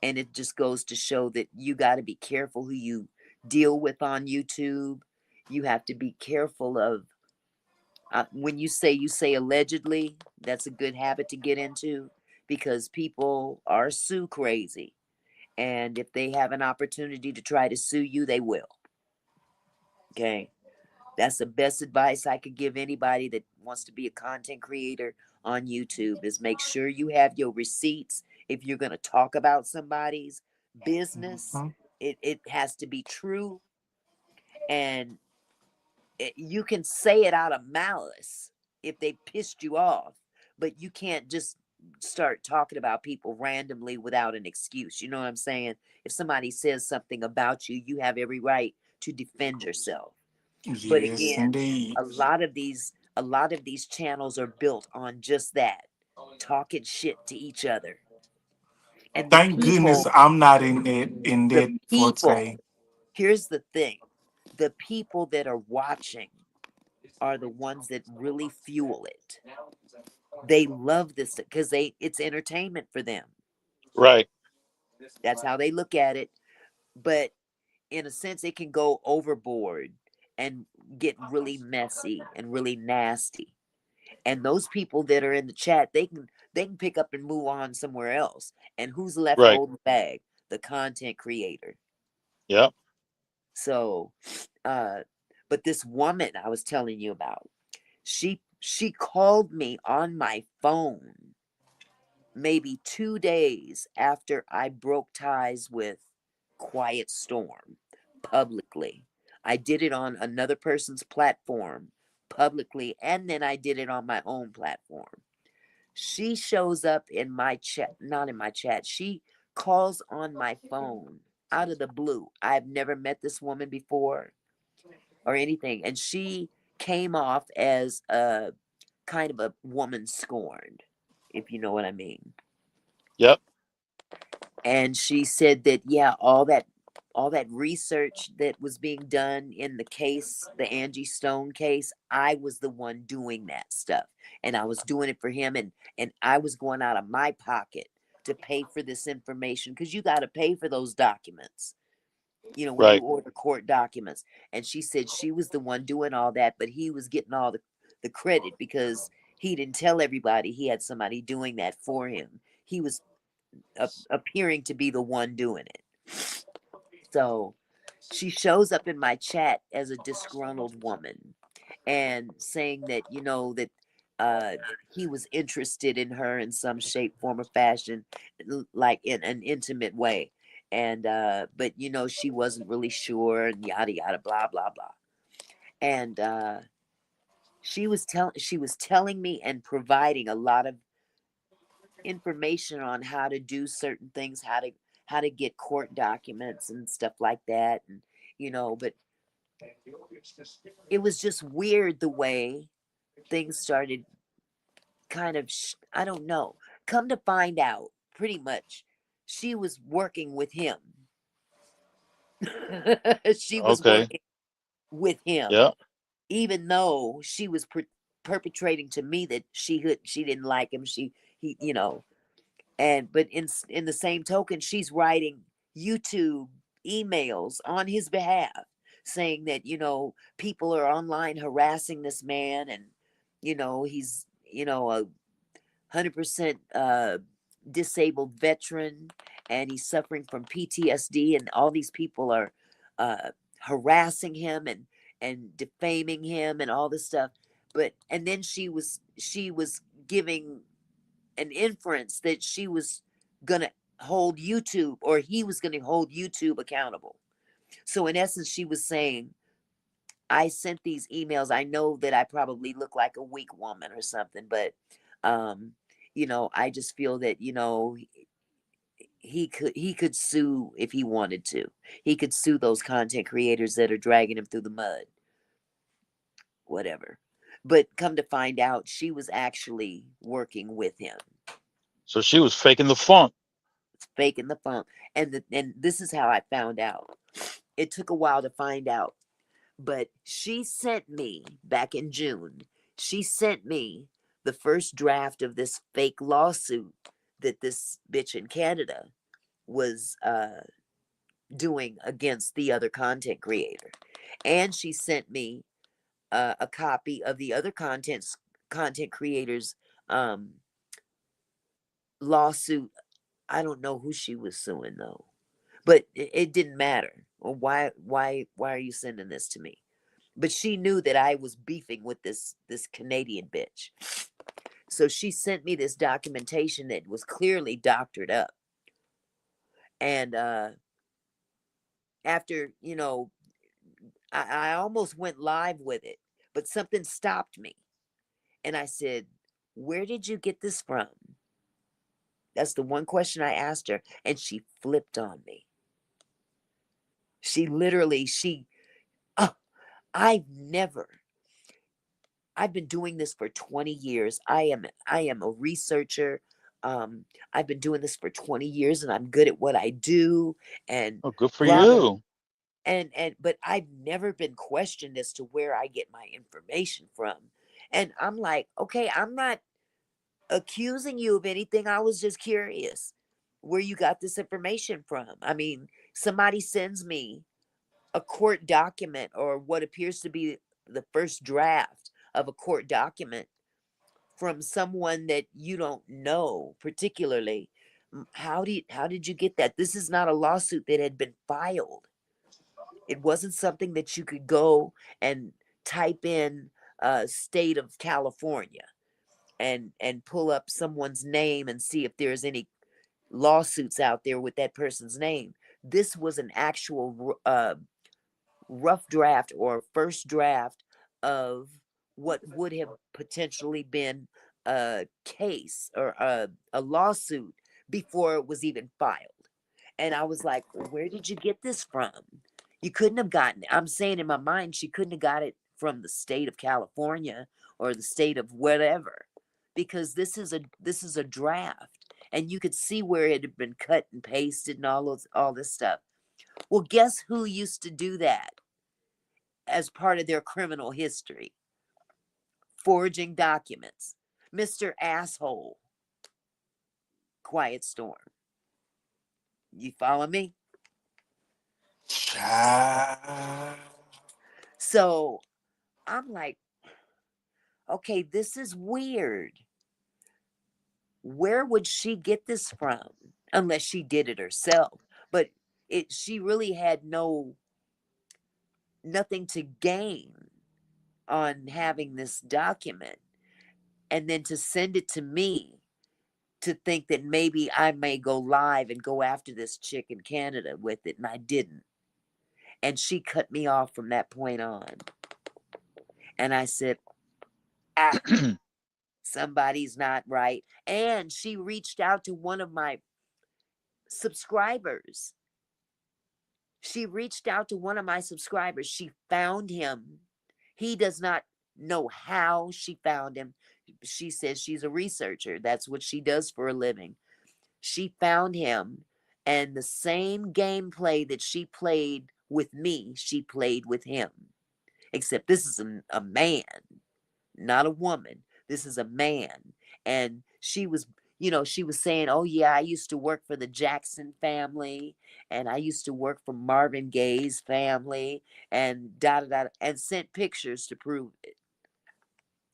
Speaker 6: and it just goes to show that you got to be careful who you deal with on YouTube. You have to be careful of when you say allegedly. That's a good habit to get into because people are sue crazy, and if they have an opportunity to try to sue you, they will. Okay. That's the best advice I could give anybody that wants to be a content creator on YouTube is make sure you have your receipts. If you're going to talk about somebody's business,
Speaker 3: Mhm.
Speaker 6: it has to be true, and you can say it out of malice if they pissed you off, but you can't just start talking about people randomly without an excuse. You know what I'm saying? If somebody says something about you, you have every right to defend yourself. But
Speaker 3: Yes,
Speaker 6: again,
Speaker 3: indeed.
Speaker 6: a lot of these channels are built on just that, talking shit to each other. And
Speaker 3: Thank goodness I'm not in
Speaker 6: the
Speaker 3: that
Speaker 6: people,
Speaker 3: forte.
Speaker 6: here's the thing, the people that are watching are the ones that really fuel it. They love this because it's entertainment for them.
Speaker 1: Right.
Speaker 6: That's how they look at it. But in a sense, it can go overboard and get really messy and really nasty. And those people that are in the chat, they can pick up and move on somewhere else. And who's left
Speaker 1: Right.
Speaker 6: holding the bag? The content creator.
Speaker 1: Yep.
Speaker 6: So, but this woman I was telling you about, she called me on my phone maybe 2 days after I broke ties with Quiet Storm publicly. I did it on another person's platform publicly, and then I did it on my own platform. She shows up in my chat, not in my chat. She calls on my phone out of the blue. I've never met this woman before or anything. And she came off as a kind of a woman scorned, if you know what I mean.
Speaker 1: Yep.
Speaker 6: And she said that, yeah, all that research that was being done in the case, the Angie Stone case, I was the one doing that stuff. And I was doing it for him, and I was going out of my pocket to pay for this information, because you got to pay for those documents, you know, when you
Speaker 1: Right.
Speaker 6: order court documents. And she said she was the one doing all that, but he was getting all the credit because he didn't tell everybody he had somebody doing that for him. He was appearing to be the one doing it. So she shows up in my chat as a disgruntled woman and saying that, you know, that uh, he was interested in her in some shape, form, or fashion, like in an intimate way. And, but, you know, she wasn't really sure, and yada, yada, blah, blah, blah. And she was telling me and providing a lot of information on how to do certain things, how to get court documents and stuff like that. And, you know, but it was just weird the way things started kind of, I don't know. Come to find out, pretty much, she was working with him. She was
Speaker 1: Okay.
Speaker 6: working with him,
Speaker 1: Yeah.
Speaker 6: even though she was perpetrating to me that she didn't like him. He, you know, and but in the same token, she's writing YouTube emails on his behalf, saying that, you know, people are online harassing this man, and, you know, he's, you know, a 100% disabled veteran, and he's suffering from PTSD, and all these people are uh, harassing him and defaming him and all this stuff. But and then she was giving an inference that she was gonna hold YouTube, or he was gonna hold YouTube accountable. So in essence, she was saying, I sent these emails. I know that I probably look like a weak woman or something, but um, you know, I just feel that, you know, he could sue if he wanted to. He could sue those content creators that are dragging him through the mud. Whatever. But come to find out, she was actually working with him,
Speaker 1: So she was faking the funk.
Speaker 6: faking the funk. And this is how I found out. It took a while to find out, but she sent me back in June. She sent me the first draft of this fake lawsuit that this bitch in Canada was doing against the other content creator, and she sent me a copy of the other content creators lawsuit. I don't know who she was suing though, but it didn't matter. Well, why are you sending this to me? But she knew that I was beefing with this Canadian bitch. So she sent me this documentation that was clearly doctored up. And after, you know, I almost went live with it, but something stopped me. And I said, "Where did you get this from?" That's the one question I asked her. And she flipped on me. She literally, oh, I've never, I've been doing this for 20 years. I am a researcher. I've been doing this for 20 years and I'm good at what I do and
Speaker 1: Oh, good for
Speaker 6: blah blah.
Speaker 1: you.
Speaker 6: And but I've never been questioned as to where I get my information from. And I'm like, okay, I'm not accusing you of anything. I was just curious where you got this information from. I mean, somebody sends me a court document or what appears to be the first draft of a court document from someone that you don't know particularly. How did you get that? This is not a lawsuit that had been filed. It wasn't something that you could go and type in state of California and pull up someone's name and see if there's any lawsuits out there with that person's name. This was an actual rough draft or first draft of what would have potentially been a case or a lawsuit before it was even filed. And I was like, well, where did you get this from? You couldn't have gotten it. I'm saying in my mind, she couldn't have got it from the state of California or the state of whatever, because this is a draft, and you could see where it had been cut and pasted and all this stuff. Well, guess who used to do that as part of their criminal history? Forging documents. Mr. Asshole. Quiet Storm. You follow me?
Speaker 3: Child.
Speaker 6: So I'm like, okay, this is weird. Where would she get this from? Unless she did it herself. But she really had nothing to gain on having this document. And then to send it to me to think that maybe I may go live and go after this chick in Canada with it, and I didn't. And she cut me off from that point on. And I said, ah, somebody's not right. And she reached out to one of my subscribers. She reached out to one of my subscribers. She found him. He does not know how she found him. She says she's a researcher. That's what she does for a living. She found him, and the same gameplay that she played with me, she played with him. Except this is a man, not a woman. This is a man. And she was saying, oh, yeah, I used to work for the Jackson family, and I used to work for Marvin Gaye's family, and da da da, and sent pictures to prove it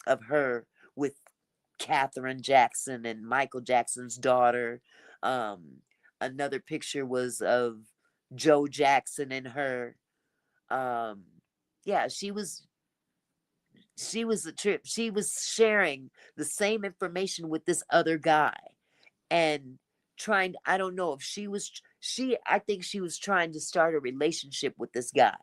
Speaker 6: of her with Katherine Jackson and Michael Jackson's daughter. Um, Another picture was of Joe Jackson and her. Um, yeah, she was a trip. She was sharing the same information with this other guy and I don't know if I think she was trying to start a relationship with this guy.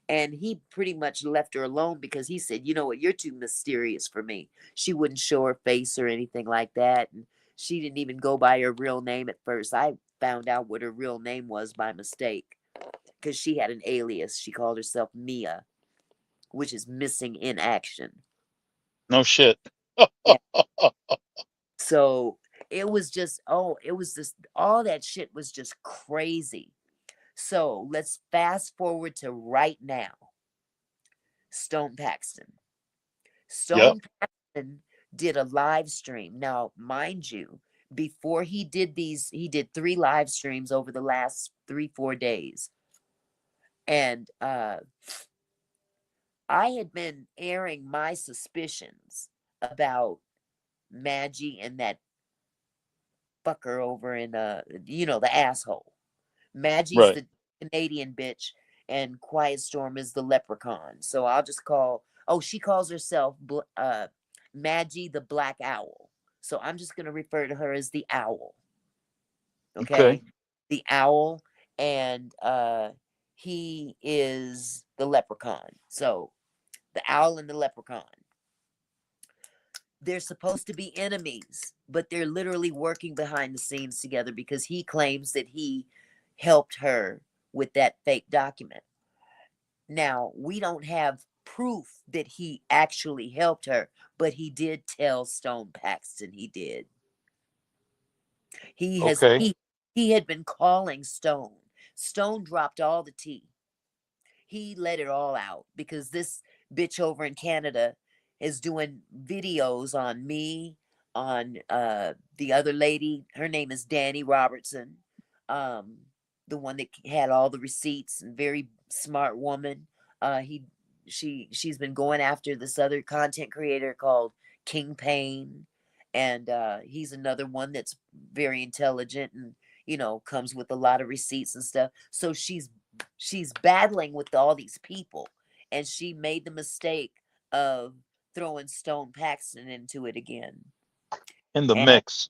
Speaker 6: And he pretty much left her alone because he said, you know what, you're too mysterious for me. She wouldn't show her face or anything like that. And she didn't even go by her real name at first. I found out what her real name was by mistake because she had an alias. She called herself Mia, which is missing in action.
Speaker 1: No shit.
Speaker 6: Yeah. So it was just, all that shit was just crazy. So let's fast forward to right now. Stone Paxton.
Speaker 1: Yep.
Speaker 6: Stone Paxton did a live stream. Now, mind you, before he did he did 3 live streams over the last 3-4 days. And I had been airing my suspicions about Maggie and that fucker over in the asshole. Maggie's
Speaker 1: Right.
Speaker 6: the Canadian bitch and Quiet Storm is the leprechaun. So I'll just she calls herself Maggie the Black Owl. So I'm just going to refer to her as the Owl.
Speaker 1: Okay.
Speaker 6: Okay? The Owl, and he is the leprechaun. So the owl and the leprechaun. They're supposed to be enemies, but they're literally working behind the scenes together because he claims that he helped her with that fake document. Now, we don't have proof that he actually helped her, but he did tell Stone Paxton he did. He has
Speaker 1: Okay.
Speaker 6: he had been calling Stone. Stone dropped all the tea. He let it all out because this bitch over in Canada is doing videos on me, on the other lady. Her name is Danny Robertson, um, the one that had all the receipts and very smart woman. He she's been going after this other content creator called King Payne, and he's another one that's very intelligent and comes with a lot of receipts and stuff. So she's battling with all these people, and she made the mistake of throwing Stone Paxton into it again.
Speaker 1: In the
Speaker 6: And
Speaker 1: mix.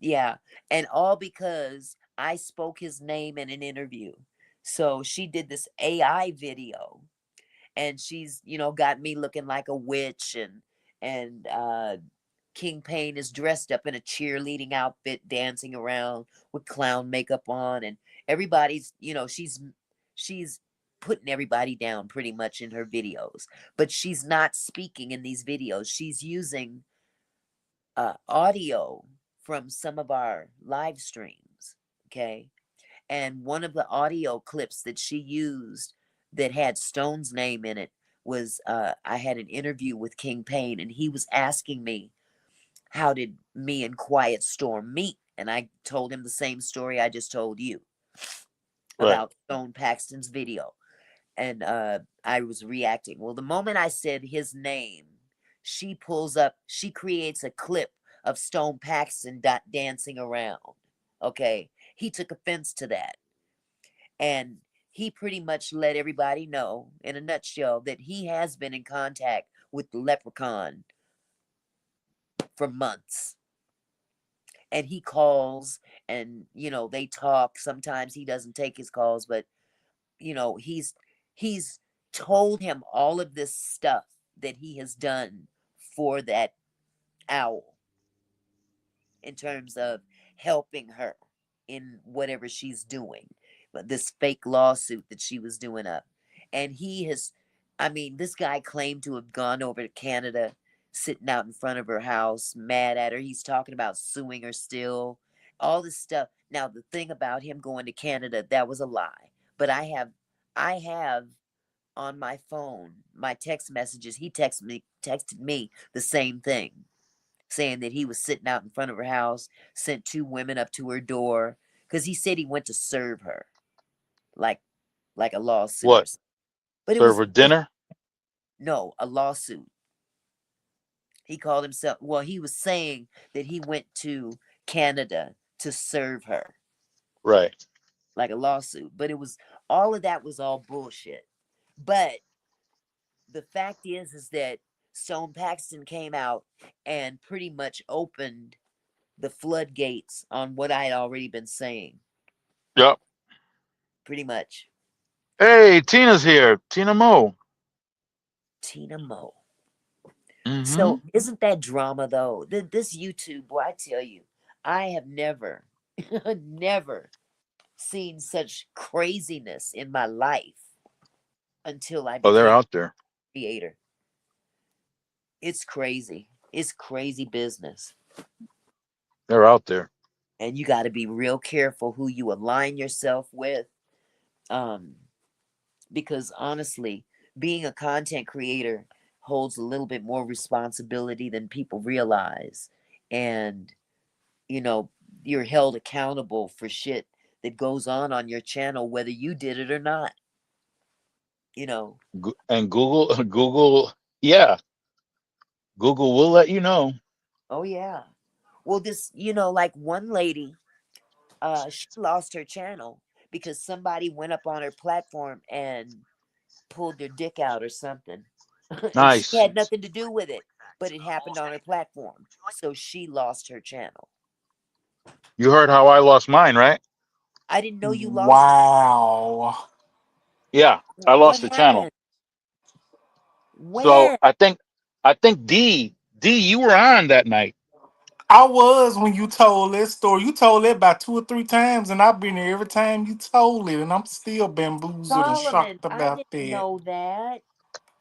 Speaker 6: yeah, and all because I spoke his name in an interview. So she did this AI video, and she's got me looking like a witch, and King Payne is dressed up in a cheerleading outfit, dancing around with clown makeup on, and everybody's, she's putting everybody down pretty much in her videos, but she's not speaking in these videos. She's using audio from some of our live streams, okay? And one of the audio clips that she used that had Stone's name in it was I had an interview with King Payne, and he was asking me, how did me and Quiet Storm meet? And I told him the same story I just told you
Speaker 1: Right.
Speaker 6: about Stone Paxton's video. And I was reacting. Well, the moment I said his name, she creates a clip of Stone Paxton dancing around. Okay. He took offense to that. And he pretty much let everybody know in a nutshell that he has been in contact with the leprechaun for months. And he calls, and they talk. Sometimes he doesn't take his calls, but he's told him all of this stuff that he has done for that owl in terms of helping her in whatever she's doing, but this fake lawsuit that she was doing up. And this guy claimed to have gone over to Canada, sitting out in front of her house, mad at her. He's talking about suing her still, all this stuff. Now, the thing about him going to Canada, that was a lie. But I have on my phone, my text messages, he texted me the same thing, saying that he was sitting out in front of her house, sent two women up to her door, because he said he went to serve her, like a lawsuit or
Speaker 1: What?
Speaker 6: something. But it
Speaker 1: Serve
Speaker 6: was
Speaker 1: her dinner?
Speaker 6: no, a lawsuit. He called himself, well, he was saying that he went to Canada to serve her,
Speaker 1: Right.
Speaker 6: like a lawsuit. But all of that was all bullshit. But the fact is that Stone Paxton came out and pretty much opened the floodgates on what I had already been saying.
Speaker 1: Yep.
Speaker 6: Pretty much.
Speaker 1: Hey, Tina's here. Tina Mo.
Speaker 6: Tina Mo.
Speaker 1: Mm-hmm.
Speaker 6: So isn't that drama though? This YouTube, boy, I tell you, I have never, never seen such craziness in my life until I
Speaker 1: Oh, they're
Speaker 6: became
Speaker 1: out there.
Speaker 6: a creator. It's crazy. It's crazy business.
Speaker 1: They're out there.
Speaker 6: And you got to be real careful who you align yourself with. Um, because honestly, being a content creator holds a little bit more responsibility than people realize. And, you know, you're held accountable for shit that goes on your channel, whether you did it or not. You know,
Speaker 1: And Google, Google, yeah, Google will let you know.
Speaker 6: oh, yeah. Well, like one lady, she lost her channel because somebody went up on her platform and pulled their dick out or something. And she
Speaker 1: Nice.
Speaker 6: had nothing to do with it, but it happened on her platform. So she lost her channel.
Speaker 1: You heard how I lost mine, right?
Speaker 6: I didn't know you lost it.
Speaker 3: Wow.
Speaker 1: Yeah, I
Speaker 6: What
Speaker 1: lost the channel.
Speaker 6: happened?
Speaker 1: So
Speaker 6: When?
Speaker 1: I think D, you were on that night.
Speaker 3: I was when you told that story. You told it about 2 or 3 times, and I've been there every time you told it, and I'm still bamboozled and
Speaker 6: Solomon,
Speaker 3: shocked
Speaker 6: I
Speaker 3: about
Speaker 6: didn't
Speaker 3: that.
Speaker 6: know that.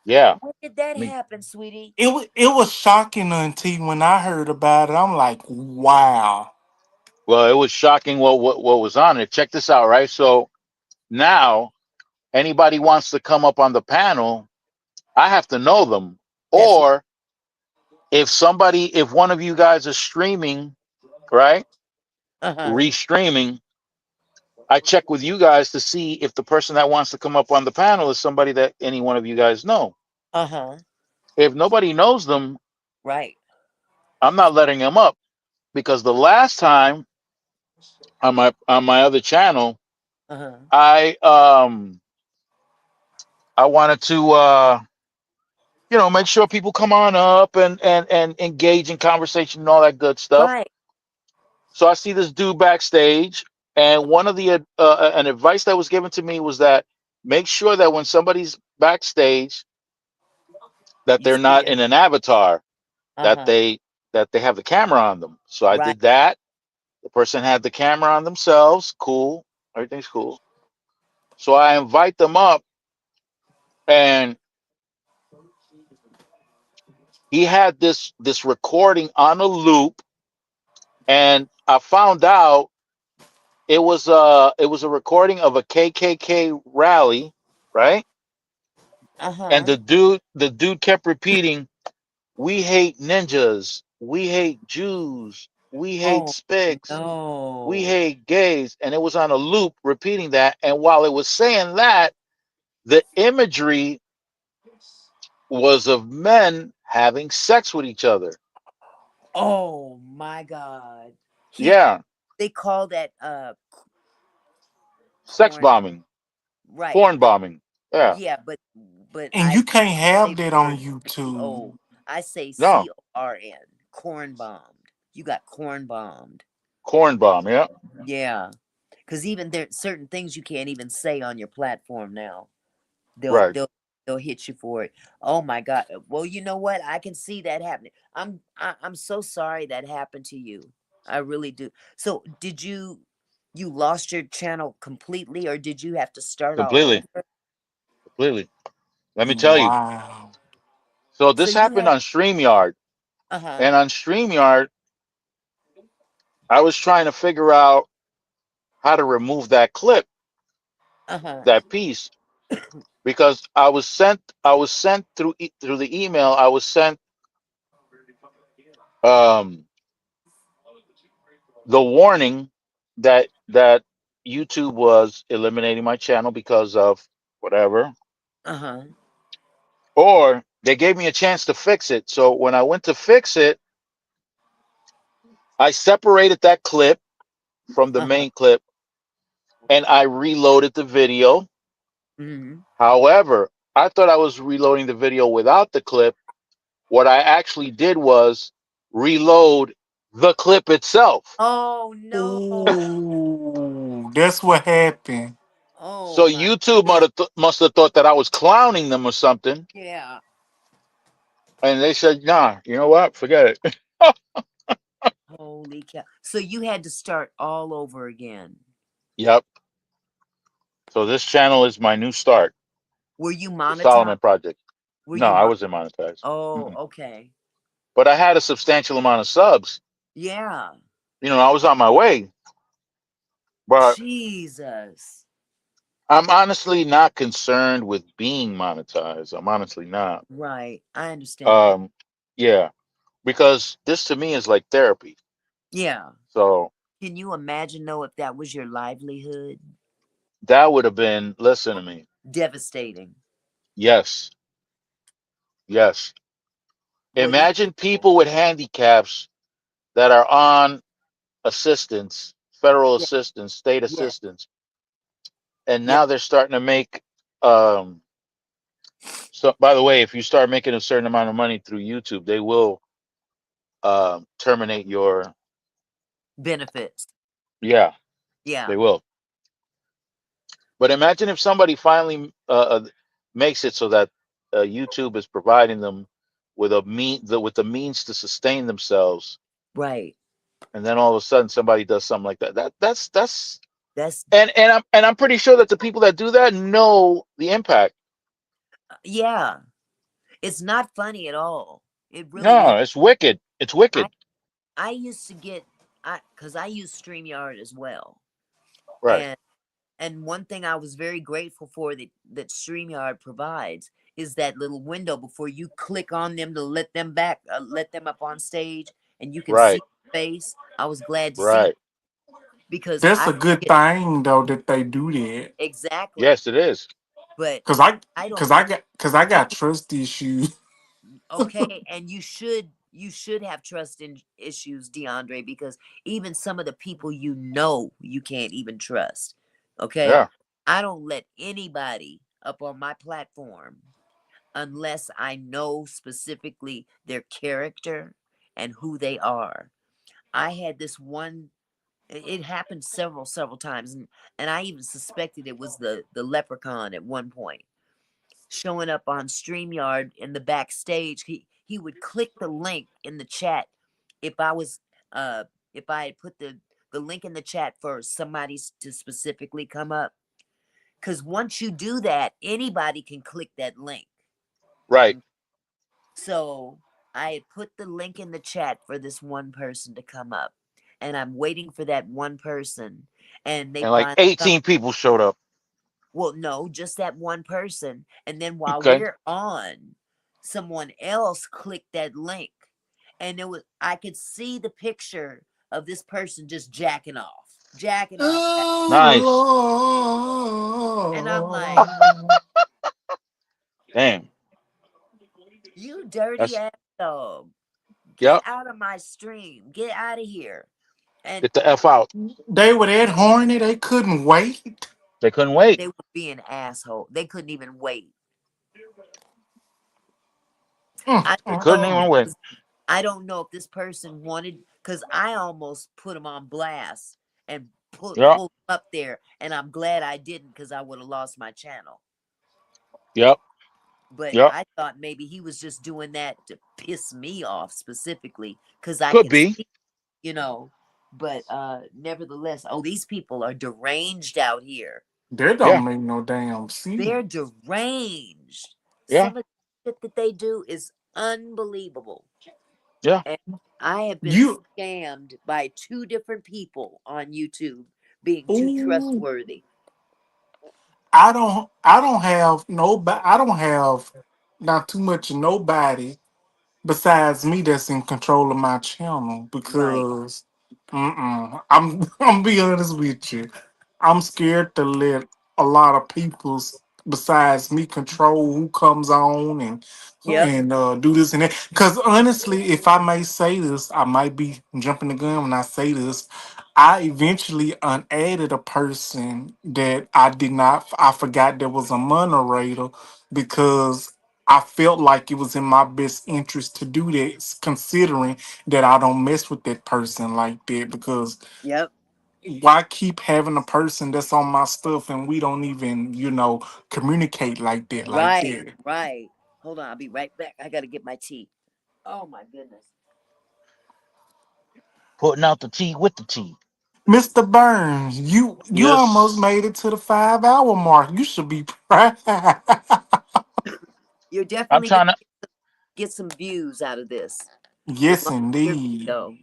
Speaker 1: Yeah.
Speaker 6: When did that
Speaker 1: I mean,
Speaker 6: happen, sweetie?
Speaker 3: It was shocking until when I heard about it. I'm like, wow.
Speaker 1: well, it was shocking what was on it. Check this out, right? So now anybody wants to come up on the panel, I have to know them.
Speaker 6: That's right.
Speaker 1: Or if one of you guys is streaming, right?
Speaker 6: Uh-huh.
Speaker 1: Restreaming, I check with you guys to see if the person that wants to come up on the panel is somebody that any one of you guys know.
Speaker 6: Uh-huh.
Speaker 1: If nobody knows them,
Speaker 6: Right.
Speaker 1: I'm not letting them up because the last time on my other channel,
Speaker 6: Uh-huh.
Speaker 1: I I wanted to make sure people come on up and engage in conversation and all that good stuff.
Speaker 6: Right.
Speaker 1: So I see this dude backstage, and one of the an advice that was given to me was that make sure that when somebody's backstage that
Speaker 6: You
Speaker 1: they're
Speaker 6: see
Speaker 1: not
Speaker 6: them.
Speaker 1: in an avatar, that
Speaker 6: Uh-huh.
Speaker 1: they have the camera on them. So I
Speaker 6: Right.
Speaker 1: did that. The person had the camera on themselves. Cool. Everything's cool. So I invite them up, and he had this recording on a loop, and I found out it was a recording of a KKK rally, right? And
Speaker 6: Uh-huh.
Speaker 1: the dude kept repeating, "We hate ninjas, we hate Jews, we hate
Speaker 6: Oh
Speaker 1: spics, we
Speaker 6: no.
Speaker 1: hate gays," and it was on a loop repeating that. And while it was saying that, the imagery was of men having sex with each other.
Speaker 6: Oh my God. He
Speaker 1: Yeah,
Speaker 6: they call that
Speaker 1: sex
Speaker 6: corn,
Speaker 1: bombing,
Speaker 6: right.
Speaker 1: porn bombing. Yeah,
Speaker 6: Yeah, but
Speaker 3: And
Speaker 6: I
Speaker 3: you can't
Speaker 6: say
Speaker 3: have
Speaker 6: the
Speaker 3: that on
Speaker 6: word
Speaker 3: YouTube.
Speaker 6: CO. I say
Speaker 1: no,
Speaker 6: CORN. Corn bombed. You got corn bombed.
Speaker 1: corn bomb. Yeah,
Speaker 6: Yeah. Because even there certain things you can't even say on your platform now. They'll
Speaker 1: right.
Speaker 6: they'll they'll hit you for it. Oh my God. Well, you know what? I can see that happening. I'm so sorry that happened to you. I really do. So did you lost your channel completely or did you have to start all
Speaker 1: Completely,
Speaker 6: over?
Speaker 1: completely. Let me tell you.
Speaker 3: Wow.
Speaker 1: So
Speaker 6: So
Speaker 1: this
Speaker 6: you
Speaker 1: happened
Speaker 6: had
Speaker 1: on StreamYard,
Speaker 6: uh-huh.
Speaker 1: and on StreamYard, I was trying to figure out how to remove that clip,
Speaker 6: Uh-huh.
Speaker 1: that piece, because I was sent through the email. I was sent um, the warning that YouTube was eliminating my channel because of whatever,
Speaker 6: Uh-huh.
Speaker 1: or they gave me a chance to fix it. So when I went to fix it, I separated that clip from the
Speaker 6: Uh-huh.
Speaker 1: main clip and I reloaded the video.
Speaker 6: Hmm.
Speaker 1: However, I thought I was reloading the video without the clip. What I actually did was reload the clip itself.
Speaker 6: Oh no.
Speaker 3: Ooh, that's what happened.
Speaker 6: Oh
Speaker 1: So
Speaker 6: my
Speaker 1: YouTube must have thought that I was clowning them or something,
Speaker 6: yeah.
Speaker 1: and they said, "Nah, you know what? Forget it."
Speaker 6: Holy cow. So you had to start all over again.
Speaker 1: Yep. So this channel is my new start,
Speaker 6: Were you
Speaker 1: the
Speaker 6: monetized?
Speaker 1: Solomon Project.
Speaker 6: Were
Speaker 1: No,
Speaker 6: you
Speaker 1: I
Speaker 6: mon-
Speaker 1: wasn't monetized.
Speaker 6: Oh,
Speaker 1: Mm-mm.
Speaker 6: okay.
Speaker 1: But I had a substantial amount of subs.
Speaker 6: Yeah.
Speaker 1: I was on my way. But
Speaker 6: Jesus.
Speaker 1: I'm honestly not concerned with being monetized. I'm honestly not.
Speaker 6: Right. I understand that.
Speaker 1: Um, yeah, because this to me is like therapy.
Speaker 6: Yeah.
Speaker 1: So
Speaker 6: Can you imagine though if that was your livelihood?
Speaker 1: that would have been, listen to me.
Speaker 6: Devastating.
Speaker 1: Yes, yes.
Speaker 6: Boy, these
Speaker 1: Imagine
Speaker 6: people.
Speaker 1: people with handicaps that are on assistance, federal
Speaker 6: Yeah.
Speaker 1: assistance, state
Speaker 6: Yeah.
Speaker 1: assistance, and
Speaker 6: Yeah.
Speaker 1: now they're starting to make. So, by the way, if you start making a certain amount of money through YouTube, they will terminate your.
Speaker 6: Benefits.
Speaker 1: Yeah,
Speaker 6: Yeah.
Speaker 1: they will. But imagine if somebody finally makes it so that YouTube is providing them with with the means to sustain themselves,
Speaker 6: Right.
Speaker 1: and then all of a sudden somebody does something like that. That's
Speaker 6: That's
Speaker 1: and I'm pretty sure that the people that do that know the impact.
Speaker 6: yeah. It's not funny at all. It really is.
Speaker 1: No, it's wicked. It's
Speaker 6: I
Speaker 1: wicked.
Speaker 6: I used to get I because I use StreamYard as well.
Speaker 1: Right,
Speaker 6: And one thing I was very grateful for that StreamYard provides is that little window before you click on them to let them back, let them up on stage, and you can see
Speaker 1: right,
Speaker 6: their face. I was glad to see
Speaker 1: right.
Speaker 6: that because
Speaker 3: That's
Speaker 6: I
Speaker 3: a good
Speaker 6: get
Speaker 3: thing though that they do that.
Speaker 6: exactly,
Speaker 1: Yes, it is.
Speaker 6: but
Speaker 3: Cause I,
Speaker 6: I
Speaker 3: cause
Speaker 6: don't
Speaker 3: I
Speaker 6: like.
Speaker 3: got, cause I got trust issues.
Speaker 6: Okay, and you should have trust in issues, DeAndre, because even some of the people you can't even trust. Okay,
Speaker 1: Yeah,
Speaker 6: I don't let anybody up on my platform unless I know specifically their character and who they are. I had this one. It happened several times, and I even suspected it was the leprechaun at one point showing up on StreamYard in the backstage. He would click the link in the chat if I was if I had put the link in the chat for somebody to specifically come up. Because once you do that, anybody can click that link.
Speaker 1: right.
Speaker 6: So I had put the link in the chat for this one person to come up. And I'm waiting for that one person. And they
Speaker 1: And like
Speaker 6: finally come.
Speaker 1: 18 people showed up.
Speaker 6: Well, no, just that one person. And then while
Speaker 1: Okay,
Speaker 6: we're on, someone else clicked that link. And it was I could see the picture of this person just jacking off. Jacking off.
Speaker 1: nice.
Speaker 6: And I'm like,
Speaker 3: Oh
Speaker 1: Damn.
Speaker 6: you dirty
Speaker 1: That's
Speaker 6: ass dog. Get
Speaker 1: yep.
Speaker 6: out of my stream. Get out of here. And
Speaker 1: Get the f out.
Speaker 3: Lord, they were that horny they couldn't wait.
Speaker 1: They couldn't wait.
Speaker 6: they were being asshole. They couldn't even wait.
Speaker 3: Mm,
Speaker 6: I
Speaker 1: They
Speaker 3: mm,
Speaker 1: couldn't
Speaker 6: don't know
Speaker 3: mm.
Speaker 1: even wait.
Speaker 6: I don't know if this person wanted because I almost put him on blast and
Speaker 1: Yep,
Speaker 6: pulled him up there, and I'm glad I didn't because I would have lost my channel.
Speaker 1: yep,
Speaker 6: But
Speaker 1: yep.
Speaker 6: I thought maybe he was just doing that to piss me off specifically because I
Speaker 1: Could
Speaker 6: can
Speaker 1: be.
Speaker 6: see, you know. But nevertheless, oh, these people are deranged out here.
Speaker 3: That
Speaker 1: Yeah,
Speaker 3: don't make no damn
Speaker 6: They're
Speaker 3: sense.
Speaker 6: deranged.
Speaker 1: yeah,
Speaker 6: Some of the shit that they do is unbelievable.
Speaker 1: yeah.
Speaker 6: And I have been
Speaker 3: You,
Speaker 6: scammed by two different people on YouTube being too
Speaker 3: ooh,
Speaker 6: trustworthy.
Speaker 3: I don't have nobody. I don't have not too much of nobody besides me that's in control of my channel
Speaker 6: Right.
Speaker 3: because I'm be honest with you. I'm scared to let a lot of people besides me control who comes on
Speaker 6: Yep.
Speaker 3: and do this and that. Because honestly, if I may say this, I might be jumping the gun when I say this. I eventually unadded a person that I did not. I forgot there was a moderator because I felt like it was in my best interest to do that, considering that I don't mess with that person like that. Because
Speaker 6: Yep.
Speaker 3: why keep having a person that's on my stuff and we don't even, communicate like that, like
Speaker 6: Right.
Speaker 3: that?
Speaker 6: Right. Hold on. I'll be right back. I got to get my tea. Oh, my goodness.
Speaker 1: Putting out the tea with the tea.
Speaker 3: Mr. Burns, you almost
Speaker 1: Yes.
Speaker 3: made it to the 5 hour mark. You should be proud.
Speaker 6: You're
Speaker 1: I'm
Speaker 6: definitely going
Speaker 1: trying to.
Speaker 6: to get some views out of this with
Speaker 3: Yes,
Speaker 6: my other
Speaker 3: indeed.
Speaker 6: video.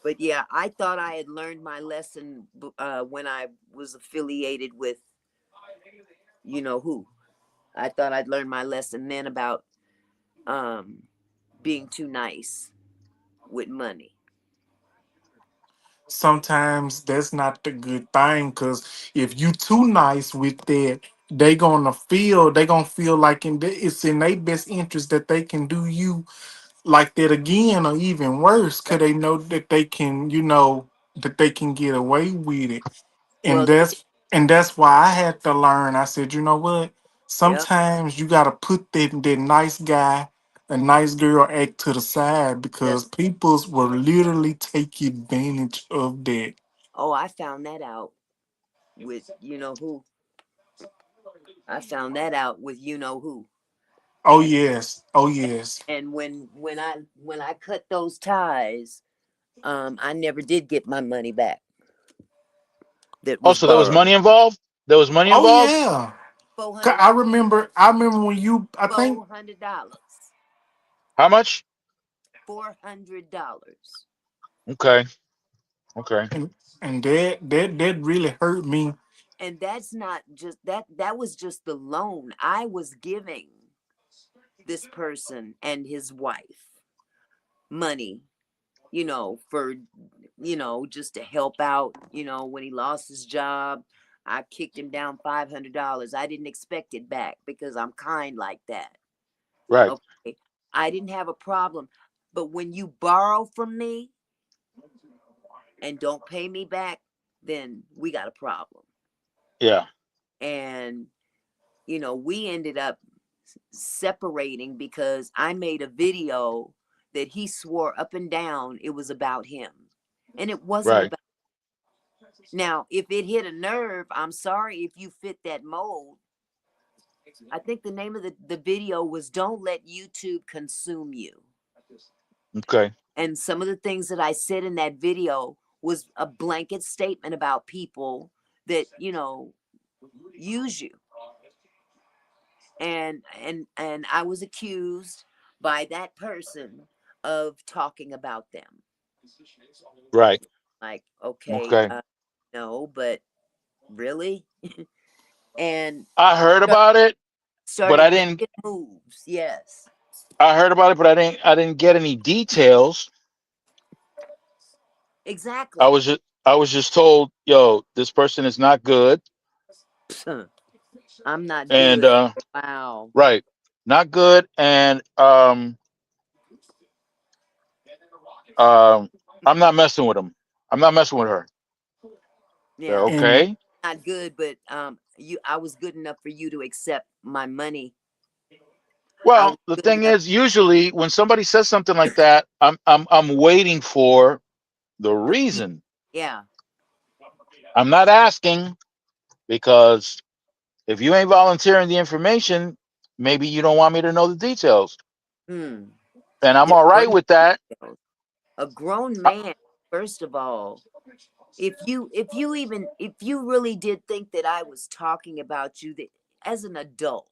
Speaker 6: But yeah, I thought I had learned my lesson when I was affiliated with you know who. I thought I'd learned my lesson then about um, being too nice with money.
Speaker 3: Sometimes that's not the good thing because if you too nice with that, they gonna feel like it's in their best interest that they can do you like that again or even worse because
Speaker 6: Yep.
Speaker 3: they know that they can get away with it. and
Speaker 6: Well,
Speaker 3: that's and that's why I had to learn. I said, you know what,
Speaker 6: yep,
Speaker 3: sometimes you gotta put that nice guy, a nice girl act to the side
Speaker 6: that's
Speaker 3: because peoples will literally take advantage of that.
Speaker 6: oh, I found that out. with you know who. I found that out with you know who.
Speaker 3: Oh yes. Oh yes.
Speaker 6: And when I cut those ties, I never did get my money back that was
Speaker 1: Also, there was
Speaker 6: borrowed.
Speaker 1: money involved. There was money
Speaker 3: Oh
Speaker 1: involved.
Speaker 3: yeah.
Speaker 6: Four
Speaker 3: 'Cause
Speaker 6: hundred
Speaker 3: I remember. I remember when you. I think.
Speaker 6: $400.
Speaker 1: How much?
Speaker 6: $400.
Speaker 1: Okay. Okay.
Speaker 3: And that really hurt me.
Speaker 6: And that's not just that was just the loan I was giving this person and his wife money, for just to help out, when he lost his job. I kicked him down $500. I didn't expect it back because I'm kind like that.
Speaker 1: Right.
Speaker 6: Okay. I didn't have a problem. But when you borrow from me and don't pay me back, then we got a problem.
Speaker 1: Yeah.
Speaker 6: And, we ended up separating because I made a video that he swore up and down it was about him. And it wasn't
Speaker 1: Right.
Speaker 6: about. Now, if it hit a nerve, I'm sorry if you fit that mold. I think the name of the video was Don't Let YouTube Consume You.
Speaker 1: Okay.
Speaker 6: And some of the things that I said in that video was a blanket statement about people that, use you. And I was accused by that person of talking about them.
Speaker 1: Right.
Speaker 6: Like, okay,
Speaker 1: Okay.
Speaker 6: no, but really? And
Speaker 1: I heard about it, but I
Speaker 6: started
Speaker 1: didn't.
Speaker 6: making moves. Yes,
Speaker 1: I heard about it, but I didn't get any details. I
Speaker 6: exactly.
Speaker 1: was just. I was just told, yo, this person is not good,
Speaker 6: I'm not
Speaker 1: and
Speaker 6: good. Wow.
Speaker 1: right, not good, and um, I'm not messing with him. I'm not messing with her. Yeah,
Speaker 6: Yeah,
Speaker 3: And
Speaker 1: okay.
Speaker 6: not good, but I was good enough for you to accept my money. I was
Speaker 1: Well, the
Speaker 6: good
Speaker 1: thing
Speaker 6: enough.
Speaker 1: is, usually when somebody says something like that, I'm waiting for the reason.
Speaker 6: Yeah.
Speaker 1: I'm not asking because if you ain't volunteering the information, maybe you don't want me to know the details,
Speaker 6: Hmm.
Speaker 1: and I'm
Speaker 6: There
Speaker 1: all
Speaker 6: were
Speaker 1: right
Speaker 6: no
Speaker 1: with that.
Speaker 6: details. A grown
Speaker 1: Uh,
Speaker 6: man, first of all, if you really did think that I was talking about you, that as an adult,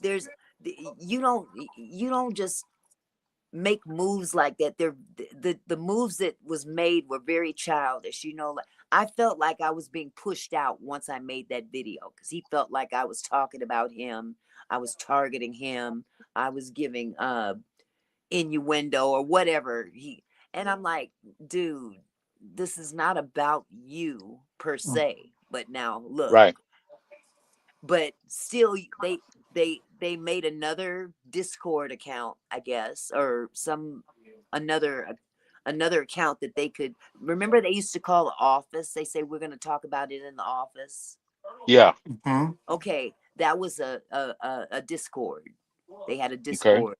Speaker 6: there's you don't just make moves like that. They're the moves that was made were very childish. Like I felt like I was being pushed out once I made that video because he felt like I was talking about him. I was targeting him. I was giving innuendo or whatever and I'm like, dude, this is not about you per se. But now look,
Speaker 1: right,
Speaker 6: but still they made another Discord account, I guess, or another account that they could remember. They used to call the office. They say we're going to talk about it in the office.
Speaker 1: yeah,
Speaker 3: mhm.
Speaker 6: Okay, that was a Discord. They had a
Speaker 1: okay,
Speaker 6: Discord,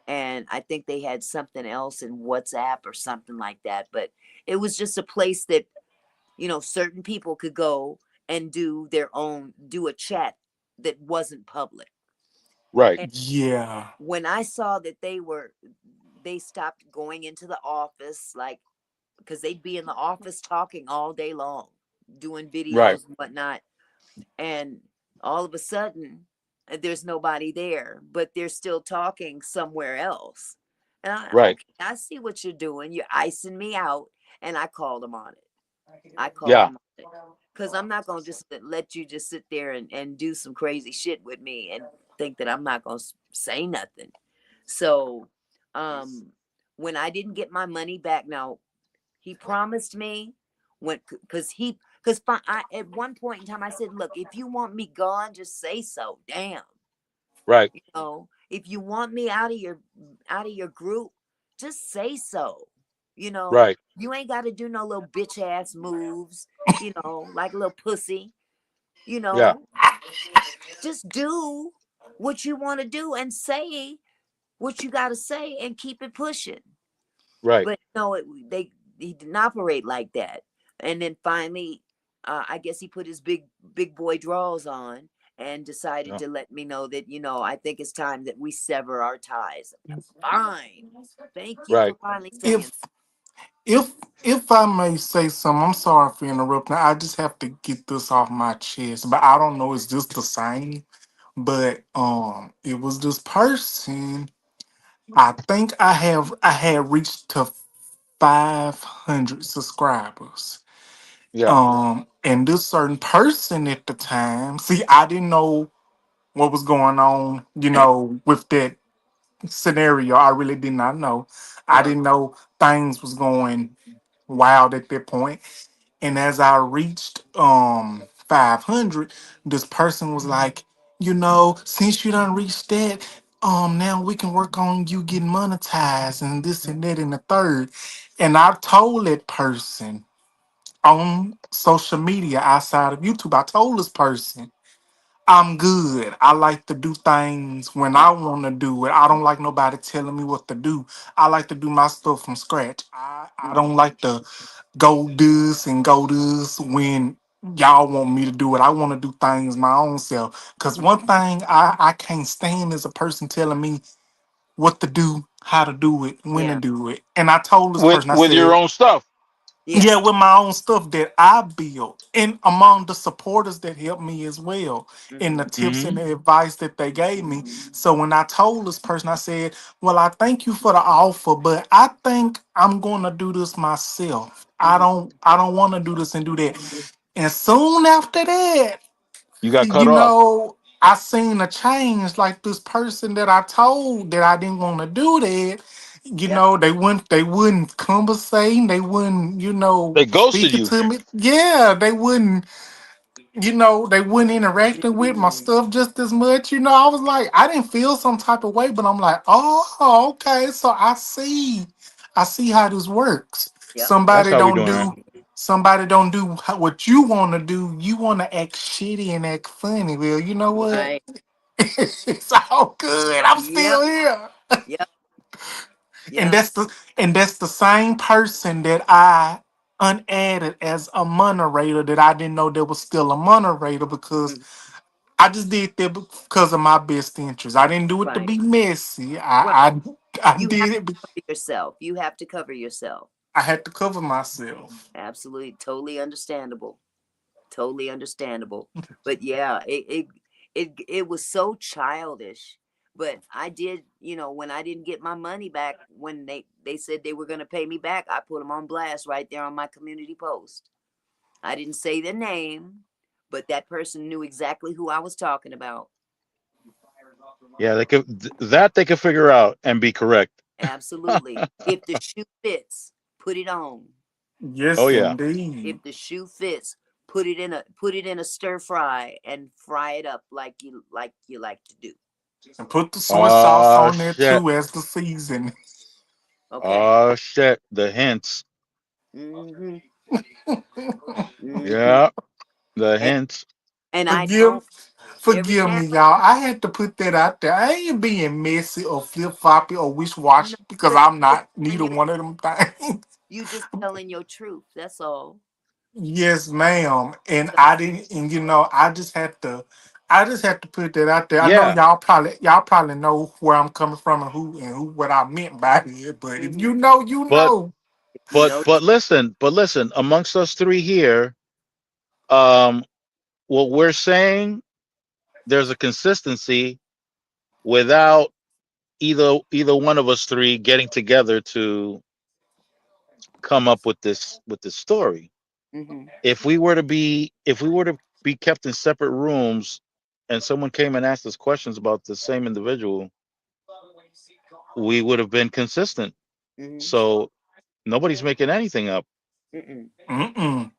Speaker 6: and I think they had something else in WhatsApp or something like that. But it was just a place that certain people could go and do a chat that wasn't public.
Speaker 1: right,
Speaker 6: And
Speaker 3: Yeah.
Speaker 6: when I saw that they stopped going into the office, like, because they'd be in the office talking all day long, doing
Speaker 1: right,
Speaker 6: videos and whatnot, and all of a sudden there's nobody there, but they're still talking somewhere else. And
Speaker 1: right,
Speaker 6: okay, I see what you're doing. You're icing me out, and I called them on it. I called
Speaker 1: yeah,
Speaker 6: them on it because I'm not gonna just let you just sit there and do some crazy shit with me and think that I'm not gonna say nothing. So, um, when I didn't get my money back, now he promised me when because I at one point in time I said, look, if you want me gone, just say so. Damn,
Speaker 1: right,
Speaker 6: if you want me out of your group, just say so.
Speaker 1: right,
Speaker 6: You ain't got to do no little bitch ass moves, like a little pussy. You
Speaker 1: yeah,
Speaker 6: know, just do what you want to do and say what you got to say and keep it pushing.
Speaker 1: right,
Speaker 6: But no, he didn't operate like that. And then finally, I guess he put his big boy drawers on and decided
Speaker 1: Yeah.
Speaker 6: to let me know that, I think it's time that we sever our ties. Fine. Thank you for
Speaker 1: Right.
Speaker 6: finally saying.
Speaker 3: If if if I may say something, I'm sorry for interrupting. I just have to get this off my chest, but I don't know. It's just the same. But it was this person. I think I had reached to 500 subscribers.
Speaker 1: Yeah.
Speaker 3: And this certain person at the time, see, I didn't know what was going on, with that scenario. I really did not know. I
Speaker 6: Uh,
Speaker 3: didn't know things was going wild at that point. And as I reached 500, this person was like, since you done reached that, now we can work on you getting monetized and this and that and the third. And I told that person on social media outside of YouTube, I told this person, I'm good. I like to do things when
Speaker 6: yeah.
Speaker 3: I want to do it. I don't like nobody telling me what to do. I like to do my stuff from scratch. I
Speaker 6: Mhm.
Speaker 3: don't like to go this and go this when y'all want me to do it. I want to do things my own self. Because one thing I can't stand is a person telling me what to do, how to do it, when to
Speaker 6: Yeah.
Speaker 3: do it. And I told this
Speaker 1: With
Speaker 3: person, I
Speaker 1: with your
Speaker 3: said,
Speaker 1: own stuff.
Speaker 6: Yeah.
Speaker 3: yeah, with my own stuff that I built, and among the supporters that helped me as well, and the
Speaker 6: Hmm.
Speaker 3: tips and
Speaker 1: Hmm.
Speaker 3: the advice that they gave me. So when I told this person, I said, "Well, I thank you for the offer, but I think I'm going to do this myself. I
Speaker 6: Hmm.
Speaker 3: don't, I don't want to do this and do that." And soon after that,
Speaker 1: You got cut
Speaker 3: you
Speaker 1: off.
Speaker 3: know, I seen a change. Like this person that I told that I didn't want to do that,
Speaker 6: Yep.
Speaker 3: they wouldn't conversate, they wouldn't,
Speaker 1: They ghosted
Speaker 3: speaking
Speaker 1: you.
Speaker 3: to me. Yeah, they wouldn't interacting with my
Speaker 6: Mhm.
Speaker 3: stuff just as much. I was like, I didn't feel some type of way, but I'm like, oh, okay, so I see how this works.
Speaker 6: Yep.
Speaker 1: That's
Speaker 3: Somebody
Speaker 1: how we
Speaker 3: don't
Speaker 1: doing it.
Speaker 3: do somebody don't do what you want to do. You want to act shitty and act funny. Well, you know what?
Speaker 6: Right.
Speaker 3: It's all good. I'm
Speaker 6: Yep.
Speaker 3: still here.
Speaker 6: Yep.
Speaker 3: And
Speaker 6: Yep.
Speaker 3: that's the same person that I unadded as a moderator that I didn't know there was still a moderator because
Speaker 6: Mhm.
Speaker 3: I just did that because of my best interest. I didn't do it to
Speaker 6: Right.
Speaker 3: be messy.
Speaker 6: Right.
Speaker 3: I
Speaker 6: You have
Speaker 3: did
Speaker 6: to
Speaker 3: it.
Speaker 6: cover yourself. You have to cover yourself.
Speaker 3: I had to cover myself.
Speaker 6: Absolutely. Totally understandable. Totally understandable. But yeah, it was so childish. But I did, when I didn't get my money back, when they said they were going to pay me back, I put them on blast right there on my community post. I didn't say their name, but that person knew exactly who I was talking about.
Speaker 1: Yeah, they could figure out and be correct.
Speaker 6: Absolutely. If the shoe fits, put it on.
Speaker 1: Oh
Speaker 3: Yes,
Speaker 1: yeah.
Speaker 3: indeed.
Speaker 6: If the shoe fits, put it in a stir fry and fry it up like you like to do.
Speaker 3: And put the soy sauce
Speaker 1: Oh
Speaker 3: on there
Speaker 1: shit.
Speaker 3: too as the season.
Speaker 6: Okay.
Speaker 1: Oh shit. The hints.
Speaker 6: Mhm. Mhm.
Speaker 1: Yeah. The
Speaker 6: And,
Speaker 1: hints.
Speaker 6: and I don't
Speaker 3: Forgive
Speaker 6: every
Speaker 3: Forgive
Speaker 6: now
Speaker 3: me, y'all. I had to put that out there. I ain't being messy or flip floppy or wish washy
Speaker 6: no,
Speaker 3: because
Speaker 6: but
Speaker 3: I'm
Speaker 6: you just
Speaker 3: not
Speaker 6: telling
Speaker 3: neither
Speaker 6: your
Speaker 3: one of them things.
Speaker 6: you just telling your truth. That's all.
Speaker 3: Yes, ma'am. And
Speaker 6: So
Speaker 3: I didn't. And I just had to. I just had to put that out there. I know
Speaker 1: Yeah.
Speaker 3: y'all probably know where I'm coming from and who what I meant by it. But if
Speaker 6: mhm.
Speaker 3: you know, you
Speaker 1: But
Speaker 3: know.
Speaker 6: If you
Speaker 1: but
Speaker 6: know,
Speaker 1: but listen, amongst us three here, um, what we're saying, there's a consistency without either one of us three getting together to come up with this story.
Speaker 6: mhm.
Speaker 1: If we were to be kept in separate rooms and someone came and asked us questions about the same individual, we would have been consistent.
Speaker 6: Mhm.
Speaker 1: So nobody's making anything up.
Speaker 6: Mm-mm.
Speaker 3: Mm-mm.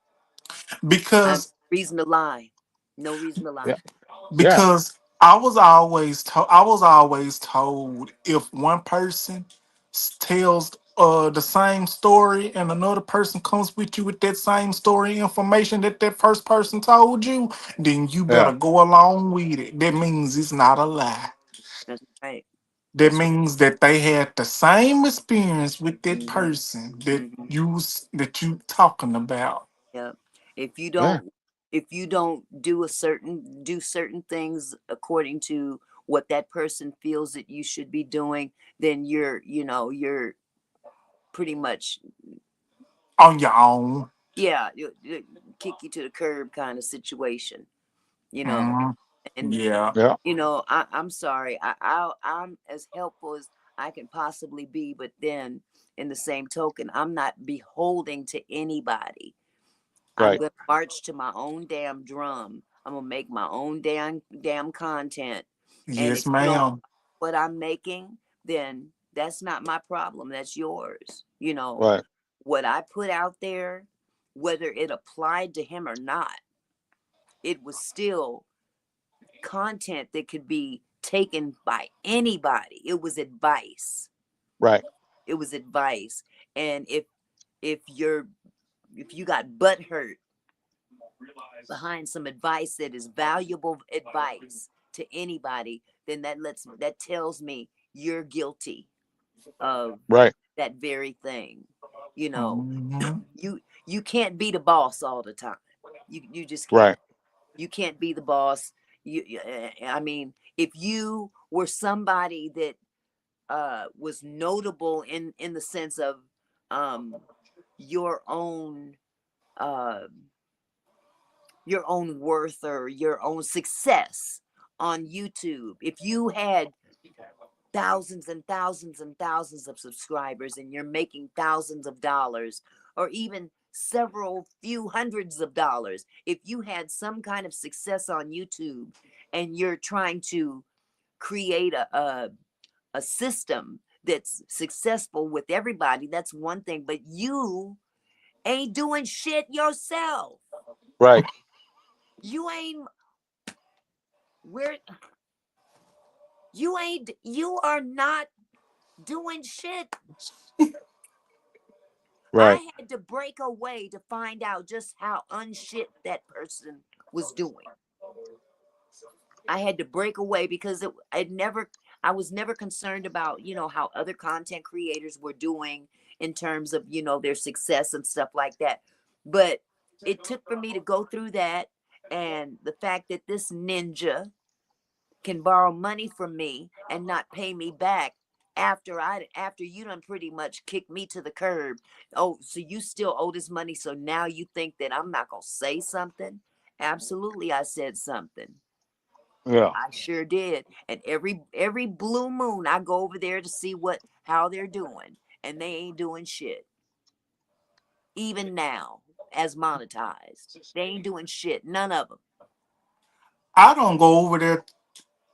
Speaker 6: I'm
Speaker 3: Because
Speaker 6: reason to lie. No reason to
Speaker 1: Yeah.
Speaker 6: lie.
Speaker 1: Yeah.
Speaker 3: because I was always told if one person tells the same story and another person comes with you with that same story information that first person told you, then you better
Speaker 1: Yeah.
Speaker 3: go along with it. That means it's not a lie.
Speaker 6: That's right.
Speaker 3: That
Speaker 6: That's right.
Speaker 3: means that they had the same experience with that
Speaker 6: Mhm.
Speaker 3: person that
Speaker 6: Mhm.
Speaker 3: you talking about.
Speaker 6: Yep. If you
Speaker 1: Yeah.
Speaker 6: don't If you don't do certain things according to what that person feels that you should be doing, then you're pretty much,
Speaker 3: On your own.
Speaker 6: yeah, kick you to the curb kind of situation, you know.
Speaker 3: Mhm.
Speaker 6: And
Speaker 3: Yeah.
Speaker 1: Yeah.
Speaker 6: I'm sorry, I'm as helpful as I can possibly be, but then in the same token, I'm not beholding to anybody. I'm
Speaker 1: Right.
Speaker 6: gonna march to my own damn drum. I'm gonna make my own damn content. And if
Speaker 3: Yes,
Speaker 6: you don't
Speaker 3: ma'am.
Speaker 6: like what I'm making, then that's not my problem. That's yours.
Speaker 1: Right.
Speaker 6: What I put out there, whether it applied to him or not, it was still content that could be taken by anybody. It was advice.
Speaker 1: Right.
Speaker 6: It was advice. And if you're if you got butt hurt behind some advice that is valuable advice to anybody, then that tells me you're guilty of
Speaker 1: Right.
Speaker 6: that very thing. You know,
Speaker 3: Mhm.
Speaker 6: you can't be the boss all the time. You just can't.
Speaker 1: Right.
Speaker 6: You can't be the boss. I mean, if you were somebody that was notable in the sense of um your own uh your own worth or your own success on YouTube. If you had thousands and thousands and thousands of subscribers and you're making thousands of dollars or even several few hundreds of dollars, if you had some kind of success on YouTube and you're trying to create a system that's successful with everybody, that's one thing, but you ain't doing shit yourself.
Speaker 1: Right.
Speaker 6: You ain't where you are not doing shit.
Speaker 1: Right.
Speaker 6: I had to break away to find out just how unshit that person was doing. I had to break away because I was never concerned about, how other content creators were doing in terms of, their success and stuff like that. But it took for me to go through that, and the fact that this ninja can borrow money from me and not pay me back after you done pretty much kicked me to the curb. Oh, so you still owe this money, so now you think that I'm not gonna say something? Absolutely, I said something.
Speaker 1: Yeah.
Speaker 6: I sure did. And every blue moon I go over there to see how they're doing, and they ain't doing shit. Even now, as monetized, they ain't doing shit. None of them.
Speaker 3: I don't go over there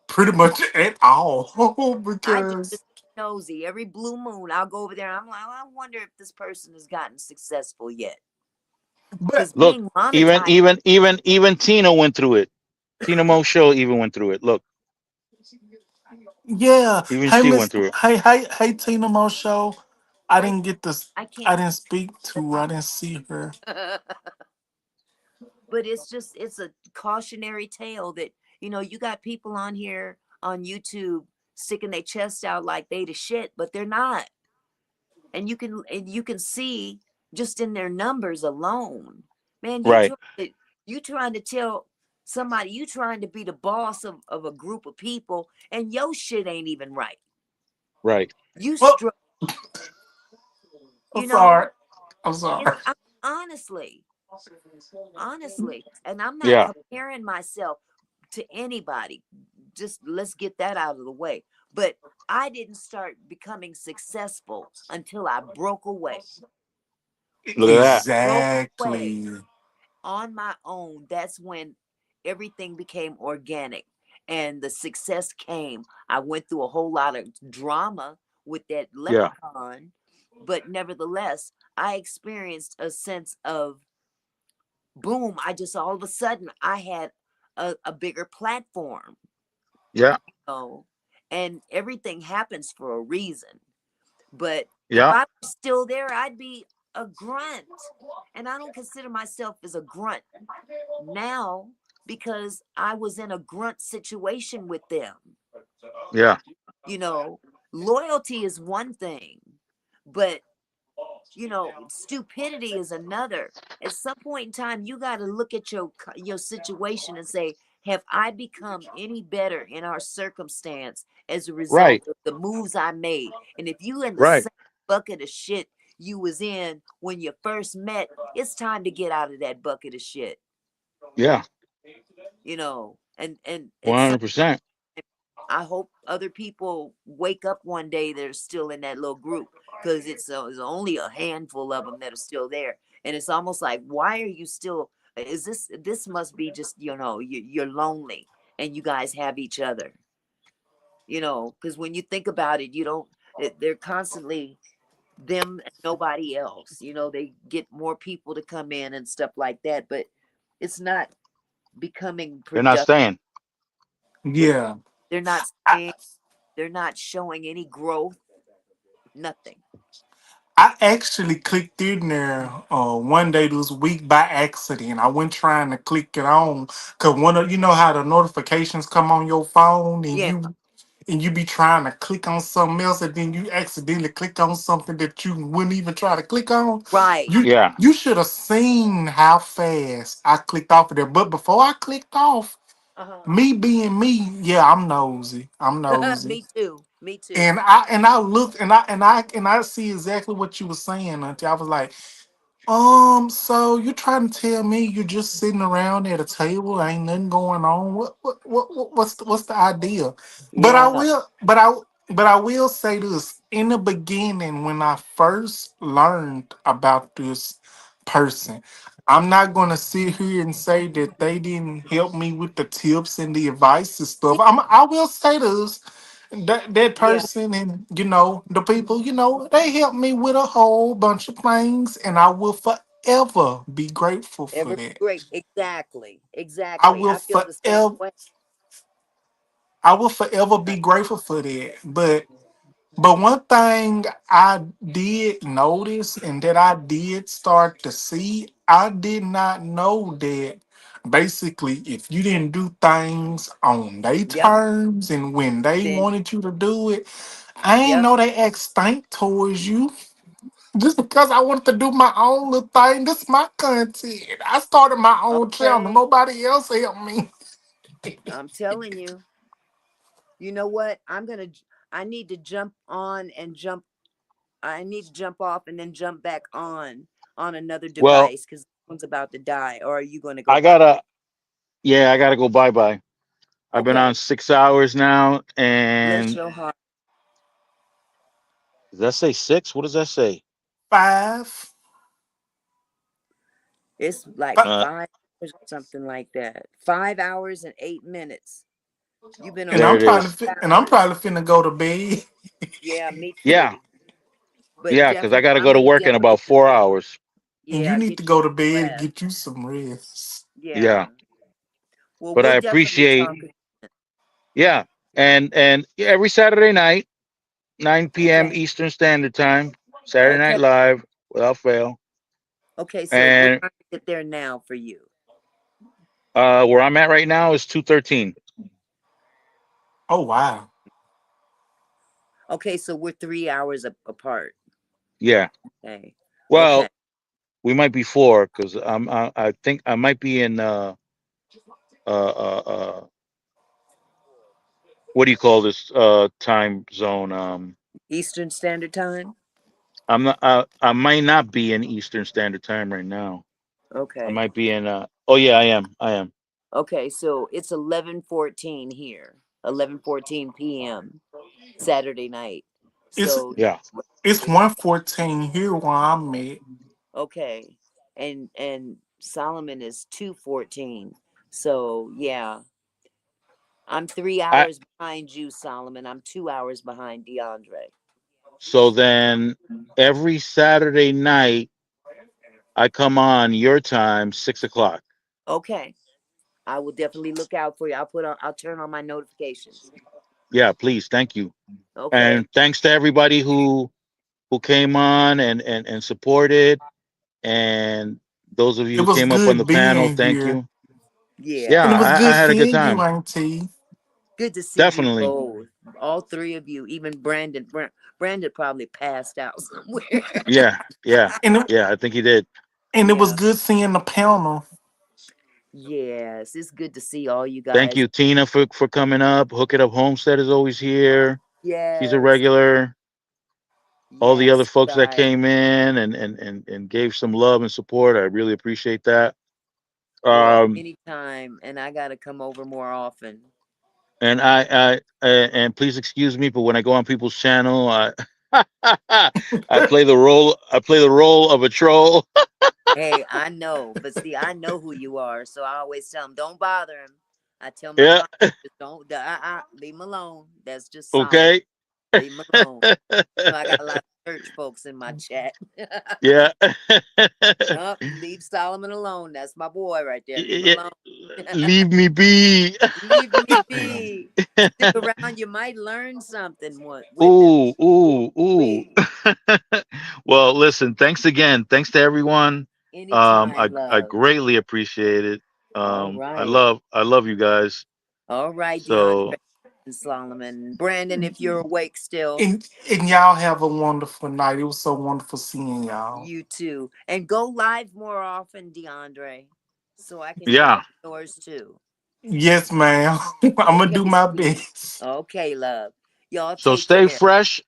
Speaker 3: pretty much at all
Speaker 6: I just
Speaker 3: because,
Speaker 6: nosy. Every blue moon, I'll go over there and I'm like, I wonder if this person has gotten successful yet.
Speaker 3: but
Speaker 6: Because
Speaker 1: Look,
Speaker 6: being
Speaker 1: even
Speaker 6: monetized,
Speaker 1: even even even Tina went through it. Tina Mo Show even went through it. Look,
Speaker 3: yeah.
Speaker 1: even
Speaker 3: Hey,
Speaker 1: she went
Speaker 3: Miss.
Speaker 1: through it.
Speaker 3: Hey, Tina Mo show. I
Speaker 6: wait,
Speaker 3: didn't get this.
Speaker 6: I
Speaker 3: I
Speaker 6: can't.
Speaker 3: didn't speak to. I didn't see her.
Speaker 6: But it's a cautionary tale that, you got people on here on YouTube sticking their chest out like they the shit, but they're not. And you can see just in their numbers alone, man,
Speaker 1: Right.
Speaker 6: you trying to tell somebody you trying to be the boss of a group of people, and your shit ain't even right.
Speaker 1: Right.
Speaker 6: You
Speaker 3: Well,
Speaker 6: struck,
Speaker 3: I'm
Speaker 6: you know
Speaker 3: sorry. I'm
Speaker 6: it's
Speaker 3: sorry.
Speaker 6: honestly, and I'm not
Speaker 1: Yeah.
Speaker 6: comparing myself to anybody. Just let's get that out of the way. But I didn't start becoming successful until I broke away.
Speaker 1: Look
Speaker 6: When
Speaker 1: at
Speaker 6: I
Speaker 1: that.
Speaker 6: broke away
Speaker 3: Exactly.
Speaker 6: on my own, that's when everything became organic and the success came. I went through a whole lot of drama with that
Speaker 1: Yeah.
Speaker 6: leprechaun, but nevertheless, I experienced a sense of boom. I just all of a sudden I had a bigger platform,
Speaker 1: Yeah.
Speaker 6: oh, and everything happens for a reason. But if
Speaker 1: Yeah.
Speaker 6: I was still there, I'd be a grunt. And I don't consider myself as a grunt now because I was in a grunt situation with them.
Speaker 1: Yeah.
Speaker 6: You know, loyalty is one thing, but Stupidity is another. At some point in time, you got to look at your situation and say, have I become any better in our circumstance as a result
Speaker 1: Right.
Speaker 6: of the moves I made? And if you in the
Speaker 1: Right.
Speaker 6: same bucket of shit you was in when you first met, it's time to get out of that bucket of shit.
Speaker 1: Yeah.
Speaker 6: And some
Speaker 1: 100%.
Speaker 6: I hope other people wake up one day that are still in that little group, because it's only a handful of them that are still there, and it's almost like, why are you still? Is this must be just you're lonely and you guys have each other, because when you think about it, you don't. They're constantly them and nobody else. They get more people to come in and stuff like that, but it's not becoming
Speaker 1: They're not
Speaker 6: productive.
Speaker 1: staying.
Speaker 6: They're
Speaker 4: Yeah.
Speaker 6: they're not
Speaker 4: I,
Speaker 6: staying. They're not showing any growth. Nothing.
Speaker 3: I actually clicked in there one day this week by accident. I went trying to click it on because one of you know how the notifications come on your phone and
Speaker 6: Yeah.
Speaker 3: you be trying to click on something else and then you accidentally click on something that you wouldn't even try to click on.
Speaker 6: Right.
Speaker 3: You
Speaker 1: Yeah.
Speaker 3: you should have seen how fast I clicked off of there. But before I clicked off,
Speaker 6: Uh
Speaker 3: me being me, yeah, I'm nosy. I'm
Speaker 6: huh.
Speaker 3: nosy.
Speaker 6: Me too. Me too.
Speaker 3: And I looked and I see exactly what you were saying until I was like, so you trying to tell me you're just sitting around at a table, ain't nothing going on? What's the idea? But I
Speaker 6: Yeah.
Speaker 3: will, but I will say this: in the beginning, when I first learned about this person, I'm not gonna sit here and say that they didn't help me with the tips and the advice and stuff. I will say this: that
Speaker 6: Yeah.
Speaker 3: person and the people they helped me with a whole bunch of things, and I will forever be grateful for
Speaker 6: Ever
Speaker 3: that.
Speaker 6: great. Exactly.
Speaker 3: I
Speaker 6: Exactly.
Speaker 3: will
Speaker 6: I feel the same
Speaker 3: forever
Speaker 6: way.
Speaker 3: I will forever
Speaker 6: Uh,
Speaker 3: be grateful for that. But one thing I did notice and that I did start to see, I did not know that basically if you didn't do things on their
Speaker 6: Yep.
Speaker 3: terms and when they
Speaker 6: Then.
Speaker 3: wanted you to do it, I ain't
Speaker 6: Yep.
Speaker 3: know they act stank towards you. Just because I wanted to do my own little thing, this is my content. I started my own channel.
Speaker 6: Okay.
Speaker 3: Nobody else helped me.
Speaker 6: I'm telling you. You know what? I need to jump on and jump. I need to jump off and then jump back on another
Speaker 1: Well,
Speaker 6: device because one's about to die. Or are you going to go
Speaker 1: I
Speaker 6: bye bye?
Speaker 1: gotta. Yeah, I gotta go. Bye bye. I've been on
Speaker 6: Okay.
Speaker 1: 6 hours now,
Speaker 6: Bless
Speaker 1: and
Speaker 6: your heart.
Speaker 1: does that say six? What does that say?
Speaker 3: 5.
Speaker 6: It's like
Speaker 3: Fi-
Speaker 1: Uh,
Speaker 6: 5 hours or something like that. 5 hours and 8 minutes. You've been
Speaker 3: And
Speaker 6: on
Speaker 1: there
Speaker 3: I'm
Speaker 1: it
Speaker 6: for
Speaker 3: probably
Speaker 1: is.
Speaker 6: 5 hours.
Speaker 3: finna go to bed.
Speaker 6: Yeah, me
Speaker 1: Yeah,
Speaker 6: too. But
Speaker 1: yeah, because I
Speaker 6: definitely,
Speaker 1: gotta
Speaker 6: I'm
Speaker 1: go to
Speaker 6: gonna
Speaker 1: work in
Speaker 6: definitely.
Speaker 1: about 4 hours.
Speaker 3: And you
Speaker 6: Yeah,
Speaker 3: need to
Speaker 6: get you
Speaker 3: go to
Speaker 6: some
Speaker 3: bed and
Speaker 6: rest.
Speaker 3: get you some rest.
Speaker 6: Yeah.
Speaker 1: Yeah,
Speaker 6: Well,
Speaker 1: but I
Speaker 6: we'll definitely
Speaker 1: appreciate.
Speaker 6: talk.
Speaker 1: Yeah, and yeah, every Saturday night, 9 p.m.
Speaker 6: Okay.
Speaker 1: Eastern Standard Time, Saturday Night
Speaker 6: Okay.
Speaker 1: Live, without fail.
Speaker 6: Okay. So what
Speaker 1: And
Speaker 6: time is it there now for you?
Speaker 1: where I'm at right now is 2:13.
Speaker 3: Oh wow.
Speaker 6: Okay. So we're 3 hours apart.
Speaker 1: Yeah.
Speaker 6: Okay. Okay.
Speaker 1: Well, we might be four because I think I might be in uh uh uh what do you call this time zone?
Speaker 6: Eastern Standard Time.
Speaker 1: I'm not. I might not be in Eastern Standard Time right now. I
Speaker 6: Okay.
Speaker 1: might be in. Oh yeah, I am. I am.
Speaker 6: Okay. So it's 11:14 here. 11:14 p.m. Saturday night.
Speaker 3: It's
Speaker 6: So
Speaker 1: Yeah.
Speaker 3: it's 114 here where I'm at.
Speaker 6: okay. And Solomon is 2:14. So yeah, I'm three
Speaker 1: I
Speaker 6: hours behind you, Solomon. I'm 2 hours behind DeAndre.
Speaker 1: so then every Saturday night I come on your time 6 o'clock.
Speaker 6: Okay. I will definitely look out for you. I'll turn on my notifications.
Speaker 1: Yeah, please. Thank you.
Speaker 6: Okay.
Speaker 1: And thanks to everybody who came on and supported, and those of you
Speaker 3: It
Speaker 1: who
Speaker 3: was
Speaker 1: came up on the
Speaker 3: good
Speaker 1: panel.
Speaker 3: being
Speaker 1: Thank
Speaker 3: here.
Speaker 1: you. Yeah,
Speaker 3: And it
Speaker 6: Yeah.
Speaker 3: was
Speaker 1: I
Speaker 3: good
Speaker 1: had a good
Speaker 3: seeing you,
Speaker 1: time.
Speaker 3: Auntie.
Speaker 6: Good to see you
Speaker 1: Definitely.
Speaker 6: both. all three of you, even Brandon. Brandon probably passed out somewhere.
Speaker 1: Yeah, yeah,
Speaker 3: And it,
Speaker 1: yeah. I think he did.
Speaker 3: and it was
Speaker 6: Yeah.
Speaker 3: good seeing the panel.
Speaker 6: Yes, it's good to see all you
Speaker 1: Thank
Speaker 6: guys.
Speaker 1: you, Tina, for coming up. Hook It Up Homestead is always here. She's a
Speaker 6: Yes,
Speaker 1: regular. All the other
Speaker 6: yes,
Speaker 1: folks that
Speaker 6: guys.
Speaker 1: came in and gave some love and support, I really appreciate that.
Speaker 6: Well,
Speaker 1: Um,
Speaker 6: anytime, and I gotta come over more often.
Speaker 1: and and please excuse me, but when I go on people's channel, I I play the role. I play the role of a troll.
Speaker 6: Hey, I know, but see, I know who you are, so I always tell them, don't bother him. I tell my
Speaker 1: Yeah.
Speaker 6: mom, just don't, leave him alone. That's just Solomon.
Speaker 1: Okay.
Speaker 6: Leave him alone. You know, I got a lot of church folks in my chat.
Speaker 1: Yeah.
Speaker 6: Nope, leave Solomon alone. That's my boy right there. Leave him
Speaker 1: Yeah.
Speaker 6: alone.
Speaker 1: Leave me be.
Speaker 6: Leave me be. Stick around. You might learn something with him.
Speaker 1: Ooh, ooh, ooh.
Speaker 6: Wee.
Speaker 1: Well, listen, thanks again. Thanks to everyone.
Speaker 6: Anytime,
Speaker 1: I
Speaker 6: love.
Speaker 1: greatly appreciate it.
Speaker 6: All
Speaker 1: I
Speaker 6: right.
Speaker 1: love you guys.
Speaker 6: All right, DeAndre
Speaker 1: So
Speaker 6: and Solomon. Brandon, if you're awake still,
Speaker 3: And y'all have a wonderful night. It was so wonderful seeing y'all.
Speaker 6: you too. And go live more often, DeAndre, so I can join
Speaker 1: yeah.
Speaker 6: yours too.
Speaker 3: Yes, ma'am. I'm gonna
Speaker 6: Okay,
Speaker 3: do my
Speaker 6: sweetie.
Speaker 3: best.
Speaker 6: Okay, love. Y'all
Speaker 1: So
Speaker 6: take
Speaker 1: stay
Speaker 6: care.
Speaker 1: fresh,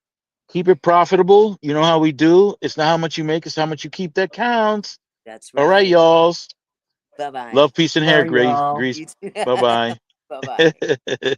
Speaker 1: keep it profitable. You know how we do. It's not how much you make, it's how much you keep that counts.
Speaker 6: That's
Speaker 1: All right,
Speaker 6: right.
Speaker 1: y'all.
Speaker 6: Bye bye.
Speaker 1: Love, peace, and hair
Speaker 3: Bye,
Speaker 1: grease.
Speaker 3: y'all.
Speaker 1: Grease.
Speaker 6: You too.
Speaker 1: Bye
Speaker 6: Bye bye.
Speaker 1: bye.